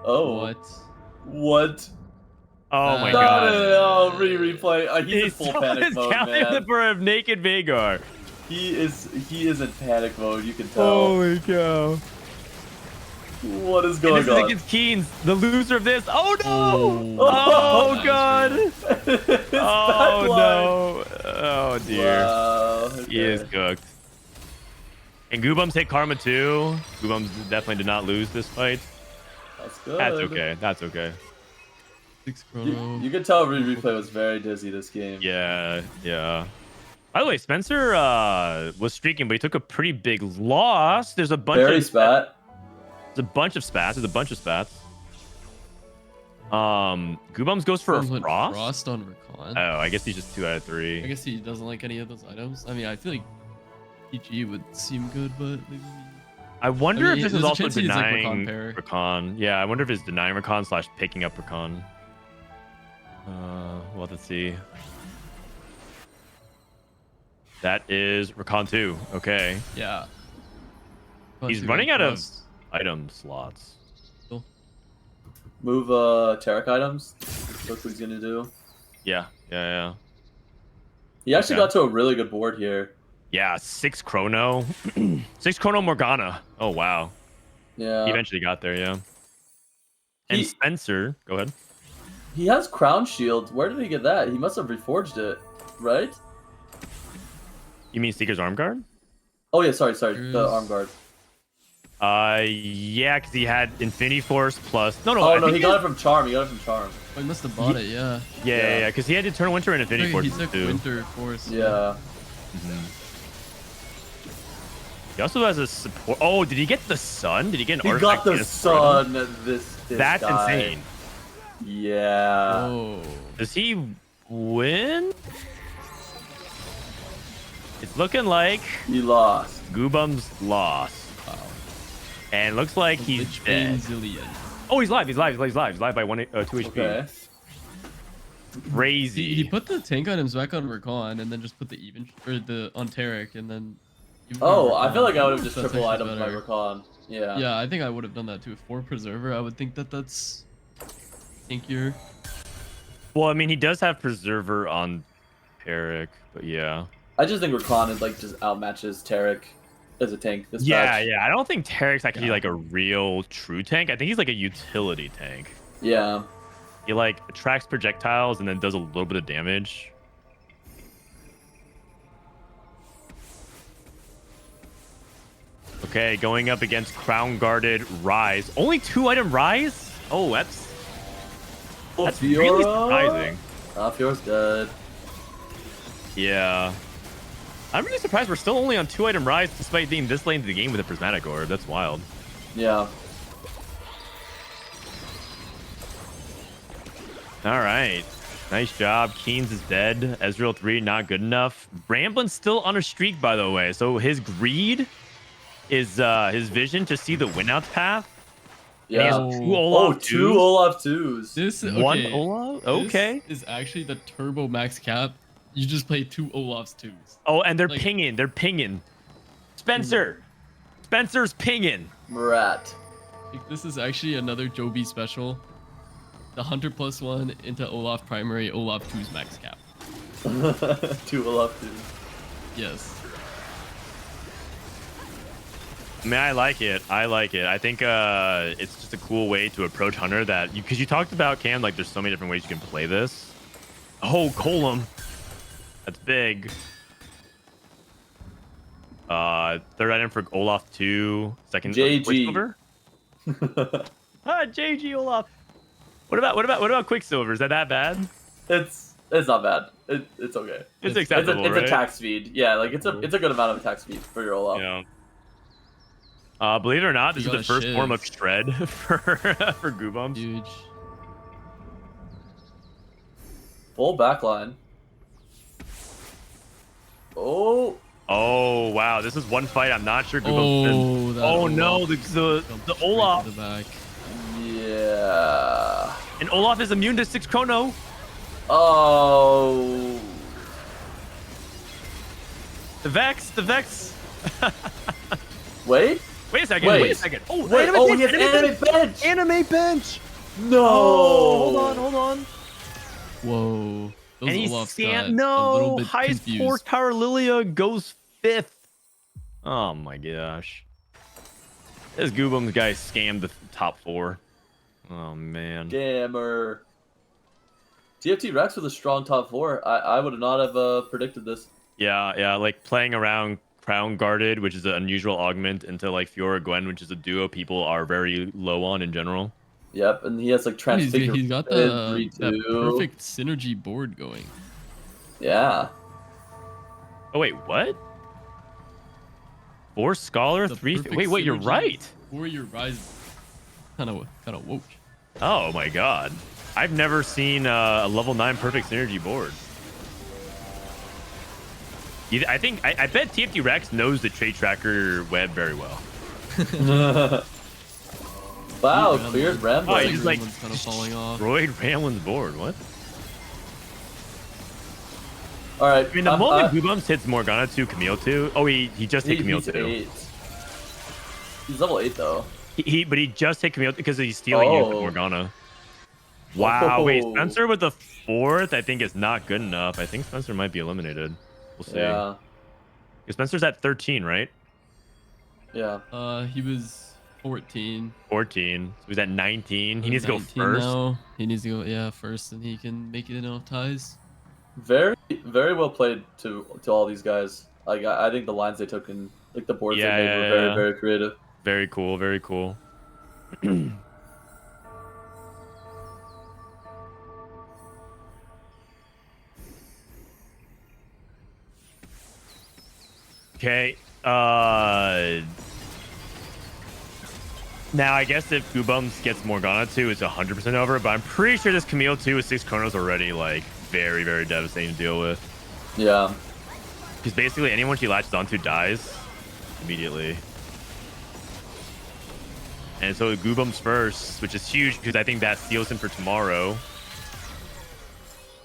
Oh, what? what? Oh my No, god. No, replay. He's in full panic mode, counting man. for a naked Vagar. He is in panic mode. You can tell. Holy cow. What is And going this is on? against Keens, the loser of this. Oh no! Oh, Oh god! It's Oh backline. no! Oh dear. Wow. He is okay. cooked. And Guubums hit Karma too. Guubums definitely did not lose this fight. That's good. That's okay. That's okay. 6 chrono. You can tell Rereplay was very dizzy this game. Yeah, yeah. By the way, Spencer was streaking, but he took a pretty big loss. There's a bunch Very of spat. There's a bunch of spats. There's a bunch of spats. Guubums goes for a Someone went frost. Frost on Recon. Oh, I guess he's just 2 out of 3. I guess he doesn't like any of those items. I mean, I feel like PG would seem good, but maybe. I wonder I mean, if this is there's a also chance he's, like, Recon denying pair. Recon. Yeah, I wonder if it's denying Recon / picking up Recon. We'll have to see. That is Recon 2. Okay. Yeah. He's Plus, running out of Frost. item slots. Move Tarek items. That's what he's gonna do. Yeah, yeah, yeah. He actually Okay. got to a really good board here. Yeah, 6 Chrono. 6 Chrono Morgana. Oh, wow. Yeah. He eventually got there, yeah. And He- Spencer, go ahead. He has Crown Shield. Where did he get that? He must have reforged it, right? You mean Seeker's Arm Guard? Oh yeah, sorry, the Here's- arm guard. Yeah, because he had Infinity Force plus. No, Oh I no, think he got it from Charm. Yeah, Oh, he must have bought it, yeah. yeah, because he had Eternal Winter and Infinity He Force took too. Winter Force. Yeah. He also has a support. Oh, did he get the Sun? Did he get an He artifact got and the a Sun? sun. This That's guy. insane. Yeah. Oh. Does he win? It's looking like He lost. Guubums lost. Wow. And looks like he's Lich dead. Bane Zillion. Oh, he's live. He's live. He's live. He's live by 2 HP. Okay. Crazy. He put the tank items back on Recon and then just put the even or the on Tarek and then. even Oh, on I feel like I would have Recon. just That's triple actually items by better. Recon. Yeah. Yeah, I think I would have done that too. For Preserver, I would think that that's tankier. Well, I mean, he does have Preserver on Peric, but yeah. I just think Recon is like just outmatches Tarek as a tank. This Yeah, patch. yeah. I don't think Tarek's actually Yeah. like a real true tank. I think he's like a utility tank. Yeah. He like attracts projectiles and then does a little bit of damage. Okay, going up against Crown Guarded Rise. Only 2 item Rise? Oh, that's really surprising. Fiora's dead. Yeah. I'm really surprised we're still only on 2 item Rise despite being this late into the game with a Prismatic Orb. That's wild. Yeah. All right. Nice job. Keen's is dead. Ezreal 3, not good enough. Ramblinn's still on a streak, by the way. So his greed is his vision to see the win-out path. And he has Yeah. 2 Olaf 2 2s. Olaf 2s. This One okay, Olaf? Okay. This is actually the turbo max cap. You just play 2 Olaf's 2s. Oh, and they're Like- pinging. They're pinging. Spencer. Spencer's pinging. Murat. Like, this is actually another Joby special. The Hunter +1 into Olaf primary, Olaf 2's max cap. 2 Olaf 2s. Yes. I mean, I like it. I like it. I think it's just a cool way to approach Hunter that because you talked about Cam, like there's so many different ways you can play this. Oh, Colum. That's big. Third item for Olaf 2. Second JG. Quicksilver. JG Olaf. What about Quicksilver? Is that bad? It's not bad. It's okay. It's It's acceptable, a right? attack speed. Yeah, like it's a good amount of attack speed for your Olaf. Yeah. Believe it or not, this You is the got a first shiv. form of shred for Guubums. Huge. Full backline. Oh, Oh wow, this is one fight. I'm not sure Guubums. Oh, that Oh Olaf no, jumped the straight to Olaf. the back. yeah. And Olaf is immune to 6 Chrono. Oh. The Vex. Wait. Wait a second. Wait. Wait a second. Oh, Wait. anime Oh, bench, he has anime anime bench. Anime bench. No. Oh, hold on. Whoa. Those And he Olafs got scammed. a little No, bit highest confused. 4 tower Lilia goes 5th. Oh my gosh. This Guubums guy scammed the top 4. Oh man. Scammer. TFT Rex with a strong top 4. I would not have predicted this. Yeah, like playing around Crown Guarded, which is an unusual augment, into like Fiora Gwen, which is a duo people are very low on in general. Yep, and he has like Oh, he's Transfiguration, got 3-2. that perfect synergy board going. Yeah. Oh wait, what? 4 Scholar, The 3. perfect Wait, you're synergy right. For your rise, kind of woke. Oh my god. I've never seen a level 9 perfect synergy board. I bet TFT Rex knows the trade tracker web very well. Wow, cleared Oh, Ramblinnn. he's like kind of falling off. destroyed Ramblinn's board. What? All right. I mean, the moment Guubums hits Morgana 2, Camille 2. Oh, he just hit Camille he's 2. 8. He's level 8 though. But he just hit Camille because he's stealing you with Morgana. Wow, wait, Oh. Spencer with the 4th, I think is not good enough. I think Spencer might be eliminated. We'll see. Yeah. Spencer's at 13, right? Yeah. He was 14. 14. So he's at 19. He needs to go 19 first. now. He needs to go, first, and he can make it enough ties. Very, very well played to all these guys. Like I think the lines they took and like the boards they made were very, very creative. Very cool. Very cool. Okay. Now, I guess if Guubums gets Morgana 2, it's 100% over, but I'm pretty sure this Camille 2 with 6 Chronos already, like, very, very devastating to deal with. Yeah. Because basically anyone she latches onto dies immediately. And so Guubums first, which is huge because I think that seals him for tomorrow.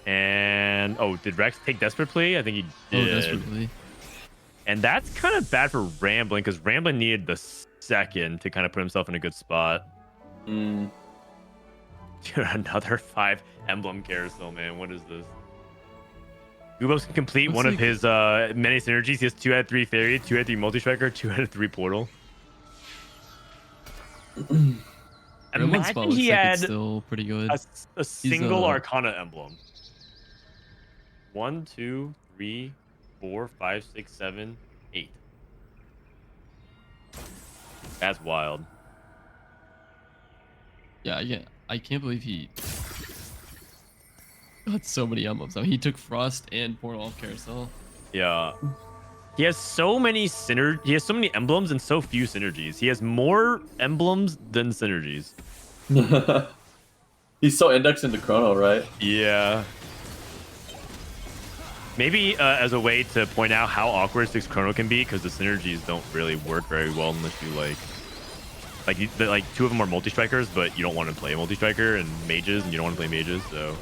And, oh, did Rex take Desperate Plea? I think he did. Oh, Desperate Plea. And that's kind of bad for Ramblinnn because Ramblinnn needed the second to kind of put himself in a good spot. Mm. Dude, another 5 emblem carousel, man. What is this? Guubums can complete one of his many synergies. He has 2 out of 3 Fairy, 2 out of 3 Multi-Striker, 2 out of 3 Portal. Imagine he had still pretty good. A single Arcana emblem. 1, 2, 3, 4, 5, 6, 7, 8. That's wild. Yeah, I can't believe he got so many emblems. I mean, he took Frost and Portal off Carousel. Yeah. He has so many He has so many emblems and so few synergies. He has more emblems than synergies. He's so indexed into Chrono, right? Yeah. Maybe as a way to point out how awkward 6 Chrono can be, because the synergies don't really work very well unless you like 2 of them are multi-strikers, but you don't want to play a multi-striker, and mages, and you don't want to play mages, so.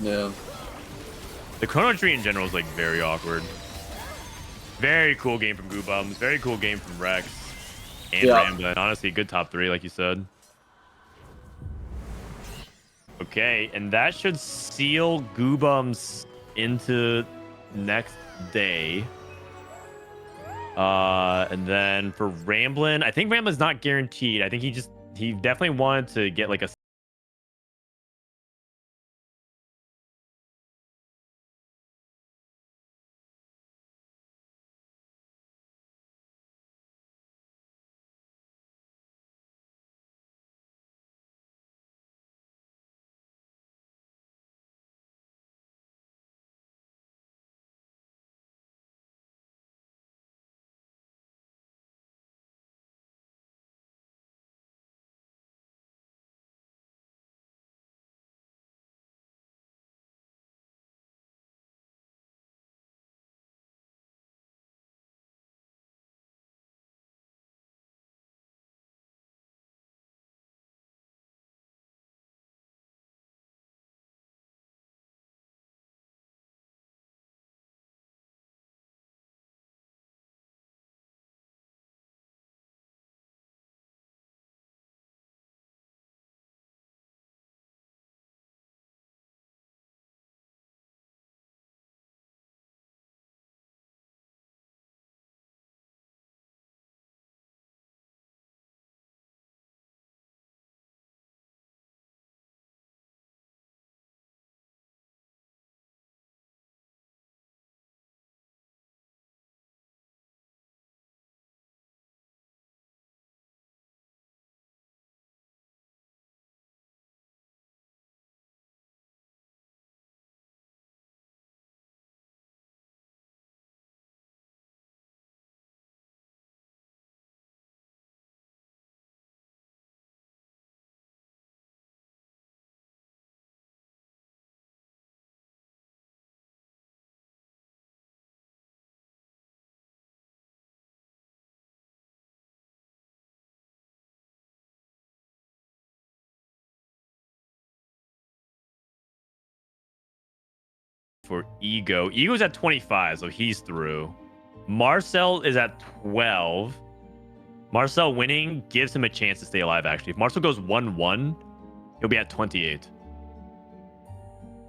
Yeah. The Chrono tree in general is like very awkward. Very cool game from Guubums. Very cool game from Rex. And Ramblinnn. Honestly, good top 3, like you said. Okay, and that should seal Guubums into next day. And then for Ramblinnn, I think Ramblinn's not guaranteed. I think he definitely wanted to get like a for Ego. Ego's at 25, so he's through. Marcel is at 12. Marcel winning gives him a chance to stay alive, actually. If Marcel goes 1-1, he'll be at 28.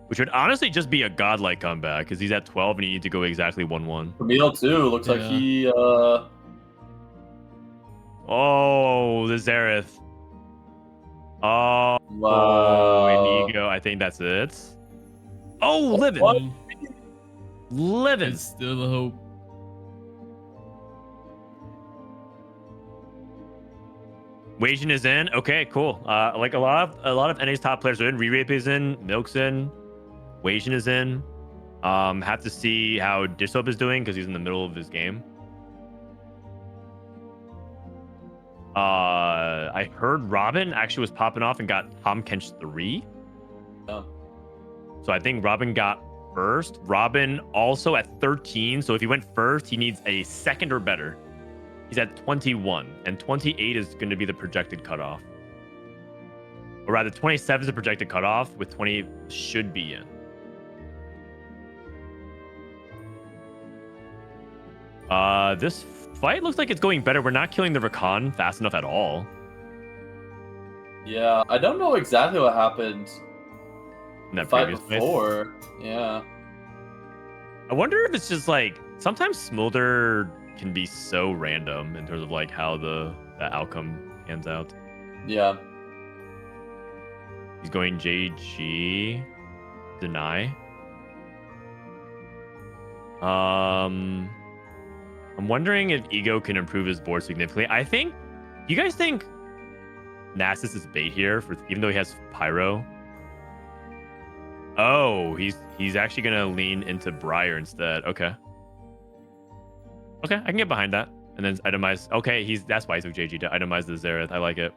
Which would honestly just be a godlike comeback, because he's at 12 and you need to go exactly 1-1. Camille too. Looks like he Oh, the Xerath. Oh, wow. and Ego. I think that's it. Oh, Livin. What? Livin. It's still a hope. Wasian is in. Okay, cool. Like a lot of NA's top players are in. Rereplay is in. Milk's in. Wasian is in. Have to see how Dishsoap is doing because he's in the middle of his game. I heard Robin actually was popping off and got Tom Kench 3. Oh. So I think Robin got first. Robin also at 13. So if he went first, he needs a second or better. He's at 21, and 28 is going to be the projected cutoff. Or rather, 27 is the projected cutoff, with 20 should be in. This fight looks like it's going better. We're not killing the Rakan fast enough at all. Yeah, I don't know exactly what happened In that fight previous fight. before. Yeah. I wonder if it's just like sometimes Smolder can be so random in terms of like how the outcome pans out. Yeah. He's going JG, deny. I'm wondering if Ego can improve his board significantly. I think. Do you guys think Nasus is bait here for even though he has Pyro? Oh, he's actually gonna lean into Briar instead. Okay. Okay, I can get behind that. And then itemize. Okay, that's why he took JG to itemize the Xerath. I like it.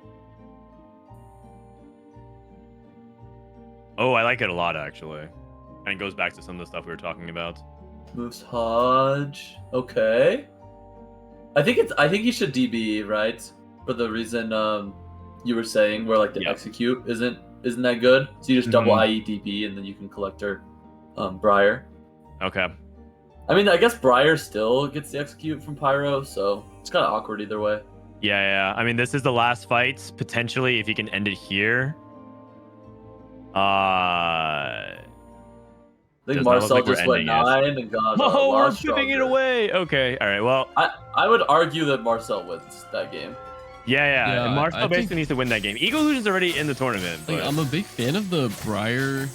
Oh, I like it a lot actually. And it goes back to some of the stuff we were talking about. Moves Hodge. Okay. I think he should DB, right? For the reason you were saying where like the execute isn't that good. So you just double IE DB and then you can collect her Briar. Okay. I mean, I guess Briar still gets the execute from Pyro, so it's kind of awkward either way. Yeah. I mean, this is the last fight. Potentially, if you can end it here. I think Marcel just went 9 and got. Oh, we're giving it away. Okay. All right. Well, I would argue that Marcel wins that game. Yeah. And Marcel basically needs to win that game. Eagle Illusion's already in the tournament. Like, I'm a big fan of the Briar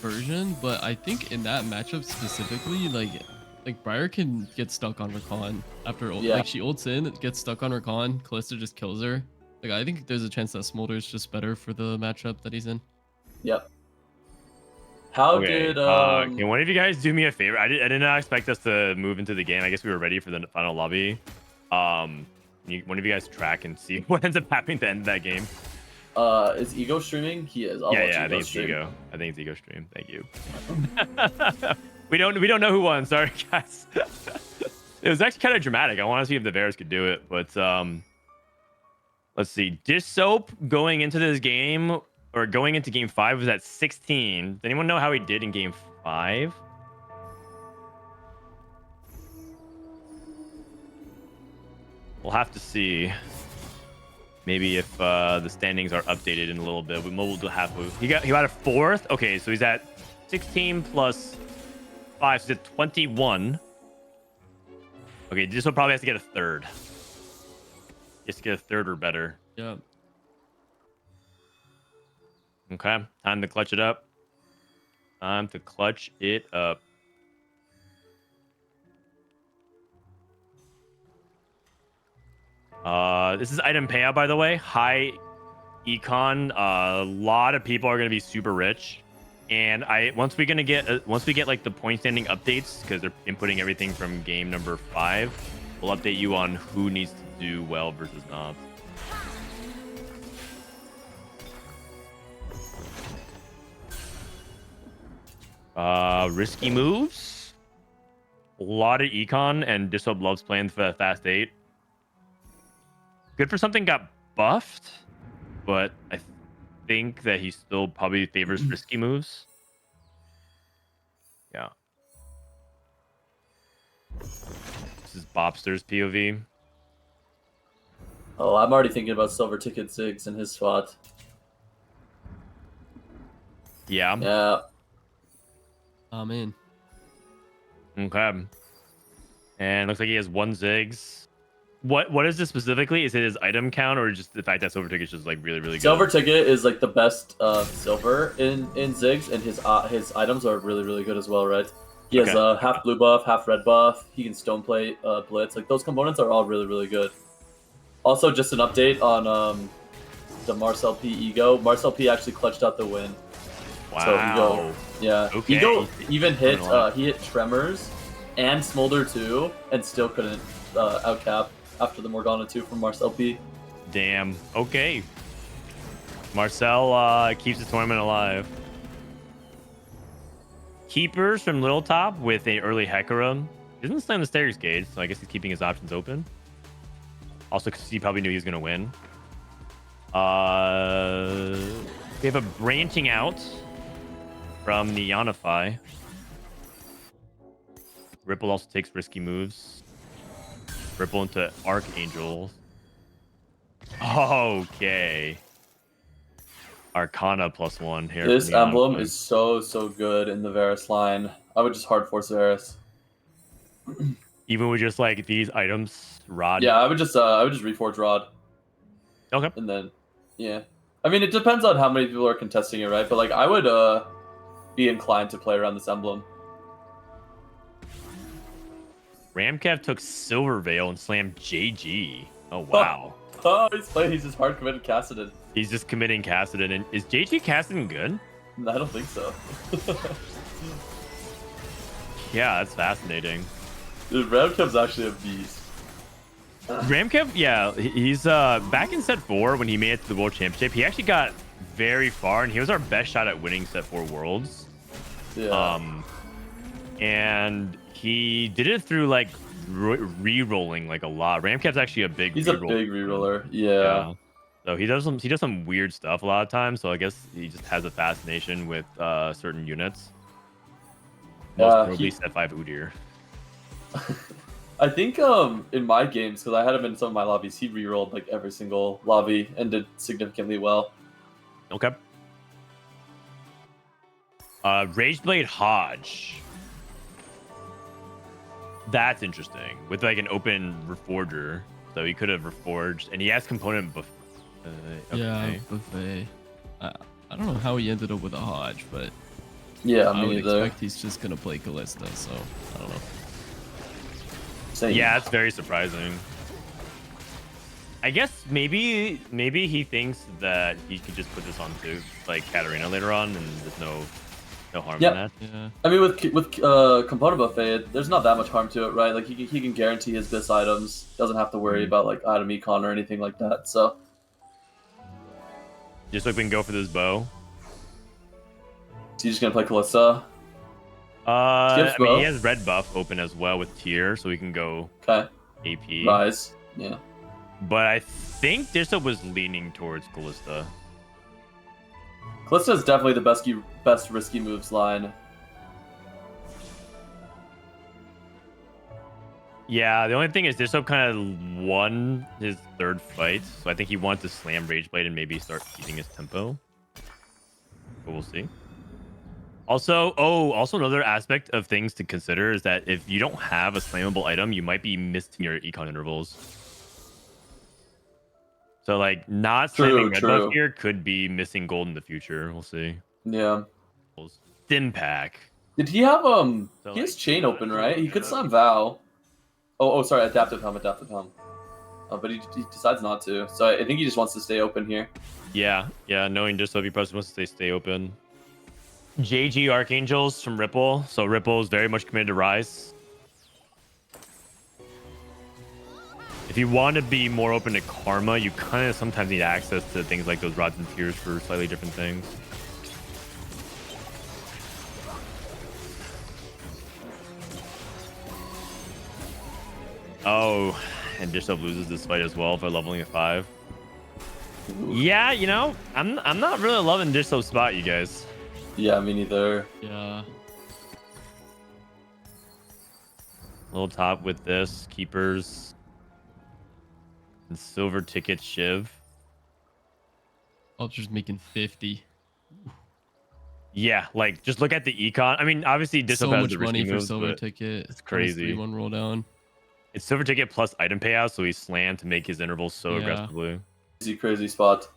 version, but I think in that matchup specifically, like Briar can get stuck on Rakan after like she ults in, gets stuck on Rakan, Kalista just kills her. Like I think there's a chance that Smolder's just better for the matchup that he's in. Yep. Can one of you guys do me a favor? I did not expect us to move into the game. I guess we were ready for the final lobby. One of you guys track and see what ends up happening at the end of that game. Is Ego streaming? He is. I think it's Ego. I think it's Ego stream. Thank you. we don't know who won. Sorry, guys. It was actually kind of dramatic. I want to see if the Bears could do it, but let's see. Dishsoap going into this game or going into game 5 was at 16. Does anyone know how he did in game 5? We'll have to see. Maybe if the standings are updated in a little bit. We'll do half. He got a 4th. Okay, so he's at 16 plus 5, so he's at 21. Okay, this will probably have to get a 3rd. Just to get a 3rd or better. Yeah. Okay, time to clutch it up. Time to clutch it up. This is item payout, by the way. High econ. A lot of people are gonna be super rich, and once we get like the point standing updates, because they're inputting everything from game number 5, we'll update you on who needs to do well versus not. Risky moves. A lot of econ, and Dishsoap loves playing for fast 8. Good for something got buffed, but I think that he still probably favors risky moves. Yeah. This is Bopster's POV. Oh, I'm already thinking about Silver Ticket Ziggs in his spot. Yeah. Yeah. I'm in. Okay. And looks like he has 1 Ziggs. What is this specifically? Is it his item count or just the fact that Silver Ticket's just like really good? Silver Ticket is like the best silver in Ziggs, and his items are really good as well, right? He has half blue buff, half red buff. He can stone plate, blitz. Like those components are all really good. Also, just an update on the Marcel P Ego. Marcel P actually clutched out the win. Wow. So Ego, yeah. Okay. Ego even hit he hit Tremors and Smolder 2 and still couldn't outcap after the Morgana 2 from Marcel P. Damn. Okay. Marcel keeps the tournament alive. Keepers from Liltop with a early Hecarim. He doesn't slam the Stairs Gauge, so I guess he's keeping his options open. Also, because he probably knew he was going to win. We have a branching out from the Yanify. Ripple also takes risky moves. Ripple into Archangel. Okay. Arcana +1 here. This emblem is so good in the Varus line. I would just hard force Varus. Even with just like these items, Rod. Yeah, I would just reforge Rod. Okay. And then, yeah. I mean, it depends on how many people are contesting it, right? But like, I would be inclined to play around this emblem. Ramkev took Silver Veil and slammed JG. Oh wow. Oh, he's just hard committed Cassidon. He's just committing Cassidon. And is JG Cassidon good? I don't think so. Yeah, that's fascinating. Dude, Ramkev's actually a beast. Ramkev, yeah, he's back in set 4 when he made it to the World Championship. He actually got very far, and he was our best shot at winning set 4 Worlds. Yeah. And he did it through like re-rolling like a lot. Ramkev's actually a big. He's a big re-roller. Yeah. So he does some weird stuff a lot of times. So I guess he just has a fascination with certain units. Most probably set 5 Udyr. I think in my games, because I had him in some of my lobbies, he re-rolled like every single lobby and did significantly well. Okay. Rageblade Hodge. That's interesting. With like an open Reforger. So he could have reforged. And he has component buff. Okay. Yeah, buffet. I don't know how he ended up with a Hodge, but yeah, I would either. expect he's just gonna play Callista, so I don't know. Same. Yeah, it's very surprising. I guess maybe he thinks that he could just put this onto like Katarina later on, and there's no harm in that. Yeah. I mean, with component buffet, there's not that much harm to it, right? Like he can guarantee his bis items, doesn't have to worry about like item econ or anything like that. So just like we can go for this bow. So you're just gonna play Callista? I mean, he has red buff open as well with tier, so we can go AP. Rise. Yeah. But I think Dishsoap was leaning towards Callista. Callista is definitely the best risky moves line. Yeah, the only thing is Dishsoap kind of won his 3rd fight, so I think he wants to slam Rageblade and maybe start easing his tempo. But we'll see. Also another aspect of things to consider is that if you don't have a slammable item, you might be missing your econ intervals. So like not slamming red buff here could be missing gold in the future. We'll see. Yeah. Stim pack. Did he have he has chain open, right? He could slam Vow. Oh, sorry, adaptive helm. But he decides not to. So I think he just wants to stay open here. Yeah, knowing Dishsoap, he probably wants to stay open. JG Archangels from Ripple. So Ripple is very much committed to Rise. If you want to be more open to Karma, you kind of sometimes need access to things like those rods and tiers for slightly different things. Oh, and Dishsoap loses this fight as well for leveling at 5. Yeah, you know, I'm not really loving Dishsoap's spot, you guys. Yeah, me neither. Yeah. Liltop with this. Keepers. And silver ticket Shiv. Bopster's making 50. Yeah, like just look at the econ. I mean, obviously Dishsoap So has much the money risky for moves, silver but ticket. it's crazy. 3-1 roll down. It's silver ticket plus item payout, so he slammed to make his intervals so Yeah. aggressively. Crazy spot.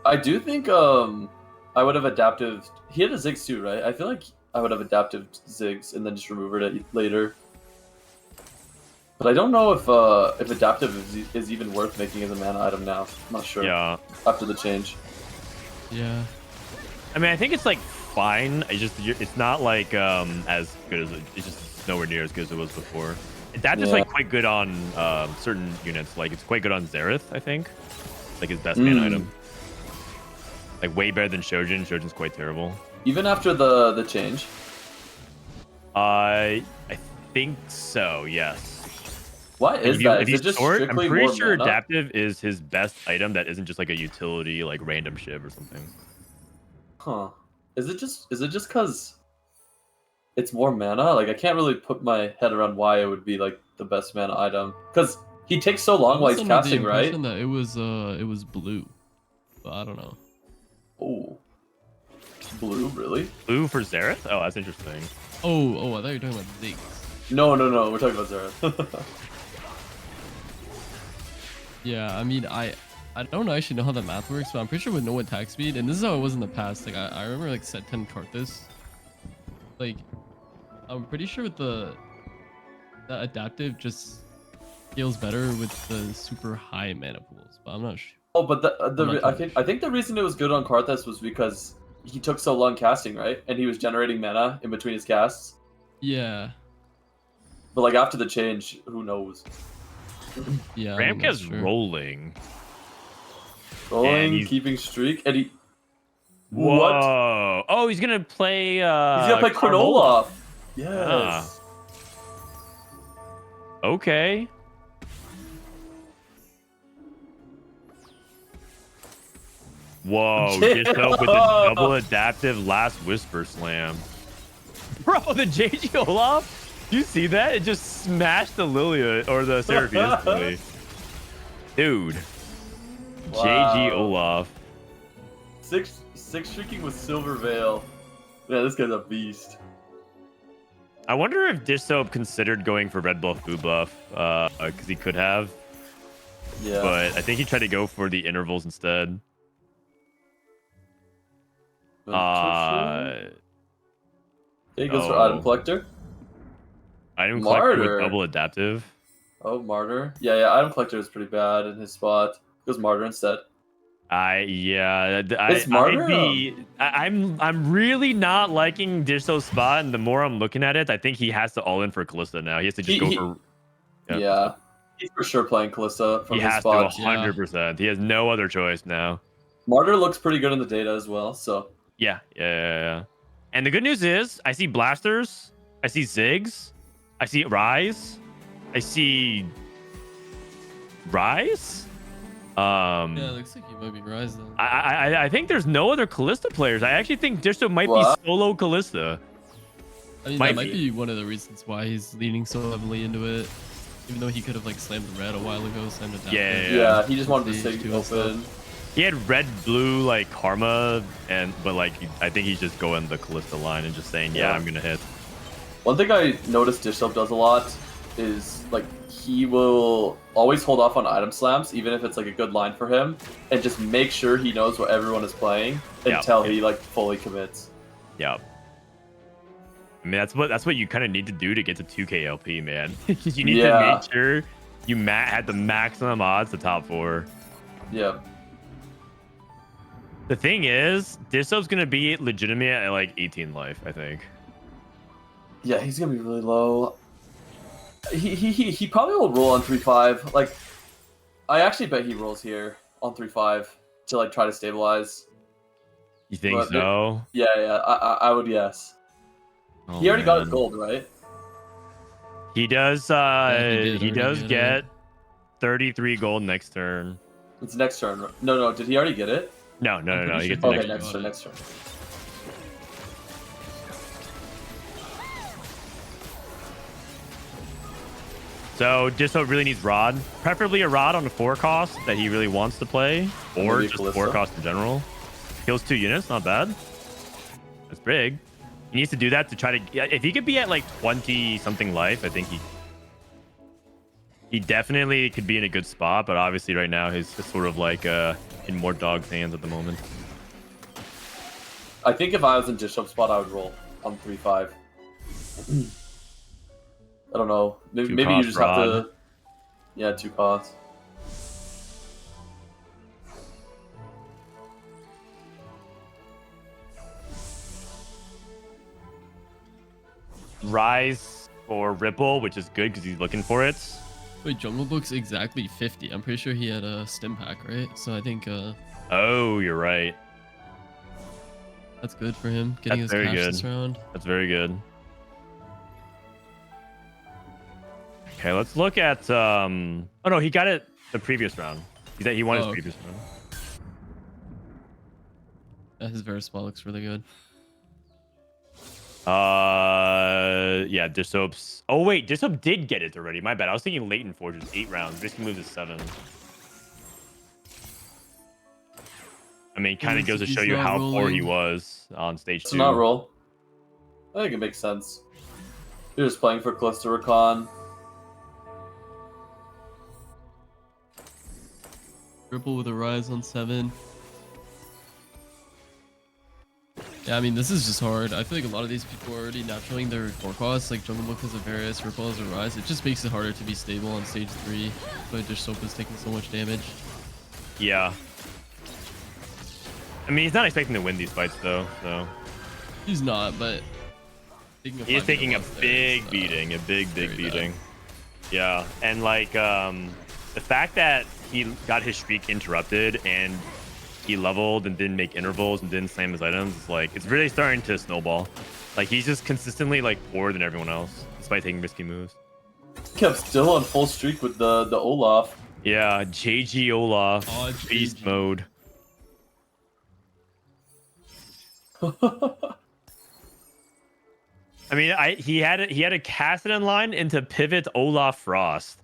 I do think I would have adaptive. He had a Ziggs too, right? I feel like I would have adaptive Ziggs and then just removed it later. But I don't know if adaptive is even worth making as a mana item now. I'm not sure. Yeah. After the change. Yeah. I mean, I think it's like fine. It's not like as good as it's just nowhere near as good as it was before. That's just like quite good on certain units. Like it's quite good on Xerath, I think. Like his best mana item. Like way better than Shojin. Shojin's quite terrible. Even after the change. I think so. Yes. Why is that? Is it just short, I'm strictly pretty more sure mana? adaptive is his best item that isn't just like a utility, like random shiv or something. Huh. Is it just because it's more mana? Like I can't really put my head around why it would be like the best mana item. Because he takes so long while he's casting, right? That it was blue, but I don't know. Oh, blue, really? Blue for Xerath? Oh, that's interesting. Oh, I thought you were talking about Ziggs. No, we're talking about Xerath. Yeah, I mean, I don't actually know how the math works, but I'm pretty sure with no attack speed, and this is how it was in the past. Like I remember like set 10 Karthus. Like I'm pretty sure with the adaptive just scales better with the super high mana pools, but I'm not sure. Oh, but I think the reason it was good on Karthus was because he took so long casting, right? And he was generating mana in between his casts. Yeah. But like after the change, who knows? Yeah. Ramkev's rolling. Rolling, keeping streak, and he. Whoa! What? Oh, he's gonna play. He's gonna play Cronola. Yes. Ah. Okay. Whoa! Dishsoap with a double adaptive last whisper slam. Bro, the JG Olaf. Do you see that? It just smashed the Lilia or the Seraphine instantly. Dude. Wow. JG Olaf. Six streaking with Silver Veil. Yeah, this guy's a beast. I wonder if Dishsoap considered going for red buff, blue buff, because he could have. Yeah. But I think he tried to go for the intervals instead. Yeah, he goes for Item Collector. Item Collector Martyr. with double adaptive. Oh, Martyr. Yeah, Item Collector is pretty bad in his spot. Goes Martyr instead. It's Martyr. I'm really not liking Dishsoap's spot, and the more I'm looking at it, I think he has to all in for Callista now. He has to just go for. Yeah, he's for sure playing Callista from he his has spot. to 100%. He has no other choice now. Martyr looks pretty good in the data as well. So. Yeah. And the good news is, I see blasters, I see Ziggs, I see Rise, I see Rise. Yeah, it looks like you might be Rise then. I think there's no other Callista players. I actually think Dishsoap might be solo Callista. I mean, that might be one of the reasons why he's leaning so heavily into it. Even though he could have like slammed red a while ago, slammed it down. Yeah, he just wanted to stay open. He had red, blue, like Karma, but like I think he's just going the Callista line and just saying, yeah, I'm gonna hit. One thing I noticed Dishsoap does a lot is like he will always hold off on item slams, even if it's like a good line for him, and just make sure he knows what everyone is playing until he like fully commits. Yeah. I mean that's what you kind of need to do to get to 2K LP, man. You need to make sure you had the maximum odds to top 4. Yeah. The thing is, Dishsoap's gonna be legitimate at like 18 life, I think. Yeah, he's gonna be really low. He probably will roll on 3-5. Like, I actually bet he rolls here on 3-5 to like try to stabilize. You think so? Yeah. I would guess. Oh, he already got his gold, right? He does. He does get 33 gold next turn. It's next turn. No. Did he already get it? No. He gets next turn. So Dishsoap really needs Rod, preferably a Rod on the 4 cost that he really wants to play, or Maybe just Callisto. 4 cost in general. Kills 2 units, not bad. That's big. He needs to do that to try to. If he could be at like 20 something life, I think he definitely could be in a good spot. But obviously, right now he's sort of like in more dog's hands at the moment. I think if I was in Dishsoap's spot, I would roll on 3-5. I don't know. Maybe you just have to. Yeah, 2 costs. Rise for Ripple, which is good because he's looking for it. Wait, Junglebook's exactly 50. I'm pretty sure he had a stim pack, right? So I think Oh, you're right. that's good for him. Getting That's his very cash good. this round. That's very good. Okay, let's look at oh no, he got it the previous round. He won his Oh, previous round. Yeah, his Verispa looks really good. Yeah, Dishsoap's. Oh wait, Dishsoap did get it already. My bad. I was thinking Leighton Forge is 8 rounds. This moves is 7. I mean, kind of goes to He's show you not how poor he rolling. was on stage 2. To not roll. I think it makes sense. You're just playing for Callisto Recon. Ripple with a rise on 7. Yeah, I mean, this is just hard. I feel like a lot of these people are already naturally their 4 costs. Like Junglebook has a Varus, Ripple has a rise. It just makes it harder to be stable on stage 3. But Dishsoap is taking so much damage. Yeah. I mean, he's not expecting to win these fights though, so He's not, but he's taking a big beating. beating, a big very beating. Yeah, and like the fact that he got his streak interrupted and he leveled and didn't make intervals and didn't slam his items, is like it's really starting to snowball. Like he's just consistently like poorer than everyone else, despite taking risky moves. Kept still on full streak with the Olaf. Yeah, JG Olaf, Oh, beast JG. mode. I mean, he had a Cassidon line into pivot Olaf Frost.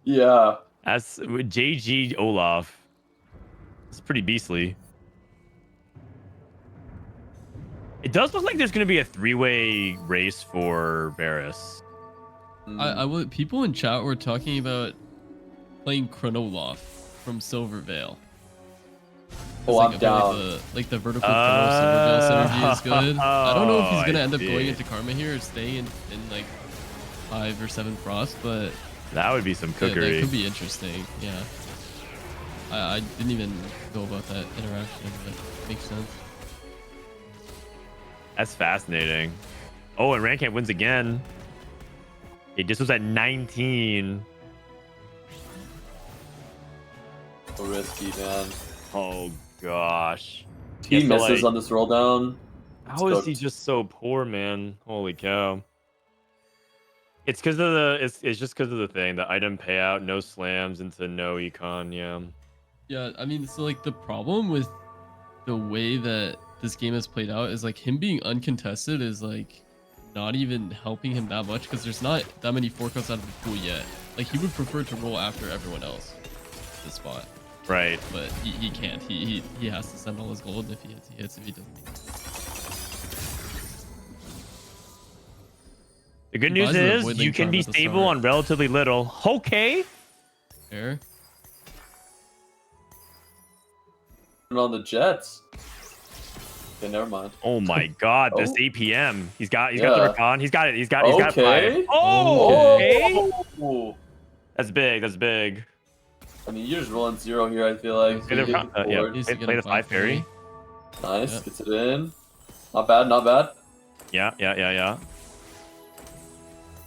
Yeah. That's with JG Olaf. It's pretty beastly. It does look like there's going to be a 3-way race for Varus. I will. People in chat were talking about playing Chronoloff from Silver Veil. Oh, Like, I'm I feel down. like the vertical Chrono Silver Veil synergy is good. I don't know if he's gonna I end up see. going into Karma here or staying in like 5 or 7 Frost, but That would be some yeah, cookery. that could be interesting. Yeah. I didn't even know about that interaction, but it makes sense. That's fascinating. Oh, and Ramkev wins again. It just was at 19. So risky, man. Oh gosh. He Yeah, so, misses like, on this roll down. How is he cooked. just so poor, man? Holy cow. It's because of the it's just because of the thing, the item payout, no slams into no econ, yeah. Yeah, I mean, so like the problem with the way that this game has played out is like him being uncontested is like not even helping him that much because there's not that many 4 cuts out of the pool yet. Like he would prefer to roll after everyone else this spot, Right. but he can't. He has to send all his gold. If he hits, he hits. If he doesn't, he doesn't. The good He news buys the is Void you Link can charm be at the stable start. on relatively little. Okay. Fair. And on the Jets. Okay, never mind. Oh my god, this Oh. APM. He's got the Yeah. recon. He's got it. He's got 5. Okay. Oh, okay. Oh. That's big. That's big. I mean, you're just rolling 0 here, I feel like. Play the You front- get yeah. bored. Needs to Play get the a 5 parry. Nice, Yeah. gets it in. Not bad, not bad. Yeah.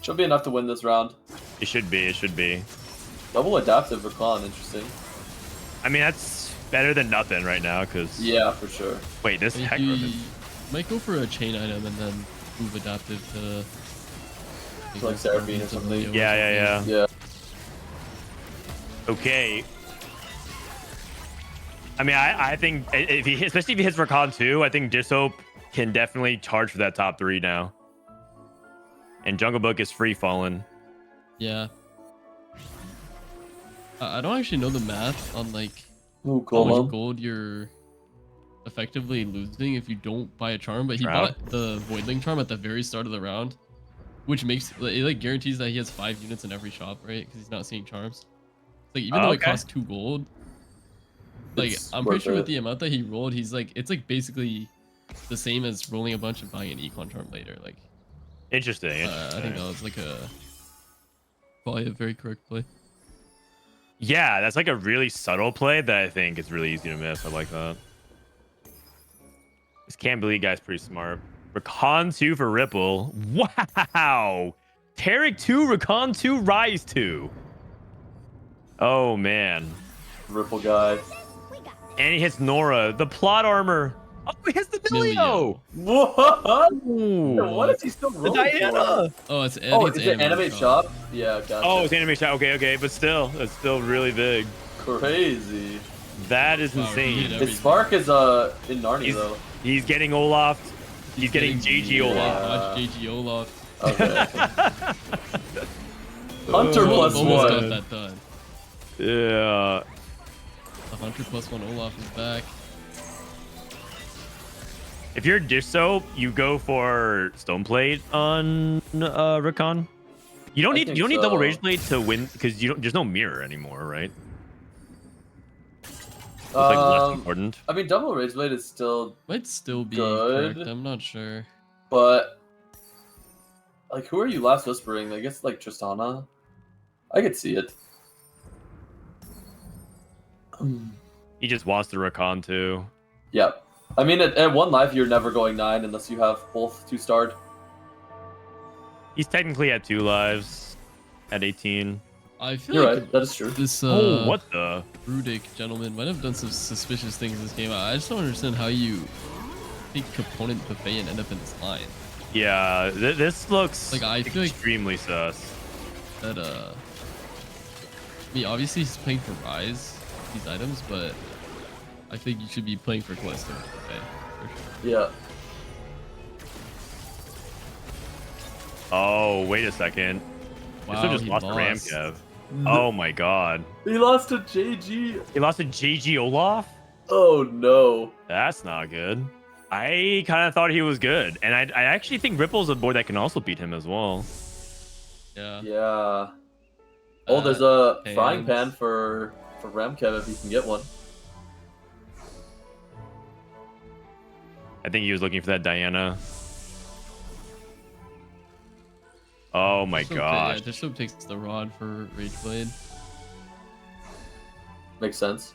Should be enough to win this round. It should be. It should be. Double adaptive recon, interesting. I mean, that's better than nothing right now. Cause Yeah, for sure. wait, this I think heck. he might go for a chain item and then move adaptive to Like Seraphine or something. Yeah. Yeah. Okay. I mean, I think if he, especially if he hits recon 2, I think Dishsoap can definitely charge for that top 3 now. And Junglebook is free falling. Yeah. I don't actually know the math on like Ooh, how much Golem. gold you're effectively losing if you don't buy a charm, but he Shroud? bought the Voidling charm at the very start of the round, which makes it like guarantees that he has 5 units in every shop, right? Because he's not seeing charms. Like even though it Okay. costs 2 gold, like It's I'm pretty worth sure with it. the amount that he rolled, he's like it's like basically the same as rolling a bunch and buying an econ charm later. Like Interesting. I think that was like probably a very correct play. Yeah, that's like a really subtle play that I think is really easy to miss. I like that. This Cambulee guy's pretty smart. Recon 2 for Ripple. Wow. Tarek 2, Recon 2, Rise 2. Oh, man. Ripple guy. And he hits Nora. The plot armor. Oh, he has the Milio. What? Ooh. What is he still The rolling Diana. for? Oh, it's Oh, is it animate shop? Yeah, gotcha. Oh, it's animation. Okay. But still, it's still really big. Crazy. That is Wow, insane. he did His Spark is in Narnia He's- though. He's getting Olaf. He's getting JG Olaf. Watch JG Olaf. Okay. Hunter plus Almost got one. that done. Yeah. The Hunter plus 1 Olaf is back. If you're Dishsoap, you go for Stoneplate on Recon. You don't I need think double so. Rage Blade to win because there's no mirror anymore, right? It's like less important. I mean, double Rage Blade is still, Might still be Good. correct. I'm not sure. but like, who are you last whispering? I guess like Tristana. I could see it. He just wants the Recon too. Yeah. I mean, at 1 life, you're never going 9 unless you have both 2-starred. He's technically at 2 lives at 18. I feel You're like right. That is true. this Oh, what the? Rudyck gentleman might have done some suspicious things this game. I just don't understand how you take Component Buffet and end up in this line. Yeah, this looks Like, I feel like- extremely sus. That I mean, obviously he's playing for Rise, these items, but I think you should be playing for Callisto Buffet, for sure. Yeah. Oh, wait a second. Wow, This just he lost to lost. Ramkev. Oh my god. He lost to JG. He lost to JG Olaf? Oh no. That's not good. I kind of thought he was good. And I actually think Ripple's a board that can also beat him as well. Yeah. Yeah. Oh, there's a frying pan pans. for Ramkev if he can get one. I think he was looking for that Diana. Oh my gosh. Yeah, Dishsoap takes the rod for Rage Blade. Makes sense.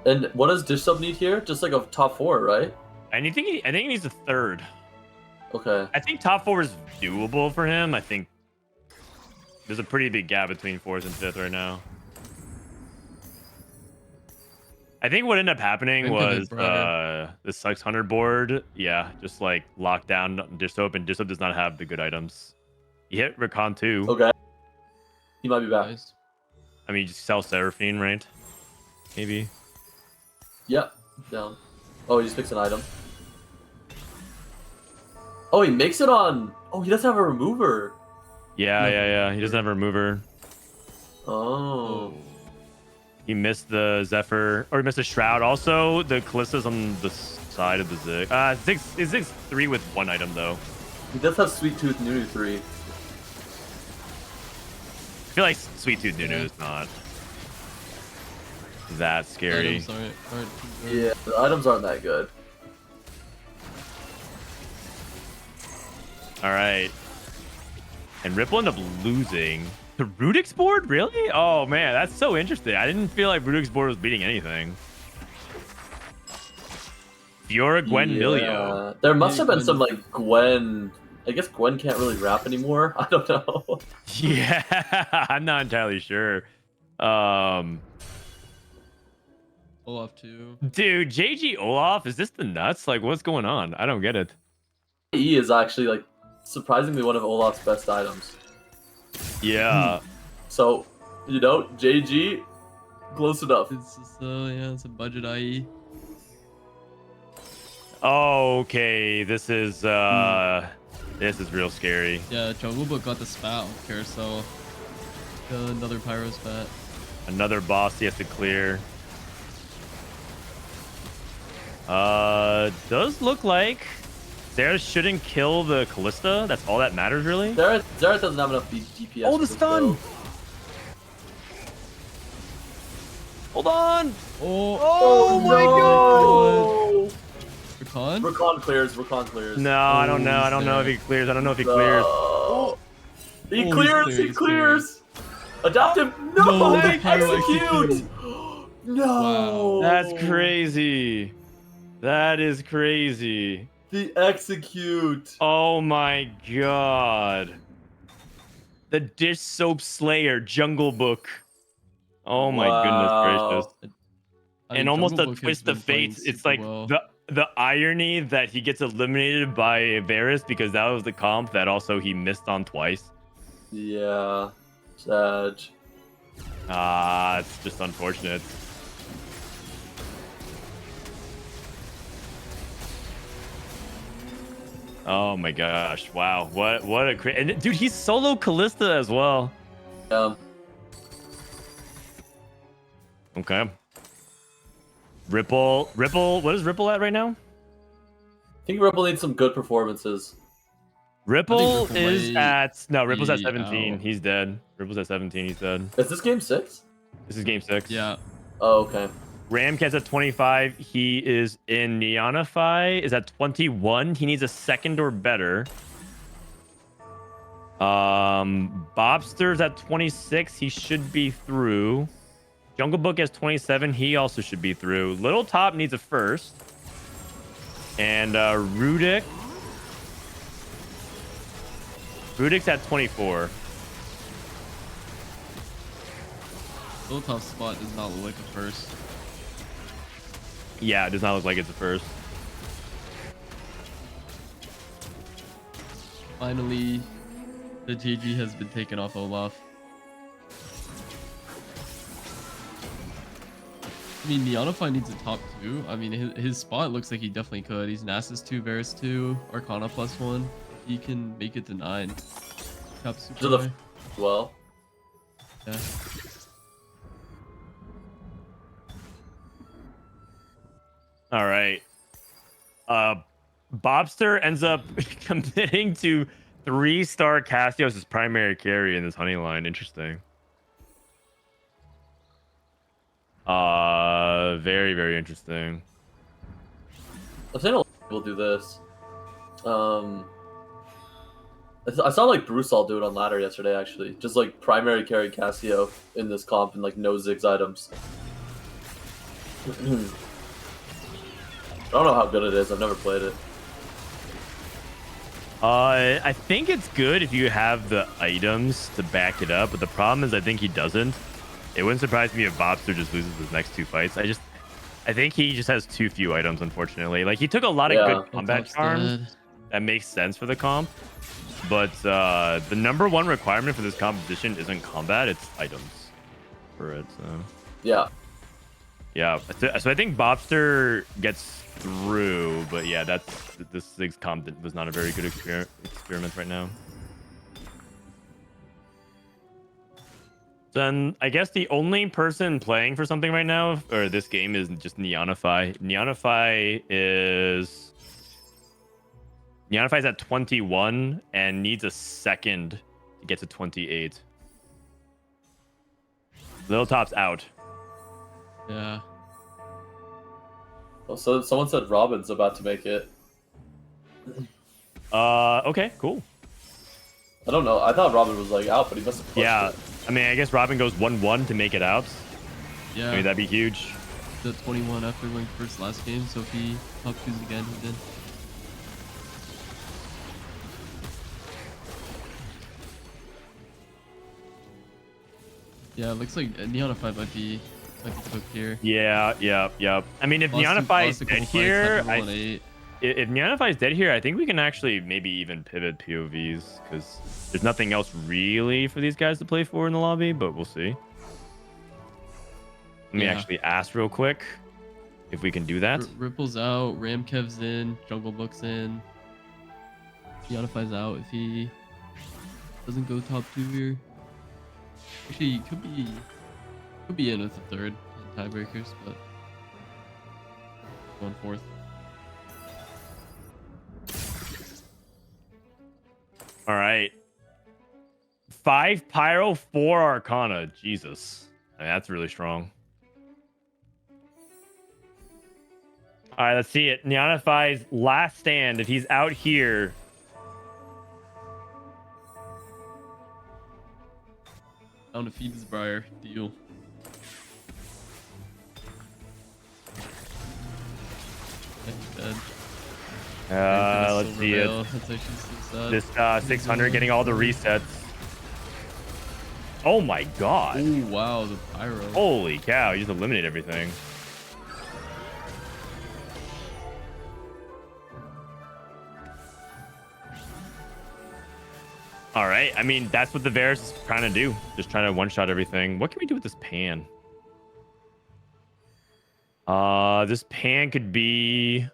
And what does Dishsoap need here? Just like a top 4, right? And I think he needs a third. Okay. I think top 4 is doable for him. I think there's a pretty big gap between 4th and 5th right now. I think what ended up happening was the 600 board, yeah, just like locked down Dishsoap, and Dishsoap does not have the good items. He hit Recon 2. Okay. He might be back. Nice. I mean, you just sell Seraphine, right? Maybe. Yep. Down. Oh, he just picks an item. Oh, he makes it on. Oh, he doesn't have a remover. Yeah. He doesn't have a remover. Oh. He missed the Zephyr, or he missed the Shroud. Also, the Callista's on the side of the Zig. Zig's 3 with 1 item, though. He does have Sweet Tooth Nunu 3. I feel like Sweet Tooth Nunu is not that scary. Items aren't too good. Yeah, the items aren't that good. All right. And Ripple ended up losing. The Rudyck's board? Really? Oh, man, that's so interesting. I didn't feel like Rudyck's board was beating anything. Fiora Gwen Milio. There must Yeah, have been Gwen- some, like, Gwen... I guess Gwen can't really rap anymore. I don't know. Yeah, I'm not entirely sure. Olaf too. Dude, JG Olaf, is this the nuts? Like, what's going on? I don't get it. E is actually, like, surprisingly one of Olaf's best items. Yeah. So, you know, JG, close enough. It's just, yeah, it's a budget IE. Okay, this is This is real scary. Yeah, Junglebook got the spat with Carousel. Another Pyro spat. Another boss he has to clear. Does look like Zerath shouldn't kill the Callista. That's all that matters, really. Zerath doesn't have enough DPS. Oh, the for stun! go. Hold on! Oh, no! Rakan? Rakan clears. No, I don't know. I don't know if he clears. I don't know if he clears. Oh. He Oh, clears. he's He clears. Adapt him. No, No, the they pyro execute. No. Wow. That's crazy. That is crazy. The execute. Oh my god. The Dishsoap Slayer Junglebook. Oh my goodness gracious. And almost a twist of fate. It's like the irony that he gets eliminated by Varus because that was the comp that also he missed on twice. Yeah. Sad. It's just unfortunate. Oh my gosh! Wow, what a and dude, he's solo Callista as well. Okay. Ripple. What is Ripple at right now? I think Ripple needs some good performances. Ripple Ripple is at Ripple's at be 17. out. He's dead. Ripple's at 17. He's dead. Is this game 6? This is game 6. Yeah. Oh, okay. Ramkev's at 25. He is in Neonify. Is at 21. He needs a second or better. Bopster's at 26. He should be through. Junglebook has 27. He also should be through. Liltop needs a first. And Rudyck. Rudyck's at 24. Liltop's spot does not look like a first. Yeah, it does not look like it's a first. Finally, the GG has been taken off Olaf. I mean, Neonify needs a top 2. I mean, his spot looks like he definitely could. He's Nasus 2, Varus 2, Arcana +1. He can make it to 9. Top super To the high. well. Yeah. All right. Bopster ends up committing to 3-star Castios as primary carry in this honey line. Interesting. Very, very interesting. I've seen a lot of people do this. I saw like Bruceall do it on ladder yesterday, actually. Just like primary carry Cassio in this comp and like no Ziggs items. I don't know how good it is. I've never played it. I think it's good if you have the items to back it up, but the problem is I think he doesn't. It wouldn't surprise me if Bopster just loses his next 2 fights. I think he just has too few items, unfortunately. Like, he took a lot of good combat charms. That makes sense for the comp. But the #1 requirement for this competition isn't combat, it's items for it. So Yeah. yeah, so I think Bopster gets through, but yeah, this Ziggs comp was not a very good experiment right now. Then I guess the only person playing for something right now, or this game, is just Neonify. Neonify is at 21 and needs a second to get to 28. Liltop's out. Yeah. Oh, so someone said Robin's about to make it. Okay, cool. I don't know. I thought Robin was like out, but he must have. Yeah, it. I mean, I guess Robin goes 1-1 to make it out. Yeah. I mean, that'd be huge. The 21 after going first last game, so if he top 2s again, he's in. Yeah, it looks like Neonify might be cooked here. Yeah. I mean, if Neonify is dead here, if Neonify is dead here, I think we can actually maybe even pivot POVs because there's nothing else really for these guys to play for in the lobby, but we'll see. Let me actually ask real quick if we can do that. Ripple's out, Ramkev's in, Junglebook's in. Yanifi's out if he doesn't go top 2 here. Actually, he could be in with the third tiebreakers, but going fourth. All right. 5 Pyro, 4 Arcana. Jesus. I mean, that's really strong. All right, let's see it. Nyanify's last stand. If he's out here. Down to feed his Briar. Deal. Dead. Let's see it. That's actually so sad. This 600 getting all the resets. Oh my god. Oh wow, the Pyro. Holy cow, you just eliminate everything. All right, I mean, that's what the Varus is trying to do. Just trying to one-shot everything. What can we do with this pan? This pan could be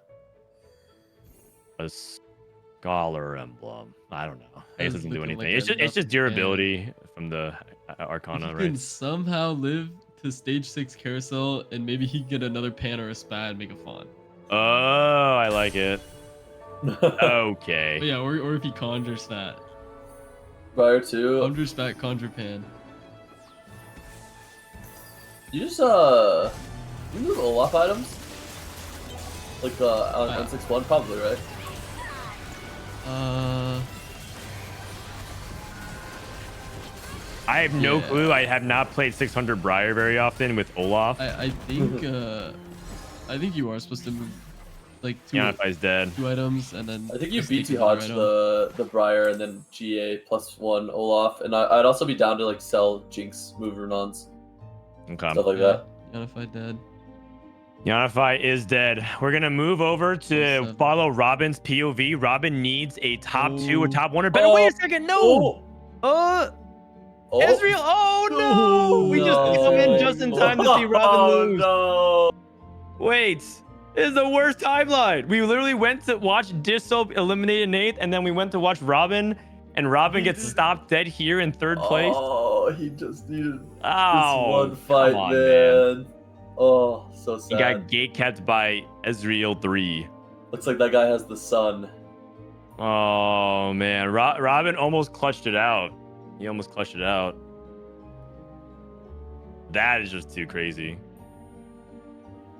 a Scholar Emblem. I don't know. I guess it doesn't do anything. Like it's just durability from the Arcana, if he right? can somehow live to stage 6 carousel and maybe he can get another pan or a spat and make a fawn. Oh, I like it. Okay. But yeah, or if he conjures that. Prior to Conjure spat, conjure pan. you just you move Olaf items like on 6-1 probably, right? I have no clue. I have not played 600 Briar very often with Olaf. I think I think you are supposed to move like 2 Yanify's dead. 2 items and then I think you just BT take another Hodge item. the Briar and then GA +1 Olaf, and I'd also be down to like sell Jinx, move Runons, Okay. stuff like that. Yanify dead. Yanify is dead. We're gonna move over to 7. follow Robin's POV. Robin needs a top 2 or top 1 or better. Oh. Wait a second, no. Oh, Ezreal. Oh no! We just come in just in time to see Robin lose. No. Wait, this is the worst timeline. We literally went to watch Dishsoap eliminate Nate, and then we went to watch Robin, and Robin gets stopped dead here in 3rd place. Oh, he just needed this Oh, one fight, come on, man. Oh, so sad. He got gatekept by Ezreal 3. Looks like that guy has the sun. Oh man, Robin almost clutched it out. He almost clutched it out. That is just too crazy.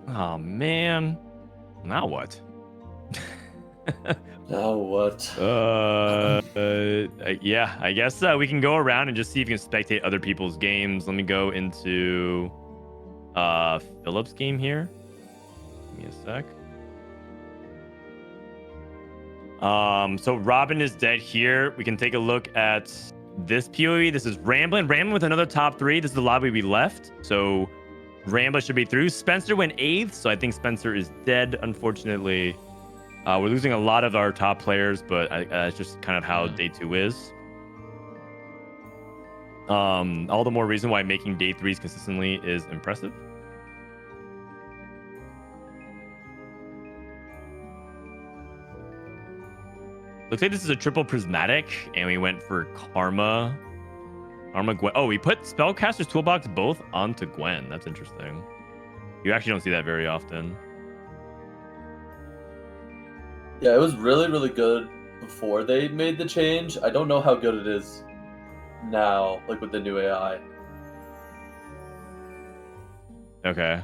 Oh man. Now what? Now what? Yeah, I guess we can go around and just see if we can spectate other people's games. Let me go into Philip's game here. Give me a sec. So Robin is dead here. We can take a look at this PoE. This is Ramblinnn. Ramblinnn with another top 3. This is the lobby we left. So Ramblinnn should be through. Spencer went 8th, so I think Spencer is dead, unfortunately. We're losing a lot of our top players, but it's just kind of how day 2 is. All the more reason why making day 3s consistently is impressive. Looks like this is a triple prismatic, and we went for Karma. Gwen. Oh, we put Spellcaster's Toolbox both onto Gwen. That's interesting. You actually don't see that very often. Yeah, it was really, really good before they made the change. I don't know how good it is now, like with the new AI. Okay.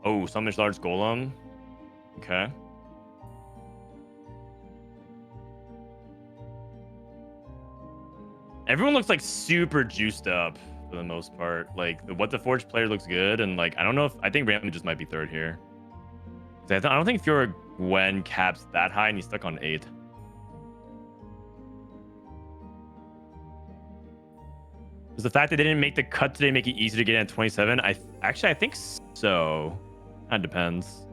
Oh, summons large golem. Okay. Everyone looks like super juiced up for the most part. Like the What the Forge player looks good, and like I don't know if I think Ramblinnn just might be third here. I don't think Fiora Gwen caps that high, and he's stuck on 8. Does the fact that they didn't make the cut today make it easy to get in at 27? I think so. That depends.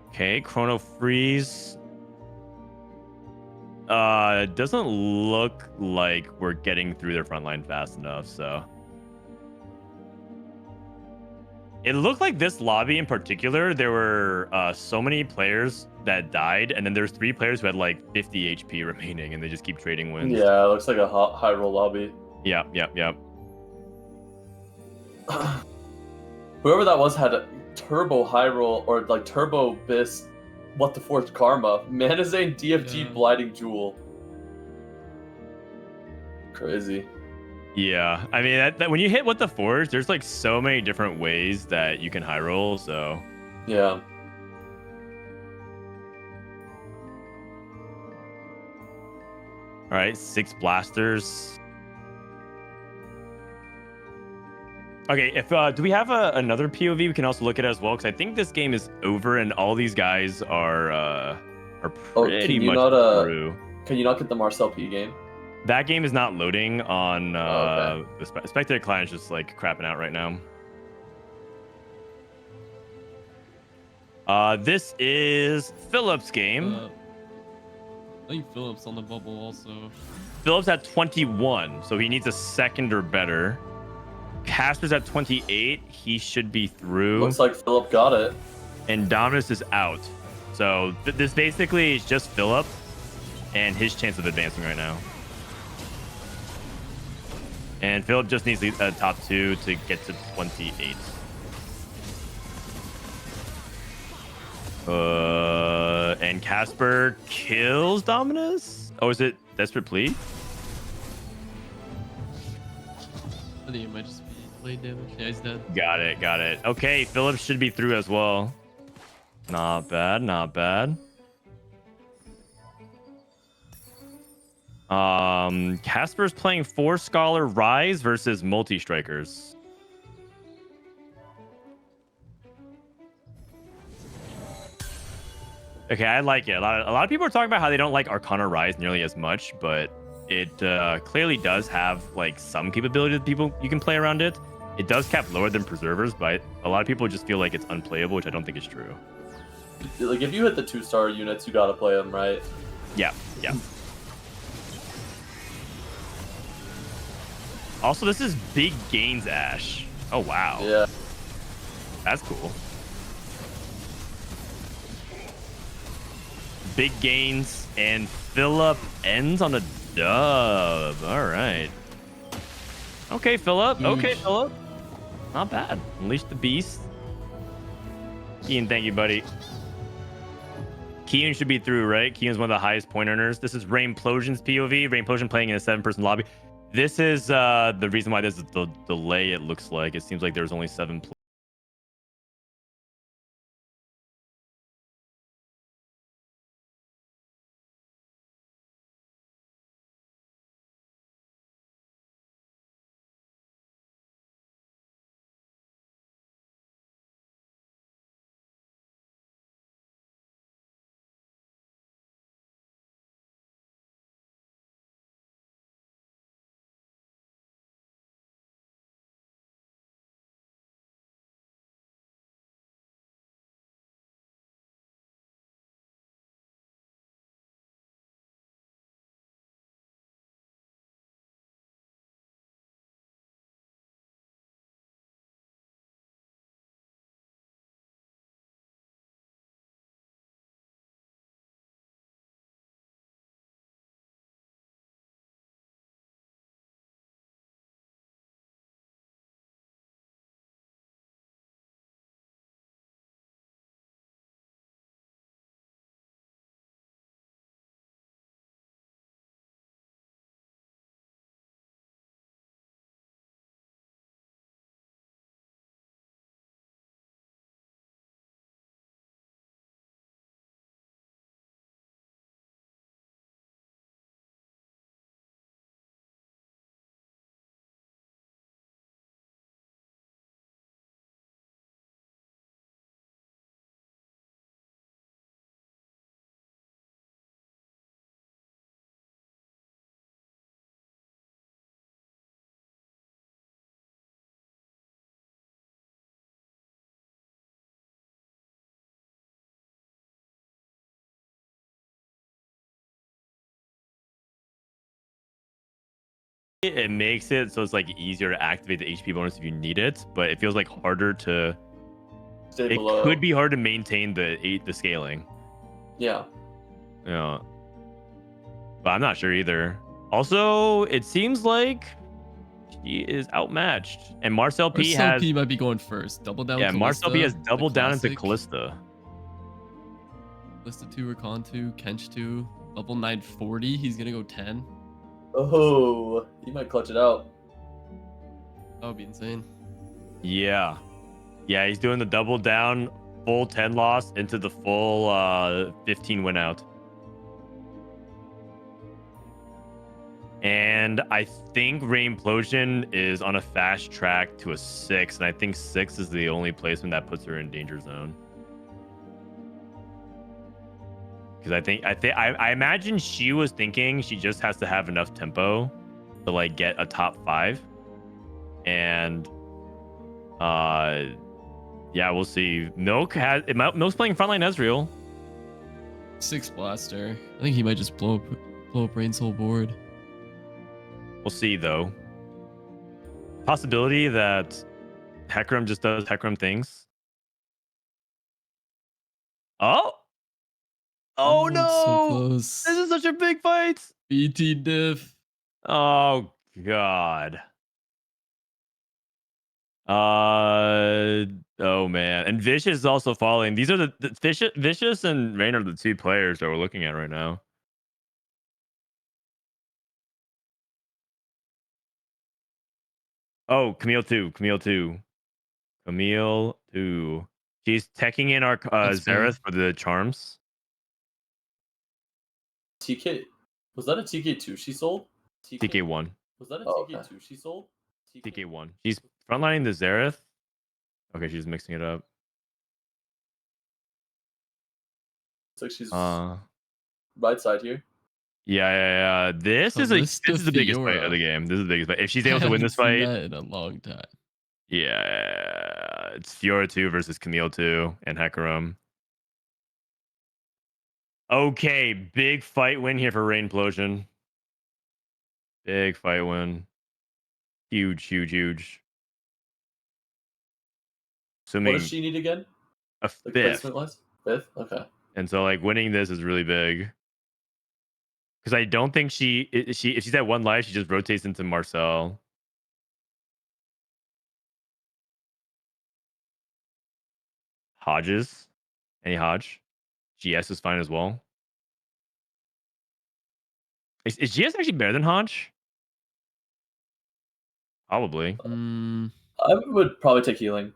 Okay, Chrono Freeze. Doesn't look like we're getting through their front line fast enough, so. It looked like this lobby in particular, there were so many players that died, and then there's 3 players who had like 50 HP remaining, and they just keep trading wins. Yeah, it looks like a high roll lobby. Yep. Whoever that was had a turbo high roll or like turbo bis. What the Forge Karma, Manazane DFG Blighting Jewel. Crazy. Yeah, I mean that when you hit What the Forge, there's like so many different ways that you can high roll. So yeah. All right, 6 blasters. Okay, if do we have another POV we can also look at as well? Because I think this game is over and all these guys are pretty much through. Can you not get the Marcel P game? That game is not loading on okay. The spectator client is just like crapping out right now. This is Philup's game. I think Philup's on the bubble also. Philup's at 21, so he needs a second or better. Casper's at 28. He should be through. Looks like Filup got it. And Dominus is out. So this basically is just Filup and his chance of advancing right now. And Filup just needs a top 2 to get to 28. And Casper kills Dominus? Oh, is it Desperate Plea? I think it might just be blade damage. Yeah, he's dead. Got it. Okay, Filup should be through as well. Not bad. Casper's playing 4 Scholar Rise versus Multi-Strikers. Okay, I like it. A lot of people are talking about how they don't like Arcana Rise nearly as much, but it clearly does have like some capability that you can play around it. It does cap lower than Preservers, but a lot of people just feel like it's unplayable, which I don't think is true. Like if you hit the 2-star units, you gotta play them, right? Yeah. Also, this is Big Gains Ash. Oh wow. Yeah. That's cool. Big Gains and Filup ends on a dub. All right. Okay, Filup. Okay, Filup. Not bad. Unleash the beast. Kian, thank you, buddy. Kian should be through, right? Kian's one of the highest point earners. This is Rainplosion's POV. Rainplosion playing in a 7-person lobby. This is the reason why there's the delay, it looks like. It seems like there's only 7 players. it makes it so it's like easier to activate the HP bonus if you need it, but it feels like harder to. Stay It below. could be hard to maintain the scaling. Yeah. Yeah, but I'm not sure either. Also, it seems like she is outmatched, and Marcel P Marcel has. P might be going first. Double down. Yeah, Marcel P has Callista, doubled the down into classic. Callista. Callista 2, Recon 2, Kench 2, level 940. He's gonna go 10. Oh, he might clutch it out. That would be insane. Yeah, yeah, he's doing the double down, full 10 loss into the full 15 win out. And I think Rainplosion is on a fast track to a 6, and I think 6 is the only placement that puts her in danger zone. Because I imagine she was thinking she just has to have enough tempo to like get a top 5, and yeah, we'll see. Milk's playing frontline Ezreal. 6 blaster. I think he might just blow up Rain's whole board. We'll see though. Possibility that Hecarim just does Hecarim things. Oh Oh, no! it's so close. This is such a big fight. BT diff. Oh god. Oh man, and Vicious is also falling. These are the Vicious and Rain are the 2 players that we're looking at right now. Oh, Camille 2. She's teching in our That's Xerath big. for the charms. TK. Was that a TK2 she sold? TK1. Was that a Oh, TK2 she sold? TK1. She's frontlining the Xerath. Okay, she's mixing it up. Looks like she's Uh, right side here. yeah. This is the biggest fight of Fiora. the game. This is the biggest fight. If she's I able to win haven't this seen fight, that in a long time. yeah, it's Fiora 2 versus Camille 2 and Hecarim. Okay, big fight win here for Rainplosion. Big fight win. Huge. What Assuming does she need again? a Like 5th. placement wise? 5th? Okay. And so like winning this is really big. Because I don't think if she's at 1 life, she just rotates into Marcel. Hodges. Any Hodge? GS is fine as well. Is GS actually better than Hodge? Probably. I would probably take healing.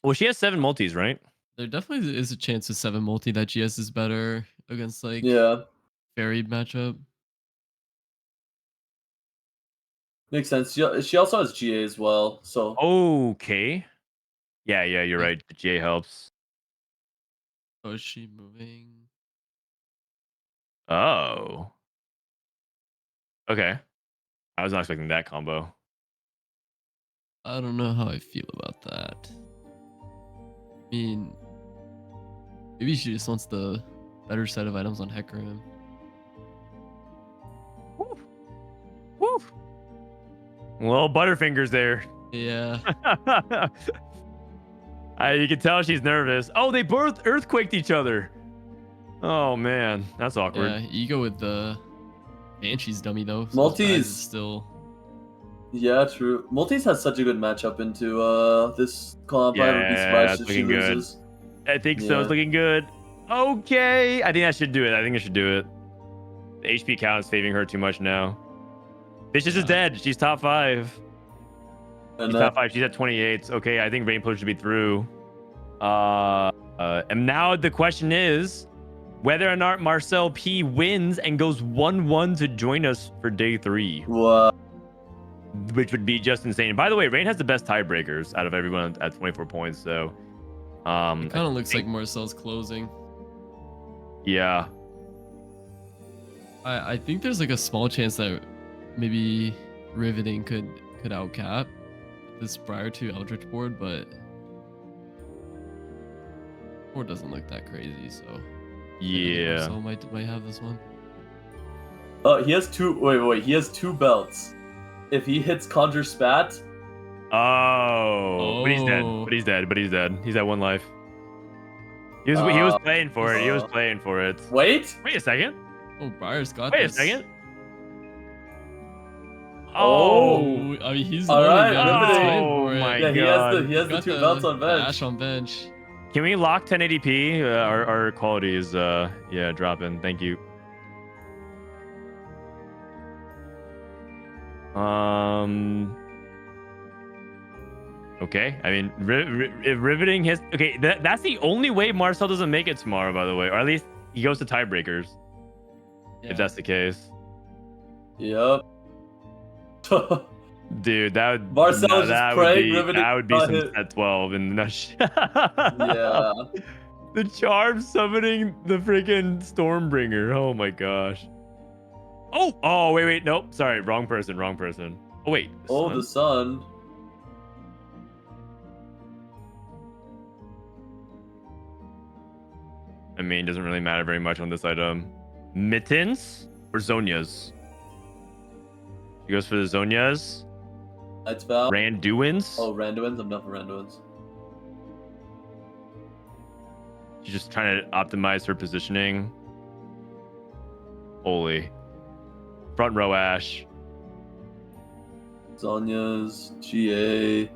Well, she has 7 multis, right? There definitely is a chance with 7 multi that GS is better against like Yeah. varied matchup. Makes sense. She also has GA as well, so Okay. Yeah, you're right. The GA helps. Oh, is she moving? Oh. Okay. I was not expecting that combo. I don't know how I feel about that. I mean, maybe she just wants the better set of items on Hecarim. Woo. Well, Butterfingers there. Yeah. You can tell she's nervous. Oh, they both earthquaked each other. Oh man, that's awkward. Yeah, you go with the Banshee's dummy though. So Multis is still. Yeah, true. Multis has such a good matchup into this comp. I would be surprised if she looking good. loses. I think so. It's looking good. Okay, I think I should do it. The HP count is favoring her too much now. Vicious is dead. She's top 5. And She's top 5. She's at 28. Okay, I think Rainplosion should be through. And now the question is whether or not Marcel P wins and goes 1-1 to join us for day 3. Wow. Which would be just insane. By the way, Rain has the best tiebreakers out of everyone at 24 points. So, It kind of looks like Marcel's closing. Yeah. I think there's like a small chance that maybe Riveting could outcap this prior to Eldritch board, but board doesn't look that crazy, so Yeah. Marcel might have this one. He has 2. Wait. He has 2 belts. if he hits Conjure Spat, Oh, but he's dead. But he's dead. But he's dead. He's at 1 life. He was playing for it. He was playing for it. Wait a second. Oh, Briar's got Wait this. a second. Oh. I mean, he's All right, loading oh for it. my yeah, god. he has the 2 belts on bench. Ash on bench. Can we lock 1080p? Our quality is yeah, dropping. Thank you. Okay. I mean, riveting his. Okay, that's the only way Marcel doesn't make it tomorrow, by the way, or at least he goes to tiebreakers. Yeah. If that's the case. Yep. Dude, that would Marcel just that praying would be riveting that would be some hit. set 12 and Yeah. The charm summoning the freaking Stormbringer. Oh my gosh. Oh wait, nope. Sorry, wrong person. Oh wait. The sun. I mean, doesn't really matter very much on this item. Mittens or Zonias? He goes for the Zonias. That's about. Randuins. Oh, Randuins. I'm not for Randuins. She's just trying to optimize her positioning. Holy. Front row Ash. Zonya's GA.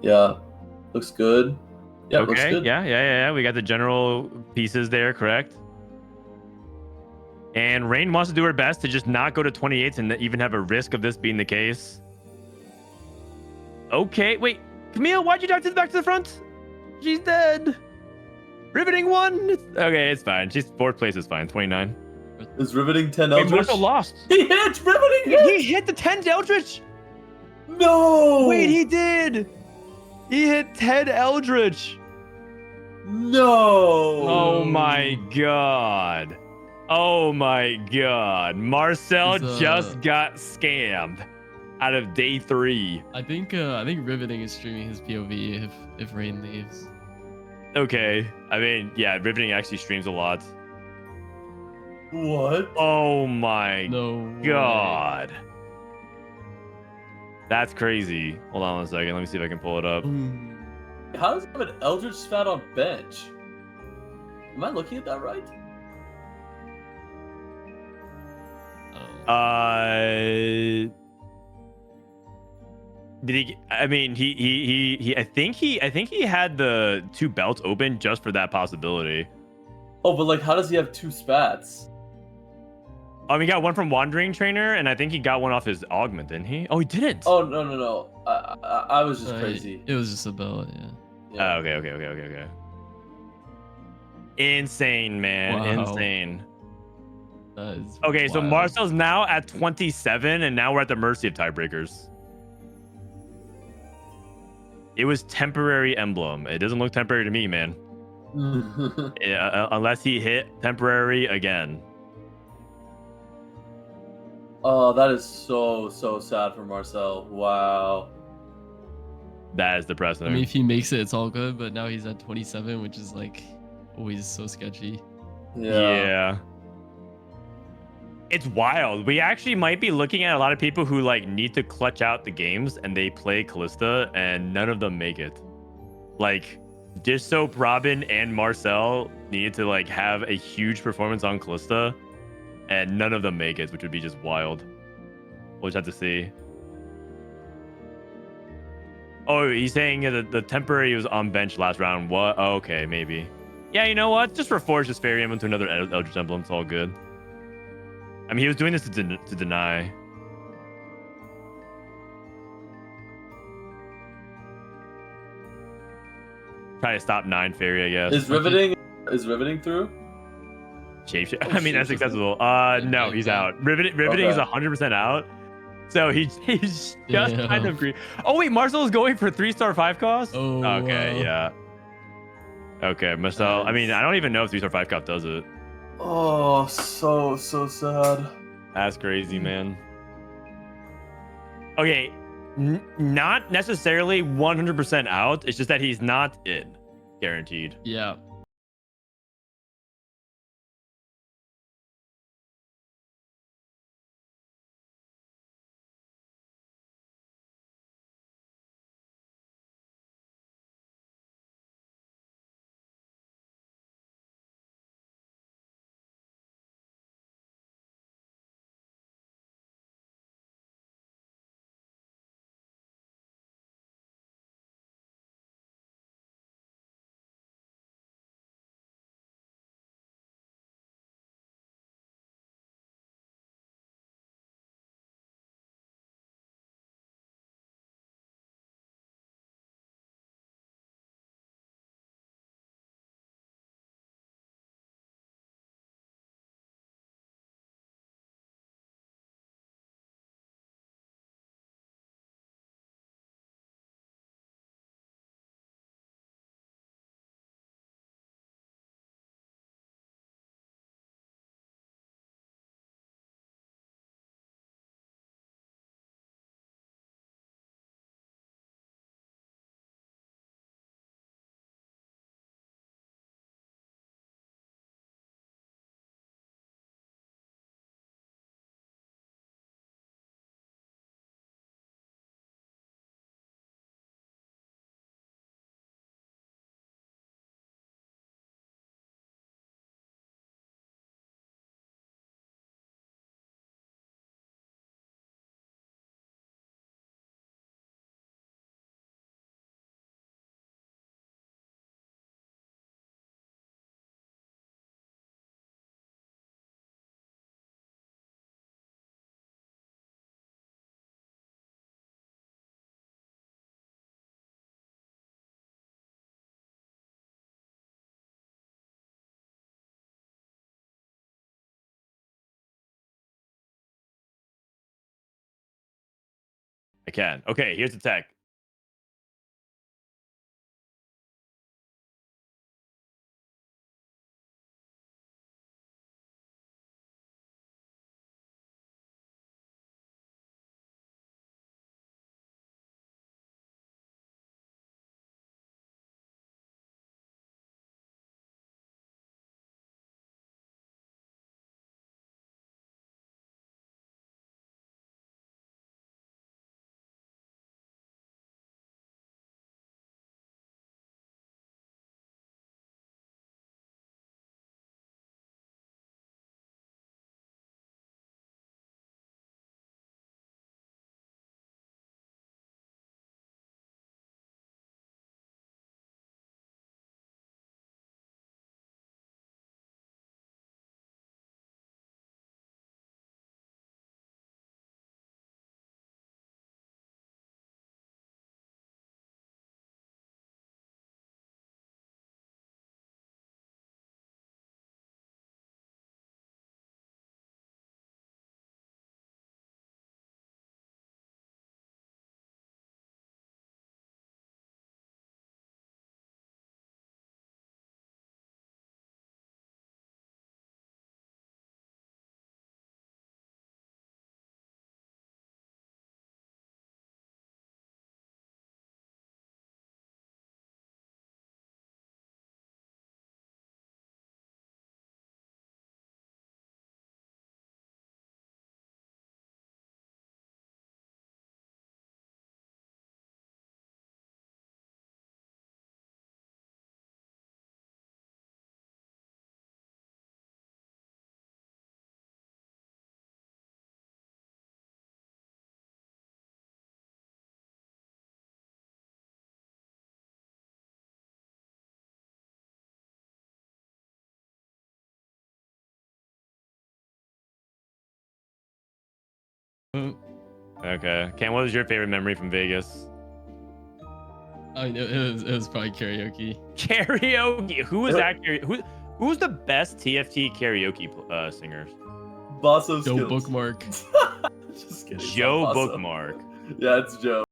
Yeah, looks good. Yeah, Okay. looks good. Yeah. We got the general pieces there, correct? And Rain wants to do her best to just not go to 28s and even have a risk of this being the case. Okay, wait. Camille, why'd you back to the front? She's dead. Riveting 1. Okay, it's fine. She's 4th place is fine. 29. Is Riveting 10 Wait, Eldritch? Marcel lost. He hit! Riveting hit! He hit the 10 Eldritch. No! Wait, he did. He hit 10 Eldritch. No! Oh my god. Oh my god. Marcel just got scammed out of day 3. I think Riveting is streaming his POV if Rain leaves. Okay. I mean, yeah, Riveting actually streams a lot. What? Oh my No god. That's crazy. Hold on 1 second. Let me see if I can pull it up. Way. How does he have an Eldritch Spat on bench? Am I looking at that right? Did he? I mean, he. I think he had the 2 belts open just for that possibility. Oh, but like, how does he have 2 spats? He got one from Wandering Trainer, and I think he got one off his Augment, didn't he? Oh, he didn't. Oh no! I was just crazy. It was just a belt, yeah. Yeah. Okay. Insane, man. Wow. Insane. That is Okay, so wild. Marcel's now at 27, and now we're at the mercy of tiebreakers. It was temporary emblem. It doesn't look temporary to me, man. Yeah, unless he hit temporary again. Oh, that is so sad for Marcel. Wow. That is depressing. I mean, if he makes it, it's all good. But now he's at 27, which is like always so sketchy. Yeah. It's wild. We actually might be looking at a lot of people who like need to clutch out the games and they play Callista and none of them make it. Like Dishsoap, Robin, and Marcel needed to like have a huge performance on Callista and none of them make it, which would be just wild. We'll just have to see. Oh, he's saying that the temporary was on bench last round. What? Oh, okay, maybe. Yeah, you know what? Just reforge this Fairy Emblem to another Eldritch Emblem. It's all good. I mean, he was doing this to deny. Try to stop 9 Fairy, I guess. Is riveting through? Shapeshift. Oh, I mean, that's shapeshift. acceptable. No, he's out. Riveting is 100% out. So he's just kind of green. Oh wait, Marcel is going for 3-star 5 cost. Oh, okay, yeah. Okay, Marcel. Nice. I mean, I don't even know if 3-star 5 cost does it. Oh, so sad. That's crazy, man. Okay, not necessarily 100% out. It's just that he's not in, guaranteed. Yeah. can. Okay, here's the tech. Okay. Cam, what was your favorite memory from Vegas? I know it was probably karaoke. Karaoke. Who was that? Who's the best TFT karaoke singers? Bosso Joe skills. Bookmark. Just kidding. it's not Joe Bosso. Bookmark. Yeah, it's Joe.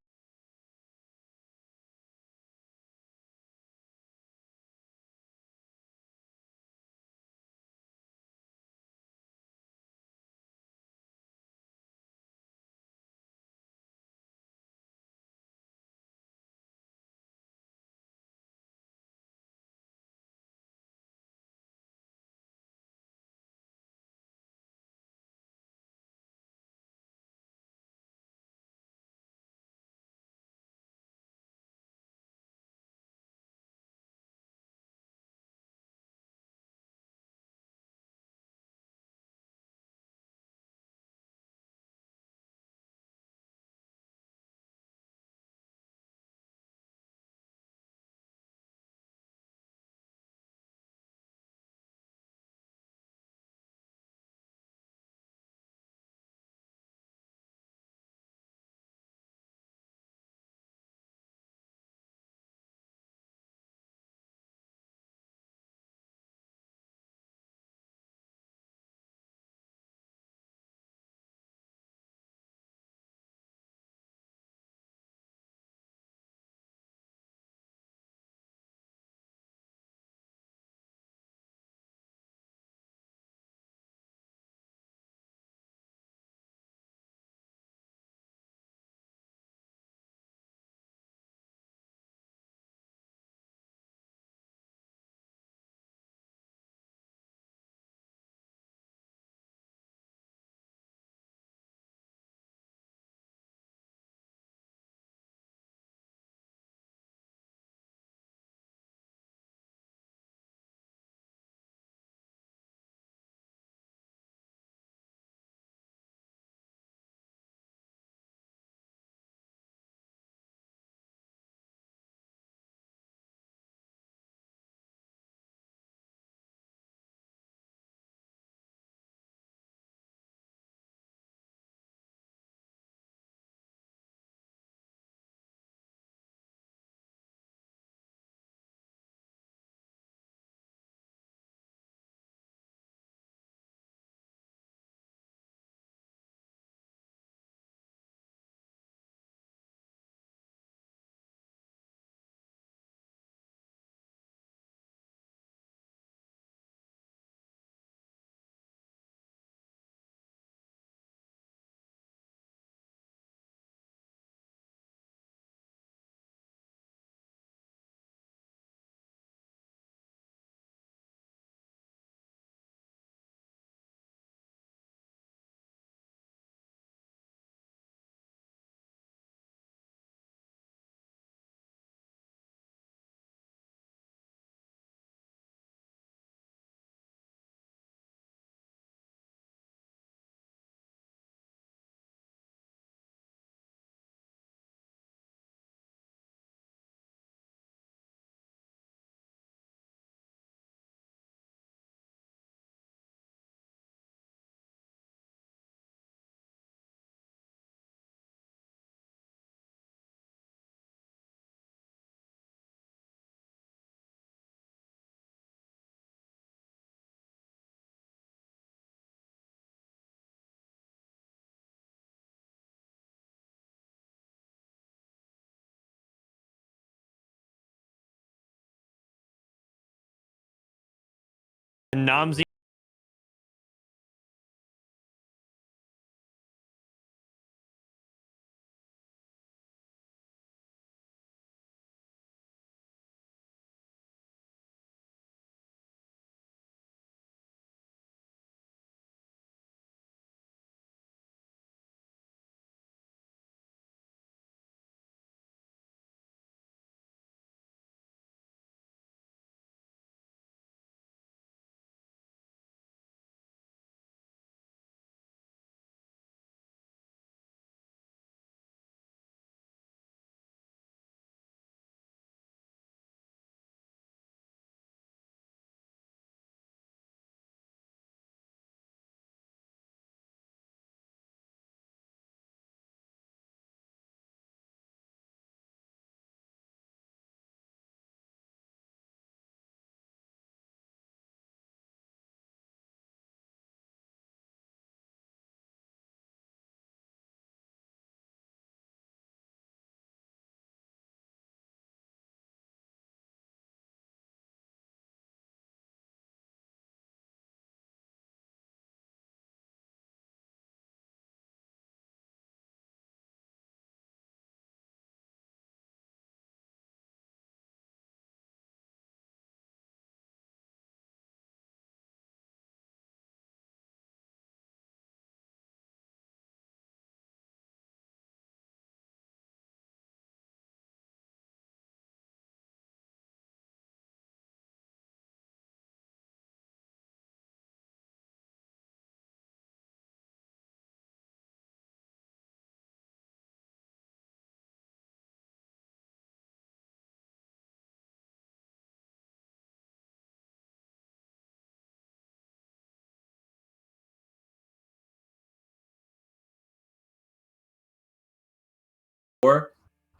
Namzi.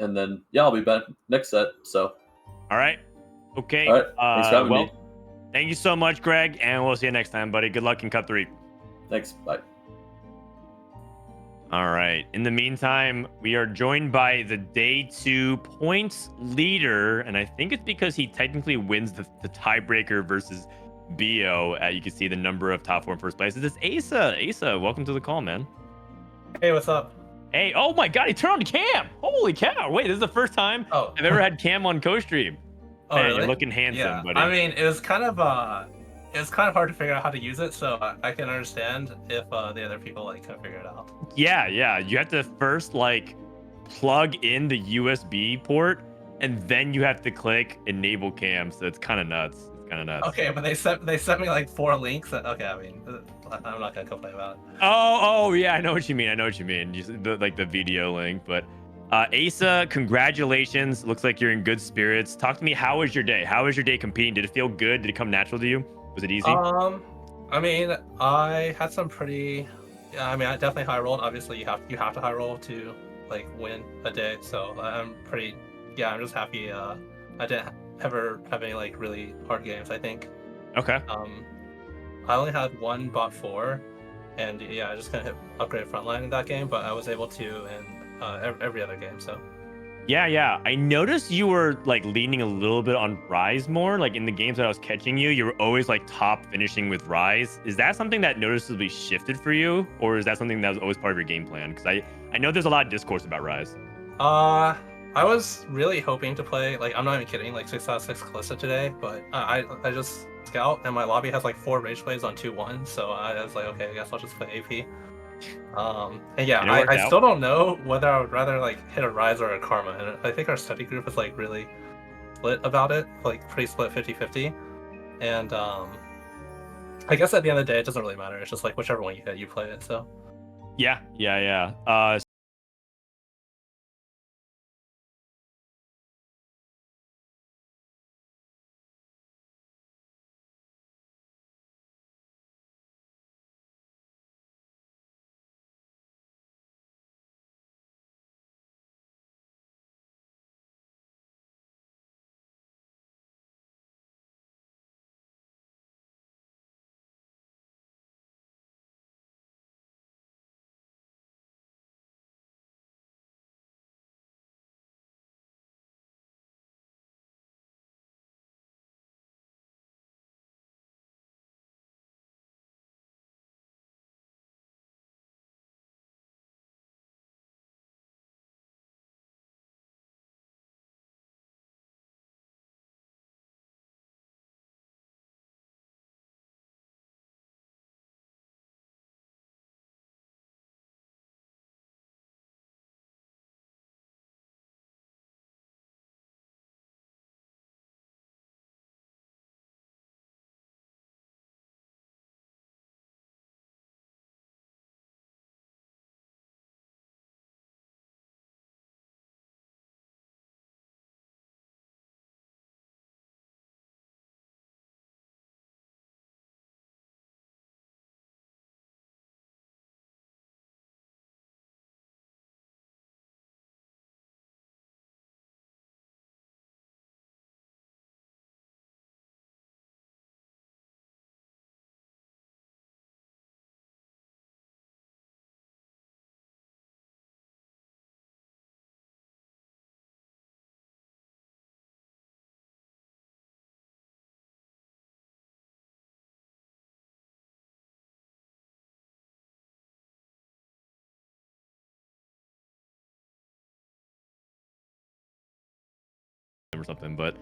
And then I'll be back next set. So All right. Okay. all right, thanks for having well, me. thank you so much, Greg, and we'll see you next time, buddy. Good luck in Cup 3. Thanks. Bye. All right. In the meantime, we are joined by the day 2 points leader, and I think it's because he technically wins the tiebreaker versus Bo. You can see the number of top 4 and first places. It's Aesah. Aesah, welcome to the call, man. Hey, what's up? Hey, oh my God, he turned on cam. Holy cow! Wait, this is the first time I've ever had cam on Costream. Oh, Man, really? you're looking handsome, buddy. I mean, it was kind of hard to figure out how to use it, so I can understand if the other people like couldn't figure it out. Yeah. You have to first like plug in the USB port, and then you have to click enable cam. So it's kind of nuts. Okay, but they sent me like 4 links. Okay, I mean, I'm not gonna complain about it. Oh yeah, I know what you mean. Like the video link, but Aesah, congratulations. Looks like you're in good spirits. Talk to me. How was your day? How was your day competing? Did it feel good? Did it come natural to you? Was it easy? I mean, I had some pretty. Yeah, I mean, I definitely high rolled. Obviously, you have to high roll to like win a day. So I'm pretty. Yeah, I'm just happy. I didn't ever have any like really hard games, I think. Okay. I only had one bot 4, and yeah, I just kind of hit upgrade frontline in that game, but I was able to in every other game. So Yeah. I noticed you were like leaning a little bit on Rise more. Like in the games that I was catching you, you were always like top finishing with Rise. Is that something that noticeably shifted for you, or is that something that was always part of your game plan? Because I know there's a lot of discourse about Rise. I was really hoping to play, like, I'm not even kidding, like 6 out of 6 Kalista today, but I just scout, and my lobby has like 4 rage plays on 2-1, so I was like, okay, I guess I'll just play AP. And yeah, I still don't know whether I would rather like hit a Rise or a Karma, and I think our study group is like really split about it, like pretty split 50-50, and I guess at the end of the day, it doesn't really matter, it's just like whichever one you hit, you play it, so. Yeah. or something. But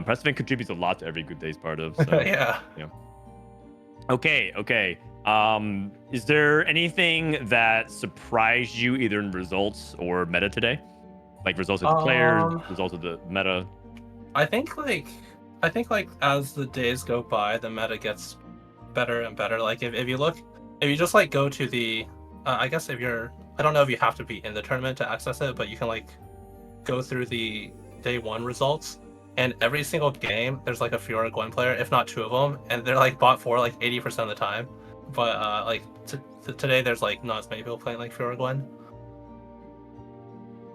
precedent contributes a lot to every good day's part of. So Yeah. Okay. Is there anything that surprised you either in results or meta today? Like results of the players, results of the meta? I think like as the days go by, the meta gets better and better. Like if you just like go to the I guess if you're, I don't know if you have to be in the tournament to access it, but you can like go through the day one results, and every single game there's like a Fiora Gwen player, if not two of them, and they're like bot for like 80% of the time. But like today there's like not as many people playing like Fiora Gwen.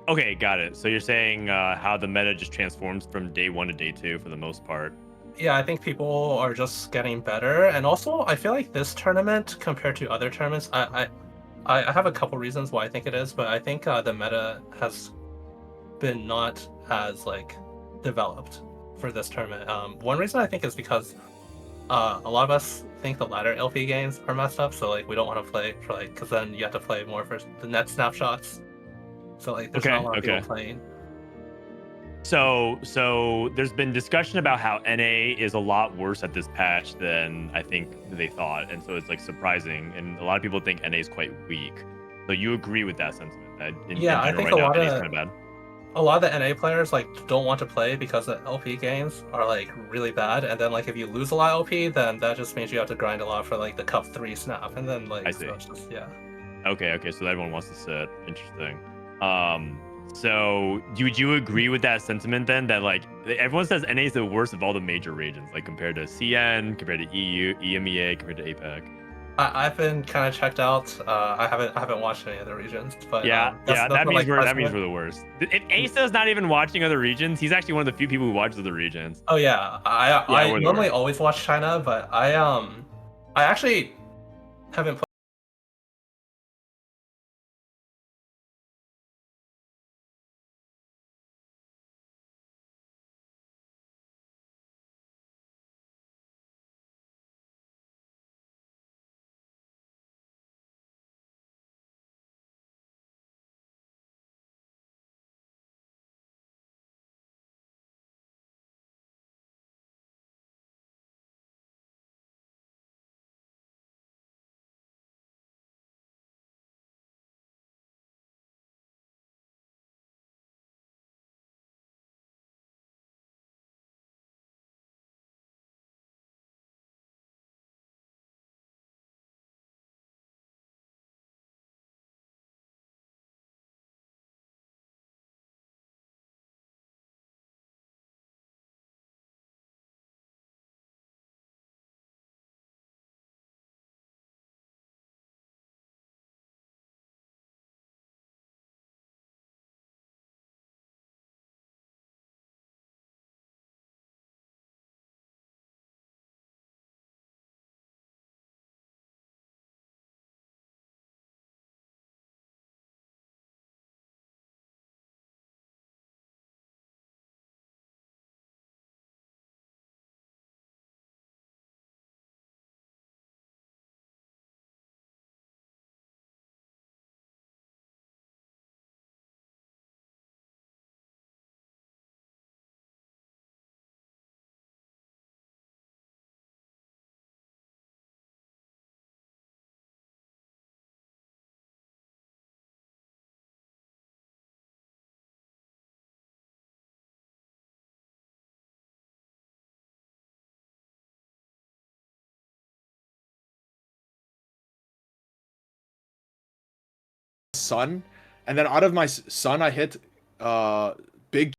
Okay, got it. So you're saying how the meta just transforms from day one to day two for the most part. Yeah, I think people are just getting better, and also I feel like this tournament compared to other tournaments, I have a couple reasons why I think it is, but I think the meta has been not as like developed for this tournament. One reason I think is because a lot of us think the ladder LP games are messed up, so like we don't want to play for like, because then you have to play more for the net snapshots. So like there's not a lot of people playing. So there's been discussion about how NA is a lot worse at this patch than I think they thought, and so it's like surprising, and a lot of people think NA is quite weak. So you agree with that sentiment? That in general, I think right now, NA is kind of bad. A lot of the NA players like don't want to play because the LP games are like really bad, and then like if you lose a lot of LP, then that just means you have to grind a lot for like the Cup 3 snap, and then like I see. So it's just, yeah. Okay, so everyone wants to sit. Interesting. So would you agree with that sentiment then? That like everyone says NA is the worst of all the major regions, like compared to CN, compared to EU, EMEA, compared to APAC. I've been kind of checked out. I haven't watched any other regions, but that means we're the worst. If Aesah is not even watching other regions, he's actually one of the few people who watches other regions. Oh yeah, I normally always watch China, but I actually haven't played Sun, and then out of my Sun I hit big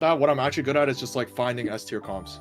that. What I'm actually good at is just like finding S tier comps.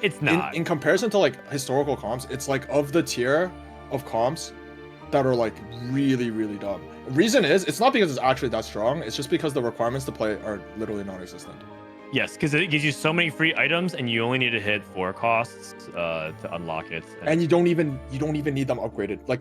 It's not. In comparison to like historical comps, it's like of the tier of comps that are like really, really dumb. Reason is, it's not because it's actually that strong, it's just because the requirements to play are literally non-existent. Yes, because it gives you so many free items, and you only need to hit 4 costs to unlock it. And you don't even need them upgraded. Like,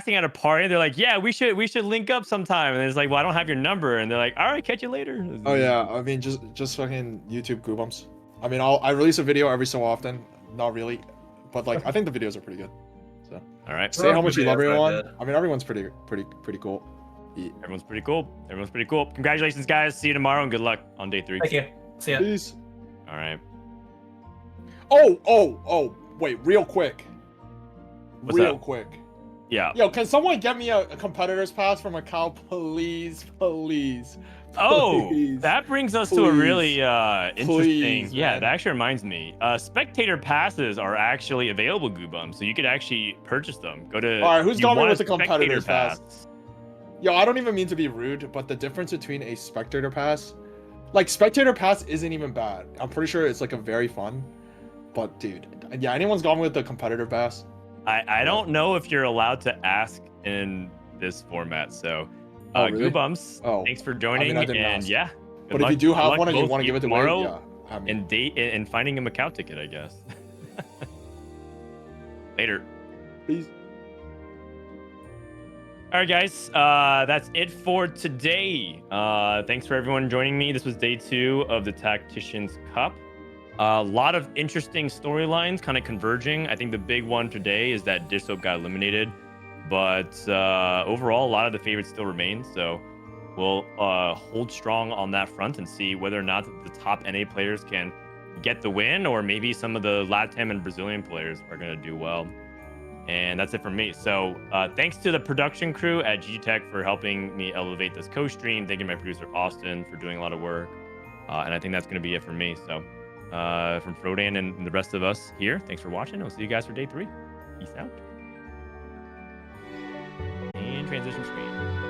At a party, they're like, "Yeah, we should link up sometime." And it's like, "Well, I don't have your number." And they're like, "All right, catch you later." oh yeah, I mean, just fucking YouTube Guubums. I mean, I release a video every so often. Not really, but like I think the videos are pretty good. So All right. say how much you love Videos are everyone. good. I mean, everyone's pretty cool. Everyone's pretty cool. Everyone's pretty cool. Congratulations, guys. See you tomorrow, and good luck on day 3. Thank you. See ya. Peace. All right. Oh, wait, real quick. What's real up? quick. Yeah. Yo, can someone get me a competitor's pass for Macau, please? Oh, Please. that brings us to a really interesting. Please, Yeah, man. that actually reminds me. Spectator passes are actually available, Guubums, so you could actually purchase them. Go to. All right, who's you got me want with a the competitor's spectator pass? Yo, I don't even mean to be rude, but the difference between a spectator pass, like spectator pass isn't even bad. I'm pretty sure it's like a very fun, but dude, yeah, anyone's gone with the competitor pass? I don't know if you're allowed to ask in this format, so Oh, really? Goobums, Oh, thanks for joining, I didn't and ask. yeah. But if you do have one and you both want to give it away, tomorrow yeah, I mean, and date and finding a Macau ticket, I guess. Later. please. All right, guys, that's it for today. Thanks for everyone joining me. This was day 2 of the Tactician's Cup. A lot of interesting storylines kind of converging. I think the big one today is that Dishsoap got eliminated, but overall, a lot of the favorites still remain. So we'll hold strong on that front and see whether or not the top NA players can get the win, or maybe some of the Latam and Brazilian players are going to do well. And that's it from me. So thanks to the production crew at G-Tech for helping me elevate this co-stream. Thank you to my producer, Austin, for doing a lot of work. And I think that's going to be it from me. So from Frodan and the rest of us here, thanks for watching. I'll see you guys for day 3. Peace out. And transition screen.